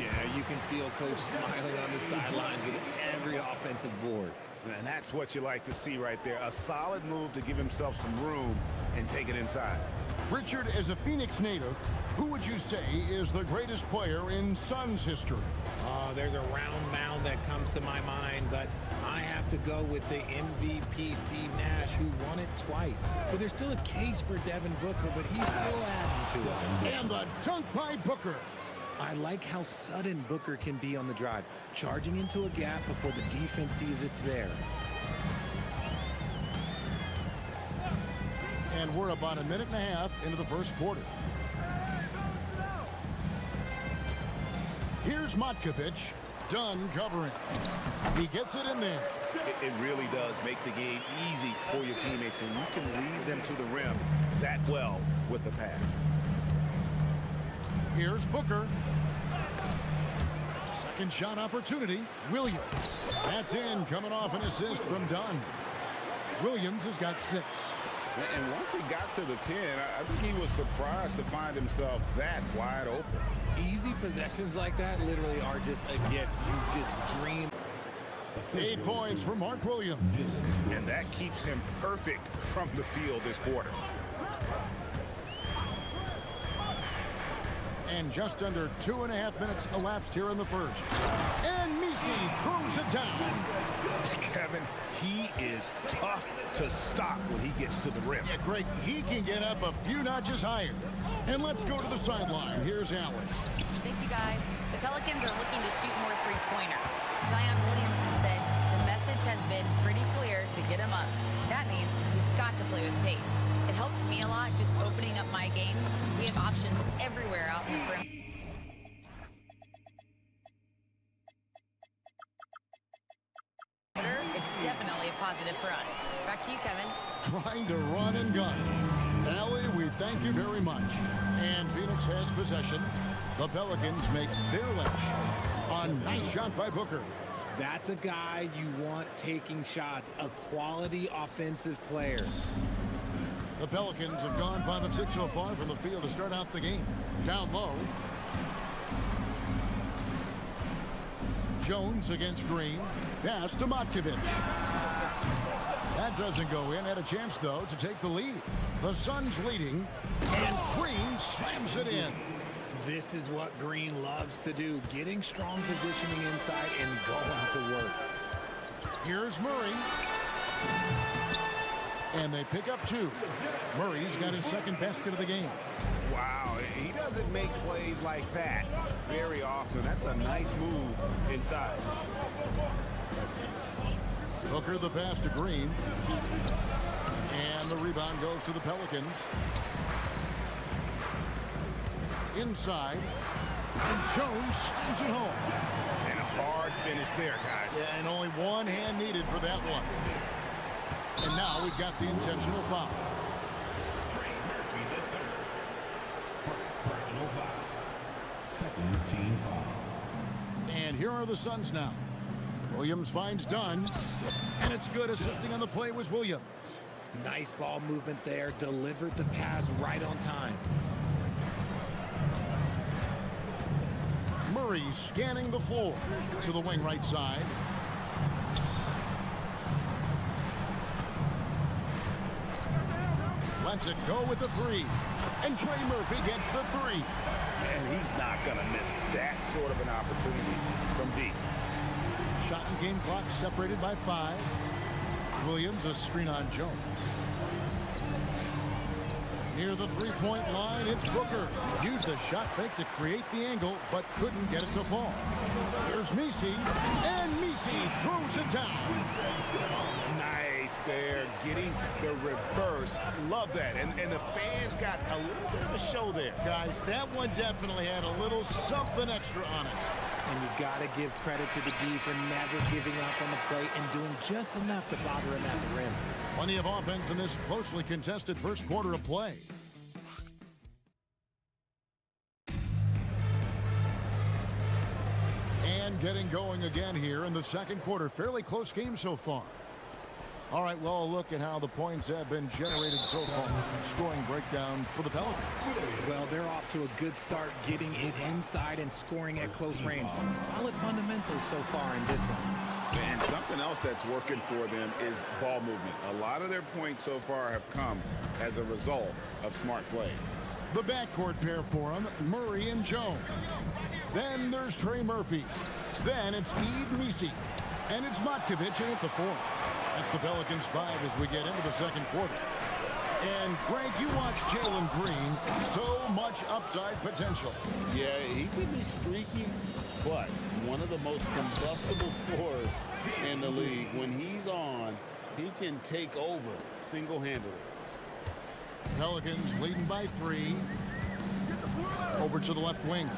Speaker 11: Yeah, you can feel Coach smiling on the sidelines with every offensive board.
Speaker 10: And that's what you like to see right there. A solid move to give himself some room and take it inside.
Speaker 7: Richard, as a Phoenix native, who would you say is the greatest player in Suns history?
Speaker 11: There's a round mound that comes to my mind, but I have to go with the MVP Steve Nash, who won it twice. But there's still a case for Devin Booker, but he's still adding to it.
Speaker 7: And the dunk by Booker.
Speaker 11: I like how sudden Booker can be on the drive, charging into a gap before the defense sees it's there.
Speaker 7: And we're about a minute and a half into the first quarter. Here's Matkovic. Dunn covering. He gets it in there.
Speaker 10: It really does make the game easy for your teammates when you can lead them to the rim that well with the pass.
Speaker 7: Here's Booker. Second shot opportunity. Williams. That's in, coming off an assist from Dunn. Williams has got 6.
Speaker 10: And once he got to the 10, I think he was surprised to find himself that wide open.
Speaker 11: Easy possessions like that literally are just a gift. You just dream.
Speaker 7: 8 points for Mark Williams.
Speaker 10: And that keeps him perfect from the field this quarter.
Speaker 7: And just under 2.5 minutes elapsed here in the first. And Misi throws it down.
Speaker 10: Kevin, he is tough to stop when he gets to the rim.
Speaker 7: Yeah, Greg, he can get up a few notches higher. And let's go to the sideline. Here's Alex.
Speaker 4: Thank you, guys. The Pelicans are looking to shoot more three-pointers. Zion Williamson said the message has been pretty clear to get him up. That means we've got to play with pace. It helps me a lot just opening up my game. We have options everywhere out in the perimeter. It's definitely a positive for us. Back to you, Kevin.
Speaker 7: Trying to run and gun. Allie, we thank you very much. And Phoenix has possession. The Pelicans make their last shot. A nice shot by Booker.
Speaker 11: That's a guy you want taking shots, a quality offensive player.
Speaker 7: The Pelicans have gone 5 of 6 so far from the field to start out the game. Down low. Jones against Green. Pass to Matkovic. That doesn't go in. Had a chance, though, to take the lead. The Suns leading, and Green slams it in.
Speaker 11: This is what Green loves to do, getting strong positioning inside and going to work.
Speaker 7: Here's Murray. And they pick up 2. Murray's got his second basket of the game.
Speaker 10: Wow, he doesn't make plays like that very often. That's a nice move inside.
Speaker 7: Booker the pass to Green. And the rebound goes to the Pelicans. Inside. And Jones slams it home.
Speaker 10: And a hard finish there, guys.
Speaker 7: Yeah, and only one hand needed for that one. And now we've got the intentional foul.
Speaker 12: Personal foul. Second team foul.
Speaker 7: And here are the Suns now. Williams finds Dunn. And it's good. Assisting on the play was Williams.
Speaker 11: Nice ball movement there. Delivered the pass right on time.
Speaker 7: Murray scanning the floor to the wing right side. Lets it go with the 3. And Trey Murphy gets the 3.
Speaker 10: And he's not going to miss that sort of an opportunity from deep.
Speaker 7: Shot and game clock separated by 5. Williams, a screen on Jones. Near the three-point line, it's Booker. Used a shot fake to create the angle, but couldn't get it to fall. Here's Misi, and Misi throws it down.
Speaker 10: Nice there, getting the reverse. Love that. And the fans got a little bit of a show there.
Speaker 7: Guys, that one definitely had a little something extra on it.
Speaker 11: And you got to give credit to the D for never giving up on the play and doing just enough to bother him at the rim.
Speaker 7: Plenty of offense in this closely contested first quarter of play. And getting going again here in the second quarter. Fairly close game so far. All right, well, a look at how the points have been generated so far. Scoring breakdown for the Pelicans.
Speaker 11: Well, they're off to a good start getting it inside and scoring at close range. Solid fundamentals so far in this one.
Speaker 8: And something else that's working for them is ball movement. A lot of their points so far have come as a result of smart plays.
Speaker 7: The backcourt pair for them, Murray and Jones. Then there's Trey Murphy. Then it's Yves Misi. And it's Matkovic in at the 4. That's the Pelicans 5 as we get into the second quarter. And Greg, you watch Jalen Green. So much upside potential.
Speaker 8: Yeah, he could be streaky, but one of the most combustible scorers in the league. When he's on, he can take over single-handedly.
Speaker 7: Pelicans leading by 3. Over to the left wing.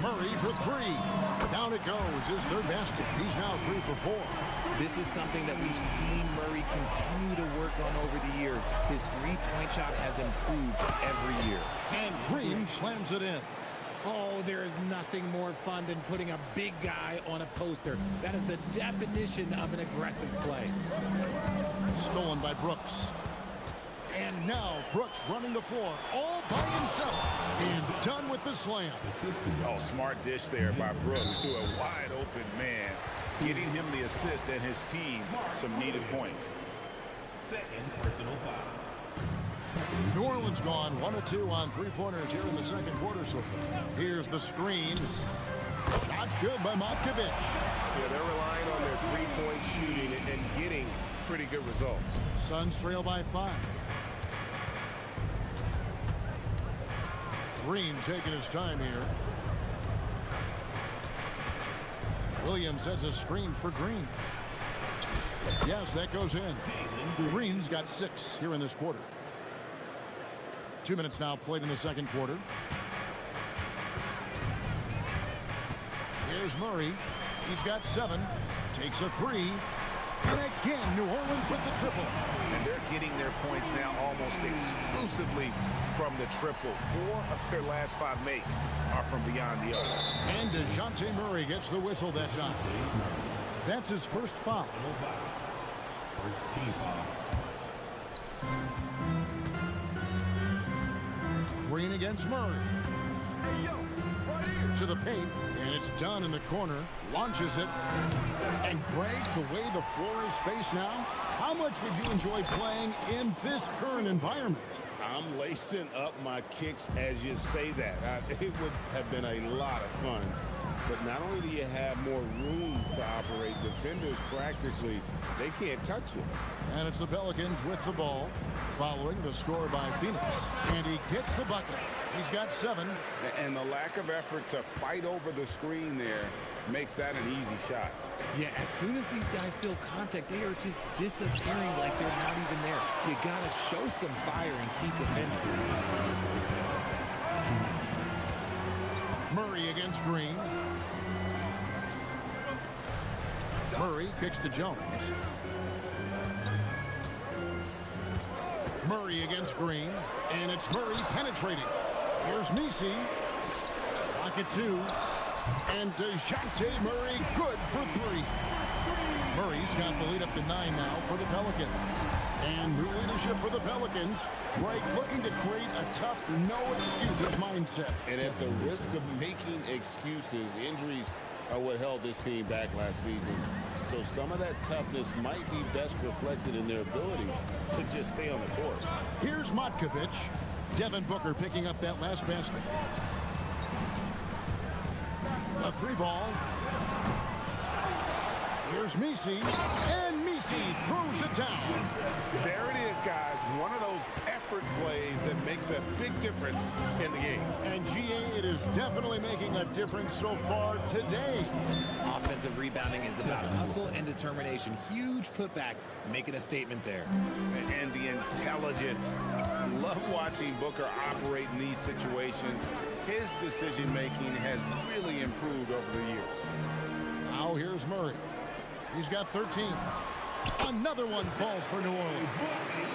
Speaker 7: Murray for 3. Down it goes. His third basket. He's now 3 for 4.
Speaker 11: This is something that we've seen Murray continue to work on over the years. His three-point shot has improved every year.
Speaker 7: And Green slams it in.
Speaker 11: Oh, there is nothing more fun than putting a big guy on a poster. That is the definition of an aggressive play.
Speaker 7: Stolen by Brooks. And now Brooks running the floor all by himself. And done with the slam.
Speaker 10: Oh, smart dish there by Brooks to a wide open man. Getting him the assist and his team some needed points.
Speaker 12: Second personal foul.
Speaker 7: New Orleans gone 1 of 2 on three-pointers here in the second quarter so far. Here's the screen. Shot's good by Matkovic.
Speaker 10: Yeah, they're relying on their three-point shooting and getting pretty good results.
Speaker 7: Suns trail by 5. Green taking his time here. Williams sets a screen for Green. Yes, that goes in. Green's got 6 here in this quarter. 2 minutes now played in the second quarter. Here's Murray. He's got 7. Takes a 3. And again, New Orleans with the triple.
Speaker 10: And they're getting their points now almost exclusively from the triple. 4 of their last 5 makes are from beyond the arc.
Speaker 7: And DeJounte Murray gets the whistle that time. That's his first foul.
Speaker 12: First team foul.
Speaker 7: Green against Murray. To the paint, and it's done in the corner. Launches it. And Greg, the way the floor is spaced now, how much would you enjoy playing in this current environment?
Speaker 8: I'm lacing up my kicks as you say that. It would have been a lot of fun. But not only do you have more room to operate, defenders practically, they can't touch it.
Speaker 7: And it's the Pelicans with the ball, following the score by Phoenix. And he gets the bucket. He's got 7.
Speaker 10: And the lack of effort to fight over the screen there makes that an easy shot.
Speaker 11: Yeah, as soon as these guys feel contact, they are just disappearing like they're not even there. You got to show some fire and keep defending.
Speaker 7: Murray against Green. Murray kicks to Jones. Murray against Green. And it's Murray penetrating. Here's Misi. Pocket 2. And DeJounte Murray good for 3. Murray's got the lead up to 9 now for the Pelicans. And new leadership for the Pelicans. Greg looking to create a tough, no-excuses mindset.
Speaker 8: And at the risk of making excuses, injuries are what held this team back last season. So some of that toughness might be best reflected in their ability to just stay on the court.
Speaker 7: Here's Matkovic. Devin Booker picking up that last basket. A 3-ball. Here's Misi, and Misi throws it down.
Speaker 10: There it is, guys. One of those effort plays that makes a big difference in the game.
Speaker 7: And GA, it is definitely making a difference so far today.
Speaker 11: Offensive rebounding is about hustle and determination. Huge putback, making a statement there.
Speaker 10: And the intelligence. Love watching Booker operate in these situations. His decision-making has really improved over the years.
Speaker 7: Now here's Murray. He's got 13. Another one falls for New Orleans.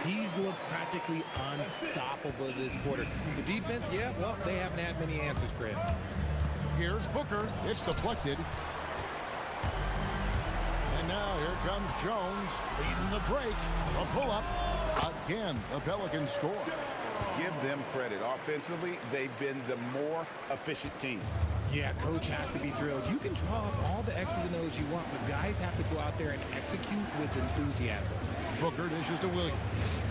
Speaker 11: He's looked practically unstoppable this quarter. The defense, yeah, well, they haven't had many answers for him.
Speaker 7: Here's Booker. It's deflected. And now here comes Jones leading the break. A pull-up. Again, the Pelicans score.
Speaker 10: Give them credit. Offensively, they've been the more efficient team.
Speaker 11: Yeah, coach has to be thrilled. You can draw up all the X's and O's you want, but guys have to go out there and execute with enthusiasm.
Speaker 7: Booker dishes to Williams.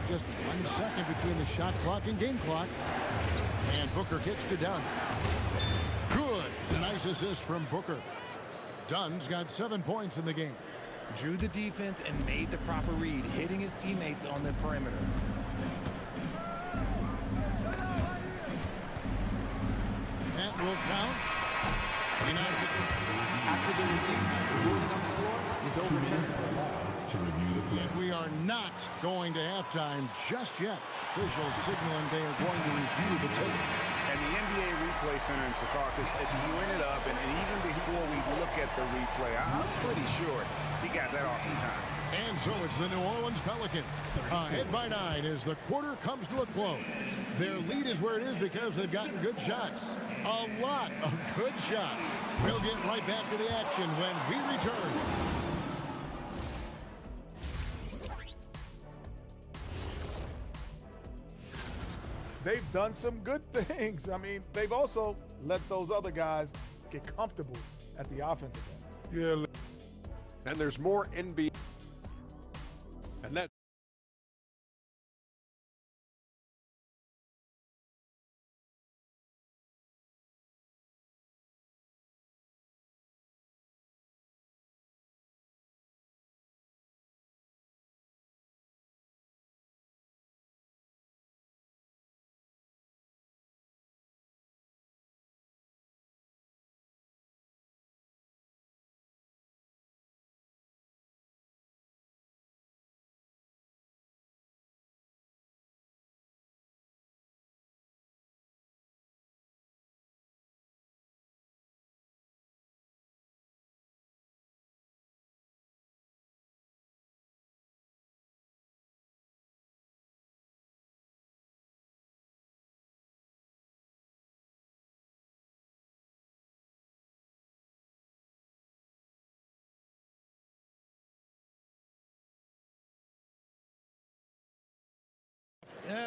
Speaker 7: Just 1 second between the shot clock and game clock. And Booker kicks to Dunn. Good. Nice assist from Booker. Dunn's got 7 points in the game.
Speaker 11: Drew the defense and made the proper read, hitting his teammates on the perimeter.
Speaker 7: That will count.
Speaker 13: After the review, the ruling on the floor is overturned.
Speaker 7: And we are not going to halftime just yet. Officials signaling they are going to review the tape.
Speaker 10: And the NBA Replay Center in Secaucus is queuing it up, and even before we look at the replay, I'm pretty sure he got that off in time.
Speaker 7: And so it's the New Orleans Pelicans ahead by 9 as the quarter comes to a close. Their lead is where it is because they've gotten good shots. A lot of good shots. We'll get right back to the action when we return.
Speaker 5: They've done some good things. I mean, they've also let those other guys get comfortable at the offensive end.
Speaker 9: Yeah. And there's more NBA. And that.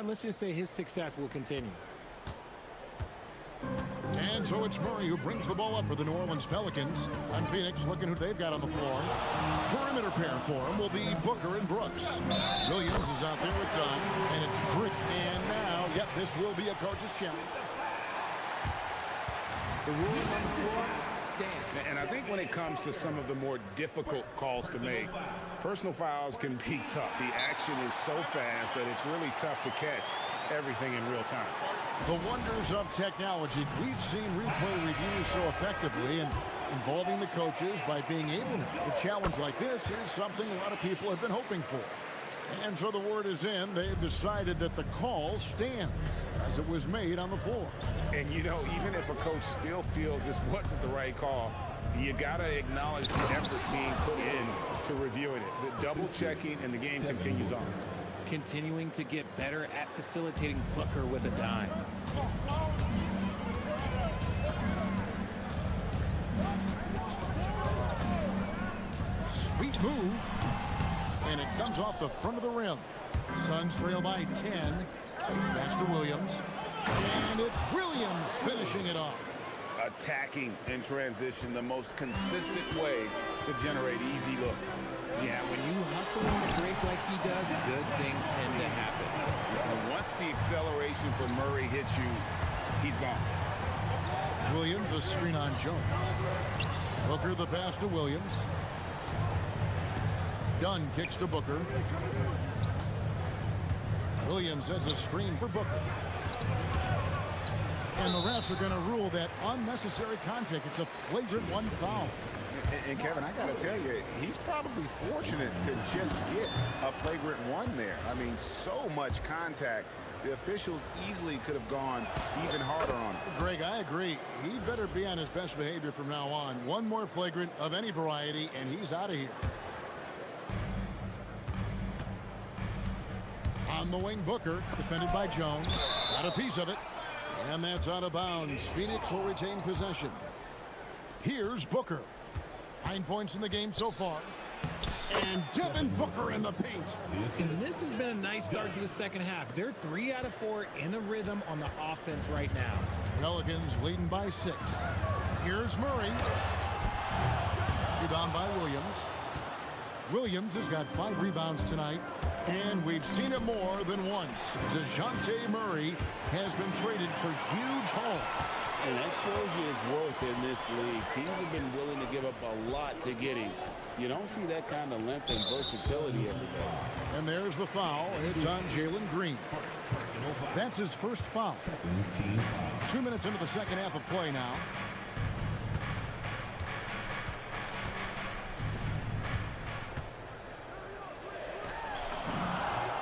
Speaker 11: Let's just say his success will continue.
Speaker 7: And so it's Murray who brings the ball up for the New Orleans Pelicans. On Phoenix, looking who they've got on the floor. Perimeter pair for him will be Booker and Brooks. Williams is out there with Dunn, and it's Grit. And now, yep, this will be a coach's challenge.
Speaker 11: The ruling on the floor stands.
Speaker 10: And I think when it comes to some of the more difficult calls to make, personal fouls can be tough. The action is so fast that it's really tough to catch everything in real time.
Speaker 7: The wonders of technology. We've seen replay reviews so effectively and involving the coaches by being able to. A challenge like this is something a lot of people have been hoping for. And so the word is in. They've decided that the call stands as it was made on the floor.
Speaker 10: And, you know, even if a coach still feels this wasn't the right call, you got to acknowledge the effort being put in to reviewing it. The double checking, and the game continues on.
Speaker 11: Continuing to get better at facilitating Booker with a dime.
Speaker 7: Sweet move. And it comes off the front of the rim. Suns trail by 10. Pass to Williams. And it's Williams finishing it off.
Speaker 10: A attacking in transition, the most consistent way to generate easy looks.
Speaker 11: Yeah, when you hustle in the break like he does, good things tend to happen.
Speaker 10: And once the acceleration from Murray hits you, he's gone.
Speaker 7: Williams, a screen on Jones. Booker the pass to Williams. Dunn kicks to Booker. Williams has a screen for Booker. And the refs are going to rule that unnecessary contact. It's a flagrant one foul.
Speaker 10: And Kevin, I got to tell you, he's probably fortunate to just get a flagrant one there. I mean, so much contact. The officials easily could have gone even harder on him.
Speaker 7: Greg, I agree. He better be on his best behavior from now on. One more flagrant of any variety, and he's out of here. On the wing, Booker, defended by Jones. Got a piece of it. And that's out of bounds. Phoenix will retain possession. Here's Booker. 9 points in the game so far. And Devin Booker in the paint.
Speaker 11: And this has been a nice start to the second half. They're 3 out of 4 in a rhythm on the offense right now.
Speaker 7: Pelicans leading by 6. Here's Murray. Rebound by Williams. Williams has got 5 rebounds tonight. And we've seen it more than once. DeJounte Murray has been traded for huge hauls.
Speaker 8: And that shows you his worth in this league. Teams have been willing to give up a lot to get him. You don't see that kind of length and versatility every day.
Speaker 7: And there's the foul. It's on Jalen Green. That's his first foul. 2 minutes into the second half of play now.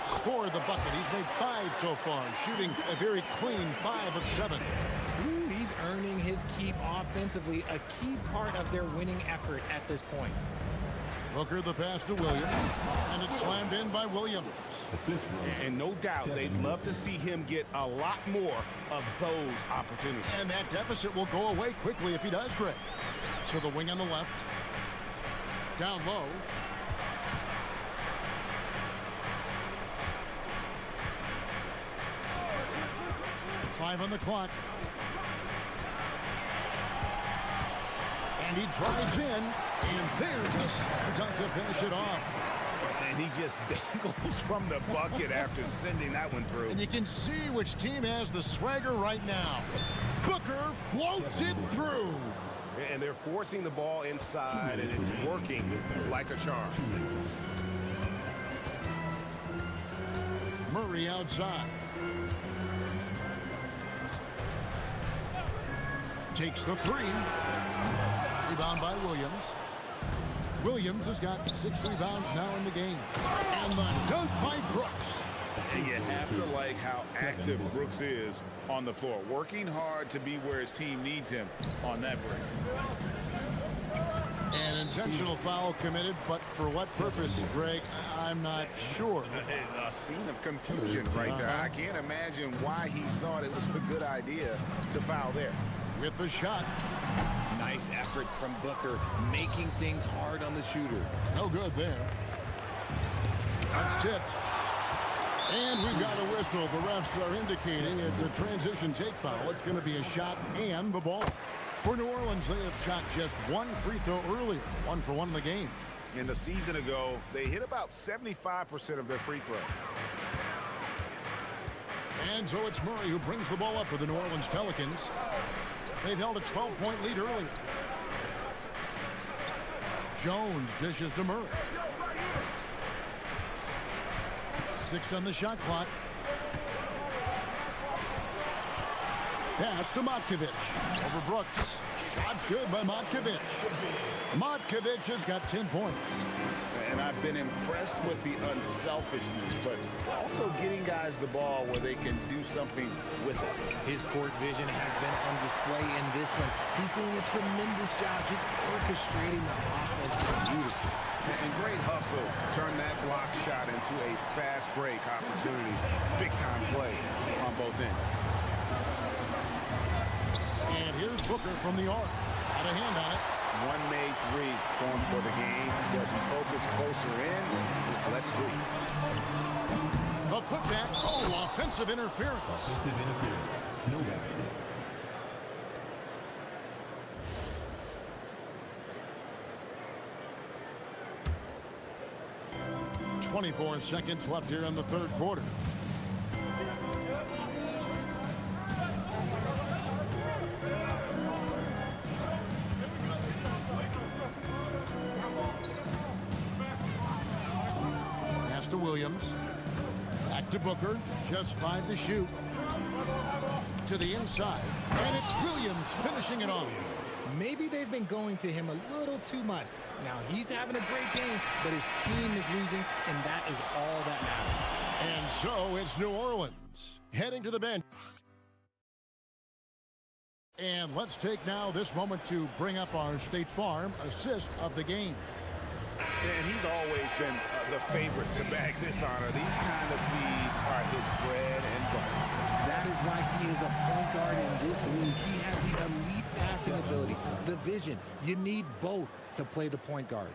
Speaker 7: Scored the bucket. He's made 5 so far, shooting a very clean 5 of 7.
Speaker 11: Ooh, he's earning his keep offensively, a key part of their winning effort at this point.
Speaker 7: Booker the pass to Williams, and it's slammed in by Williams.
Speaker 10: And no doubt they'd love to see him get a lot more of those opportunities.
Speaker 7: And that deficit will go away quickly if he does, Greg. So the wing on the left. Down low. Five on the clock. And he drives in, and there's the slam dunk to finish it off.
Speaker 10: And he just dangles from the bucket after sending that one through.
Speaker 7: And you can see which team has the swagger right now. Booker floats it through.
Speaker 1: And they're forcing the ball inside, and it's working like a charm.
Speaker 7: Murray outside. Takes the 3. Rebound by Williams. Williams has got 6 rebounds now in the game. And the dunk by Brooks.
Speaker 10: And you have to like how active Brooks is on the floor. Working hard to be where his team needs him on that break.
Speaker 7: An intentional foul committed, but for what purpose, Greg? I'm not sure.
Speaker 10: A scene of confusion right there. I can't imagine why he thought it was a good idea to foul there.
Speaker 7: With the shot.
Speaker 11: Nice effort from Booker, making things hard on the shooter.
Speaker 7: No good there. That's tipped. And we've got a whistle. The refs are indicating it's a transition take foul. It's going to be a shot and the ball. For New Orleans, they have shot just 1 free throw earlier. 1 for 1 in the game.
Speaker 10: In the season ago, they hit about 75% of their free throws.
Speaker 7: And so it's Murray who brings the ball up for the New Orleans Pelicans. They've held a 12-point lead earlier. Jones dishes to Murray. 6 on the shot clock. Pass to Matkovic. Over Brooks. Shot's good by Matkovic. Matkovic has got 10 points.
Speaker 10: And I've been impressed with the unselfishness, but also getting guys the ball where they can do something with it.
Speaker 11: His court vision has been on display in this one. He's doing a tremendous job just orchestrating the offense beautifully.
Speaker 10: And great hustle to turn that block shot into a fast break opportunity. Big time play on both ends.
Speaker 7: And here's Booker from the arc. Got a hand on it.
Speaker 10: 1 made 3 formed for the game. Does he focus closer in? Let's see.
Speaker 7: A putback. Oh, offensive interference.
Speaker 12: Offensive interference. No basket.
Speaker 7: 24 seconds left here in the third quarter. Pass to Williams. Back to Booker. Just 5 to shoot. To the inside. And it's Williams finishing it off.
Speaker 11: Maybe they've been going to him a little too much. Now, he's having a great game, but his team is losing, and that is all that matters.
Speaker 7: And so it's New Orleans heading to the bench. And let's take now this moment to bring up our State Farm assist of the game.
Speaker 10: And he's always been the favorite to bag this honor. These kind of feeds are his bread and butter.
Speaker 11: That is why he is a point guard in this league. He has the elite passing ability, the vision. You need both to play the point guard.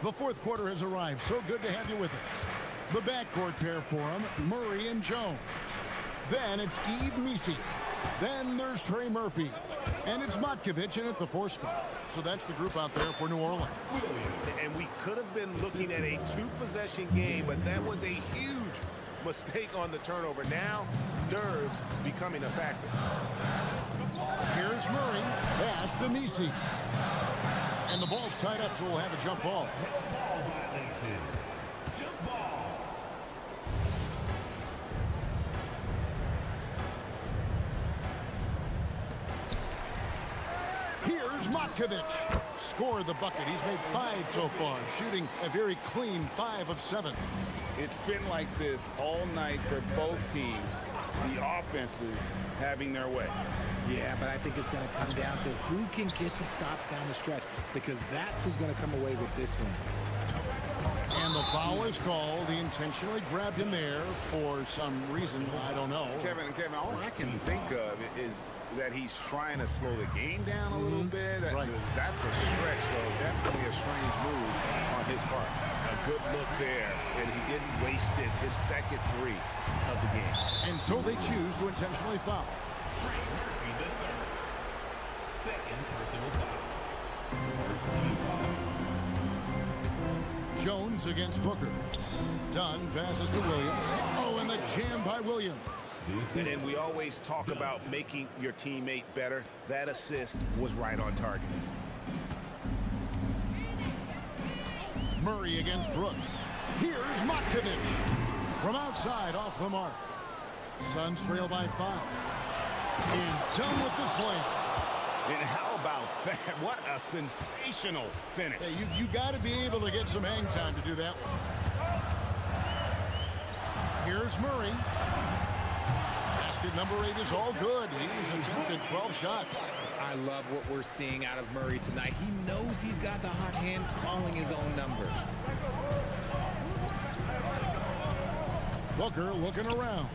Speaker 7: The fourth quarter has arrived. So good to have you with us. The backcourt pair for him, Murray and Jones. Then it's Eve Misi. Then there's Trey Murphy. And it's Matkovic in at the 4 spot. So that's the group out there for New Orleans.
Speaker 10: And we could have been looking at a 2-possession game, but that was a huge mistake on the turnover. Now, nerves becoming a factor.
Speaker 7: Here's Murray. Pass to Misi. And the ball's tied up, so we'll have a jump ball. Here's Matkovic. Scored the bucket. He's made 5 so far, shooting a very clean 5 of 7.
Speaker 10: It's been like this all night for both teams. The offenses having their way.
Speaker 11: Yeah, but I think it's going to come down to who can get the stops down the stretch, because that's who's going to come away with this one.
Speaker 7: And the foul is called. He intentionally grabbed him there for some reason. I don't know.
Speaker 10: Kevin, all I can think of is that he's trying to slow the game down a little bit.
Speaker 7: Right.
Speaker 10: That's a stretch, though. Definitely a strange move on his part. A good look there, and he didn't waste it. His second 3 of the game.
Speaker 7: And so they choose to intentionally foul.
Speaker 12: Second personal foul.
Speaker 7: Jones against Booker. Dunn passes to Williams. Oh, and the jam by Williams.
Speaker 10: And we always talk about making your teammate better. That assist was right on target.
Speaker 7: Murray against Brooks. Here's Matkovic. From outside, off the mark. Suns trail by 5. And done with the slam.
Speaker 10: And how about that? What a sensational finish.
Speaker 7: Hey, you got to be able to get some hang time to do that one. Here's Murray. Basket number 8 is all good. He's attempted 12 shots.
Speaker 11: I love what we're seeing out of Murray tonight. He knows he's got the hot hand, calling his own number.
Speaker 7: Booker looking around.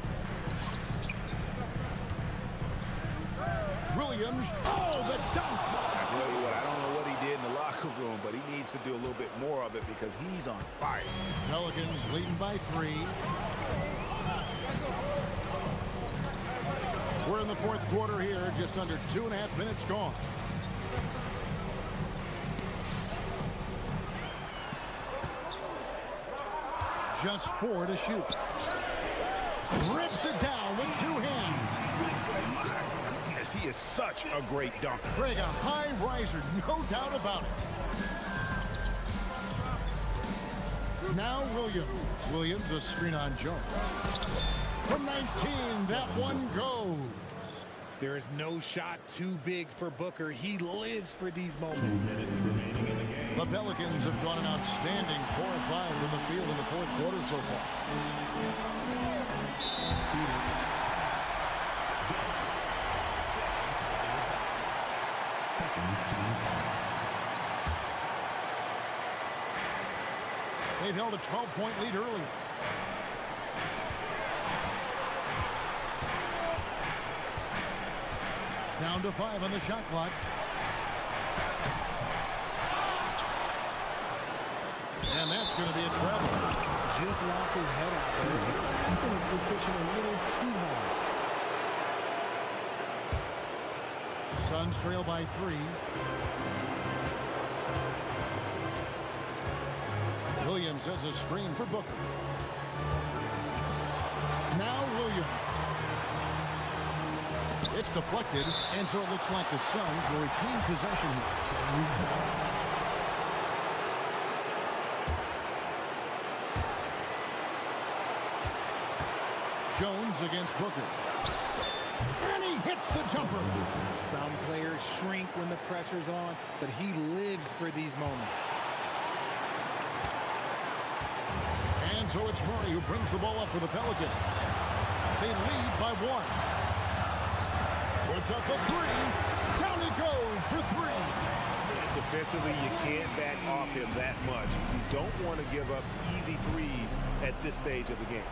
Speaker 7: Williams. Oh, the dunk.
Speaker 10: I tell you what, I don't know what he did in the locker room, but he needs to do a little bit more of it because he's on fire.
Speaker 7: Pelicans leading by 3. We're in the fourth quarter here, just under 2.5 minutes gone. Just 4 to shoot. Rips it down with 2 hands.
Speaker 10: My goodness, he is such a great dunker.
Speaker 7: Greg, a high riser, no doubt about it. Now Williams. Williams, a screen on Jones. From 19, that one goes.
Speaker 11: There is no shot too big for Booker. He lives for these moments.
Speaker 12: 2 minutes remaining in the game.
Speaker 7: The Pelicans have gone an outstanding 4 of 5 from the field in the fourth quarter so far. They've held a 12-point lead earlier. Down to 5 on the shot clock. And that's going to be a travel.
Speaker 11: Just lost his head out there. Even if we're pushing a little too hard.
Speaker 7: Suns trail by 3. Williams sets a screen for Booker. Now Williams. It's deflected, and so it looks like the Suns will retain possession here. Jones against Booker. And he hits the jumper.
Speaker 11: Some players shrink when the pressure's on, but he lives for these moments.
Speaker 7: And so it's Murray who brings the ball up for the Pelicans. They lead by 1. Puts up the 3. Down he goes for 3.
Speaker 10: Defensively, you can't back off him that much. You don't want to give up easy threes at this stage of the game.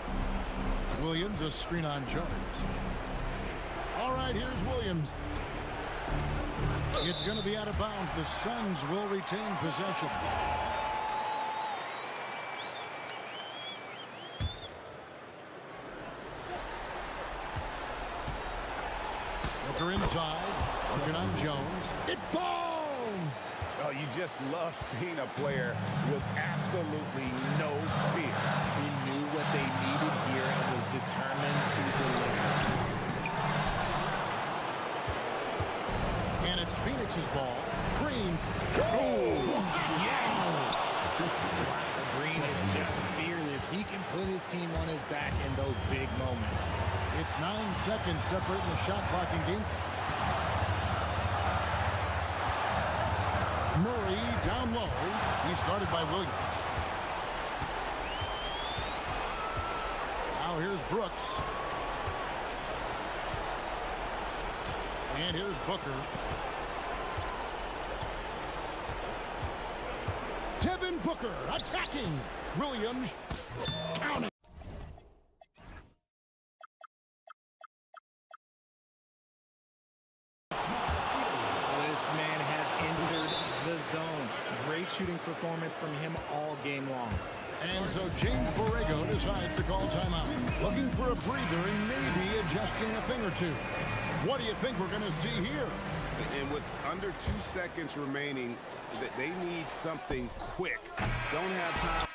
Speaker 7: Williams, a screen on Jones. All right, here's Williams. It's going to be out of bounds. The Suns will retain possession. Booker inside, working on Jones. It falls!
Speaker 10: Oh, you just love seeing a player with absolutely no fear.
Speaker 11: He knew what they needed here and was determined to deliver.
Speaker 7: And it's Phoenix's ball. Green.
Speaker 11: Oh, yes! Green is just fearless. He can put his team on his back in those big moments.
Speaker 7: It's 9 seconds separating the shot clock and game. Murray down low. He's guarded by Williams. Now here's Brooks. And here's Booker. Devin Booker attacking. Williams counting.
Speaker 11: This man has entered the zone. Great shooting performance from him all game long.
Speaker 7: And so James Borrego decides to call timeout. Looking for a breather and maybe adjusting a thing or two. What do you think we're going to see here?
Speaker 8: And with under 2 seconds remaining, they need something quick. Don't have time.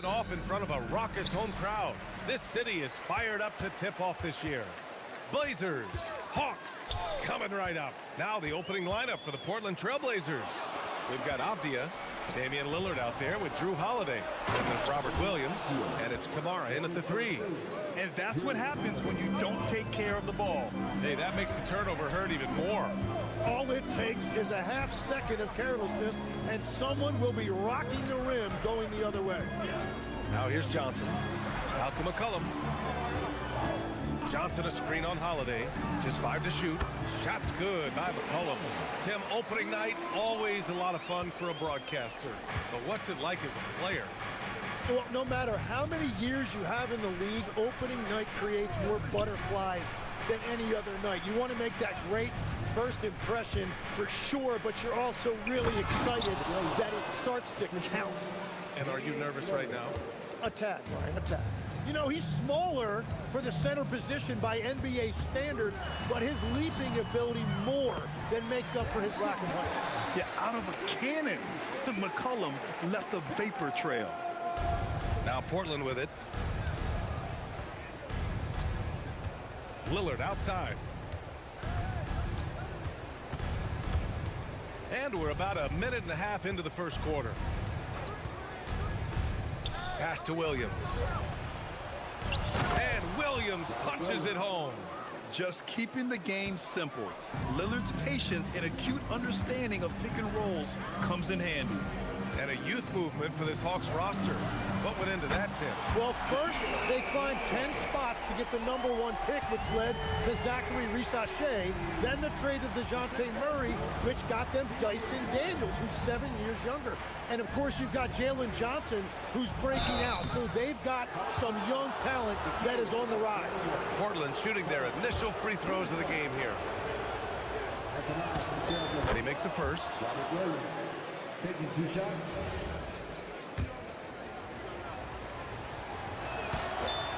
Speaker 1: off in front of a raucous home crowd. This city is fired up to tip off this year. Blazers, Hawks, coming right up. Now the opening lineup for the Portland Trailblazers. We've got Avdia, Damian Lillard out there with Drew Holiday. Then there's Robert Williams, and it's Kamara in at the 3.
Speaker 2: And that's what happens when you don't take care of the ball.
Speaker 1: Hey, that makes the turnover hurt even more.
Speaker 14: All it takes is a half second of carelessness, and someone will be rocking the rim going the other way.
Speaker 1: Now here's Johnson. Out to McCollum. Johnson a screen on Holiday. Just 5 to shoot. Shot's good by McCollum. Tim, opening night, always a lot of fun for a broadcaster. But what's it like as a player?
Speaker 14: Well, no matter how many years you have in the league, opening night creates more butterflies than any other night. You want to make that great first impression for sure, but you're also really excited that it starts to count.
Speaker 1: And are you nervous right now?
Speaker 14: A tad, Brian, a tad. You know, he's smaller for the center position by NBA standards, but his leaping ability more than makes up for his lack of height.
Speaker 2: Yeah, out of a cannon. McCollum left a vapor trail.
Speaker 1: Now Portland with it. Lillard outside. And we're about a minute and a half into the first quarter. Pass to Williams. And Williams punches it home.
Speaker 2: Just keeping the game simple. Lillard's patience and acute understanding of pick and rolls comes in handy.
Speaker 1: And a youth movement for this Hawks roster. What went into that, Tim?
Speaker 14: Well, first, they climbed 10 spots to get the #1 pick, which led to Zachary Risachet. Then the trade of DeJounte Murray, which got them Dyson Daniels, who's 7 years younger. And, of course, you've got Jalen Johnson, who's breaking out. So they've got some young talent that is on the rise.
Speaker 1: Portland shooting their initial free throws of the game here. And he makes the first.
Speaker 12: Taking 2 shots.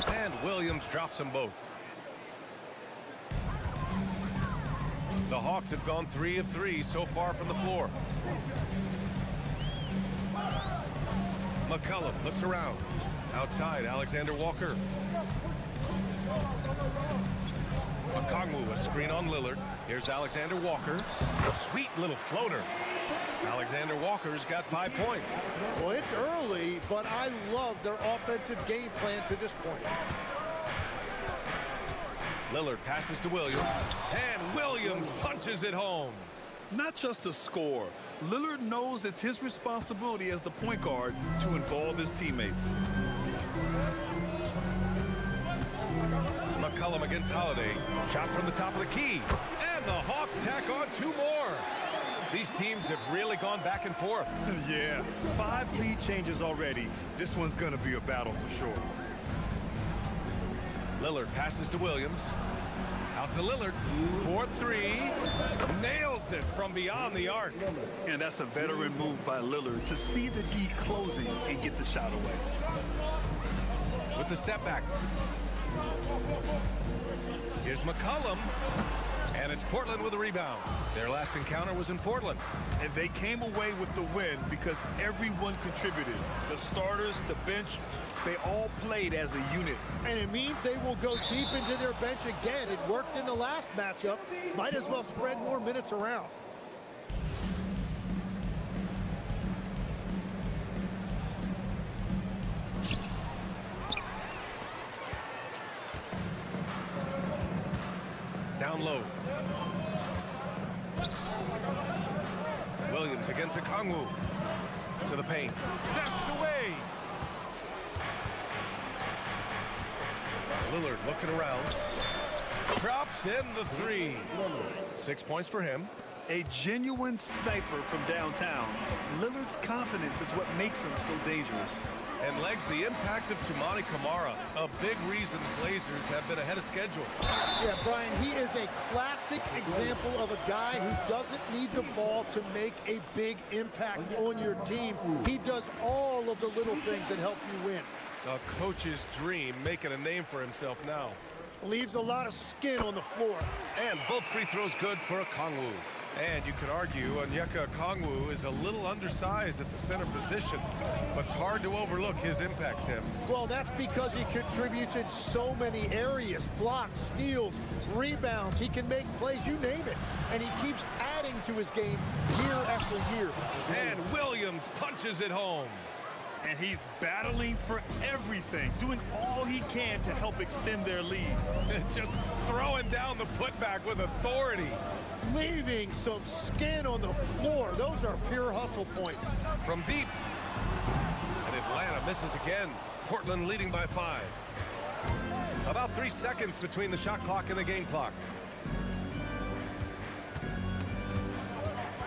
Speaker 1: And Williams drops them both. The Hawks have gone 3 of 3 so far from the floor. McCollum looks around. Outside, Alexander Walker. Okongwu, a screen on Lillard. Here's Alexander Walker. Sweet little floater. Alexander Walker's got 5 points.
Speaker 14: Well, it's early, but I love their offensive game plan to this point.
Speaker 1: Lillard passes to Williams, and Williams punches it home.
Speaker 2: Not just a score. Lillard knows it's his responsibility as the point guard to involve his teammates.
Speaker 1: McCollum against Holiday. Shot from the top of the key. And the Hawks tack on 2 more. These teams have really gone back and forth.
Speaker 2: Yeah, 5 lead changes already. This one's going to be a battle for sure.
Speaker 1: Lillard passes to Williams. Out to Lillard. 4-3. Nails it from beyond the arc.
Speaker 2: And that's a veteran move by Lillard to see the D closing and get the shot away.
Speaker 1: With the step back. Here's McCollum. And it's Portland with a rebound. Their last encounter was in Portland.
Speaker 2: And they came away with the win because everyone contributed. The starters, the bench, they all played as a unit.
Speaker 14: And it means they will go deep into their bench again. It worked in the last matchup. Might as well spread more minutes around.
Speaker 1: Down low. Williams against Okongwu. To the paint. Snatched away. Lillard looking around. Drops in the 3. 6 points for him.
Speaker 2: A genuine sniper from downtown. Lillard's confidence is what makes him so dangerous.
Speaker 1: And legs the impact of Toumani Camara. A big reason the Blazers have been ahead of schedule.
Speaker 14: Yeah, Brian, he is a classic example of a guy who doesn't need the ball to make a big impact on your team. He does all of the little things that help you win.
Speaker 1: A coach's dream, making a name for himself now.
Speaker 14: Leaves a lot of skin on the floor.
Speaker 1: And both free throws good for Okongwu. And you could argue Onyeka Okongwu is a little undersized at the center position, but it's hard to overlook his impact, Tim.
Speaker 14: Well, that's because he contributes in so many areas. Blocks, steals, rebounds. He can make plays, you name it. And he keeps adding to his game year after year.
Speaker 1: And Williams punches it home.
Speaker 2: And he's battling for everything, doing all he can to help extend their lead.
Speaker 1: Just throwing down the putback with authority.
Speaker 14: Leaving some skin on the floor. Those are pure hustle points.
Speaker 1: From deep. And Atlanta misses again. Portland leading by 5. About 3 seconds between the shot clock and the game clock.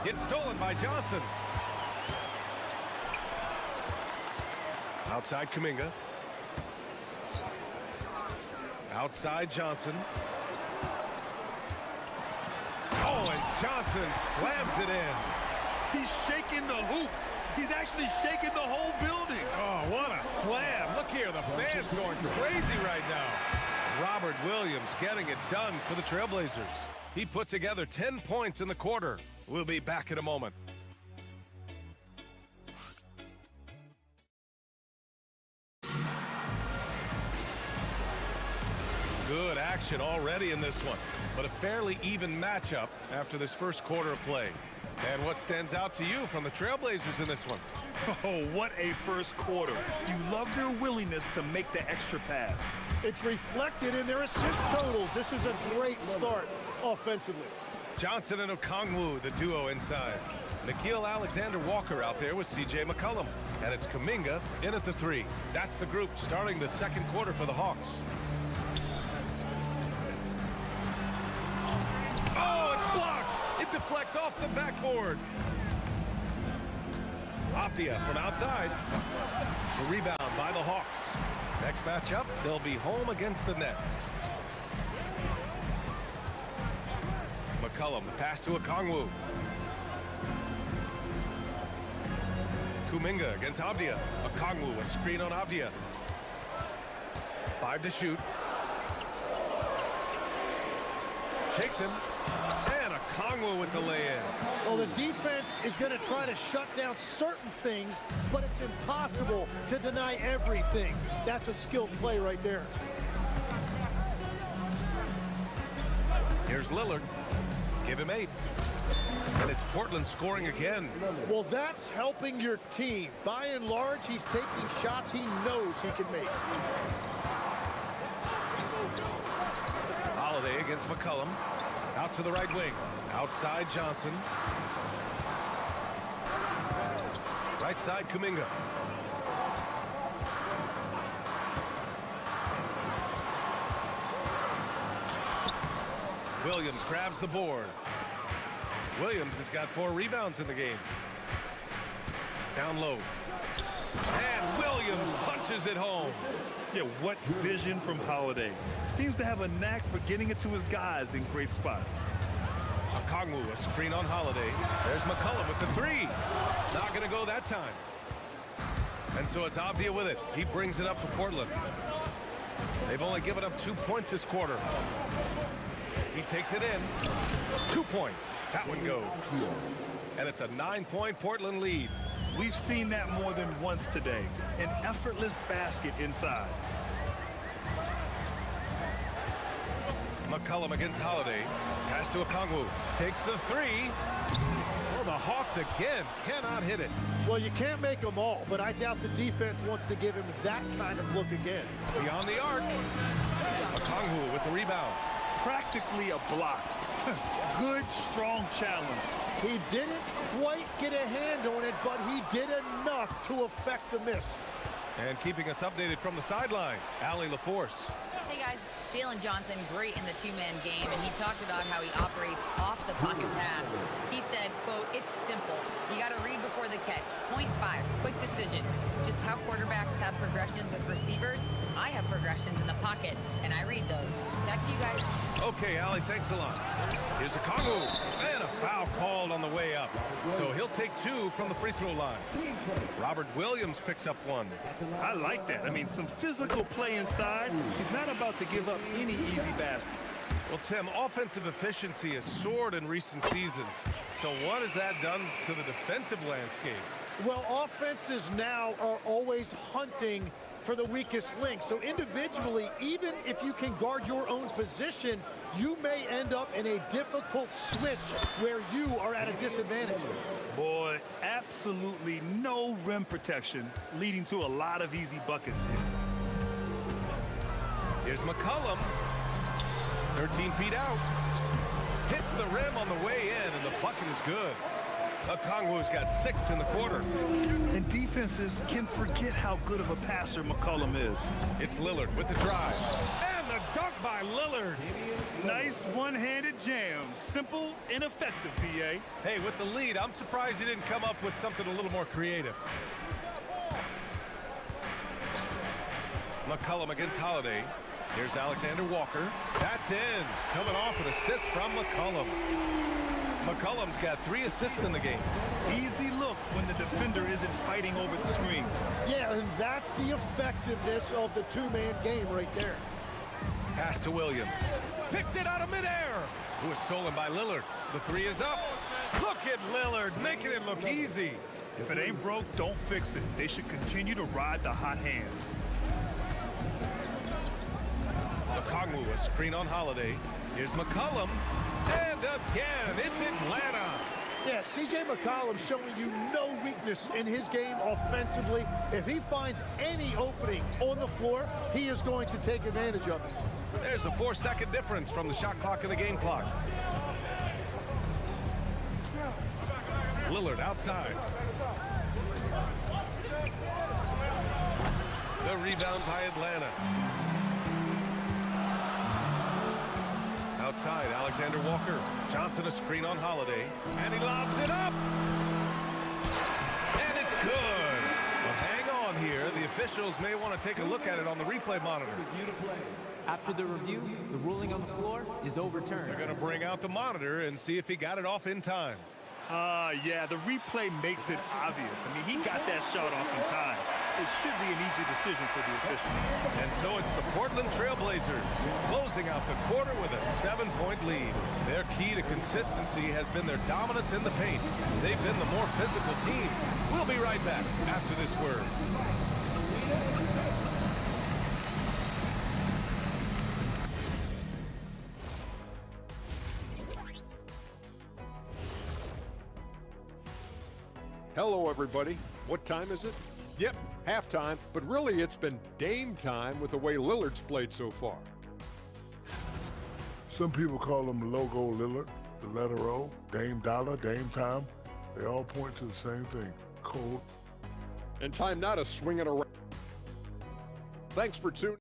Speaker 1: It's stolen by Johnson. Outside Kuminga. Outside Johnson. Oh, and Johnson slams it in.
Speaker 2: He's shaking the hoop. He's actually shaking the whole building.
Speaker 1: Oh, what a slam. Look here, the fans going crazy right now. Robert Williams getting it done for the Trailblazers. He put together 10 points in the quarter. We'll be back in a moment. Good action already in this one, but a fairly even matchup after this first quarter of play. And what stands out to you from the Trailblazers in this one?
Speaker 2: Oh, what a first quarter. You love their willingness to make the extra pass.
Speaker 14: It's reflected in their assist totals. This is a great start offensively.
Speaker 1: Johnson and Okongwu, the duo inside. Nickeil Alexander-Walker out there with C.J. McCollum. And it's Kuminga in at the 3. That's the group starting the second quarter for the Hawks. Oh, it's blocked! It deflects off the backboard. Avdia from outside. The rebound by the Hawks. Next matchup, they'll be home against the Nets. McCollum, the pass to Okongwu. Kuminga against Avdia. Okongwu, a screen on Avdia. 5 to shoot. Shakes him. And Okongwu with the lay-in.
Speaker 14: Well, the defense is going to try to shut down certain things, but it's impossible to deny everything. That's a skilled play right there.
Speaker 1: Here's Lillard. Give him 8. And it's Portland scoring again.
Speaker 14: Well, that's helping your team. By and large, he's taking shots he knows he can make.
Speaker 1: Holiday against McCollum. Out to the right wing. Outside Johnson. Right side Kuminga. Williams grabs the board. Williams has got 4 rebounds in the game. Down low. And Williams punches it home.
Speaker 2: Yeah, what vision from Holiday. Seems to have a knack for getting it to his guys in great spots.
Speaker 1: Okongwu, a screen on Holiday. There's McCollum with the 3. Not going to go that time. And so it's Avdia with it. He brings it up for Portland. They've only given up 2 points this quarter. He takes it in. 2 points. That one goes. And it's a 9-point Portland lead.
Speaker 2: We've seen that more than once today. An effortless basket inside.
Speaker 1: McCollum against Holiday. Pass to Okongwu. Takes the 3. Well, the Hawks again cannot hit it.
Speaker 14: Well, you can't make them all, but I doubt the defense wants to give him that kind of look again.
Speaker 1: Beyond the arc. Okongwu with the rebound.
Speaker 2: Practically a block. Good, strong challenge.
Speaker 14: He didn't quite get a hand on it, but he did enough to affect the miss.
Speaker 1: And keeping us updated from the sideline, Allie LaForce.
Speaker 4: Hey guys, Jalen Johnson, great in the two-man game, and he talked about how he operates off the pocket pass. He said, quote, "It's simple. You got to read before the catch. Point 5, quick decisions. Just how quarterbacks have progressions with receivers, I have progressions in the pocket, and I read those." Back to you guys.
Speaker 1: Okay, Allie, thanks a lot. Here's Okongwu, and a foul called on the way up. So he'll take 2 from the free throw line. Robert Williams picks up 1.
Speaker 2: I like that. I mean, some physical play inside. He's not about to give up any easy baskets.
Speaker 1: Well, Tim, offensive efficiency has soared in recent seasons. So what has that done to the defensive landscape?
Speaker 14: Well, offenses now are always hunting for the weakest link. So individually, even if you can guard your own position, you may end up in a difficult switch where you are at a disadvantage.
Speaker 2: Boy, absolutely no rim protection, leading to a lot of easy buckets here.
Speaker 1: Here's McCollum. 13 feet out. Hits the rim on the way in, and the bucket is good. Okongwu's got 6 in the quarter.
Speaker 2: And defenses can forget how good of a passer McCollum is.
Speaker 1: It's Lillard with the drive. And the dunk by Lillard.
Speaker 2: Nice one-handed jam. Simple and effective, B.A.
Speaker 1: Hey, with the lead, I'm surprised he didn't come up with something a little more creative. McCollum against Holiday. Here's Alexander Walker. That's in. Coming off an assist from McCollum. McCollum's got 3 assists in the game.
Speaker 2: Easy look when the defender isn't fighting over the screen.
Speaker 14: Yeah, and that's the effectiveness of the two-man game right there.
Speaker 1: Pass to Williams. Picked it out of midair. It was stolen by Lillard. The 3 is up. Look at Lillard making it look easy.
Speaker 2: If it ain't broke, don't fix it. They should continue to ride the hot hand.
Speaker 1: Okongwu, a screen on Holiday. Here's McCollum. And again, it's Atlanta.
Speaker 14: Yeah, C.J. McCollum showing you no weakness in his game offensively. If he finds any opening on the floor, he is going to take advantage of it.
Speaker 1: There's a 4-second difference from the shot clock and the game clock. Lillard outside. The rebound by Atlanta. Outside, Alexander Walker. Johnson a screen on Holiday. And he lobs it up. And it's good. Well, hang on here. The officials may want to take a look at it on the replay monitor.
Speaker 13: After the review, the ruling on the floor is overturned.
Speaker 1: They're going to bring out the monitor and see if he got it off in time.
Speaker 2: Yeah, the replay makes it obvious. I mean, he got that shot off in time. It should be an easy decision for the official.
Speaker 1: And so it's the Portland Trailblazers closing out the quarter with a 7-point lead. Their key to consistency has been their dominance in the paint. They've been the more physical team. We'll be right back after this word.
Speaker 9: Hello, everybody. What time is it? Yep, halftime, but really it's been Dame time with the way Lillard's played so far.
Speaker 6: Some people call him Logo Lillard, the letter O, Dame Dollar, Dame Time. They all point to the same thing, cold.
Speaker 9: And time now to swing it around. Thanks for tuning.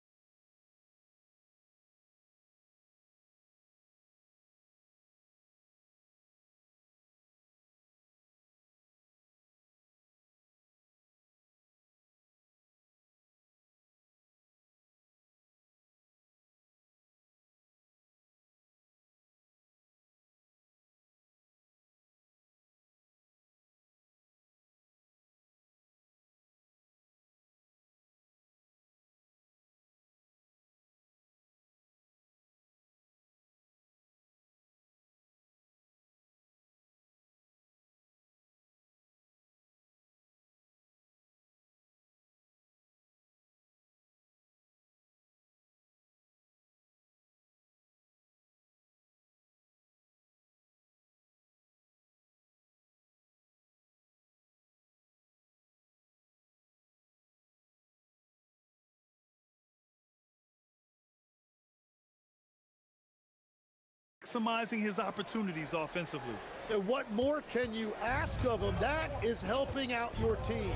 Speaker 2: Maximizing his opportunities offensively.
Speaker 14: And what more can you ask of him? That is helping out your team.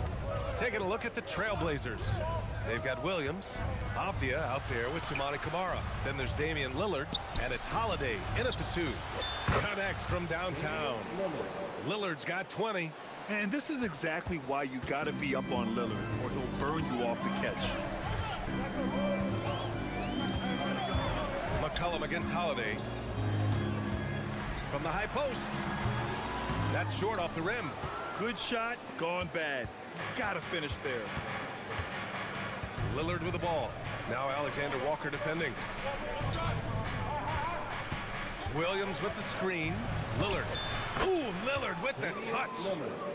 Speaker 1: Taking a look at the Trailblazers. They've got Williams, Avdia out there with Toumani Camara. Then there's Damian Lillard, and it's Holiday in at the 2. Connects from downtown. Lillard's got 20.
Speaker 2: And this is exactly why you got to be up on Lillard, or he'll burn you off the catch.
Speaker 1: McCollum against Holiday. From the high post. That's short off the rim.
Speaker 2: Good shot, gone bad. Gotta finish there.
Speaker 1: Lillard with the ball. Now Alexander Walker defending. Williams with the screen. Lillard. Ooh, Lillard with the touch.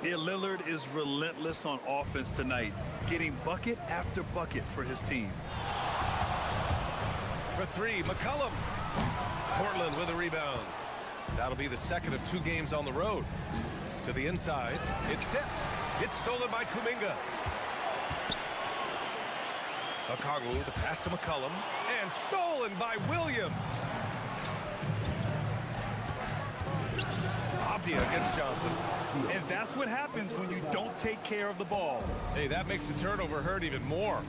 Speaker 2: Yeah, Lillard is relentless on offense tonight, getting bucket after bucket for his team.
Speaker 1: For three, McCollum. Portland with a rebound. That'll be the second of 2 games on the road. To the inside, it's tipped. It's stolen by Kuminga. Okongwu, the pass to McCollum, and stolen by Williams. Avdia against Johnson.
Speaker 2: And that's what happens when you don't take care of the ball.
Speaker 1: Hey, that makes the turnover hurt even more.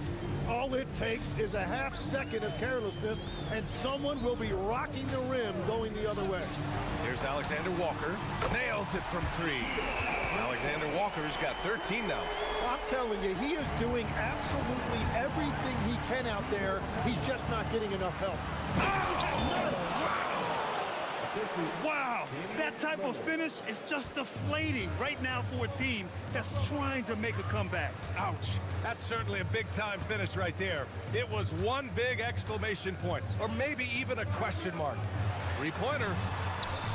Speaker 14: All it takes is a half second of carelessness, and someone will be rocking the rim going the other way.
Speaker 1: Here's Alexander Walker. Nails it from 3. Alexander Walker's got 13 now.
Speaker 14: I'm telling you, he is doing absolutely everything he can out there. He's just not getting enough help.
Speaker 2: Wow, that type of finish is just deflating right now for a team that's trying to make a comeback.
Speaker 1: Ouch. That's certainly a big-time finish right there. It was one big exclamation point, or maybe even a question mark. 3-pointer.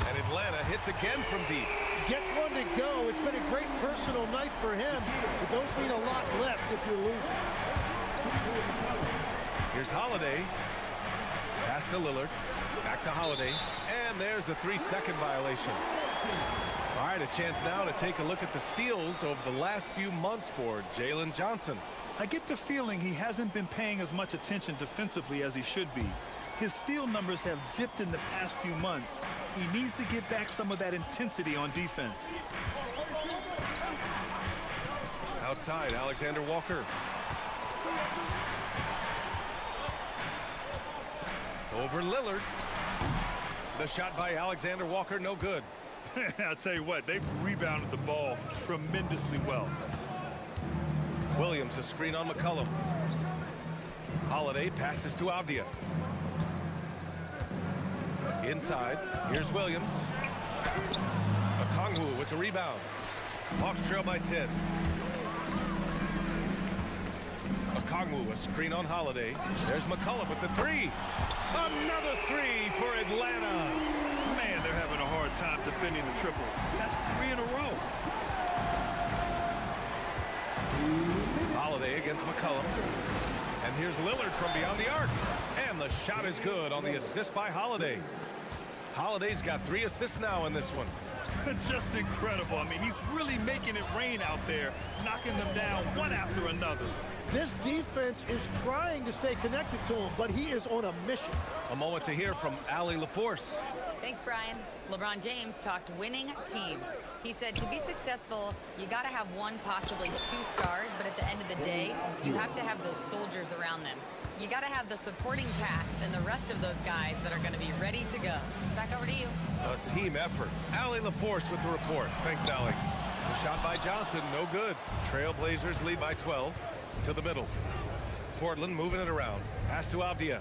Speaker 1: And Atlanta hits again from deep.
Speaker 14: Gets one to go. It's been a great personal night for him, but those mean a lot less if you're losing.
Speaker 1: Here's Holiday. Pass to Lillard. Back to Holiday. And there's a 3-second violation. All right, a chance now to take a look at the steals over the last few months for Jalen Johnson.
Speaker 2: I get the feeling he hasn't been paying as much attention defensively as he should be. His steal numbers have dipped in the past few months. He needs to get back some of that intensity on defense.
Speaker 1: Outside, Alexander Walker. Over Lillard. The shot by Alexander Walker, no good.
Speaker 2: I'll tell you what, they've rebounded the ball tremendously well.
Speaker 1: Williams, a screen on McCollum. Holiday passes to Avdia. Inside, here's Williams. Okongwu with the rebound. Hawks trail by 10. Okongwu, a screen on Holiday. There's McCollum with the 3. Another 3 for Atlanta.
Speaker 2: Man, they're having a hard time defending the triple. That's 3 in a row.
Speaker 1: Holiday against McCollum. And here's Lillard from beyond the arc. And the shot is good on the assist by Holiday. Holiday's got 3 assists now in this one.
Speaker 2: Just incredible. I mean, he's really making it rain out there, knocking them down one after another.
Speaker 14: This defense is trying to stay connected to him, but he is on a mission.
Speaker 1: A moment to hear from Allie LaForce.
Speaker 4: Thanks, Brian. LeBron James talked winning teams. He said to be successful, you got to have 1, possibly 2 stars, but at the end of the day, you have to have those soldiers around them. You got to have the supporting cast and the rest of those guys that are going to be ready to go. Back over to you.
Speaker 1: A team effort. Allie LaForce with the report. Thanks, Allie. The shot by Johnson, no good. Trailblazers lead by 12 to the middle. Portland moving it around. Pass to Avdia.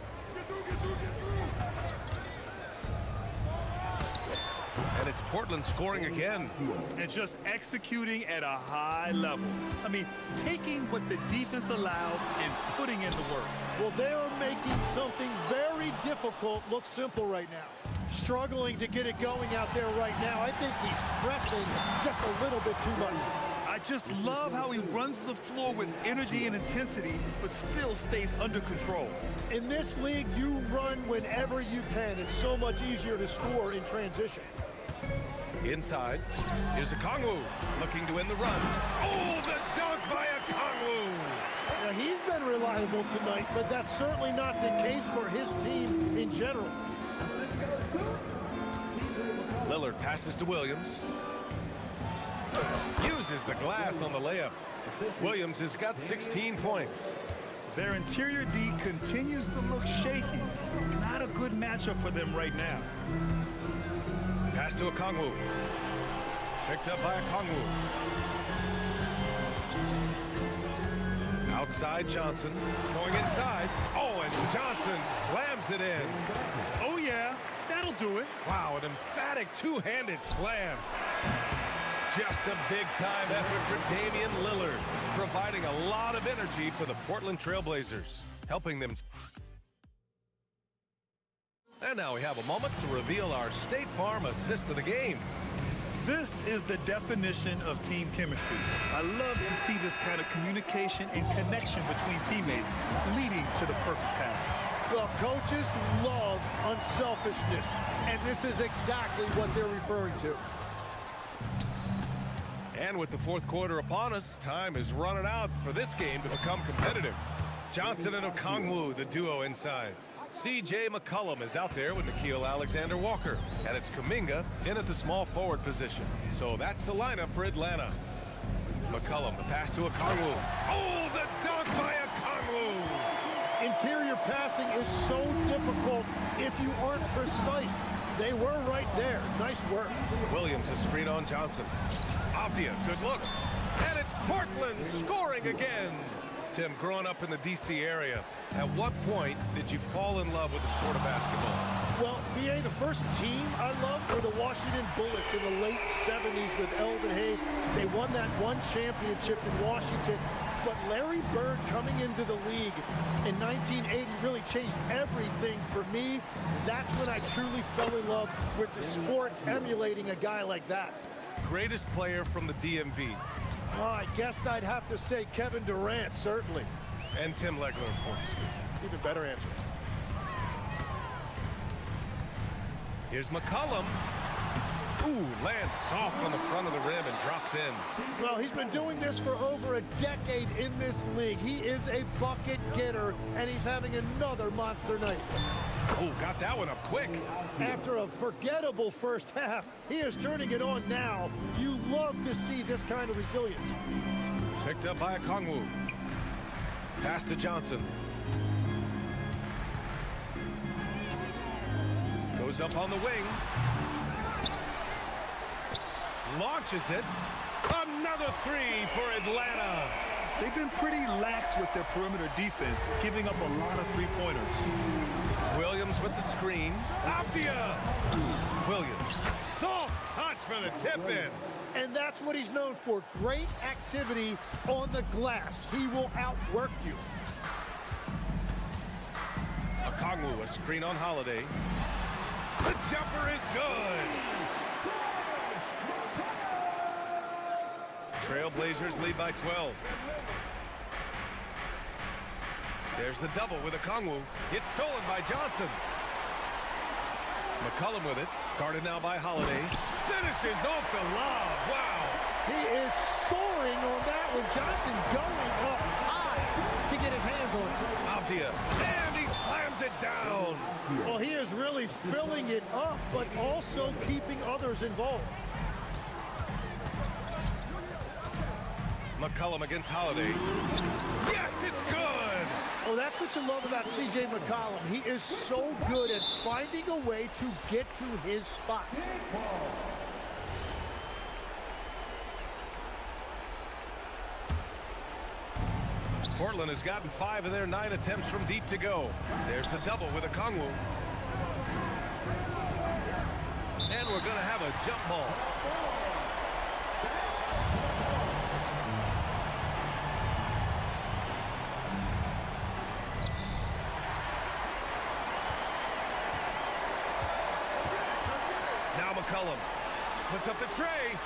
Speaker 1: And it's Portland scoring again.
Speaker 2: And just executing at a high level. I mean, taking what the defense allows and putting in the work.
Speaker 14: Well, they're making something very difficult look simple right now. Struggling to get it going out there right now. I think he's pressing just a little bit too much.
Speaker 2: I just love how he runs the floor with energy and intensity, but still stays under control.
Speaker 14: In this league, you run whenever you can. It's so much easier to score in transition.
Speaker 1: Inside, here's Okongwu looking to win the run. Oh, the dunk by Okongwu!
Speaker 14: Now, he's been reliable tonight, but that's certainly not the case for his team in general.
Speaker 1: Lillard passes to Williams. Uses the glass on the layup. Williams has got 16 points.
Speaker 2: Their interior D continues to look shaky. Not a good matchup for them right now.
Speaker 1: Pass to Okongwu. Picked up by Okongwu. Outside Johnson. Going inside. Oh, and Johnson slams it in.
Speaker 2: Oh, yeah. That'll do it.
Speaker 1: Wow, an emphatic two-handed slam. Just a big-time effort for Damian Lillard, providing a lot of energy for the Portland Trailblazers, helping them. And now we have a moment to reveal our State Farm assist of the game.
Speaker 2: This is the definition of team chemistry. I love to see this kind of communication and connection between teammates leading to the perfect pass.
Speaker 14: Well, coaches love unselfishness, and this is exactly what they're referring to.
Speaker 1: And with the fourth quarter upon us, time is running out for this game to become competitive. Johnson and Okongwu, the duo inside. C.J. McCollum is out there with Nikhil Alexander-Walker. And it's Kuminga in at the small forward position. So that's the lineup for Atlanta. McCollum, the pass to Okongwu. Oh, the dunk by Okongwu!
Speaker 14: Interior passing is so difficult if you aren't precise. They were right there. Nice work.
Speaker 1: Williams, a screen on Johnson. Avdia, good look. And it's Portland scoring again. Tim, growing up in the D.C. area, at what point did you fall in love with the sport of basketball?
Speaker 14: Well, BA, the first team I loved were the Washington Bullets in the late 70s with Elvin Hayes. They won that one championship in Washington. But Larry Bird coming into the league in 1980 really changed everything for me. That's when I truly fell in love with the sport, emulating a guy like that.
Speaker 1: Greatest player from the DMV?
Speaker 14: Oh, I guess I'd have to say Kevin Durant, certainly.
Speaker 1: And Tim Legler, of course.
Speaker 14: Even better answer.
Speaker 1: Here's McCollum. Ooh, lands soft on the front of the rim and drops in.
Speaker 14: Well, he's been doing this for over a decade in this league. He is a bucket getter, and he's having another monster night.
Speaker 1: Oh, got that one up quick.
Speaker 14: After a forgettable first half, he is turning it on now. You love to see this kind of resilience.
Speaker 1: Picked up by Okongwu. Pass to Johnson. Goes up on the wing. Launches it. Another three for Atlanta.
Speaker 2: They've been pretty lax with their perimeter defense, giving up a lot of three-pointers.
Speaker 1: Williams with the screen. Avdia! Williams. Soft touch for the tip-in.
Speaker 14: And that's what he's known for. Great activity on the glass. He will outwork you.
Speaker 1: Okongwu, a screen on Holiday. The jumper is good. Trailblazers lead by 12. There's the double with Okongwu. It's stolen by Johnson. McCollum with it. Guarded now by Holiday. Finishes off the lob. Wow.
Speaker 14: He is soaring on that one. Johnson going up high to get his hands on it.
Speaker 1: Avdia. And he slams it down.
Speaker 14: Well, he is really filling it up, but also keeping others involved.
Speaker 1: McCollum against Holiday. Yes, it's good!
Speaker 14: Oh, that's what you love about C.J. McCollum. He is so good at finding a way to get to his spots.
Speaker 1: Portland has gotten 5 of their 9 attempts from deep to go. There's the double with Okongwu. And we're going to have a jump ball. McCollum puts up the tray.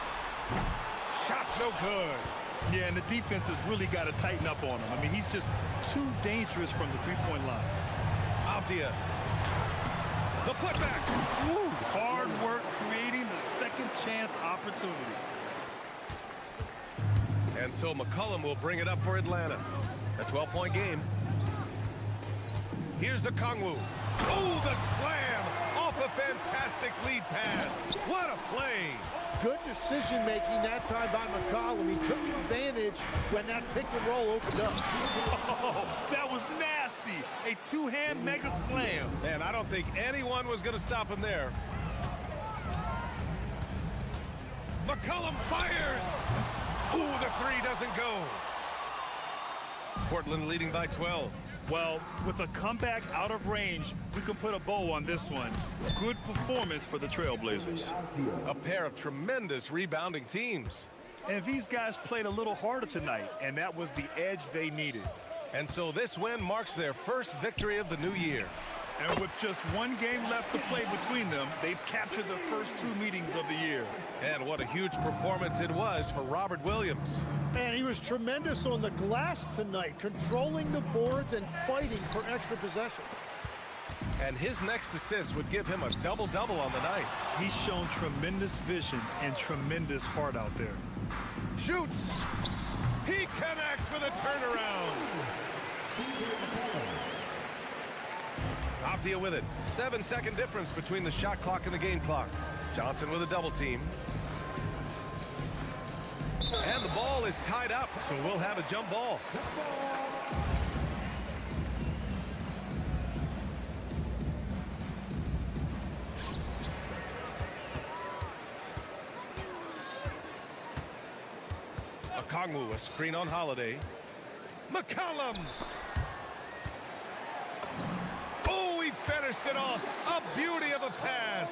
Speaker 1: Shot's no good.
Speaker 2: Yeah, and the defense has really got to tighten up on him. I mean, he's just too dangerous from the three-point line.
Speaker 1: Avdia. The putback.
Speaker 2: Woo, hard work creating the second chance opportunity.
Speaker 1: And so McCollum will bring it up for Atlanta. A 12-point game. Here's Okongwu. Oh, the slam off a fantastic lead pass. What a play.
Speaker 14: Good decision-making that time by McCollum. He took advantage when that pick and roll opened up.
Speaker 2: Oh, that was nasty. A two-hand mega slam.
Speaker 1: Man, I don't think anyone was going to stop him there. McCollum fires. Ooh, the three doesn't go. Portland leading by 12.
Speaker 2: Well, with a comeback out of range, we can put a bow on this one. Good performance for the Trailblazers.
Speaker 1: A pair of tremendous rebounding teams.
Speaker 2: And these guys played a little harder tonight, and that was the edge they needed.
Speaker 1: And so this win marks their first victory of the new year.
Speaker 2: And with just one game left to play between them, they've captured the first 2 meetings of the year.
Speaker 1: And what a huge performance it was for Robert Williams.
Speaker 14: Man, he was tremendous on the glass tonight, controlling the boards and fighting for extra possessions.
Speaker 1: And his next assist would give him a double-double on the night.
Speaker 2: He's shown tremendous vision and tremendous heart out there.
Speaker 1: Shoots! He connects with a turnaround! Avdia with it. 7-second difference between the shot clock and the game clock. Johnson with a double team. And the ball is tied up, so we'll have a jump ball. Okongwu, a screen on Holiday. McCollum! Oh, he finished it off. A beauty of a pass.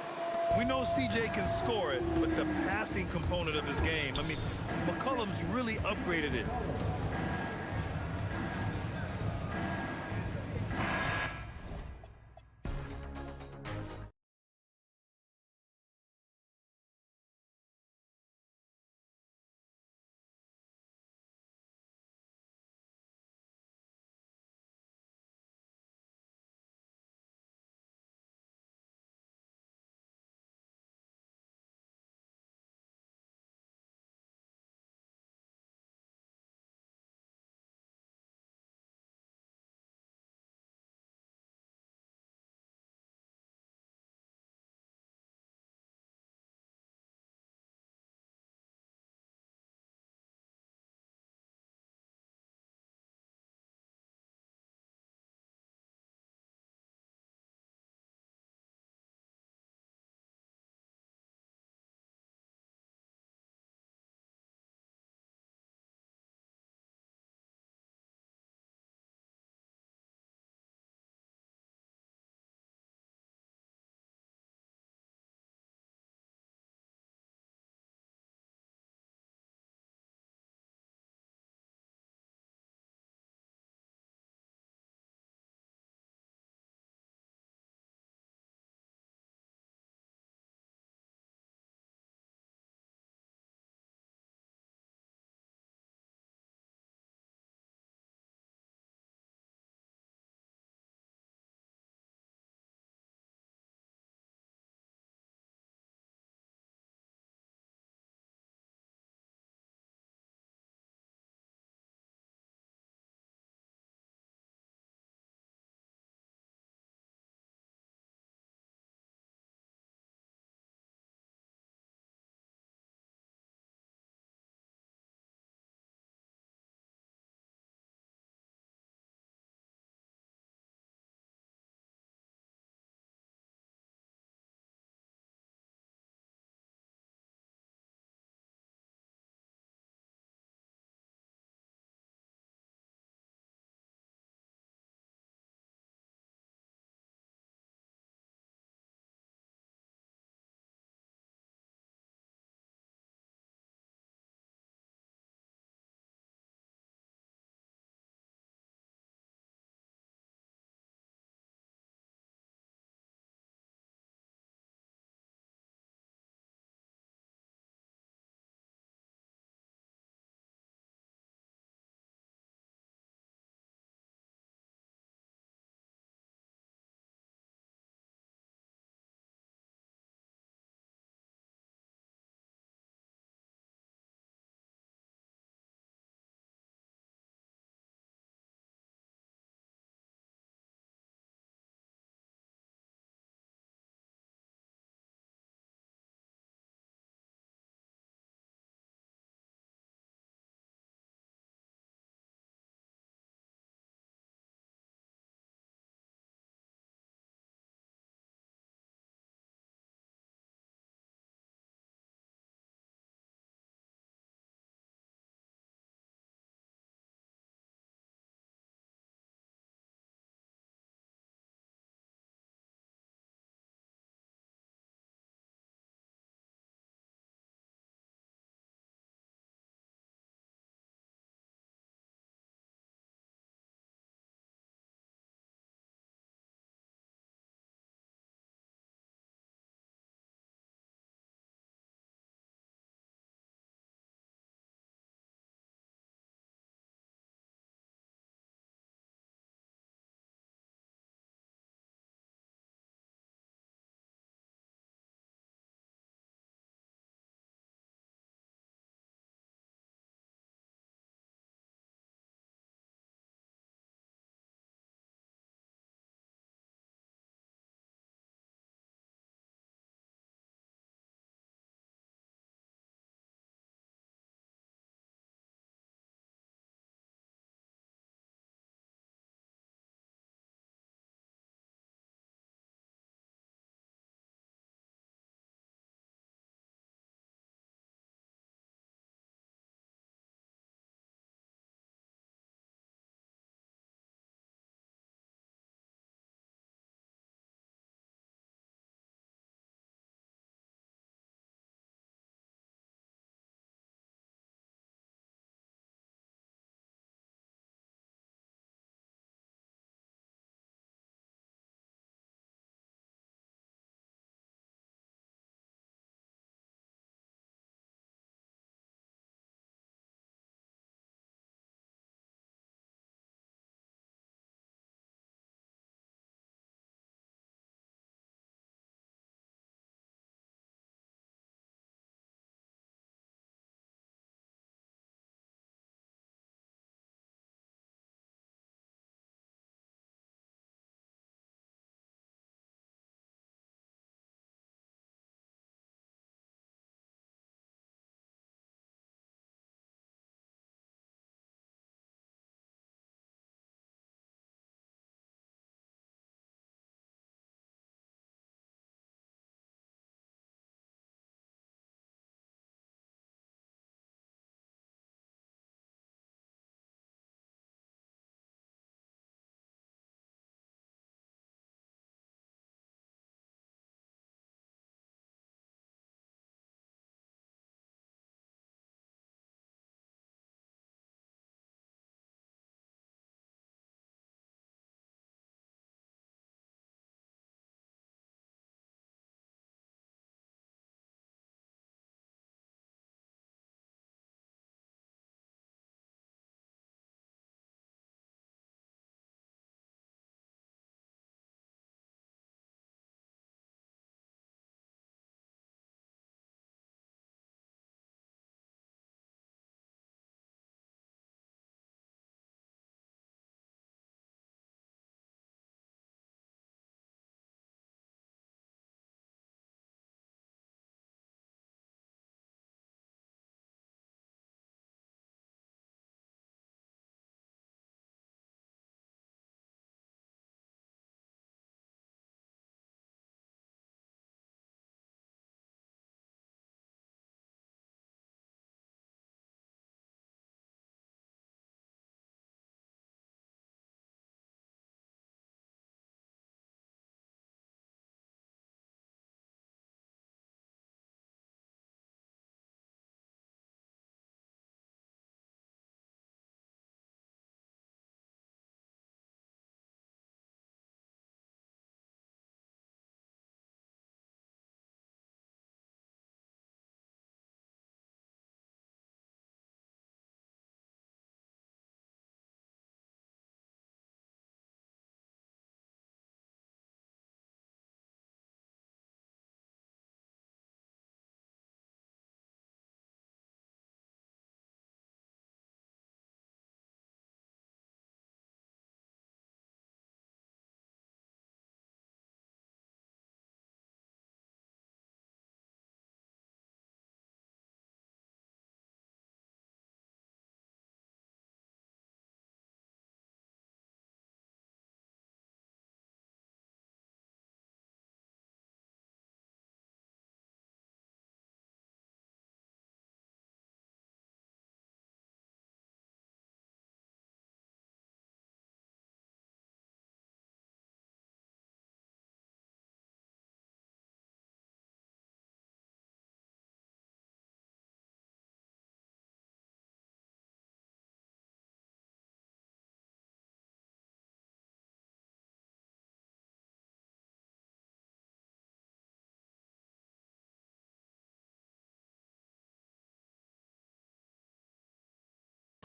Speaker 2: We know CJ can score it, but the passing component of his game, I mean, McCollum's really upgraded it.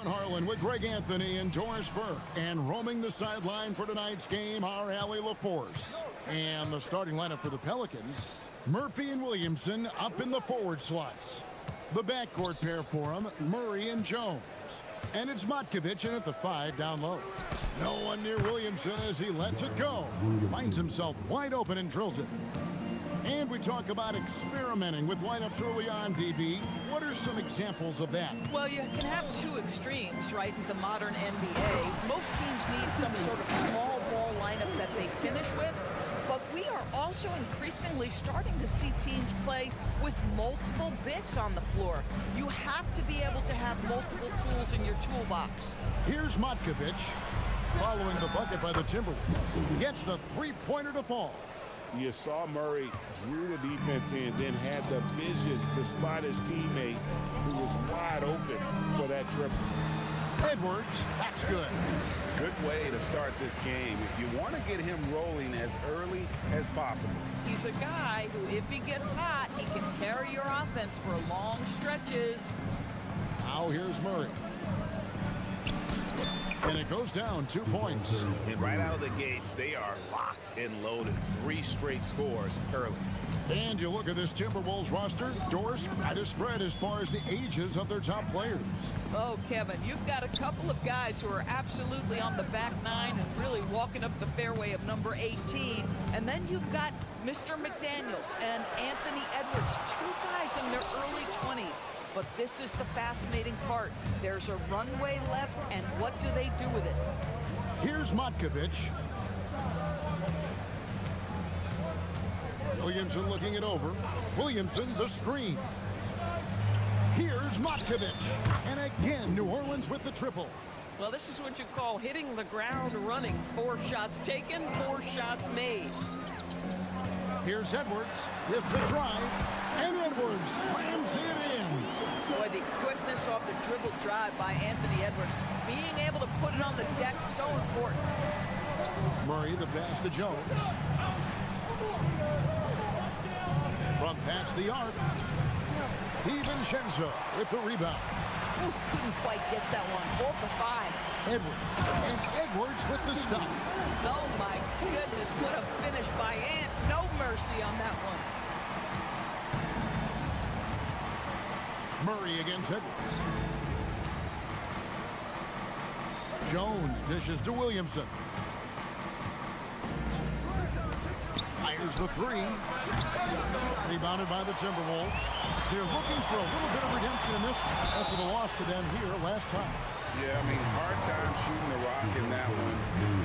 Speaker 7: Harlan with Greg Anthony and Doris Burke. And roaming the sideline for tonight's game, our Allie LaForce. And the starting lineup for the Pelicans, Murphy and Williamson up in the forward slots. The backcourt pair for them, Murray and Jones. And it's Matkovic in at the 5 down low. No one near Williamson as he lets it go. Finds himself wide open and drills it. And we talk about experimenting with lineups early on, DB. What are some examples of that?
Speaker 15: Well, you can have two extremes, right, in the modern NBA. Most teams need some sort of small ball lineup that they finish with. But we are also increasingly starting to see teams play with multiple bigs on the floor. You have to be able to have multiple tools in your toolbox.
Speaker 7: Here's Matkovic, following the bucket by the Timberwolves. Gets the three-pointer to fall.
Speaker 8: You saw Murray drew the defense in, then had the vision to spot his teammate who was wide open for that triple.
Speaker 7: Edwards, that's good.
Speaker 10: Good way to start this game. If you want to get him rolling as early as possible.
Speaker 15: He's a guy who, if he gets hot, he can carry your offense for long stretches.
Speaker 7: Now here's Murray. And it goes down 2 points.
Speaker 10: And right out of the gates, they are locked and loaded. 3 straight scores early.
Speaker 7: And you look at this Timberwolves roster, Doris, quite a spread as far as the ages of their top players.
Speaker 15: Oh, Kevin, you've got a couple of guys who are absolutely on the back nine and really walking up the fairway of number 18. And then you've got Mr. McDaniels and Anthony Edwards, 2 guys in their early 20s. But this is the fascinating part. There's a runway left, and what do they do with it?
Speaker 7: Here's Matkovic. Williamson looking it over. Williamson, the screen. Here's Matkovic. And again, New Orleans with the triple.
Speaker 15: Well, this is what you call hitting the ground running. 4 shots taken, 4 shots made.
Speaker 7: Here's Edwards with the drive. And Edwards slams it in.
Speaker 15: Boy, the quickness off the dribble drive by Anthony Edwards. Being able to put it on the deck, so important.
Speaker 7: Murray, the pass to Jones. From past the arc. DiVincenzo with the rebound.
Speaker 15: Ooh, couldn't quite get that one. 4 for 5.
Speaker 7: Edwards. And Edwards with the stop.
Speaker 15: Oh, my goodness. What a finish by Ant. No mercy on that one.
Speaker 7: Murray against Edwards. Jones dishes to Williamson. Fires the 3. Rebounded by the Timberwolves. They're looking for a little bit of redemption in this one after the loss to them here last time.
Speaker 10: Yeah, I mean, hard time shooting the rock in that one.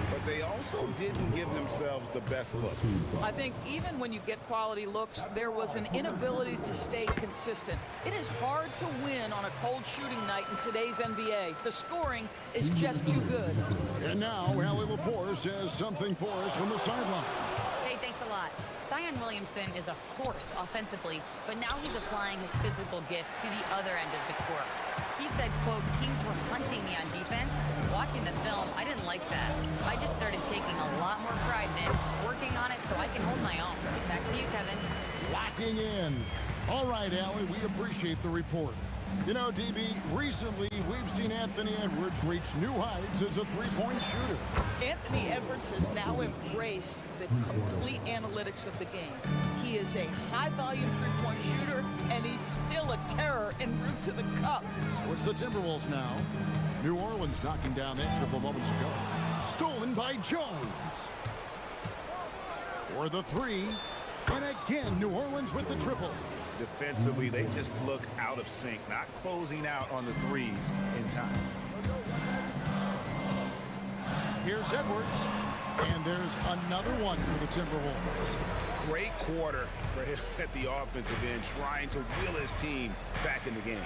Speaker 10: But they also didn't give themselves the best looks.
Speaker 15: I think even when you get quality looks, there was an inability to stay consistent. It is hard to win on a cold shooting night in today's NBA. The scoring is just too good.
Speaker 7: And now, Allie LaForce has something for us from the sideline.
Speaker 4: Hey, thanks a lot. Zion Williamson is a force offensively, but now he's applying his physical gifts to the other end of the court. He said, quote, teams were hunting me on defense. Watching the film, I didn't like that. I just started taking a lot more pride in it, working on it so I can hold my own. Back to you, Kevin.
Speaker 7: Locking in. All right, Allie, we appreciate the report. You know, DB, recently we've seen Anthony Edwards reach new heights as a three-point shooter.
Speaker 15: Anthony Edwards has now embraced the complete analytics of the game. He is a high-volume three-point shooter, and he's still a terror en route to the cup.
Speaker 7: So it's the Timberwolves now. New Orleans knocking down that triple moments ago. Stolen by Jones. For the 3. And again, New Orleans with the triple.
Speaker 10: Defensively, they just look out of sync, not closing out on the threes in time.
Speaker 7: Here's Edwards, and there's another one for the Timberwolves.
Speaker 10: Great quarter for him at the offensive end, trying to wheel his team back in the game.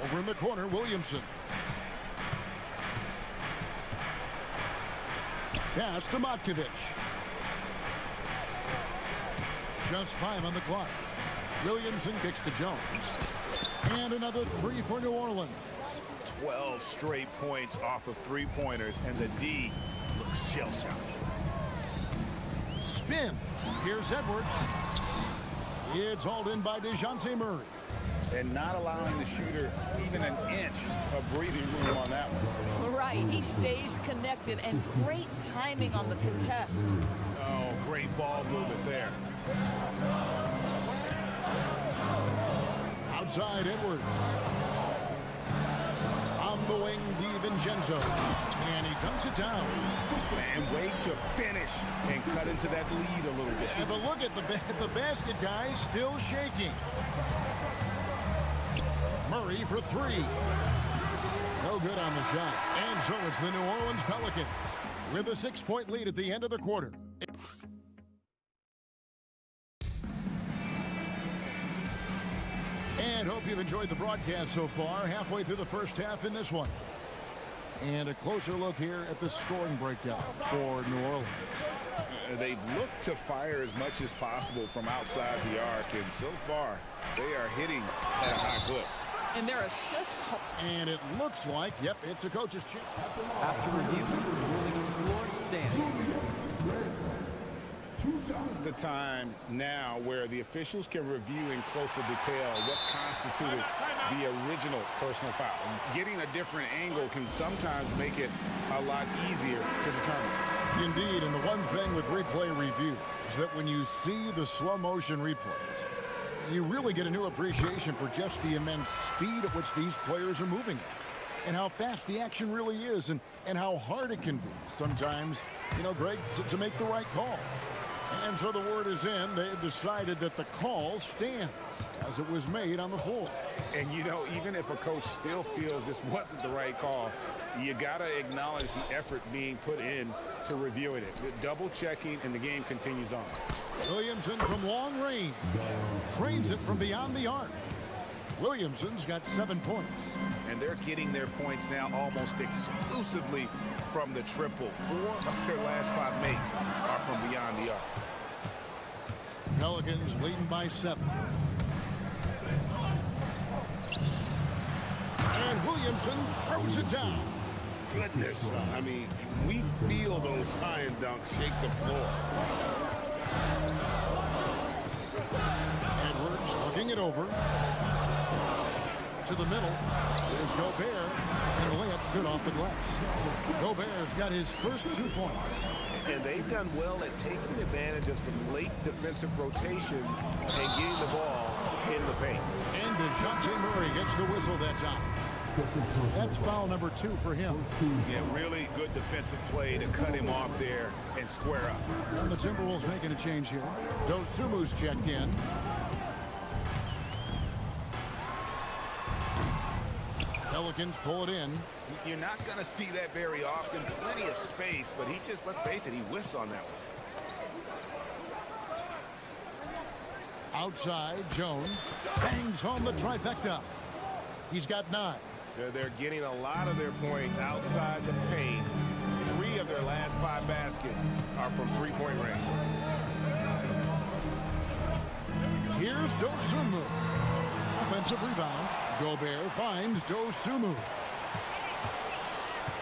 Speaker 7: Over in the corner, Williamson. Pass to Matkovic. Just 5 on the clock. Williamson kicks to Jones. And another 3 for New Orleans.
Speaker 10: 12 straight points off of three-pointers, and the D looks shell-shocked.
Speaker 7: Spins. Here's Edwards. It's hauled in by DeJounte Murray.
Speaker 10: and not allowing the shooter even an inch of breathing room on that one.
Speaker 15: Right, he stays connected, and great timing on the contest.
Speaker 10: Oh, great ball movement there.
Speaker 7: Outside Edwards. On the wing, DiVincenzo. And he dunks it down.
Speaker 10: And wait to finish and cut into that lead a little bit.
Speaker 7: Yeah, but look at the basket, guys, still shaking. Murray for three. No good on the shot. And so it's the New Orleans Pelicans with a 6-point lead at the end of the quarter. And hope you've enjoyed the broadcast so far. Halfway through the first half in this one. And a closer look here at the scoring breakdown for New Orleans.
Speaker 10: They've looked to fire as much as possible from outside the arc, and so far they are hitting at a high clip.
Speaker 15: And their assist.
Speaker 7: And it looks like, yep, it's a coach's chip.
Speaker 13: After review, ruling on the floor stands.
Speaker 10: This is the time now where the officials can review in closer detail what constituted the original personal foul. Getting a different angle can sometimes make it a lot easier to determine.
Speaker 7: Indeed, and the one thing with replay review is that when you see the slow motion replays, you really get a new appreciation for just the immense speed at which these players are moving and how fast the action really is and how hard it can be sometimes, you know, Greg, to make the right call. And so the word is in. They've decided that the call stands as it was made on the floor.
Speaker 10: And, you know, even if a coach still feels this wasn't the right call, you got to acknowledge the effort being put in to reviewing it. The double checking, and the game continues on.
Speaker 7: Williamson from long range trains it from beyond the arc. Williamson's got 7 points.
Speaker 10: And they're getting their points now almost exclusively from the triple. 4 of their last 5 makes are from beyond the arc.
Speaker 7: Pelicans leading by 7. And Williamson throws it down.
Speaker 10: Goodness, I mean, we feel those science dunks shake the floor.
Speaker 7: Edwards looking it over. To the middle. There's Gobert. And the layup's good off the glass. Gobert's got his first 2 points.
Speaker 10: And they've done well at taking advantage of some late defensive rotations and getting the ball in the paint.
Speaker 7: And DeJounte Murray gets the whistle that time. That's foul number 2 for him.
Speaker 10: Yeah, really good defensive play to cut him off there and square up.
Speaker 7: And the Timberwolves making a change here. Dosumu's checked in. Pelicans pull it in.
Speaker 10: You're not going to see that very often. Plenty of space, but he just, let's face it, he whiffs on that one.
Speaker 7: Outside, Jones bangs home the trifecta. He's got 9.
Speaker 10: They're getting a lot of their points outside the paint. 3 of their last 5 baskets are from three-point range.
Speaker 7: Here's Dosumu. Offensive rebound. Gobert finds Dosumu.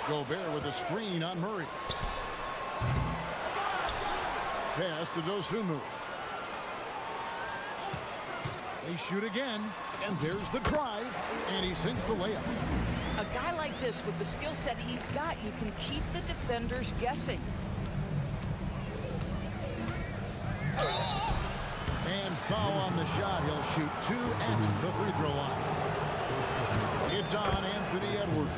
Speaker 7: Gobert with a screen on Murray. Pass to Dosumu. They shoot again, and there's the drive, and he sinks the layup.
Speaker 15: A guy like this, with the skill set he's got, you can keep the defenders guessing.
Speaker 7: And foul on the shot. He'll shoot 2 at the free throw line. It's on Anthony Edwards.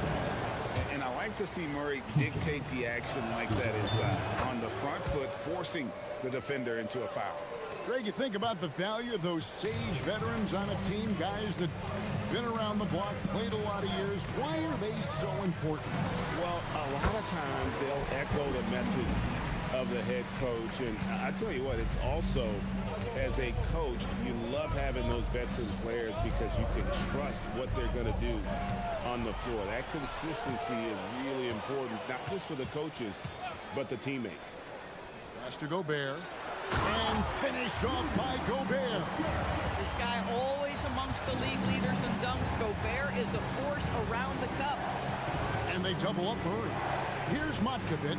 Speaker 10: And I like to see Murray dictate the action like that inside. On the front foot, forcing the defender into a foul.
Speaker 7: Greg, you think about the value of those sage veterans on a team, guys that been around the block, played a lot of years. Why are they so important?
Speaker 10: Well, a lot of times they'll echo the message of the head coach. And I tell you what, it's also, as a coach, you love having those veteran players because you can trust what they're going to do on the floor. That consistency is really important, not just for the coaches, but the teammates.
Speaker 7: Pass to Gobert. And finished off by Gobert.
Speaker 15: This guy always amongst the league leaders in dunks. Gobert is a force around the cup.
Speaker 7: And they double up Murray. Here's Matkovic.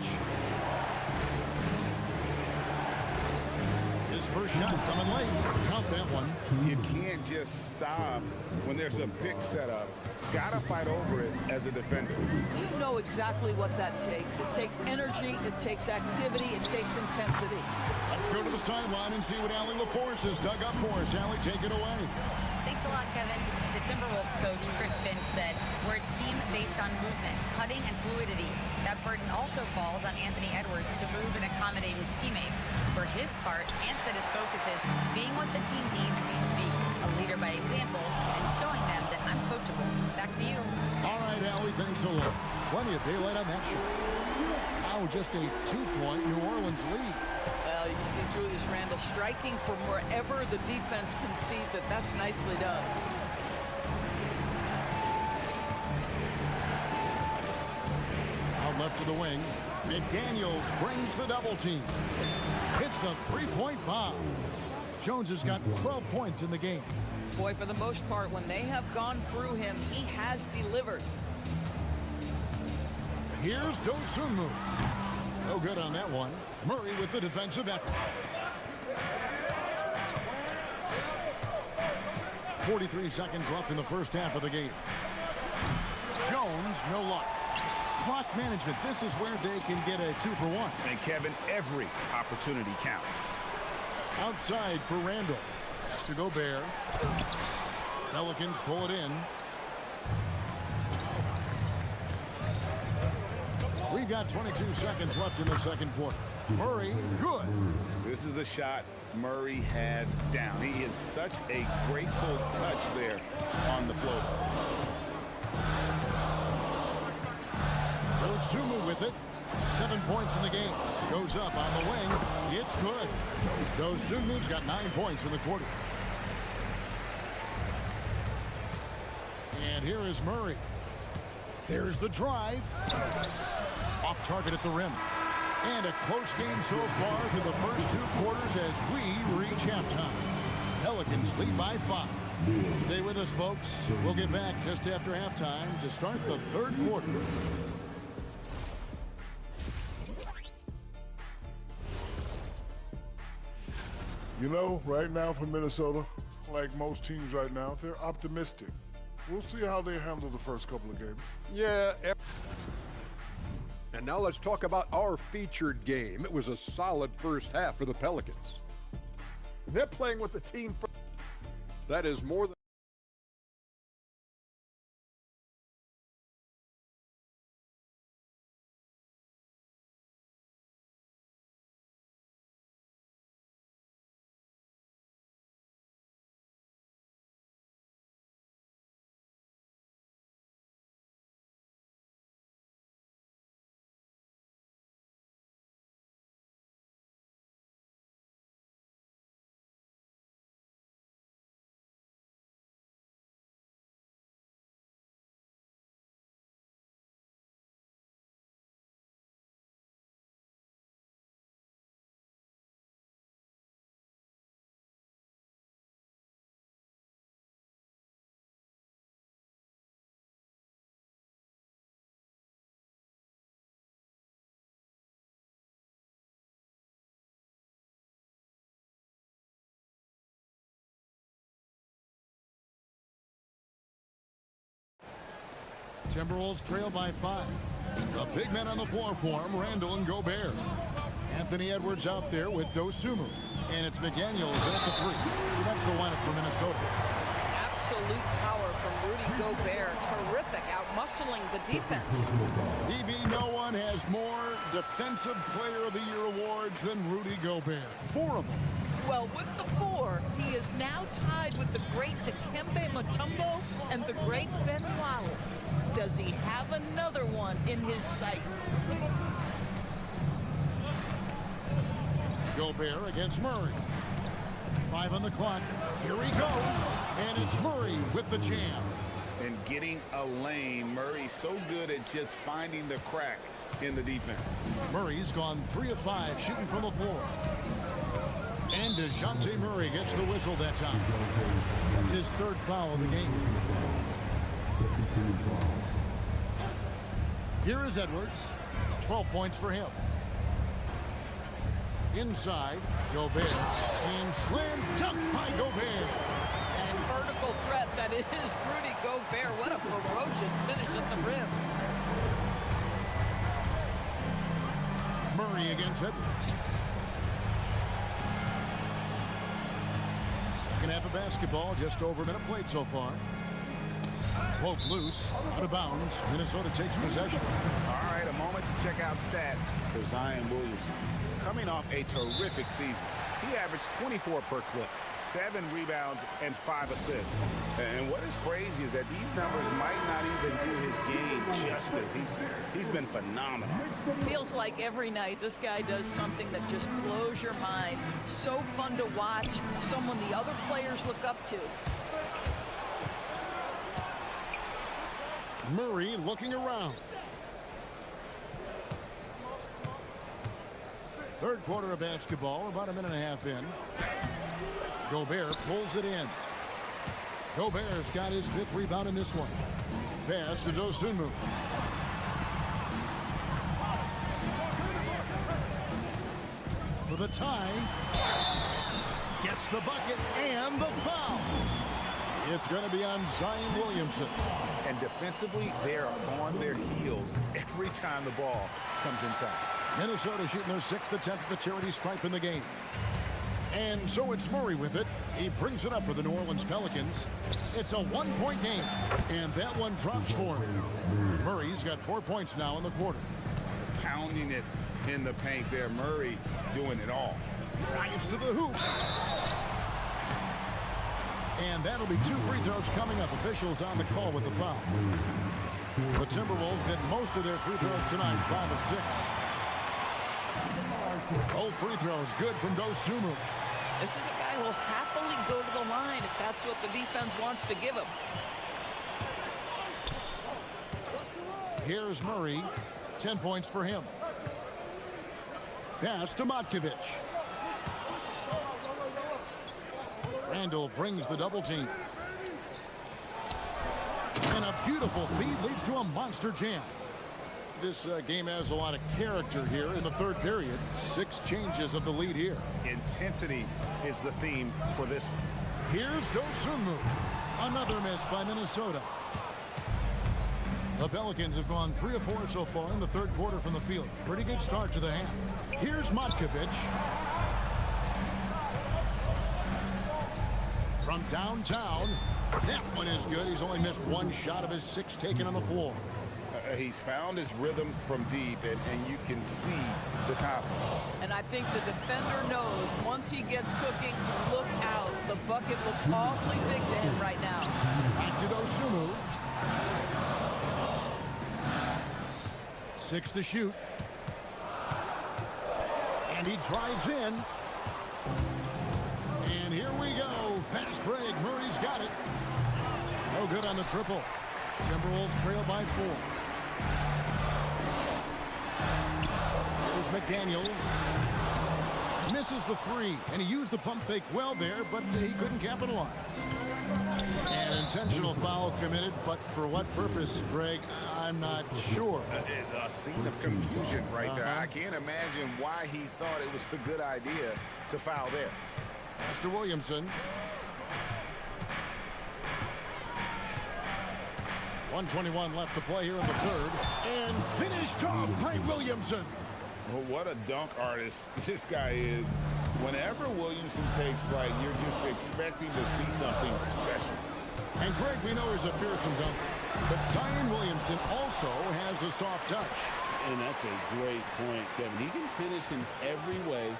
Speaker 7: His first shot coming late. Count that one.
Speaker 10: You can't just stop when there's a pick set up. Gotta fight over it as a defender.
Speaker 15: You know exactly what that takes. It takes energy, it takes activity, it takes intensity.
Speaker 7: Let's go to the sideline and see what Allie LaForce has dug up for us. Allie, take it away.
Speaker 4: Thanks a lot, Kevin. The Timberwolves coach, Chris Finch, said, "We're a team based on movement, cutting, and fluidity. That burden also falls on Anthony Edwards to move and accommodate his teammates. For his part, Ant said his focus is being what the team needs me to be, a leader by example, and showing them that I'm coachable." Back to you.
Speaker 7: All right, Allie, thanks a lot. Plenty of daylight on that shot. Now just a 2-point New Orleans lead.
Speaker 15: Well, you see Julius Randle striking from wherever the defense concedes it. That's nicely done.
Speaker 7: Out left to the wing. McDaniels brings the double team. Hits the three-point bomb. Jones has got 12 points in the game.
Speaker 15: Boy, for the most part, when they have gone through him, he has delivered.
Speaker 7: Here's Dosunmu. No good on that one. Murray with the defensive effort. 43 seconds left in the first half of the game. Jones, no luck. Clock management, this is where they can get a 2-for-1.
Speaker 10: And Kevin, every opportunity counts.
Speaker 7: Outside for Randall. Has to go Bear. Pelicans pull it in. We've got 22 seconds left in the second quarter. Murray, good.
Speaker 10: This is a shot Murray has down. He is such a graceful touch there on the float.
Speaker 7: Dosunmu with it. 7 points in the game. Goes up on the wing. It's good. Dosunmu's got 9 points in the quarter. And here is Murray. There's the drive. Off target at the rim. And a close game so far through the first 2 quarters as we reach halftime. Pelicans lead by 5. Stay with us, folks. We'll get back just after halftime to start the third quarter.
Speaker 6: You know, right now for Minnesota, like most teams right now, they're optimistic. We'll see how they handle the first couple of games.
Speaker 9: Yeah. And now let's talk about our featured game. It was a solid first half for the Pelicans.
Speaker 5: They're playing with the team.
Speaker 9: That is more than
Speaker 7: Timberwolves trail by 5. The big men on the floor for him, Randall and Gobert. Anthony Edwards out there with Dosunmu. And it's McDaniels at the 3. So that's the lineup for Minnesota.
Speaker 15: Absolute power from Rudy Gobert. Terrific, out-muscling the defense.
Speaker 7: BB, no one has more Defensive Player of the Year awards than Rudy Gobert. 4 of them.
Speaker 15: Well, with the 4, he is now tied with the great Dikembe Mutombo and the great Ben Wallace. Does he have another one in his sights?
Speaker 7: Gobert against Murray. 5 on the clock. Here he goes. And it's Murray with the jam.
Speaker 10: And getting a lane. Murray's so good at just finding the crack in the defense.
Speaker 7: Murray's gone 3 of 5 shooting from the floor. And DeJounte Murray gets the whistle that time. That's his 3rd foul of the game. Here is Edwards. 12 points for him. Inside, Gobert. And slam dunk by Gobert.
Speaker 15: And vertical threat, that is Rudy Gobert. What a ferocious finish at the rim.
Speaker 7: Murray against Edwards. Second half of basketball, just over a minute played so far. Poke loose, out of bounds. Minnesota takes possession.
Speaker 10: All right, a moment to check out stats for Zion Williamson. Coming off a terrific season, he averaged 24 per clip, 7 rebounds, and 5 assists. And what is crazy is that these numbers might not even do his game justice. He's been phenomenal.
Speaker 15: Feels like every night this guy does something that just blows your mind. So fun to watch, someone the other players look up to.
Speaker 7: Murray looking around. Third quarter of basketball, about a minute and a half in. Gobert pulls it in. Gobert's got his 5th rebound in this one. Pass to Dosunmu. For the tie. Gets the bucket and the foul. It's going to be on Zion Williamson.
Speaker 10: And defensively, they're on their heels every time the ball comes inside.
Speaker 7: Minnesota shooting their 6th attempt at the charity stripe in the game. And so it's Murray with it. He brings it up for the New Orleans Pelicans. It's a 1-point game. And that one drops for him. Murray's got 4 points now in the quarter.
Speaker 10: Pounding it in the paint there. Murray doing it all.
Speaker 7: Drives to the hoop. And that'll be 2 free throws coming up. Officials on the call with the foul. The Timberwolves get most of their free throws tonight, 5 of 6. Both free throws good from Dosunmu.
Speaker 15: This is a guy who will happily go to the line if that's what the defense wants to give him.
Speaker 7: Here's Murray. 10 points for him. Pass to Matkovic. Randall brings the double team. And a beautiful feed leads to a monster jam. This game has a lot of character here in the third period. 6 changes of the lead here.
Speaker 10: Intensity is the theme for this one.
Speaker 7: Here's Dosunmu. Another miss by Minnesota. The Pelicans have gone 3 of 4 so far in the third quarter from the field. Pretty good start to the half. Here's Matkovic. From downtown. That one is good. He's only missed 1 shot of his 6 taken on the floor.
Speaker 10: He's found his rhythm from deep, and you can see the confidence.
Speaker 15: And I think the defender knows once he gets cooking, look out. The bucket looks awfully big to him right now.
Speaker 7: Back to Dosunmu. 6 to shoot. And he drives in. And here we go. Fast break. Murray's got it. No good on the triple. Timberwolves trail by 4. Here's McDaniels. Misses the 3, and he used the pump fake well there, but he couldn't capitalize. An intentional foul committed, but for what purpose, Greg, I'm not sure.
Speaker 10: A scene of confusion right there. I can't imagine why he thought it was a good idea to foul there.
Speaker 7: Mr. Williamson. 1:21 left to play here in the third. And finished off by Williamson.
Speaker 10: Well, what a dunk artist this guy is. Whenever Williamson takes flight, you're just expecting to see something special.
Speaker 7: And Greg, we know he's a fearsome dunker, but Zion Williamson also has a soft touch.
Speaker 8: And that's a great point, Kevin. He can finish in every way,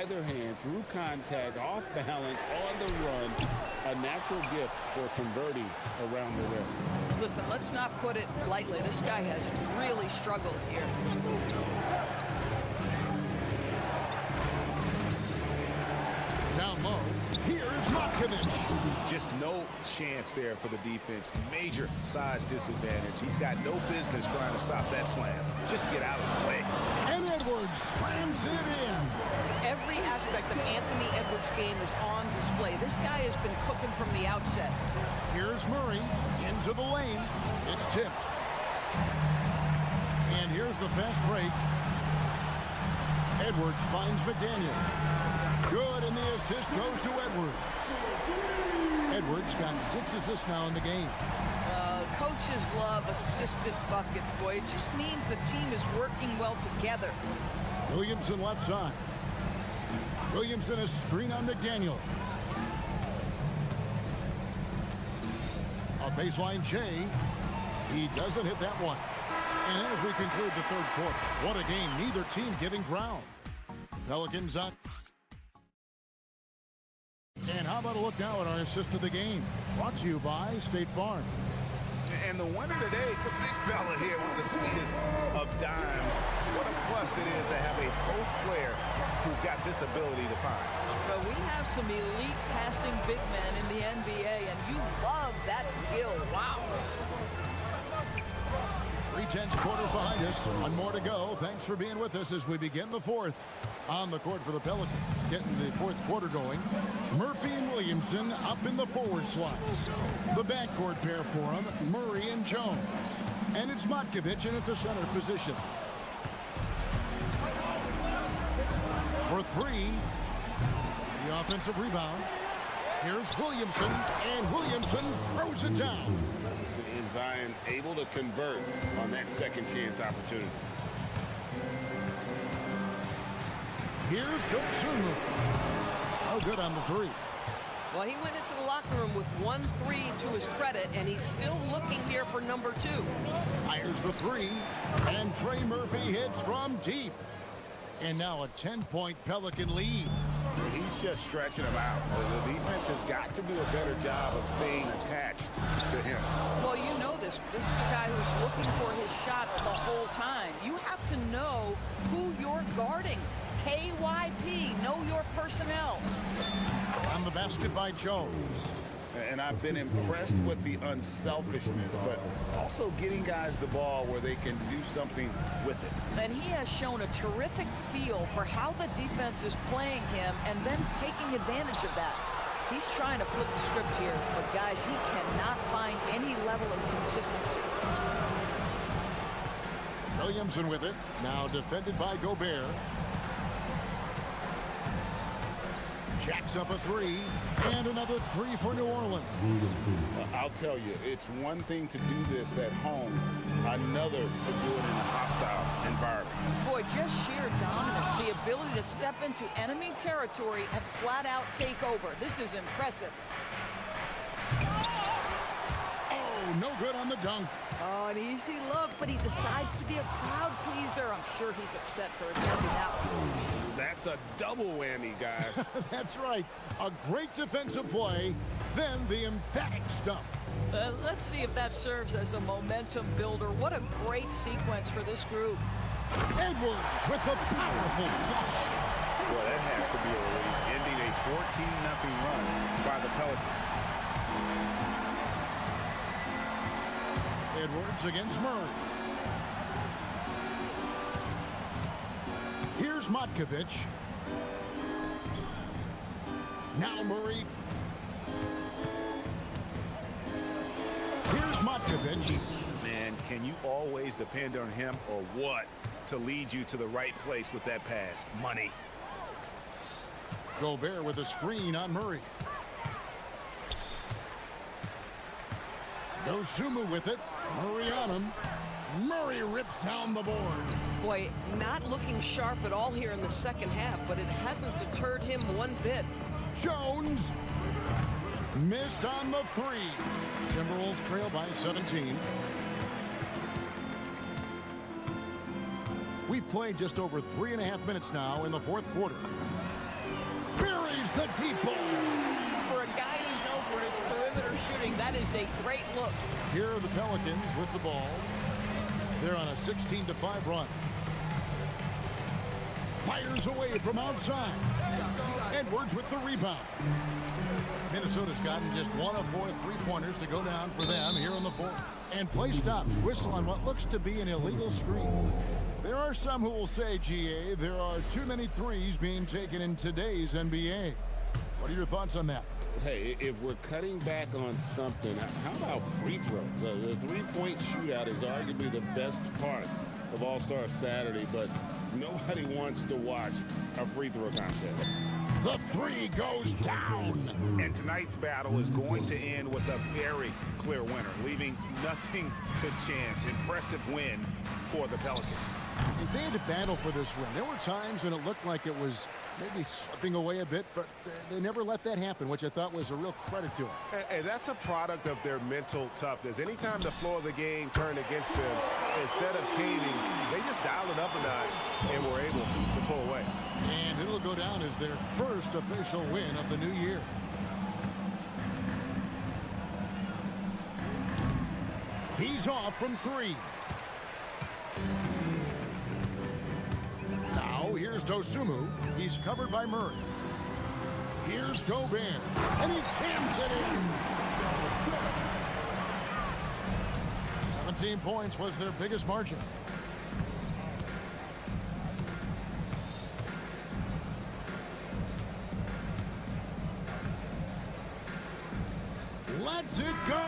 Speaker 8: either hand, through contact, off balance, on the run. A natural gift for converting around the rim.
Speaker 15: Listen, let's not put it lightly. This guy has really struggled here.
Speaker 7: Down low, here's Matkovic.
Speaker 10: Just no chance there for the defense. Major size disadvantage. He's got no business trying to stop that slam. Just get out of the way.
Speaker 7: And Edwards slams it in.
Speaker 15: Every aspect of Anthony Edwards' game is on display. This guy has been cooking from the outset.
Speaker 7: Here's Murray into the lane. It's tipped. And here's the fast break. Edwards finds McDaniel. Good, and the assist goes to Edwards. Edwards got 6 assists now in the game.
Speaker 15: Coaches love assisted buckets, boy. It just means the team is working well together.
Speaker 7: Williamson left side. Williamson a screen on McDaniel. A baseline J. He doesn't hit that one. And as we conclude the third quarter, what a game. Neither team giving ground. Pelicans up. And how about a look now at our assist of the game? Brought to you by State Farm.
Speaker 10: And the winner today is the big fella here with the sweetest of dimes. What a plus it is to have a post player who's got this ability to find.
Speaker 15: But we have some elite passing big men in the NBA, and you love that skill. Wow.
Speaker 7: 3/10 quarters behind us. One more to go. Thanks for being with us as we begin the fourth. On the court for the Pelicans, getting the fourth quarter going. Murphy and Williamson up in the forward slots. The backcourt pair for them, Murray and Jones. And it's Matkovic in at the center position. For 3, the offensive rebound. Here's Williamson, and Williamson throws it down.
Speaker 8: And Zion able to convert on that second chance opportunity.
Speaker 7: Here's Dosunmu. Oh, good on the 3.
Speaker 16: Well, he went into the locker room with 1-3 to his credit, and he's still looking here for number 2.
Speaker 7: Fires the 3, and Trey Murphy hits from deep. And now a 10-point Pelican lead.
Speaker 10: He's just stretching him out. The defense has got to do a better job of staying attached to him.
Speaker 15: Well, you know this. This is a guy who's looking for his shot the whole time. You have to know who you're guarding. KYP, know your personnel.
Speaker 7: On the basket by Jones.
Speaker 10: And I've been impressed with the unselfishness, but also getting guys the ball where they can do something with it.
Speaker 15: And he has shown a terrific feel for how the defense is playing him and then taking advantage of that. He's trying to flip the script here, but guys, he cannot find any level of consistency.
Speaker 7: Williamson with it, now defended by Gobert. Jacks up a 3, and another 3 for New Orleans.
Speaker 10: I'll tell you, it's one thing to do this at home, another to do it in a hostile environment.
Speaker 15: Boy, just sheer dominance, the ability to step into enemy territory and flat out take over. This is impressive.
Speaker 7: Oh, no good on the dunk.
Speaker 15: Oh, an easy look, but he decides to be a crowd pleaser. I'm sure he's upset for attempting that one.
Speaker 10: That's a double whammy, guys.
Speaker 7: That's right. A great defensive play, then the emphatic stuff.
Speaker 15: Let's see if that serves as a momentum builder. What a great sequence for this group.
Speaker 7: Edwards with the powerful flush.
Speaker 10: Well, that has to be a relief, ending a 14-0 run by the Pelicans.
Speaker 7: Edwards against Murray. Here's Matkovic. Now Murray. Here's Matkovic.
Speaker 10: Man, can you always depend on him or what to lead you to the right place with that pass? Money.
Speaker 7: Gobert with a screen on Murray. Dosunmu with it. Murray on him. Murray rips down the board.
Speaker 16: Boy, not looking sharp at all here in the second half, but it hasn't deterred him one bit.
Speaker 7: Jones missed on the 3. Timberwolves trail by 17. We've played just over 3.5 minutes now in the fourth quarter. Buries the deep ball.
Speaker 15: For a guy who's known for his perimeter shooting, that is a great look.
Speaker 7: Here are the Pelicans with the ball. They're on a 16-5 run. Fires away from outside. Edwards with the rebound. Minnesota's gotten just 1 of 4 3-pointers to go down for them here in the fourth. And play stops. Whistle on what looks to be an illegal screen. There are some who will say, GA, there are too many threes being taken in today's NBA. What are your thoughts on that?
Speaker 8: Hey, if we're cutting back on something, how about free throws? The three-point shootout is arguably the best part of All-Star Saturday, but nobody wants to watch a free throw contest.
Speaker 7: The three goes down.
Speaker 10: And tonight's battle is going to end with a very clear winner, leaving nothing to chance. Impressive win for the Pelicans.
Speaker 7: They had to battle for this win. There were times when it looked like it was maybe slipping away a bit, but they never let that happen, which I thought was a real credit to them.
Speaker 1: And that's a product of their mental toughness. Anytime the floor of the game turned against them, instead of caving, they just dialed it up a notch and were able to pull away.
Speaker 7: And it'll go down as their first official win of the new year. He's off from three. Now, here's Dosumu. He's covered by Murray. Here's Gobert. And he jams it in. 17 points was their biggest margin. Let's it go!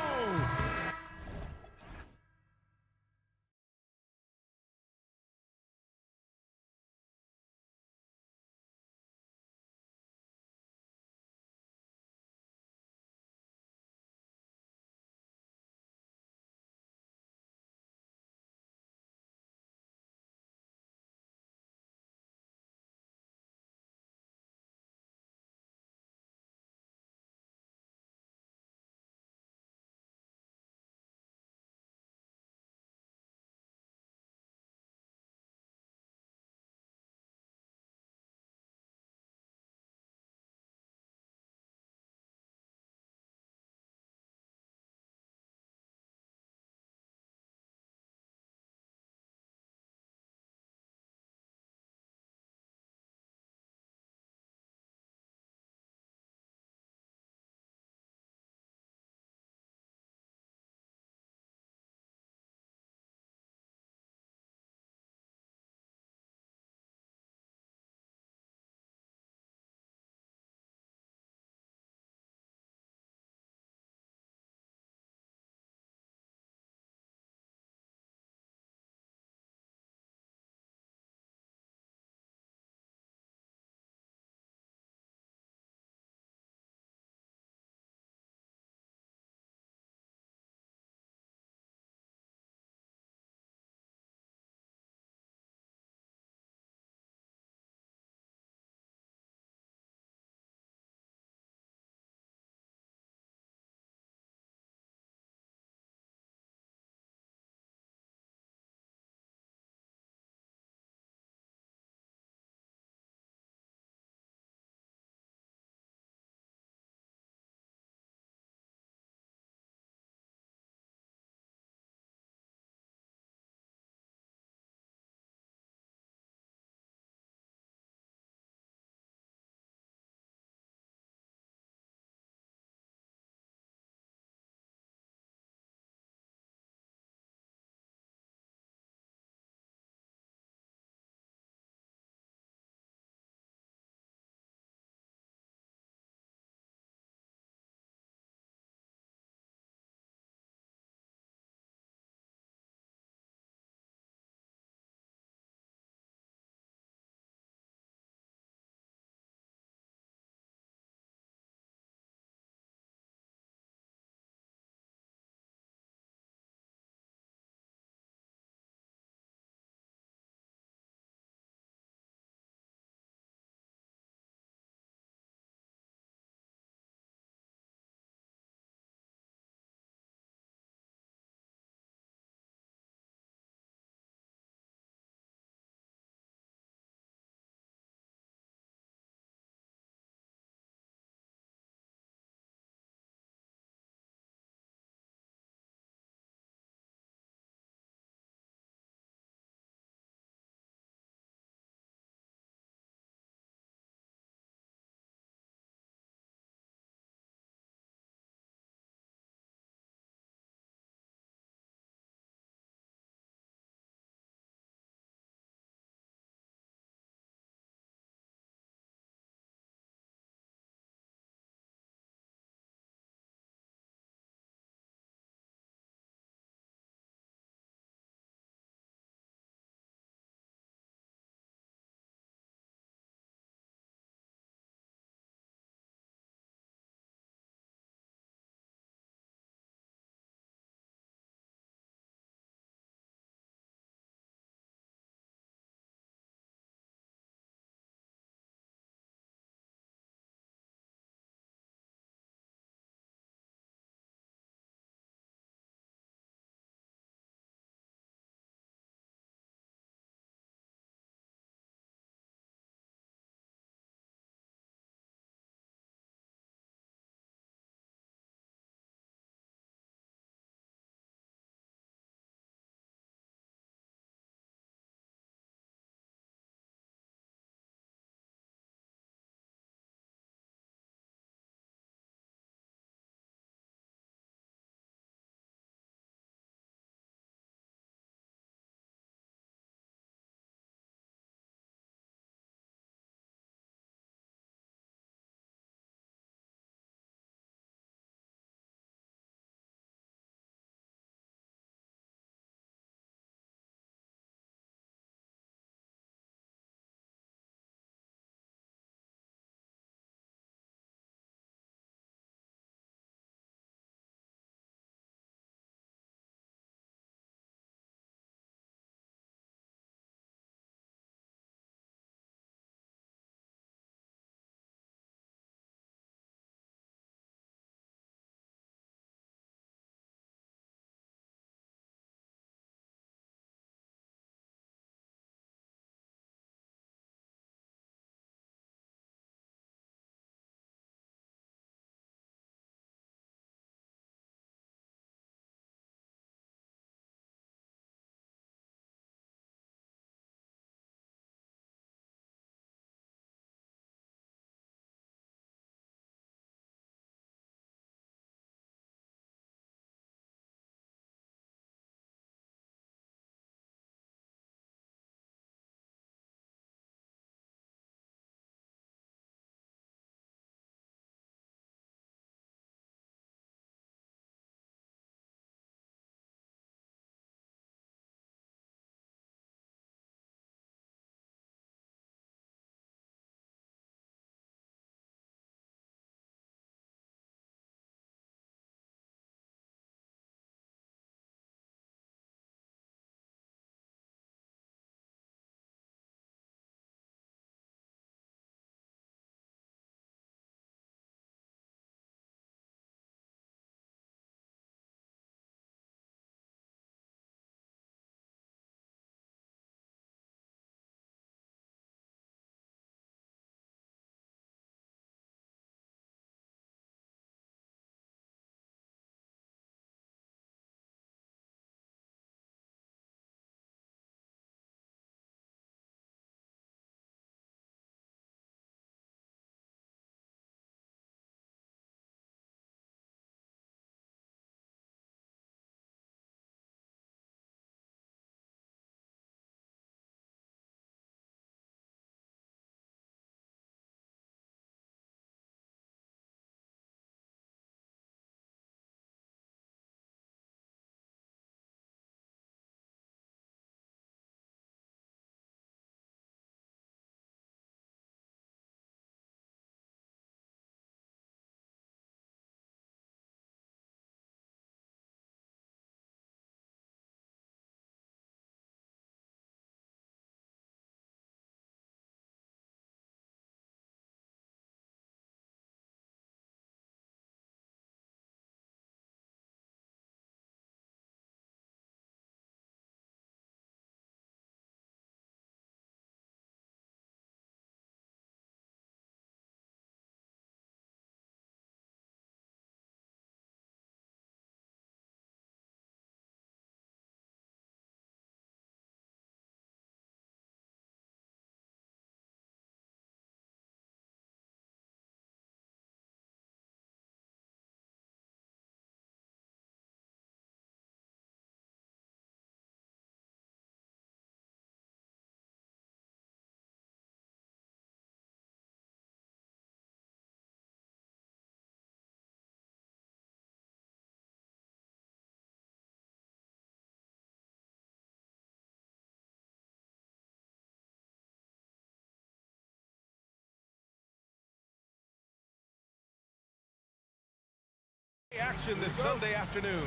Speaker 1: Action this Sunday afternoon.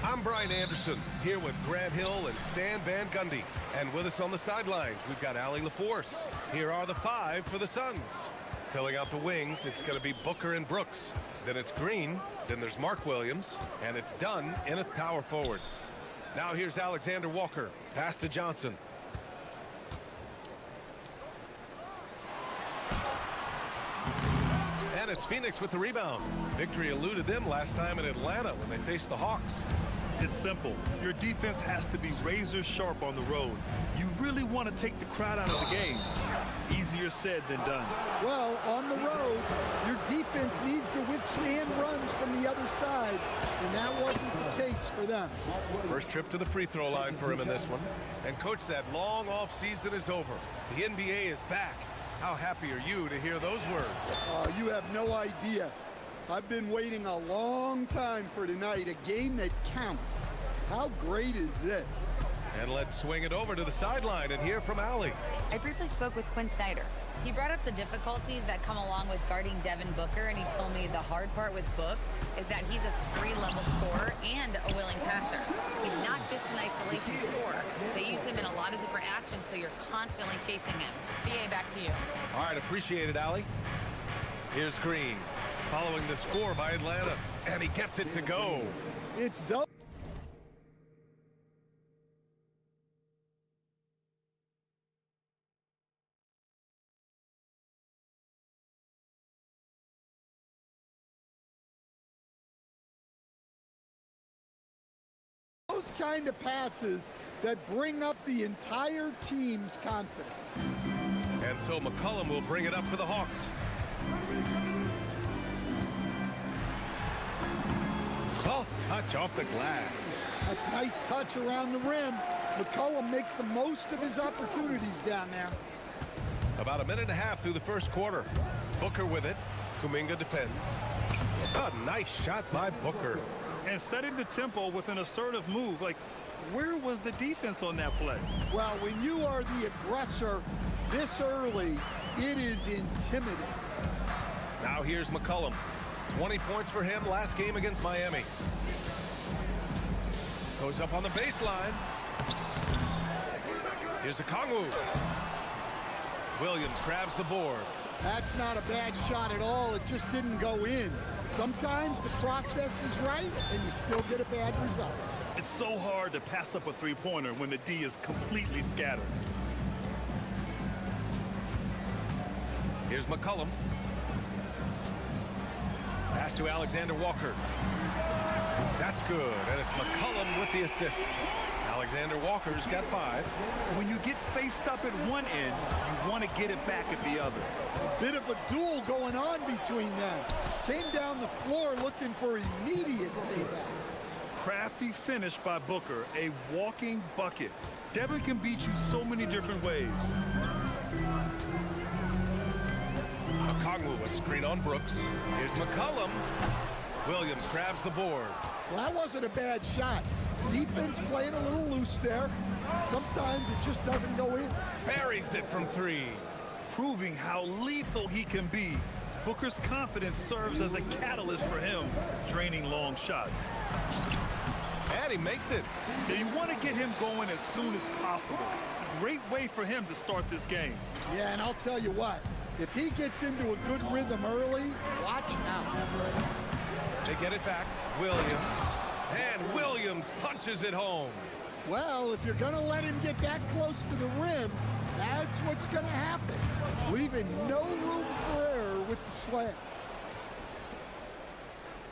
Speaker 1: I'm Brian Anderson, here with Grant Hill and Stan Van Gundy. And with us on the sidelines, we've got Allie LaForce. Here are the five for the Suns. Filling out the wings, it's going to be Booker and Brooks. Then it's Green, then there's Mark Williams, and it's Dunn in at power forward. Now here's Alexander Walker. Pass to Johnson. And it's Phoenix with the rebound. Victory eluded them last time in Atlanta when they faced the Hawks.
Speaker 2: It's simple. Your defense has to be razor sharp on the road. You really want to take the crowd out of the game. Easier said than done.
Speaker 3: Well, on the road, your defense needs to withstand runs from the other side, and that wasn't the case for them.
Speaker 1: First trip to the free throw line for him in this one. And coach, that long off season is over. The NBA is back. How happy are you to hear those words?
Speaker 3: You have no idea. I've been waiting a long time for tonight, a game that counts. How great is this?
Speaker 1: And let's swing it over to the sideline and hear from Allie.
Speaker 4: I briefly spoke with Quinn Snyder. He brought up the difficulties that come along with guarding Devin Booker, and he told me the hard part with Book is that he's a three-level scorer and a willing passer. He's not just an isolation scorer. They use him in a lot of different actions, so you're constantly chasing him. BA, back to you.
Speaker 1: All right, appreciate it, Allie. Here's Green, following the score by Atlanta, and he gets it to go.
Speaker 3: It's double. Those kind of passes that bring up the entire team's confidence.
Speaker 1: And so McCollum will bring it up for the Hawks. Soft touch off the glass.
Speaker 3: That's a nice touch around the rim. McCollum makes the most of his opportunities down there.
Speaker 1: About a minute and a half through the first quarter. Booker with it. Kuminga defends. A nice shot by Booker.
Speaker 2: And setting the tempo with an assertive move. Like, where was the defense on that play?
Speaker 3: Well, when you are the aggressor this early, it is intimidating.
Speaker 1: Now here's McCollum. 20 points for him last game against Miami. Goes up on the baseline. Here's a Kongwu. Williams grabs the board.
Speaker 3: That's not a bad shot at all. It just didn't go in. Sometimes the process is right, and you still get a bad result.
Speaker 2: It's so hard to pass up a three-pointer when the D is completely scattered.
Speaker 1: Here's McCollum. Pass to Alexander Walker. That's good, and it's McCollum with the assist. Alexander Walker's got 5.
Speaker 2: When you get faced up at one end, you want to get it back at the other.
Speaker 3: A bit of a duel going on between them. Came down the floor looking for immediate payback.
Speaker 2: Crafty finish by Booker, a walking bucket. Devin can beat you so many different ways.
Speaker 1: Kongwu, a screen on Brooks. Here's McCollum. Williams grabs the board.
Speaker 3: Well, that wasn't a bad shot. Defense playing a little loose there. Sometimes it just doesn't go in.
Speaker 1: Buries it from 3.
Speaker 2: Proving how lethal he can be. Booker's confidence serves as a catalyst for him, draining long shots.
Speaker 1: And he makes it.
Speaker 2: Now you want to get him going as soon as possible. Great way for him to start this game.
Speaker 3: Yeah, and I'll tell you what. If he gets into a good rhythm early, watch out.
Speaker 1: They get it back. Williams. And Williams punches it home.
Speaker 3: Well, if you're going to let him get that close to the rim, that's what's going to happen. Leaving no room for error with the slam.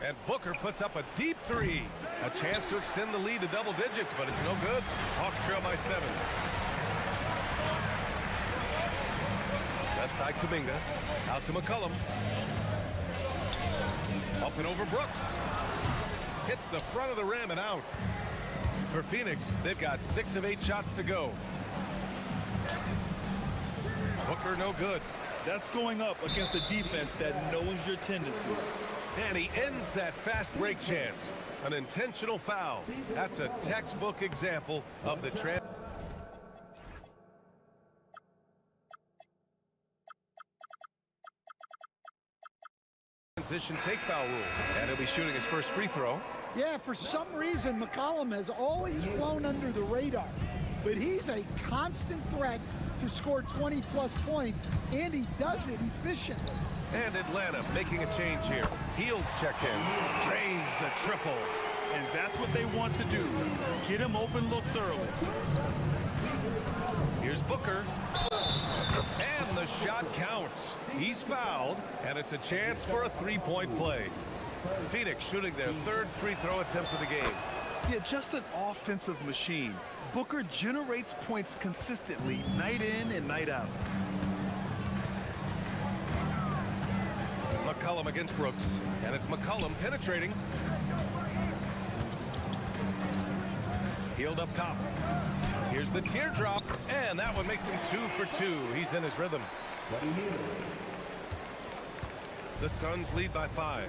Speaker 1: And Booker puts up a deep 3. A chance to extend the lead to double digits, but it's no good. Hawks trail by 7. Left side Kuminga. Out to McCollum. Up and over Brooks. Hits the front of the rim and out. For Phoenix, they've got 6 of 8 shots to go. Booker no good.
Speaker 2: That's going up against a defense that knows your tendencies.
Speaker 1: And he ends that fast break chance. An intentional foul. That's a textbook example of the transition take foul rule. And he'll be shooting his first free throw.
Speaker 3: Yeah, for some reason, McCollum has always flown under the radar. But he's a constant threat to score 20-plus points, and he does it efficiently.
Speaker 1: And Atlanta making a change here. Heald's checked in. Drains the triple.
Speaker 2: And that's what they want to do. Get him open looks early.
Speaker 1: Here's Booker. And the shot counts. He's fouled, and it's a chance for a three-point play. Phoenix shooting their third free throw attempt of the game.
Speaker 2: Yeah, just an offensive machine. Booker generates points consistently, night in and night out.
Speaker 1: McCollum against Brooks, and it's McCollum penetrating. Heald up top. Here's the teardrop, and that one makes him 2 for 2. He's in his rhythm. The Suns lead by 5.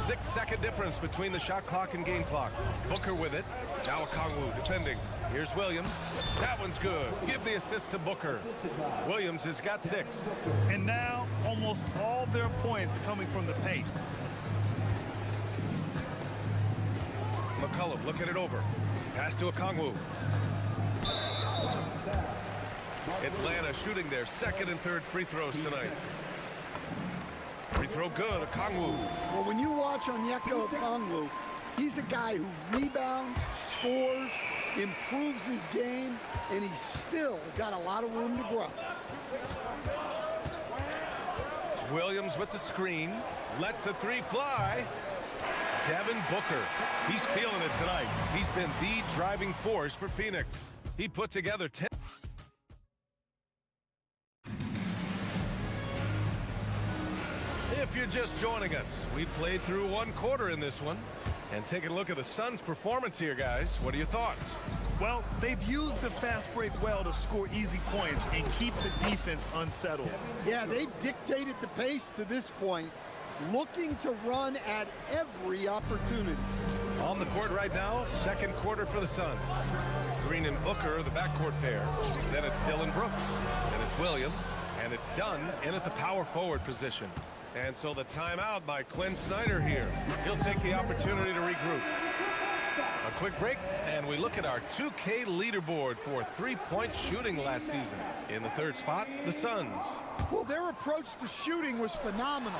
Speaker 1: 6-second difference between the shot clock and game clock. Booker with it. Now Okongwu defending. Here's Williams. That one's good. Give the assist to Booker. Williams has got 6.
Speaker 2: And now almost all their points coming from the paint.
Speaker 1: McCollum looking it over. Pass to Okongwu. Atlanta shooting their second and third free throws tonight. Free throw good, Okongwu.
Speaker 3: Well, when you watch Onyeka Okongwu, he's a guy who rebounds, scores, improves his game, and he's still got a lot of room to grow.
Speaker 1: Williams with the screen. Lets the three fly. Devin Booker. He's feeling it tonight. He's been the driving force for Phoenix. He put together 10. If you're just joining us, we played through one quarter in this one. And taking a look at the Suns' performance here, guys. What are your thoughts?
Speaker 2: Well, they've used the fast break well to score easy points and keep the defense unsettled.
Speaker 3: Yeah, they've dictated the pace to this point, looking to run at every opportunity.
Speaker 1: On the court right now, second quarter for the Suns. Green and Booker, the backcourt pair. Then it's Dylan Brooks. Then it's Williams. And it's Dunn in at the power forward position. And so the timeout by Quinn Snyder here. He'll take the opportunity to regroup. A quick break, and we look at our 2K leaderboard for three-point shooting last season. In the third spot, the Suns.
Speaker 3: Well, their approach to shooting was phenomenal.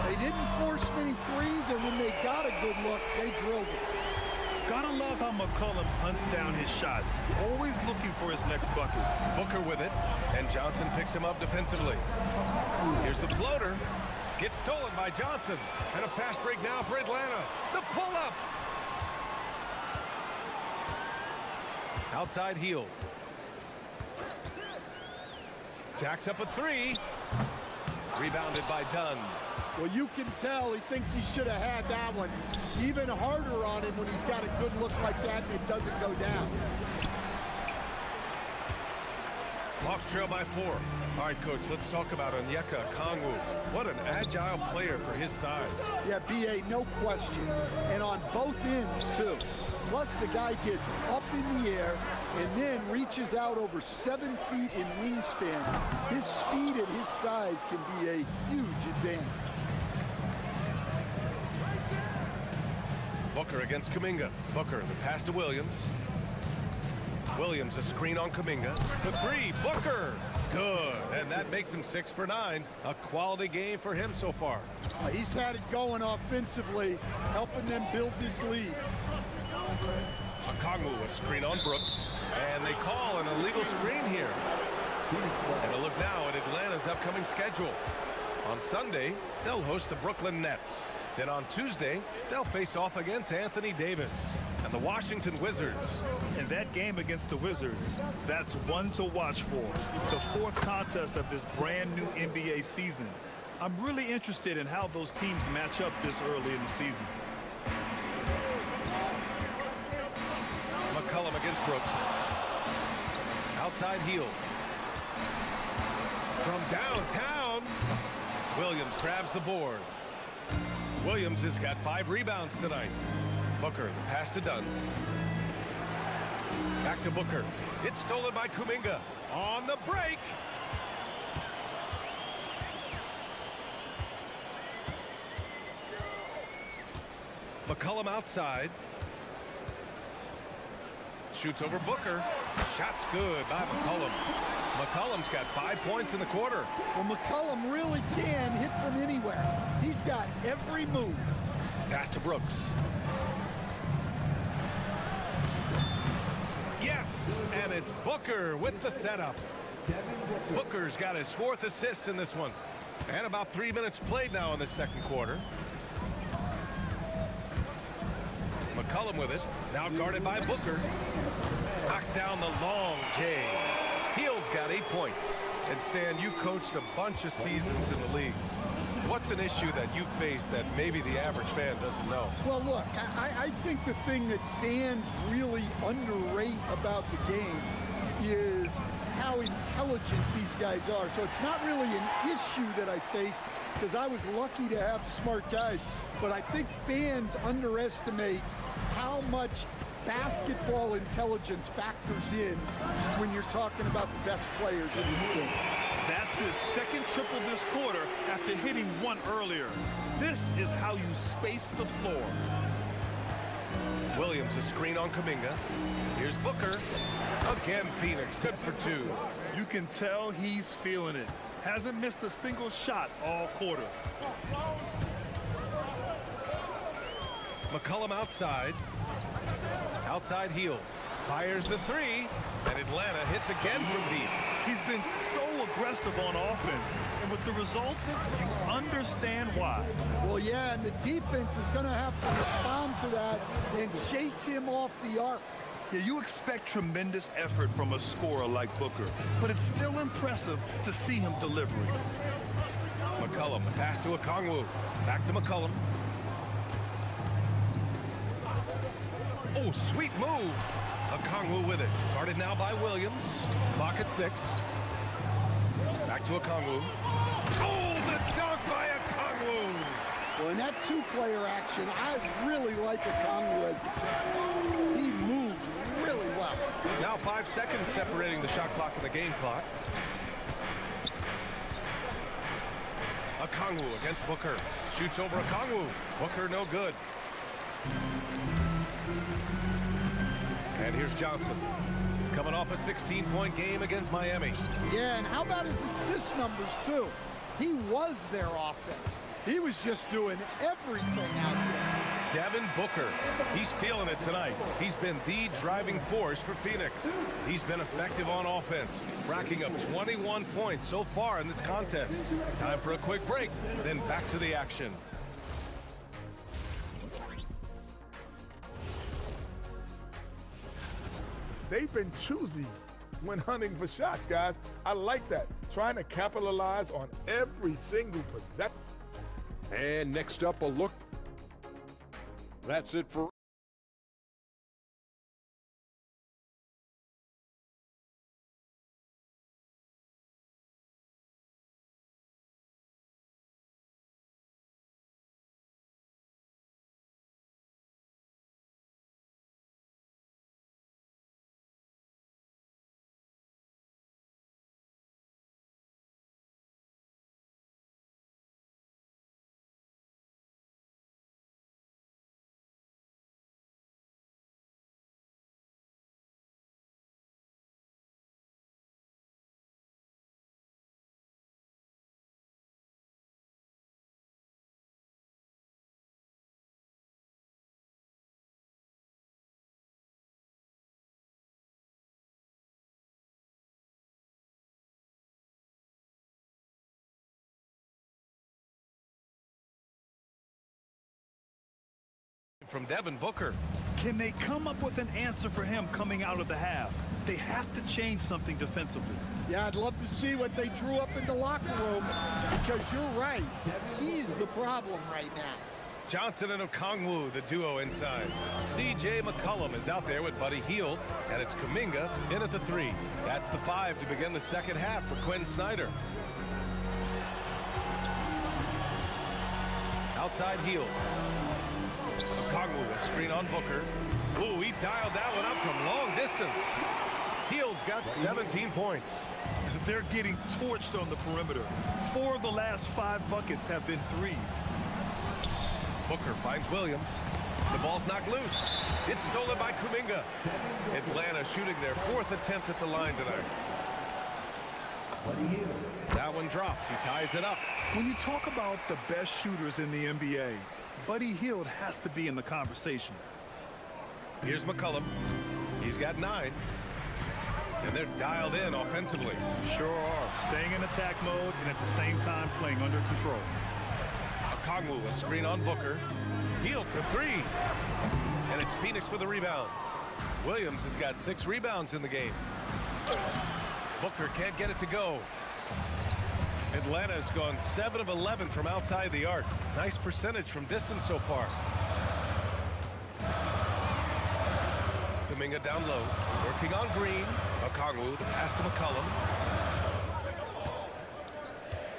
Speaker 3: They didn't force many threes, and when they got a good look, they drilled it.
Speaker 2: Gotta love how McCollum hunts down his shots, always looking for his next bucket.
Speaker 1: Booker with it, and Johnson picks him up defensively. Here's the floater. Gets stolen by Johnson. And a fast break now for Atlanta. The pull-up. Outside Heald. Jacks up a three. Rebounded by Dunn.
Speaker 3: Well, you can tell he thinks he should have had that one. Even harder on him when he's got a good look like that and it doesn't go down.
Speaker 1: Hawks trail by 4. All right, Coach, let's talk about Onyeka Okongwu. What an agile player for his size.
Speaker 3: Yeah, B.A., no question. And on both ends, too. Plus, the guy gets up in the air and then reaches out over 7 feet in wingspan. His speed and his size can be a huge advantage.
Speaker 1: Booker against Kuminga. Booker, the pass to Williams. Williams, a screen on Kuminga. The three, Booker. Good, and that makes him 6 for 9. A quality game for him so far.
Speaker 3: He's had it going offensively, helping them build this lead.
Speaker 1: Okongwu, a screen on Brooks, and they call an illegal screen here. And a look now at Atlanta's upcoming schedule. On Sunday, they'll host the Brooklyn Nets. Then on Tuesday, they'll face off against Anthony Davis and the Washington Wizards.
Speaker 2: And that game against the Wizards, that's one to watch for. It's the fourth contest of this brand new NBA season. I'm really interested in how those teams match up this early in the season.
Speaker 1: McCollum against Brooks. Outside Heald. From downtown, Williams grabs the board. Williams has got 5 rebounds tonight. Booker, the pass to Dunn. Back to Booker. It's stolen by Kuminga. On the break. McCollum outside. Shoots over Booker. Shot's good by McCollum. McCollum's got 5 points in the quarter.
Speaker 3: Well, McCollum really can hit from anywhere. He's got every move.
Speaker 1: Pass to Brooks. Yes, and it's Booker with the setup. Booker's got his 4th assist in this one. And about 3 minutes played now in the second quarter. McCollum with it. Now guarded by Booker. Knocks down the long J. Hield's got 8 points. And Stan, you coached a bunch of seasons in the league. What's an issue that you face that maybe the average fan doesn't know?
Speaker 3: Well, look, I think the thing that fans really underrate about the game is how intelligent these guys are. So it's not really an issue that I face because I was lucky to have smart guys. But I think fans underestimate how much basketball intelligence factors in when you're talking about the best players in this game.
Speaker 2: That's his second triple this quarter after hitting one earlier. This is how you space the floor.
Speaker 1: Williams a screen on Kuminga. Here's Booker. Again, Phoenix, good for 2.
Speaker 2: You can tell he's feeling it. Hasn't missed a single shot all quarter.
Speaker 1: McCollum outside. Outside Hield. Fires the 3. And Atlanta hits again from deep.
Speaker 2: He's been so aggressive on offense. And with the results, you understand why.
Speaker 3: Well, yeah, and the defense is going to have to respond to that and chase him off the arc.
Speaker 2: Yeah, you expect tremendous effort from a scorer like Booker, but it's still impressive to see him delivering.
Speaker 1: McCollum, the pass to Okongwu. Back to McCollum. Oh, sweet move. Okongwu with it. Guarded now by Williams. Clock at 6. Back to Okongwu. Oh, the dunk by Okongwu.
Speaker 3: Well, in that 2-player action, I really like Okongwu as the captain. He moves really well.
Speaker 1: Now 5 seconds separating the shot clock and the game clock. Okongwu against Booker. Shoots over Okongwu. Booker no good. And here's Johnson. Coming off a 16-point game against Miami.
Speaker 3: Yeah, and how about his assist numbers, too? He was their offense. He was just doing everything out there.
Speaker 1: Devin Booker, he's feeling it tonight. He's been the driving force for Phoenix. He's been effective on offense, racking up 21 points so far in this contest. Time for a quick break, then back to the action.
Speaker 5: They've been choosy when hunting for shots, guys. I like that. Trying to capitalize on every single possession.
Speaker 9: And next up, a look. That's it for
Speaker 1: from Devin Booker.
Speaker 2: Can they come up with an answer for him coming out of the half? They have to change something defensively.
Speaker 3: Yeah, I'd love to see what they drew up in the locker room because you're right. He's the problem right now.
Speaker 1: Johnson and Okongwu, the duo inside. C.J. McCollum is out there with Buddy Hield, and it's Kuminga in at the 3. That's the 5 to begin the second half for Quinn Snyder. Outside Hield. Okongwu, a screen on Booker. Ooh, he dialed that one up from long distance. Hield's got 17 points.
Speaker 2: They're getting torched on the perimeter. 4 of the last 5 buckets have been threes.
Speaker 1: Booker finds Williams. The ball's knocked loose. It's stolen by Kuminga. Atlanta shooting their 4th attempt at the line tonight. That one drops. He ties it up.
Speaker 2: When you talk about the best shooters in the NBA, Buddy Hield has to be in the conversation.
Speaker 1: Here's McCollum. He's got 9. And they're dialed in offensively.
Speaker 2: Sure are. Staying in attack mode and at the same time playing under control.
Speaker 1: Okongwu, a screen on Booker. Hield for 3. And it's Phoenix with a rebound. Williams has got 6 rebounds in the game. Booker can't get it to go. Atlanta's gone 7 of 11 from outside the arc. Nice percentage from distance so far. Kuminga down low, working on Green. Okongwu, the pass to McCollum.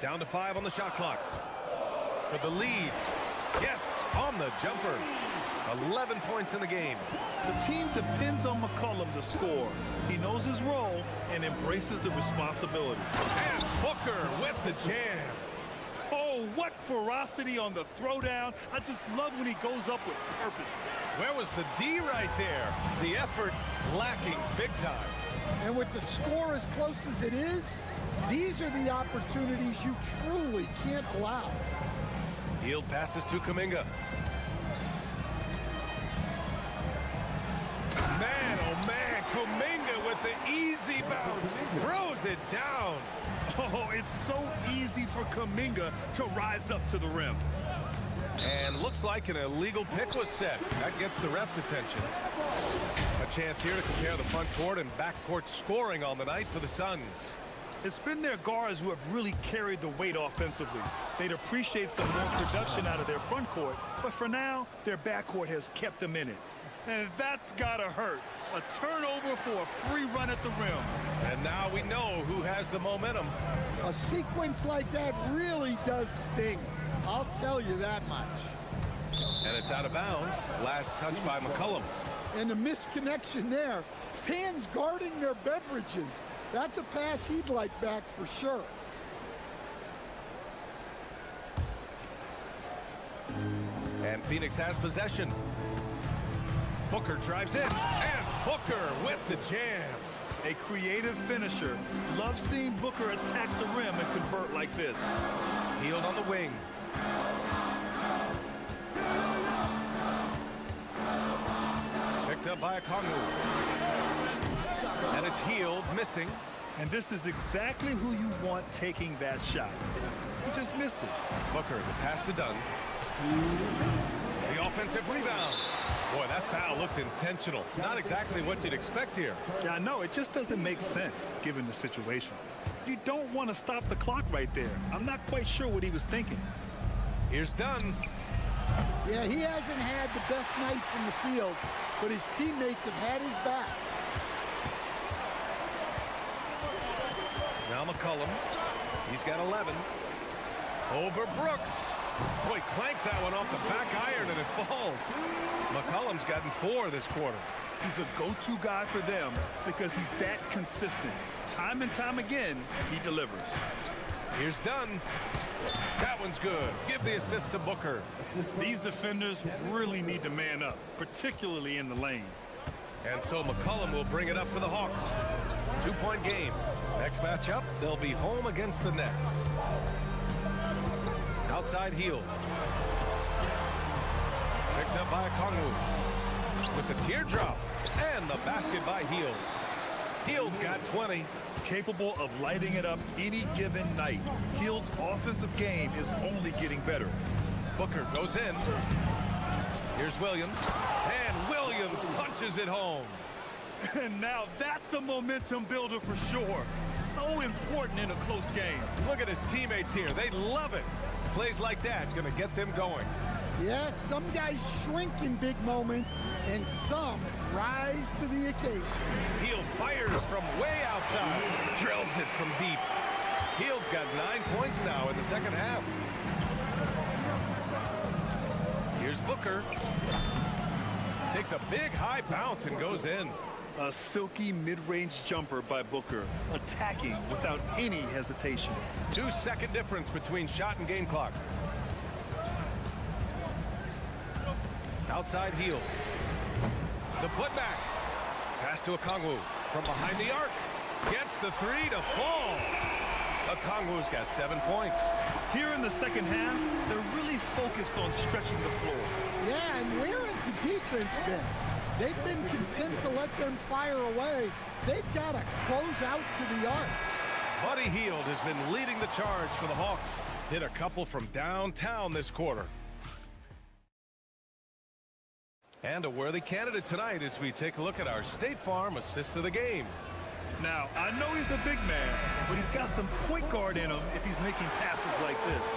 Speaker 1: Down to 5 on the shot clock. For the lead. Yes, on the jumper. 11 points in the game.
Speaker 2: The team depends on McCollum to score. He knows his role and embraces the responsibility.
Speaker 1: And Booker with the jam.
Speaker 2: Oh, what ferocity on the throwdown. I just love when he goes up with purpose.
Speaker 1: Where was the D right there? The effort lacking big time.
Speaker 3: And with the score as close as it is, these are the opportunities you truly can't allow.
Speaker 1: Hield passes to Kuminga. Man, oh man, Kuminga with the easy bounce. Throws it down.
Speaker 2: Oh, it's so easy for Kuminga to rise up to the rim.
Speaker 1: And looks like an illegal pick was set. That gets the ref's attention. A chance here to compare the front court and back court scoring on the night for the Suns.
Speaker 2: It's been their guards who have really carried the weight offensively. They'd appreciate some more production out of their front court, but for now, their backcourt has kept them in it. And that's gotta hurt. A turnover for a free run at the rim.
Speaker 1: And now we know who has the momentum.
Speaker 3: A sequence like that really does sting. I'll tell you that much.
Speaker 1: And it's out of bounds. Last touch by McCollum.
Speaker 3: And the misconnection there. Fans guarding their beverages. That's a pass he'd like back for sure.
Speaker 1: And Phoenix has possession. Booker drives in, and Booker with the jam.
Speaker 2: A creative finisher. Love seeing Booker attack the rim and convert like this.
Speaker 1: Hield on the wing. Picked up by Okongwu. And it's Hield, missing.
Speaker 2: And this is exactly who you want taking that shot. He just missed it.
Speaker 1: Booker, the pass to Dunn. The offensive rebound. Boy, that foul looked intentional. Not exactly what you'd expect here.
Speaker 2: Yeah, I know. It just doesn't make sense, given the situation. You don't want to stop the clock right there. I'm not quite sure what he was thinking.
Speaker 1: Here's Dunn.
Speaker 3: Yeah, he hasn't had the best night from the field, but his teammates have had his back.
Speaker 1: Now McCollum. He's got 11. Over Brooks. Boy, clanks that one off the back iron and it falls. McCollum's gotten 4 this quarter.
Speaker 2: He's a go-to guy for them because he's that consistent. Time and time again, he delivers.
Speaker 1: Here's Dunn. That one's good. Give the assist to Booker.
Speaker 2: These defenders really need to man up, particularly in the lane.
Speaker 1: And so McCollum will bring it up for the Hawks. 2-point game. Next matchup, they'll be home against the Nets. Outside Hield. Picked up by Okongwu. With the teardrop. And the basket by Hield. Hield's got 20.
Speaker 2: Capable of lighting it up any given night. Hield's offensive game is only getting better.
Speaker 1: Booker goes in. Here's Williams. And Williams punches it home.
Speaker 2: And now that's a momentum builder for sure. So important in a close game.
Speaker 1: Look at his teammates here. They love it. Plays like that going to get them going.
Speaker 3: Yes, some guys shrink in big moments, and some rise to the occasion.
Speaker 1: Hield fires from way outside. Drills it from deep. Hield's got 9 points now in the second half. Here's Booker. Takes a big high bounce and goes in.
Speaker 2: A silky mid-range jumper by Booker, attacking without any hesitation.
Speaker 1: 2-second difference between shot and game clock. Outside heel. The putback. Pass to Okongwu from behind the arc. Gets the three to fall. Okongwu's got 7 points.
Speaker 2: Here in the second half, they're really focused on stretching the floor.
Speaker 3: Yeah, and where has the defense been? They've been content to let them fire away. They've got to close out to the arc.
Speaker 1: Buddy Hield has been leading the charge for the Hawks. Hit a couple from downtown this quarter. And a worthy candidate tonight as we take a look at our State Farm assists of the game.
Speaker 2: Now, I know he's a big man, but he's got some point guard in him if he's making passes like this.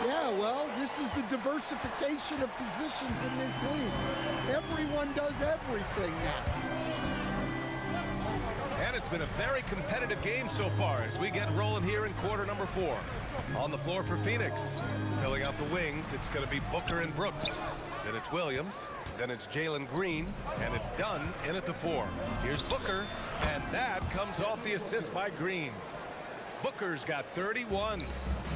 Speaker 3: Yeah, well, this is the diversification of positions in this league. Everyone does everything now.
Speaker 1: And it's been a very competitive game so far as we get rolling here in quarter number 4. On the floor for Phoenix. Filling out the wings, it's going to be Booker and Brooks. Then it's Williams. Then it's Jalen Green. And it's Dunn in at the 4. Here's Booker. And that comes off the assist by Green. Booker's got 31.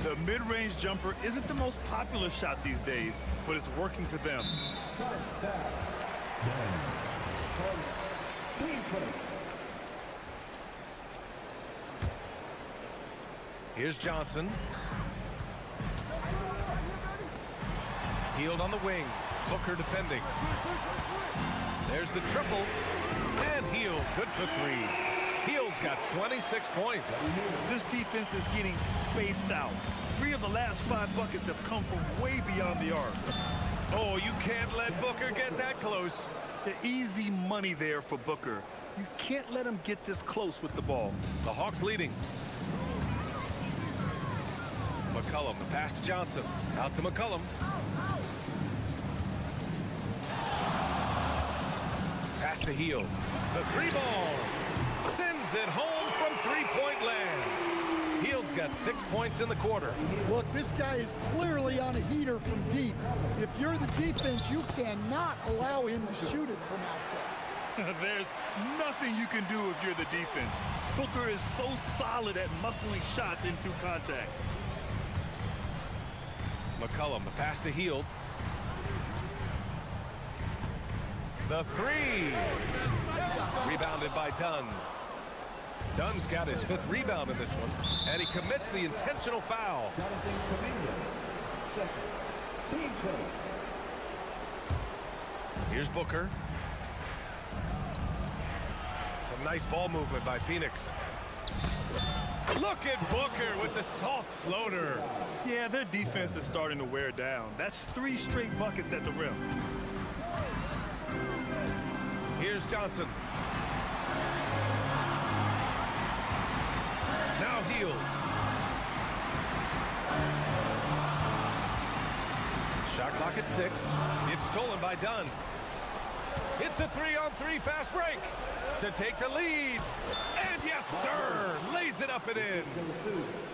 Speaker 2: The mid-range jumper isn't the most popular shot these days, but it's working for them.
Speaker 1: Here's Johnson. Hield on the wing. Booker defending. There's the triple. And Hield, good for 3. Hield's got 26 points.
Speaker 2: This defense is getting spaced out. 3 of the last 5 buckets have come from way beyond the arc.
Speaker 1: Oh, you can't let Booker get that close.
Speaker 2: The easy money there for Booker. You can't let him get this close with the ball.
Speaker 1: The Hawks leading. McCollum, the pass to Johnson. Out to McCollum. Pass to Hield. The 3-ball. Sends it home from 3-point land. Hield's got 6 points in the quarter.
Speaker 3: Look, this guy is clearly on a heater from deep. If you're the defense, you cannot allow him to shoot it from out there.
Speaker 2: There's nothing you can do if you're the defense. Booker is so solid at muscling shots in through contact.
Speaker 1: McCollum, the pass to Hield. The 3. Rebounded by Dunn. Dunn's got his 5th rebound in this one, and he commits the intentional foul. Here's Booker. Some nice ball movement by Phoenix. Look at Booker with the soft floater.
Speaker 2: Yeah, their defense is starting to wear down. That's 3 straight buckets at the rim.
Speaker 1: Here's Johnson. Now Hield. Shot clock at 6. It's stolen by Dunn. It's a 3-on-3 fast break to take the lead. And yes, sir, lays it up and in.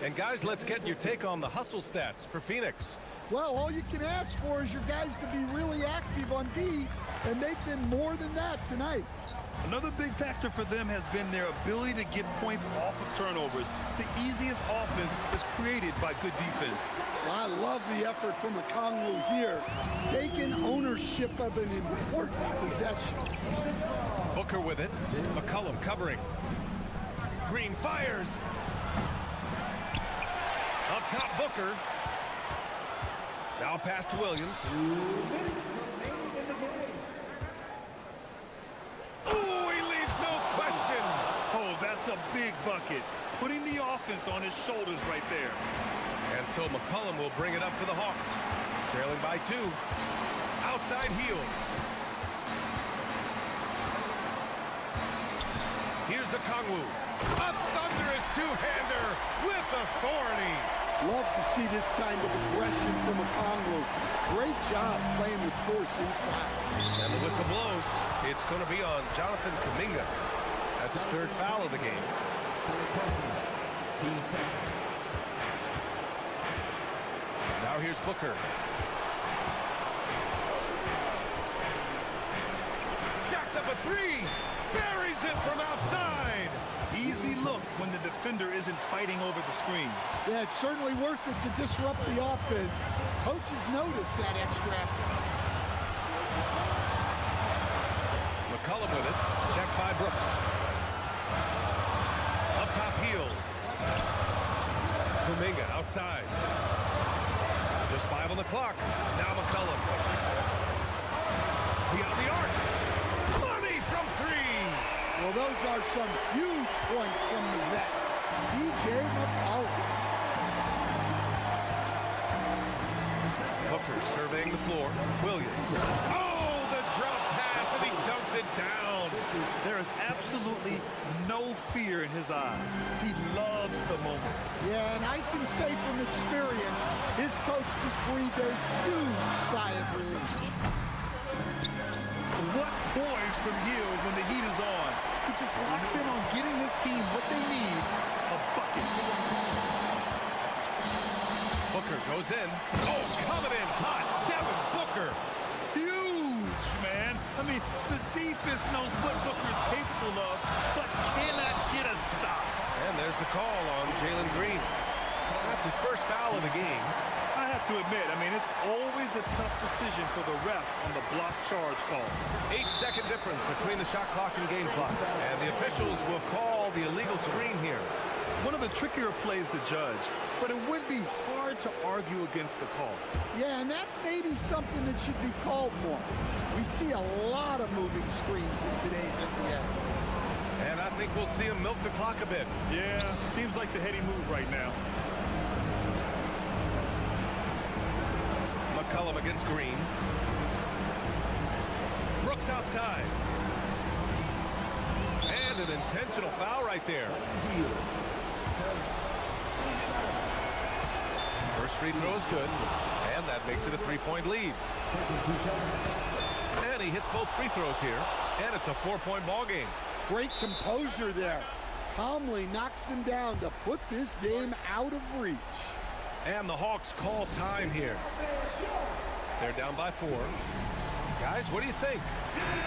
Speaker 1: And guys, let's get your take on the hustle stats for Phoenix.
Speaker 3: Well, all you can ask for is your guys to be really active on D, and they've been more than that tonight.
Speaker 2: Another big factor for them has been their ability to get points off of turnovers. The easiest offense is created by good defense.
Speaker 3: Well, I love the effort from Okongwu here, taking ownership of an important possession.
Speaker 1: Booker with it. McCollum covering. Green fires. Up top, Booker. Now pass to Williams. Ooh, he leaves no question.
Speaker 2: Oh, that's a big bucket. Putting the offense on his shoulders right there.
Speaker 1: And so McCollum will bring it up for the Hawks. Trailing by 2. Outside Hield. Here's Okongwu. A thunderous two-hander with authority.
Speaker 3: Love to see this kind of aggression from Okongwu. Great job playing with force inside.
Speaker 1: And the whistle blows. It's going to be on Jonathan Kuminga. That's his 3rd foul of the game. Now here's Booker. Jacks up a 3. Buries it from outside.
Speaker 2: Easy look when the defender isn't fighting over the screen.
Speaker 3: Yeah, it's certainly worth it to disrupt the offense. Coaches notice that extra effort.
Speaker 1: inside. Just 5 on the clock. Now McCollum. Beyond the arc. Money from 3.
Speaker 3: Well, those are some huge points from the vet, C.J. McCollum.
Speaker 1: Booker surveying the floor. Williams. Oh, the drop pass, and he dunks it down.
Speaker 2: There is absolutely no fear in his eyes. He loves the moment.
Speaker 3: Yeah, and I can say from experience, his coach just breathed a huge sigh of relief.
Speaker 2: What poise from Hill when the heat is on. He just locks in on getting his team what they need, a bucket.
Speaker 1: Booker goes in. Oh, coming in hot. Devin Booker.
Speaker 2: Huge, man. I mean, the defense knows what Booker is capable of, but cannot get a stop.
Speaker 1: And there's the call on Jalen Green. That's his first foul of the game.
Speaker 2: I have to admit, I mean, it's always a tough decision for the ref on the block charge call.
Speaker 1: 8-second difference between the shot clock and game clock. And the officials will call the illegal screen here.
Speaker 2: One of the trickier plays to judge, but it would be hard to argue against the call.
Speaker 3: Yeah, and that's maybe something that should be called more. We see a lot of moving screens in today's NBA.
Speaker 1: And I think we'll see him milk the clock a bit.
Speaker 2: Yeah, seems like the heady move right now.
Speaker 1: McCollum against Green. Brooks outside. And an intentional foul right there. First free throw is good, and that makes it a 3-point lead. And he hits both free throws here, and it's a 4-point ball game.
Speaker 3: Great composure there. Calmly knocks them down to put this game out of reach.
Speaker 1: And the Hawks call time here. They're down by 4. Guys, what do you think?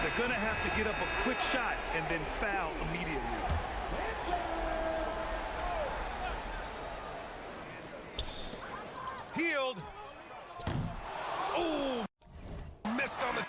Speaker 2: They're going to have to get up a quick shot and then foul immediately.
Speaker 1: Healed. Oh, missed on the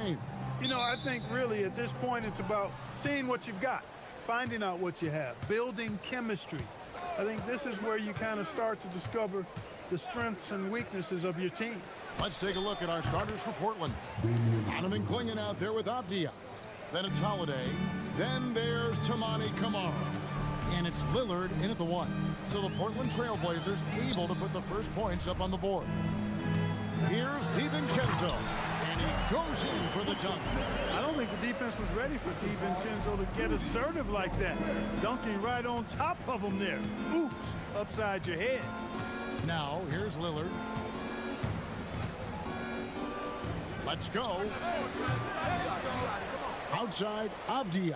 Speaker 17: You know, I think really at this point it's about seeing what you've got, finding out what you have, building chemistry. I think this is where you kind of start to discover the strengths and weaknesses of your team.
Speaker 7: Let's take a look at our starters for Portland. Donovan Clingan out there with Avdia. Then it's Holiday. Then there's Tamani Kamara. And it's Lillard in at the 1. So the Portland Trailblazers able to put the first points up on the board. Here's DiVincenzo. And he goes in for the dunk.
Speaker 17: I don't think the defense was ready for DiVincenzo to get assertive like that. Dunking right on top of him there. Oops, upside your head.
Speaker 7: Now, here's Lillard. Let's go. Outside, Avdia.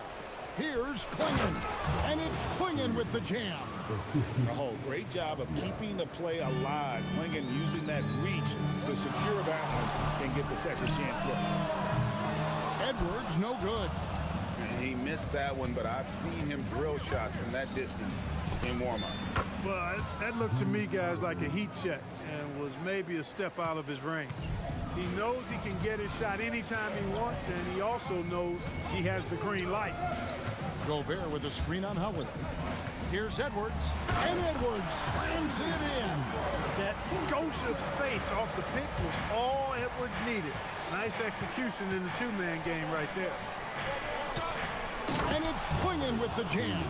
Speaker 7: Here's Clingan. And it's Clingan with the jam.
Speaker 8: Oh, great job of keeping the play alive. Clingan using that reach to secure that one and get the second chance look.
Speaker 7: Edwards, no good.
Speaker 10: And he missed that one, but I've seen him drill shots from that distance in warm-up.
Speaker 17: Well, that looked to me, guys, like a heat check and was maybe a step out of his range. He knows he can get his shot anytime he wants, and he also knows he has the green light.
Speaker 7: Gobert with a screen on Holiday. Here's Edwards, and Edwards slams it in.
Speaker 17: That skosh of space off the pick was all Edwards needed. Nice execution in the two-man game right there.
Speaker 7: And it's Clingan with the jam.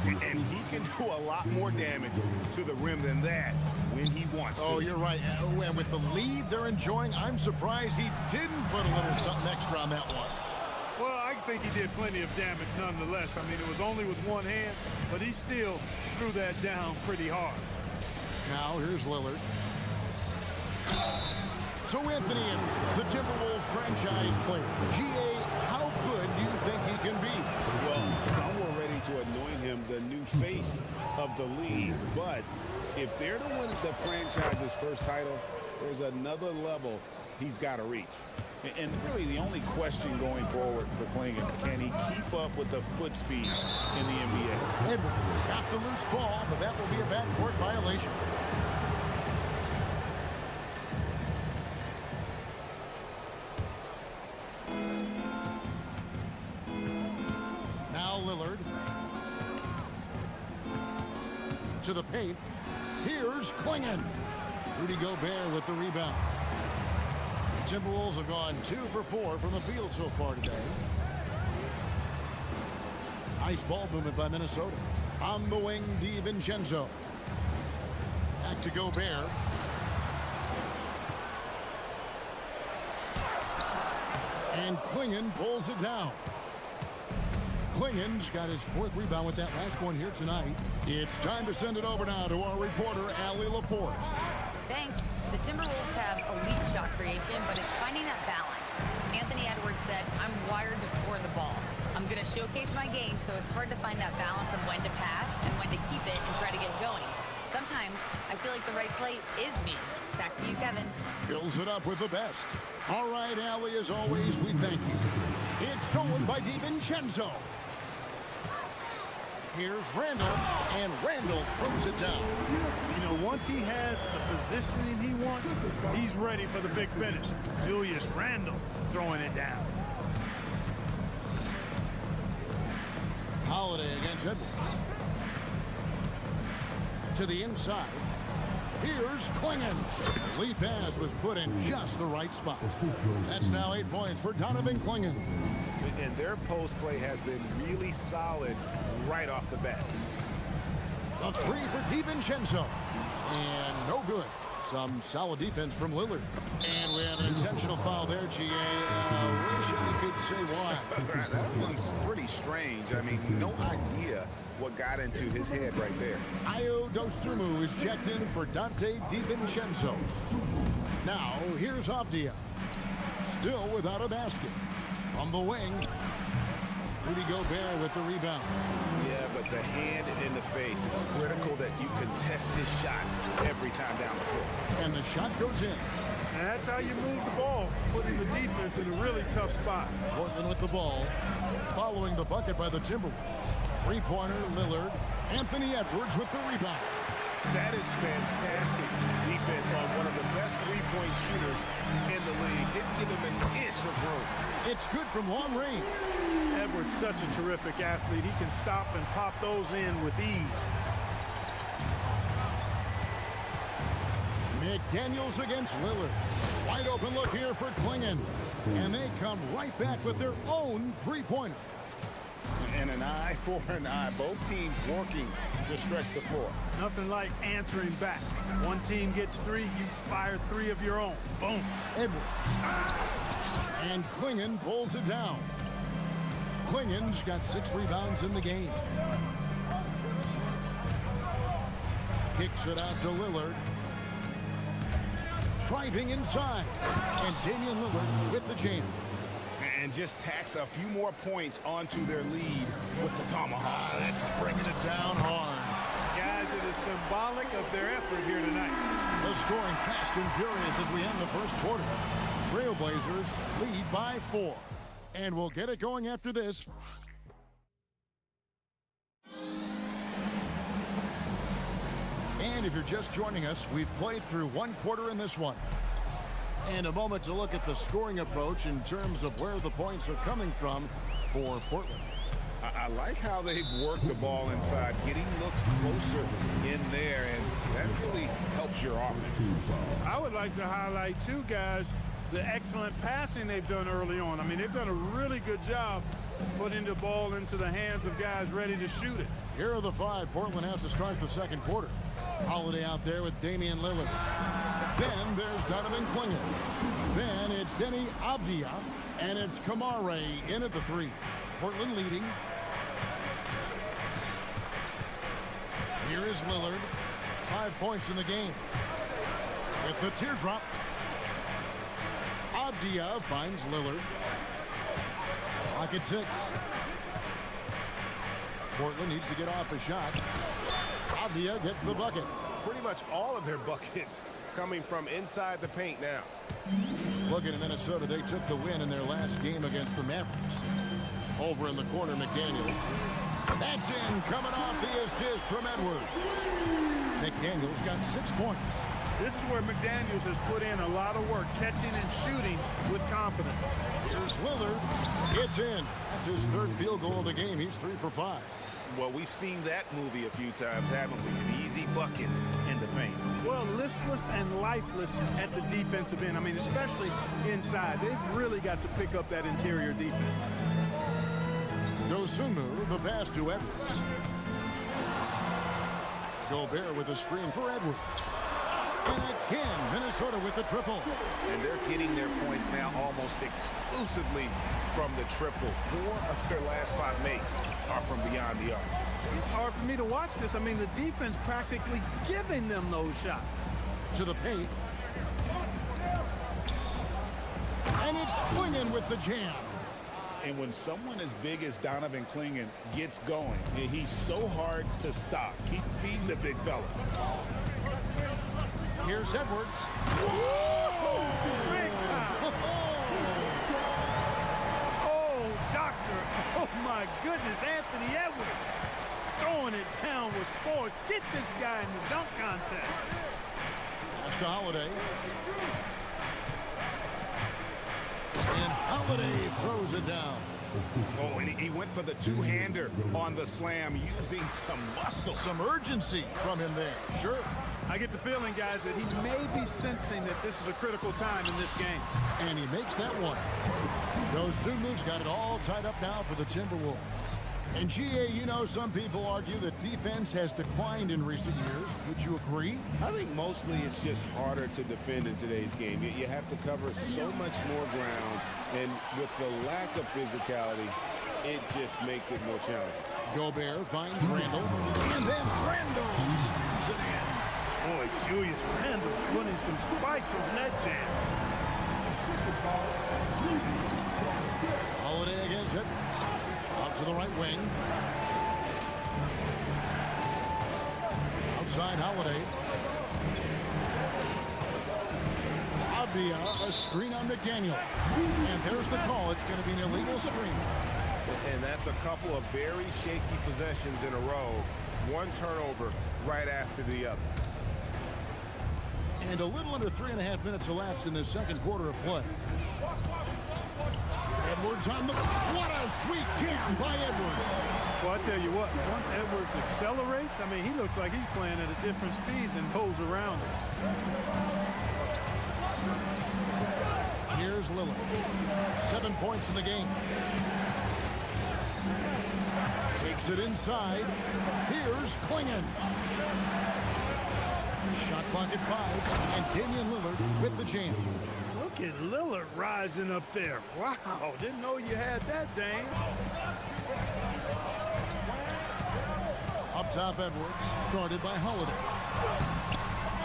Speaker 10: And he can do a lot more damage to the rim than that when he wants to.
Speaker 7: Oh, you're right. And with the lead they're enjoying, I'm surprised he didn't put a little something extra on that one.
Speaker 17: Well, I think he did plenty of damage nonetheless. I mean, it was only with one hand, but he still threw that down pretty hard.
Speaker 7: Now, here's Lillard. So Anthony Edwards, the Timberwolves franchise player. GA, how good do you think he can be?
Speaker 8: Well, some were ready to anoint him the new face of the league, but if they're to win the franchise's first title, there's another level he's got to reach. And really the only question going forward for Clingan, can he keep up with the foot speed in the NBA?
Speaker 7: Edwards got the loose ball, but that will be a backcourt violation. Now Lillard. To the paint. Here's Clingan. Rudy Gobert with the rebound. Timberwolves have gone 2 for 4 from the field so far today. Nice ball movement by Minnesota. On the wing, DiVincenzo. Back to Gobert. And Clingan pulls it down. Clingan's got his 4th rebound with that last one here tonight. It's time to send it over now to our reporter, Allie LaForce.
Speaker 4: Thanks. The Timberwolves have elite shot creation, but it's finding that balance. Anthony Edwards said, I'm wired to score the ball. I'm going to showcase my game, so it's hard to find that balance of when to pass and when to keep it and try to get going. Sometimes I feel like the right play is me. Back to you, Kevin.
Speaker 7: Fills it up with the best. All right, Allie, as always, we thank you. It's stolen by DiVincenzo. Here's Randall, and Randall throws it down.
Speaker 17: You know, once he has the positioning he wants, he's ready for the big finish. Julius Randall throwing it down.
Speaker 7: Holiday against Edwards. To the inside. Here's Clingan. The lead pass was put in just the right spot. That's now 8 points for Donovan Clingan.
Speaker 10: And their post play has been really solid right off the bat.
Speaker 7: A 3 for DiVincenzo. And no good. Some solid defense from Lillard. And we have an intentional foul there, GA. Wish I could say why.
Speaker 10: That one's pretty strange. I mean, no idea what got into his head right there.
Speaker 7: Ayo Dosunmu is checked in for Dante DiVincenzo. Now, here's Avdia. Still without a basket. From the wing, Rudy Gobert with the rebound.
Speaker 10: Yeah, but the hand in the face, it's critical that you contest his shots every time down the floor.
Speaker 7: And the shot goes in.
Speaker 17: And that's how you move the ball, putting the defense in a really tough spot.
Speaker 7: Portland with the ball, following the bucket by the Timberwolves. Three-pointer, Lillard. Anthony Edwards with the rebound.
Speaker 10: That is fantastic defense on one of the best three-point shooters in the league. Didn't give him an inch of room.
Speaker 7: It's good from long range.
Speaker 17: Edwards, such a terrific athlete. He can stop and pop those in with ease.
Speaker 7: McDaniels against Lillard. Wide open look here for Klingon. And they come right back with their own three-pointer.
Speaker 10: And an eye for an eye. Both teams working to stretch the floor.
Speaker 17: Nothing like answering back. One team gets three, you fire three of your own. Boom.
Speaker 7: Edwards. And Klingon pulls it down. Klingon's got 6 rebounds in the game. Kicks it out to Lillard. Driving inside. And Damian Lillard with the jam.
Speaker 10: And just tacks a few more points onto their lead with the tomahawk.
Speaker 7: That's bringing it down hard.
Speaker 17: Guys, it is symbolic of their effort here tonight.
Speaker 7: The scoring fast and furious as we end the first quarter. Trailblazers lead by 4. And we'll get it going after this. And if you're just joining us, we've played through 1 quarter in this one. And a moment to look at the scoring approach in terms of where the points are coming from for Portland.
Speaker 10: I like how they've worked the ball inside, getting looks closer in there, and that really helps your offense.
Speaker 17: I would like to highlight, too, guys, the excellent passing they've done early on. I mean, they've done a really good job putting the ball into the hands of guys ready to shoot it.
Speaker 7: Here are the 5 Portland has to start the second quarter. Holiday out there with Damian Lillard. Then there's Donovan Klingon. Then it's Denny Avdia. And it's Kamare in at the 3. Portland leading. Here is Lillard. 5 points in the game. With the teardrop. Avdia finds Lillard. Clock at 6. Portland needs to get off a shot. Avdia gets the bucket.
Speaker 1: Pretty much all of their buckets coming from inside the paint now.
Speaker 7: Looking at Minnesota, they took the win in their last game against the Mavericks. Over in the corner, McDaniels. That's in, coming off the assist from Edwards. McDaniels got 6 points.
Speaker 17: This is where McDaniels has put in a lot of work, catching and shooting with confidence.
Speaker 7: Here's Lillard. It's in. That's his 3rd field goal of the game. He's 3 for 5.
Speaker 10: Well, we've seen that movie a few times, haven't we? An easy bucket in the paint.
Speaker 17: Well, listless and lifeless at the defensive end. I mean, especially inside. They've really got to pick up that interior defense.
Speaker 7: Dosunmu, the pass to Edwards. Gobert with a screen for Edwards. And again, Minnesota with the triple.
Speaker 10: And they're getting their points now almost exclusively from the triple. 4 of their last 5 makes are from beyond the arc.
Speaker 17: It's hard for me to watch this. I mean, the defense practically giving them those shots.
Speaker 7: To the paint. And it's Klingon with the jam.
Speaker 10: And when someone as big as Donovan Klingon gets going, he's so hard to stop. Keep feeding the big fella.
Speaker 7: Here's Edwards.
Speaker 17: Big time. Oh, doctor. Oh, my goodness. Anthony Edwards throwing it down with force. Get this guy in the dunk contest.
Speaker 7: Pass to Holiday. And Holiday throws it down.
Speaker 10: Oh, and he went for the two-hander on the slam, using some muscle.
Speaker 7: Some urgency from him there. Sure.
Speaker 17: I get the feeling, guys, that he may be sensing that this is a critical time in this game.
Speaker 7: And he makes that one. Those 2 moves got it all tied up now for the Timberwolves. And GA, you know, some people argue that defense has declined in recent years. Would you agree?
Speaker 10: I think mostly it's just harder to defend in today's game. You have to cover so much more ground, and with the lack of physicality, it just makes it more challenging.
Speaker 7: Gobert finds Randall, and then Randall slams it in.
Speaker 17: Boy, Julius Randle putting some spice on that jam.
Speaker 7: Holiday against Edwards. Out to the right wing. Outside Holiday. Avdia, a screen on McDaniel. And there's the call. It's going to be an illegal screen.
Speaker 1: And that's a couple of very shaky possessions in a row. One turnover right after the other.
Speaker 7: And a little under 3.5 minutes elapsed in the second quarter of play. Edwards on the... What a sweet jam by Edwards.
Speaker 17: Well, I tell you what, once Edwards accelerates, I mean, he looks like he's playing at a different speed than those around him.
Speaker 7: Here's Lillard. 7 points in the game. Takes it inside. Here's Klingon. Shot clock at 5, and Damian Lillard with the jam.
Speaker 17: Look at Lillard rising up there. Wow, didn't know you had that, Dame.
Speaker 7: Up top, Edwards, guarded by Holiday.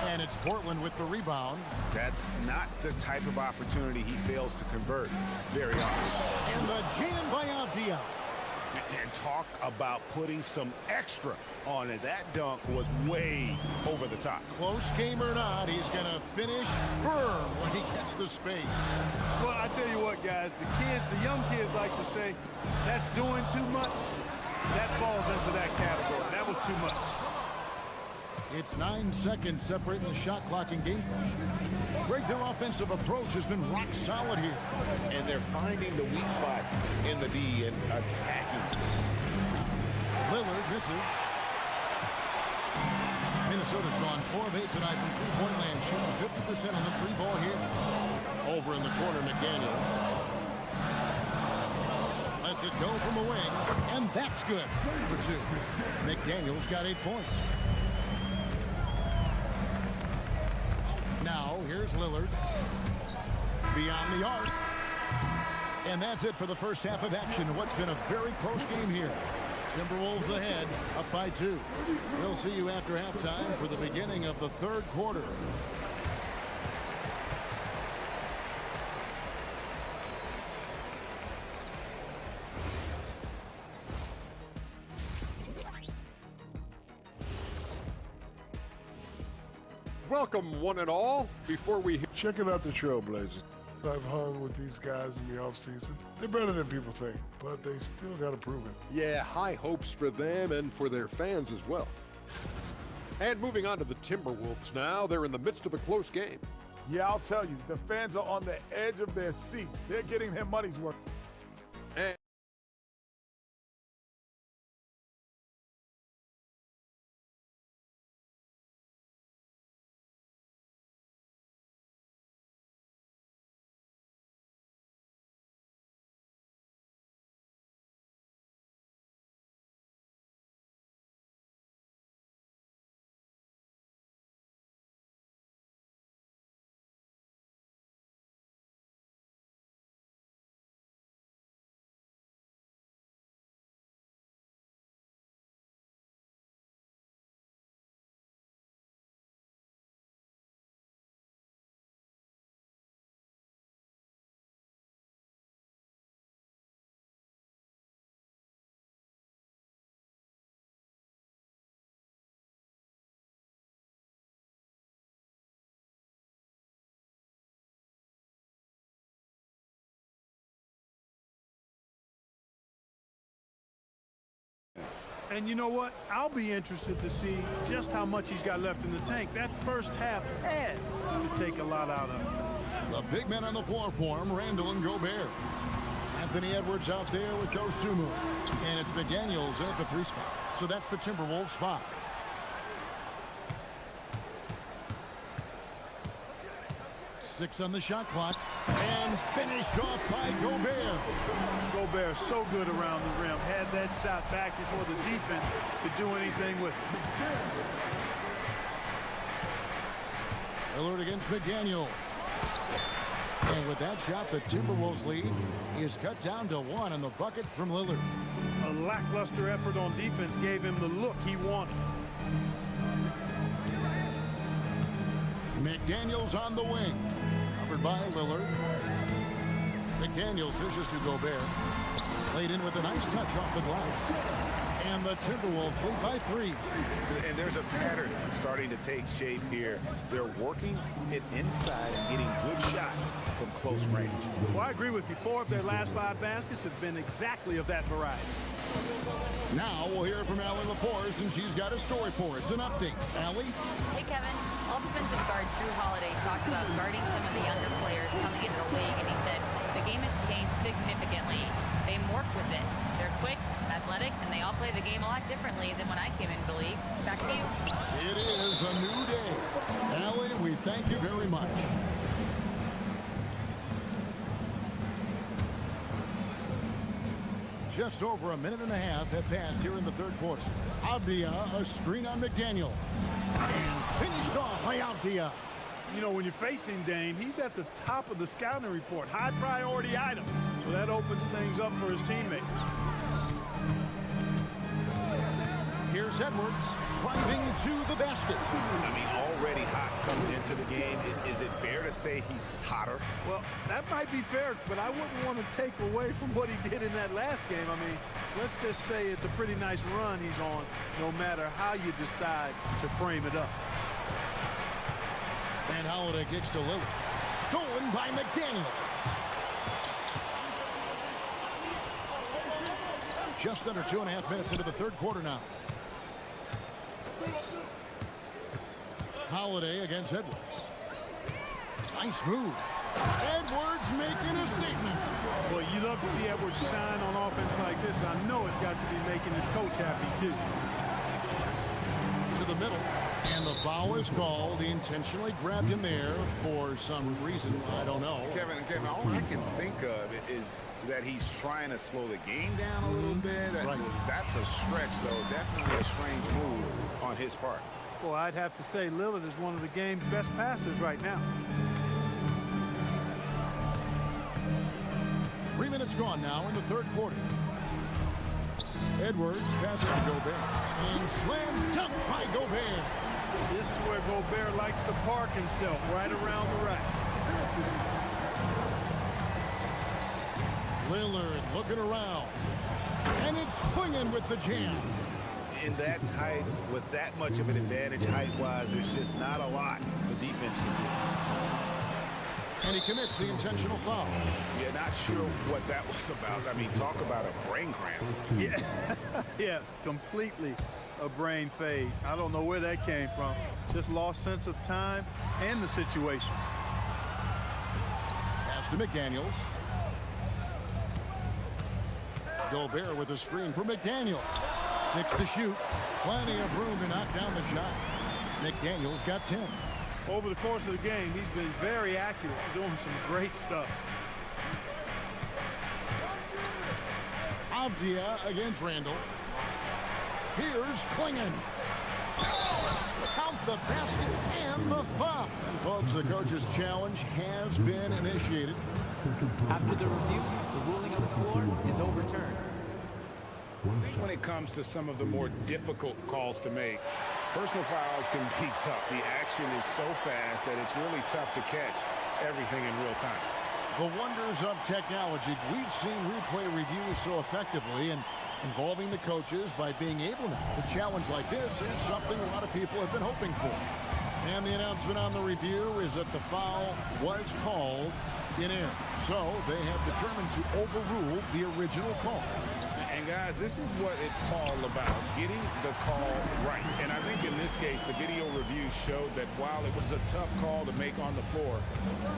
Speaker 7: And it's Portland with the rebound.
Speaker 10: That's not the type of opportunity he fails to convert very often.
Speaker 7: And the jam by Avdia.
Speaker 10: And talk about putting some extra on it. That dunk was way over the top.
Speaker 7: Close game or not, he's going to finish firm when he gets the space.
Speaker 17: Well, I tell you what, guys, the young kids like to say, that's doing too much. That falls into that category. That was too much.
Speaker 7: It's 9 seconds separating the shot clock and game clock. Greg, their offensive approach has been rock solid here.
Speaker 10: And they're finding the weak spots in the D and attacking.
Speaker 7: Lillard misses. Minnesota's gone 4 of 8 tonight from three-point land, shooting 50% on the free ball here. Over in the corner, McDaniels. Lets it go from the wing, and that's good for 2. McDaniels got 8 points. Now, here's Lillard. Beyond the arc. And that's it for the first half of action. What's been a very close game here. Timberwolves ahead, up by 2. We'll see you after halftime for the beginning of the third quarter.
Speaker 9: Welcome, one and all. Before we...
Speaker 6: Checking out the Trailblazers. I've hung with these guys in the offseason. They're better than people think, but they still got to prove it.
Speaker 9: Yeah, high hopes for them and for their fans as well. And moving on to the Timberwolves now. They're in the midst of a close game.
Speaker 5: Yeah, I'll tell you, the fans are on the edge of their seats. They're getting their money's worth.
Speaker 9: And
Speaker 17: And you know what? I'll be interested to see just how much he's got left in the tank. That first half had to take a lot out of him.
Speaker 7: The big men on the floor for him, Randall and Gobert. Anthony Edwards out there with Dosunmu. And it's McDaniels at the 3 spot. So that's the Timberwolves 5. Six on the shot clock, and finished off by Gobert.
Speaker 17: Gobert so good around the rim. Had that shot back before the defense could do anything with it.
Speaker 7: Lillard against McDaniel. And with that shot, the Timberwolves lead is cut down to 1 on the bucket from Lillard.
Speaker 17: A lackluster effort on defense gave him the look he wanted.
Speaker 7: McDaniels on the wing. Covered by Lillard. McDaniels dishes to Gobert. Played in with a nice touch off the glass. And the Timberwolves lead by 3.
Speaker 10: And there's a pattern starting to take shape here. They're working it inside and getting good shots from close range.
Speaker 17: Well, I agree with you. 4 of their last 5 baskets have been exactly of that variety.
Speaker 7: Now we'll hear from Allie LaForce, and she's got a story for us. An update. Allie?
Speaker 4: Hey, Kevin. All defensive guard Drew Holiday talked about guarding some of the younger players coming into the league, and he said the game has changed significantly. They morphed with it. They're quick, athletic, and they all play the game a lot differently than when I came into the league. Back to you.
Speaker 7: It is a new day. Allie, we thank you very much. Just over a minute and a half have passed here in the third quarter. Avdia, a screen on McDaniel. And finished off by Avdia.
Speaker 17: You know, when you're facing Dame, he's at the top of the scouting report. High priority item. So that opens things up for his teammates.
Speaker 7: Here's Edwards driving to the basket.
Speaker 10: I mean, already hot coming into the game. Is it fair to say he's hotter?
Speaker 17: Well, that might be fair, but I wouldn't want to take away from what he did in that last game. I mean, let's just say it's a pretty nice run he's on, no matter how you decide to frame it up.
Speaker 7: And Holiday kicks to Lillard. Stolen by McDaniel. Just under 2.5 minutes into the third quarter now. Holiday against Edwards. Nice move. Edwards making a statement.
Speaker 17: Well, you love to see Edwards shine on offense like this. I know it's got to be making his coach happy, too.
Speaker 7: To the middle. And the foul is called. He intentionally grabbed him there for some reason. I don't know.
Speaker 10: Kevin, all I can think of is that he's trying to slow the game down a little bit.
Speaker 7: Right.
Speaker 10: That's a stretch, though. Definitely a strange move on his part.
Speaker 17: Well, I'd have to say Lillard is one of the game's best passers right now.
Speaker 7: 3 minutes gone now in the third quarter. Edwards passes to Gobert. And slam dunk by Gobert.
Speaker 17: This is where Gobert likes to park himself, right around the rack.
Speaker 7: Lillard looking around. And it's swinging with the jam.
Speaker 10: In that tight, with that much of an advantage height-wise, there's just not a lot the defense can do.
Speaker 7: And he commits the intentional foul.
Speaker 10: Yeah, not sure what that was about. I mean, talk about a brain cramp.
Speaker 17: Yeah, yeah, completely a brain fade. I don't know where that came from. Just lost sense of time and the situation.
Speaker 7: Pass to McDaniels. Gobert with a screen for McDaniel. 6 to shoot. Plenty of room to knock down the shot. McDaniels got 10.
Speaker 17: Over the course of the game, he's been very accurate, doing some great stuff.
Speaker 7: Avdia against Randall. Here's Klingon. Count the basket and the foul. And folks, the coach's challenge has been initiated.
Speaker 13: After the review, the ruling on the floor is overturned.
Speaker 10: When it comes to some of the more difficult calls to make, personal fouls can be tough. The action is so fast that it's really tough to catch everything in real time.
Speaker 7: The wonders of technology. We've seen replay reviews so effectively and involving the coaches by being able to challenge like this is something a lot of people have been hoping for. And the announcement on the review is that the foul was called in error. So they have determined to overrule the original call.
Speaker 10: And guys, this is what it's all about, getting the call right. And I think in this case, the video review showed that while it was a tough call to make on the floor,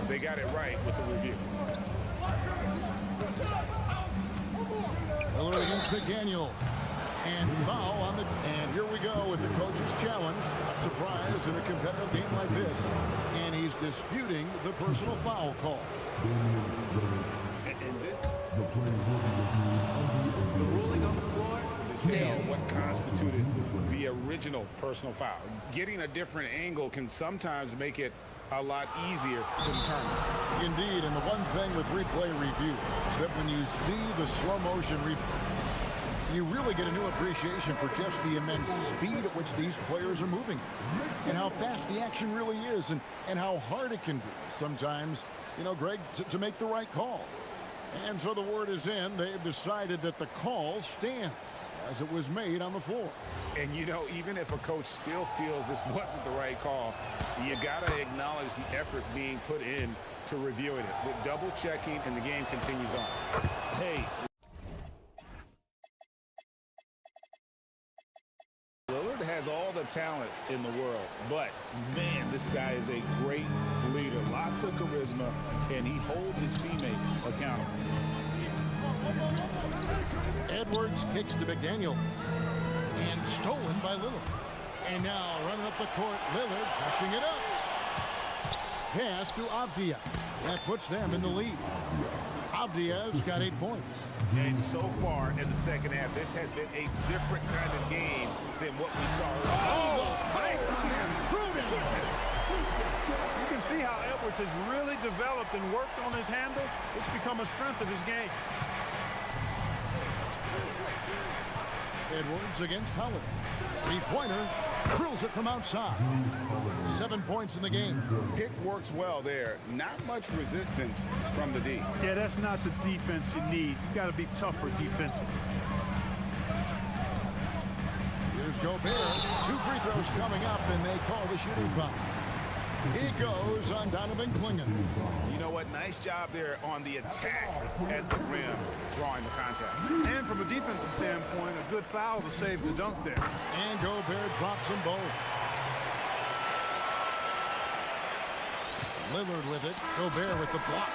Speaker 10: they got it right with the review.
Speaker 7: Lillard against McDaniel. And foul on the... And here we go with the coach's challenge. Surprise in a competitive game like this. And he's disputing the personal foul call.
Speaker 10: And this...
Speaker 13: The ruling on the floor stands.
Speaker 10: What constituted the original personal foul. Getting a different angle can sometimes make it a lot easier to determine.
Speaker 7: Indeed, and the one thing with replay review is that when you see the slow motion replay, you really get a new appreciation for just the immense speed at which these players are moving and how fast the action really is and how hard it can be sometimes, you know, Greg, to make the right call. And so the word is in. They've decided that the call stands as it was made on the floor.
Speaker 10: And, you know, even if a coach still feels this wasn't the right call, you got to acknowledge the effort being put in to reviewing it. With double checking, and the game continues on. Hey. Lillard has all the talent in the world, but, man, this guy is a great leader. Lots lots of charisma, and he holds his teammates accountable.
Speaker 7: Edwards kicks to McDaniels. And stolen by Lillard. And now running up the court, Lillard pushing it up. Pass to Avdia. That puts them in the lead. Avdia's got 8 points.
Speaker 10: And so far in the second half, this has been a different kind of game than what we saw.
Speaker 2: You can see how Edwards has really developed and worked on his handle. It's become a strength of his game.
Speaker 7: Edwards against Holiday. Three-pointer, drills it from outside. 7 points in the game.
Speaker 10: Pick works well there. Not much resistance from the D.
Speaker 2: Yeah, that's not the defense you need. You got to be tougher defensively.
Speaker 7: Here's Gobert. 2 free throws coming up, and they call the shooting foul. He goes on Donovan Clingan.
Speaker 10: You know what? Nice job there on the attack at the rim, drawing the contact.
Speaker 2: And from a defensive standpoint, a good foul to save the dunk there.
Speaker 7: And Gobert drops them both. Lillard with it. Gobert with the block.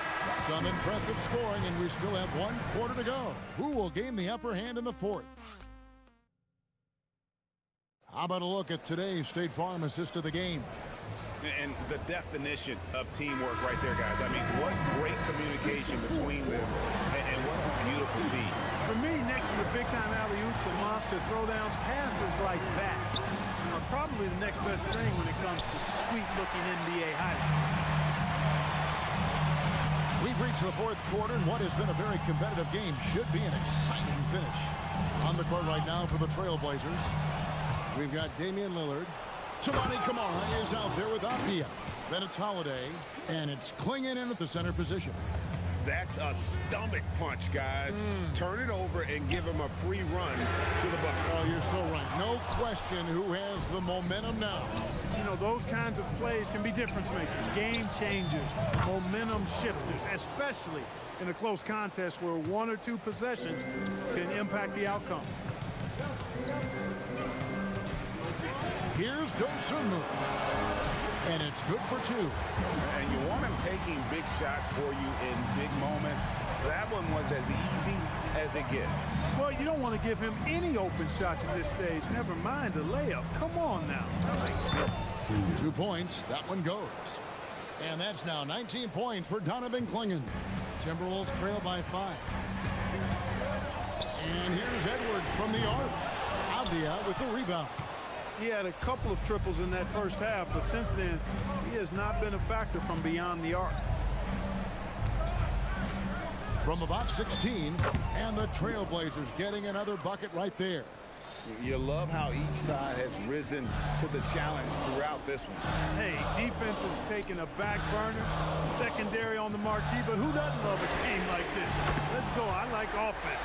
Speaker 7: Some impressive scoring, and we still have 1 quarter to go. Who will gain the upper hand in the fourth? How about a look at today's State Farm assist of the game?
Speaker 10: And the definition of teamwork right there, guys. I mean, what great communication between them, and what a beautiful feed.
Speaker 2: For me, next to the big-time alley-oops and monster throwdowns, passes like that are probably the next best thing when it comes to sweet-looking NBA highlights.
Speaker 7: We've reached the fourth quarter, and what has been a very competitive game should be an exciting finish. On the court right now for the Trailblazers, we've got Damian Lillard. Toumani Camara is out there with Avdia. Then it's Holiday, and it's Clingan in at the center position.
Speaker 10: That's a stomach punch, guys. Turn it over and give him a free run to the bucket.
Speaker 7: Oh, you're so right. No question who has the momentum now.
Speaker 2: You know, those kinds of plays can be difference makers, game changers, momentum shifters, especially in a close contest where 1 or 2 possessions can impact the outcome.
Speaker 7: Here's Dosunmu. And it's good for 2.
Speaker 10: And you want him taking big shots for you in big moments. That one was as easy as it gets.
Speaker 2: Well, you don't want to give him any open shots at this stage. Never mind the layup. Come on now.
Speaker 7: 2 points. That one goes. And that's now 19 points for Donovan Clingan. Timberwolves trail by 5. And here's Edwards from the arc. Avdia with the rebound.
Speaker 2: He had a couple of triples in that first half, but since then, he has not been a factor from beyond the arc.
Speaker 7: From about 16, and the Trailblazers getting another bucket right there.
Speaker 10: You love how each side has risen to the challenge throughout this one.
Speaker 2: Hey, defense is taking a back burner, secondary on the marquee, but who doesn't love a game like this? Let's go. I like offense.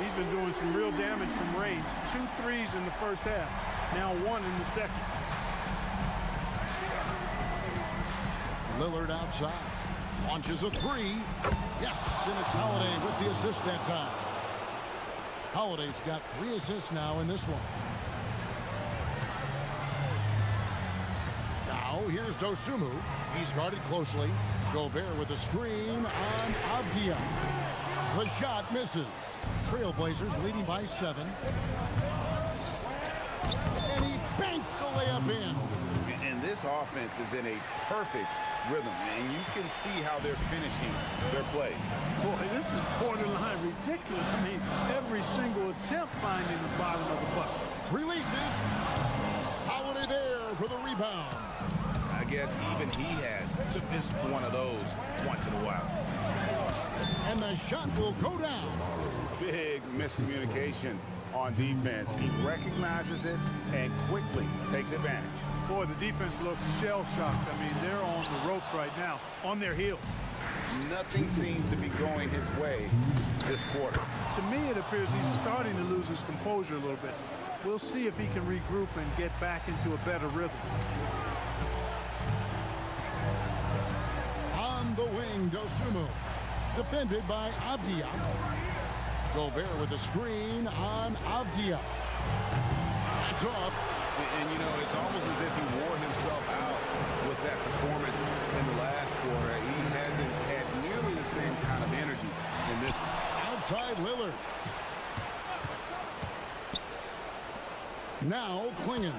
Speaker 2: He's been doing some real damage from range. 2 threes in the first half. Now 1 in the second.
Speaker 7: Lillard outside. Launches a 3. Yes, and it's Holiday with the assist that time. Holiday's got 3 assists now in this one. Now here's Dosunmu. He's guarded closely. Gobert with a screen on Avdia. The shot misses. Trailblazers leading by 7. And he banks the layup in.
Speaker 10: And this offense is in a perfect rhythm, and you can see how they're finishing their play.
Speaker 2: Boy, this is borderline ridiculous. I mean, every single attempt finding the bottom of the bucket.
Speaker 7: Releases. Holiday there for the rebound.
Speaker 10: I guess even he has to miss one of those once in a while.
Speaker 7: And the shot will go down.
Speaker 10: Big miscommunication on defense. He recognizes it and quickly takes advantage.
Speaker 2: Boy, the defense looks shell-shocked. I mean, they're on the ropes right now, on their heels.
Speaker 10: Nothing seems to be going his way this quarter.
Speaker 2: To me, it appears he's starting to lose his composure a little bit. We'll see if he can regroup and get back into a better rhythm.
Speaker 7: On the wing, Dosunmu. Defended by Avdia. Gobert with a screen on Avdia. That's off.
Speaker 10: And, you know, it's almost as if he wore himself out with that performance in the last quarter.
Speaker 7: inside Lillard. Now Klingon.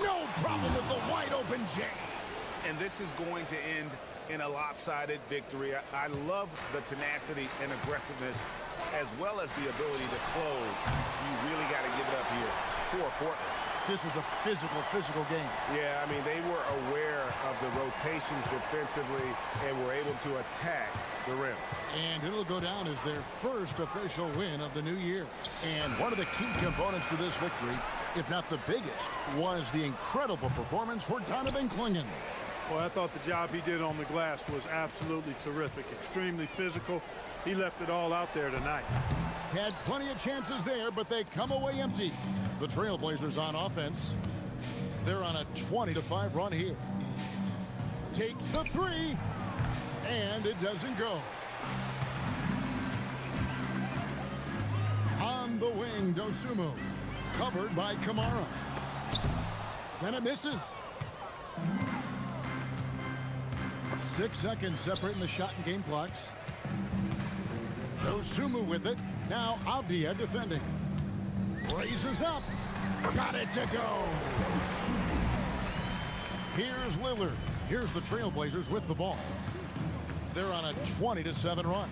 Speaker 7: No problem with the wide open J.
Speaker 10: And this is going to end in a lopsided victory. I love the tenacity and aggressiveness as well as the ability to close. You really got to give it up here for Portland.
Speaker 14: This is a physical game.
Speaker 10: Yeah, I mean, they were aware of the rotations defensively and were able to attack the rim.
Speaker 7: And it'll go down as their first official win of the new year. And one of the key components to this victory, if not the biggest, was the incredible performance for Donovan Klingon.
Speaker 17: Well, I thought the job he did on the glass was absolutely terrific. Extremely physical. He left it all out there tonight.
Speaker 7: Had plenty of chances there, but they come away empty. The Trailblazers on offense. They're on a 20-5 run here. Takes the three, and it doesn't go. On the wing, Dosunmu. Covered by Kamara. Then it misses. 6 seconds separating the shot and game clocks. Dosunmu with it. Now Avdia defending. Raises up. Got it to go. Here's Lillard. Here's the Trailblazers with the ball. They're on a 20-7 run.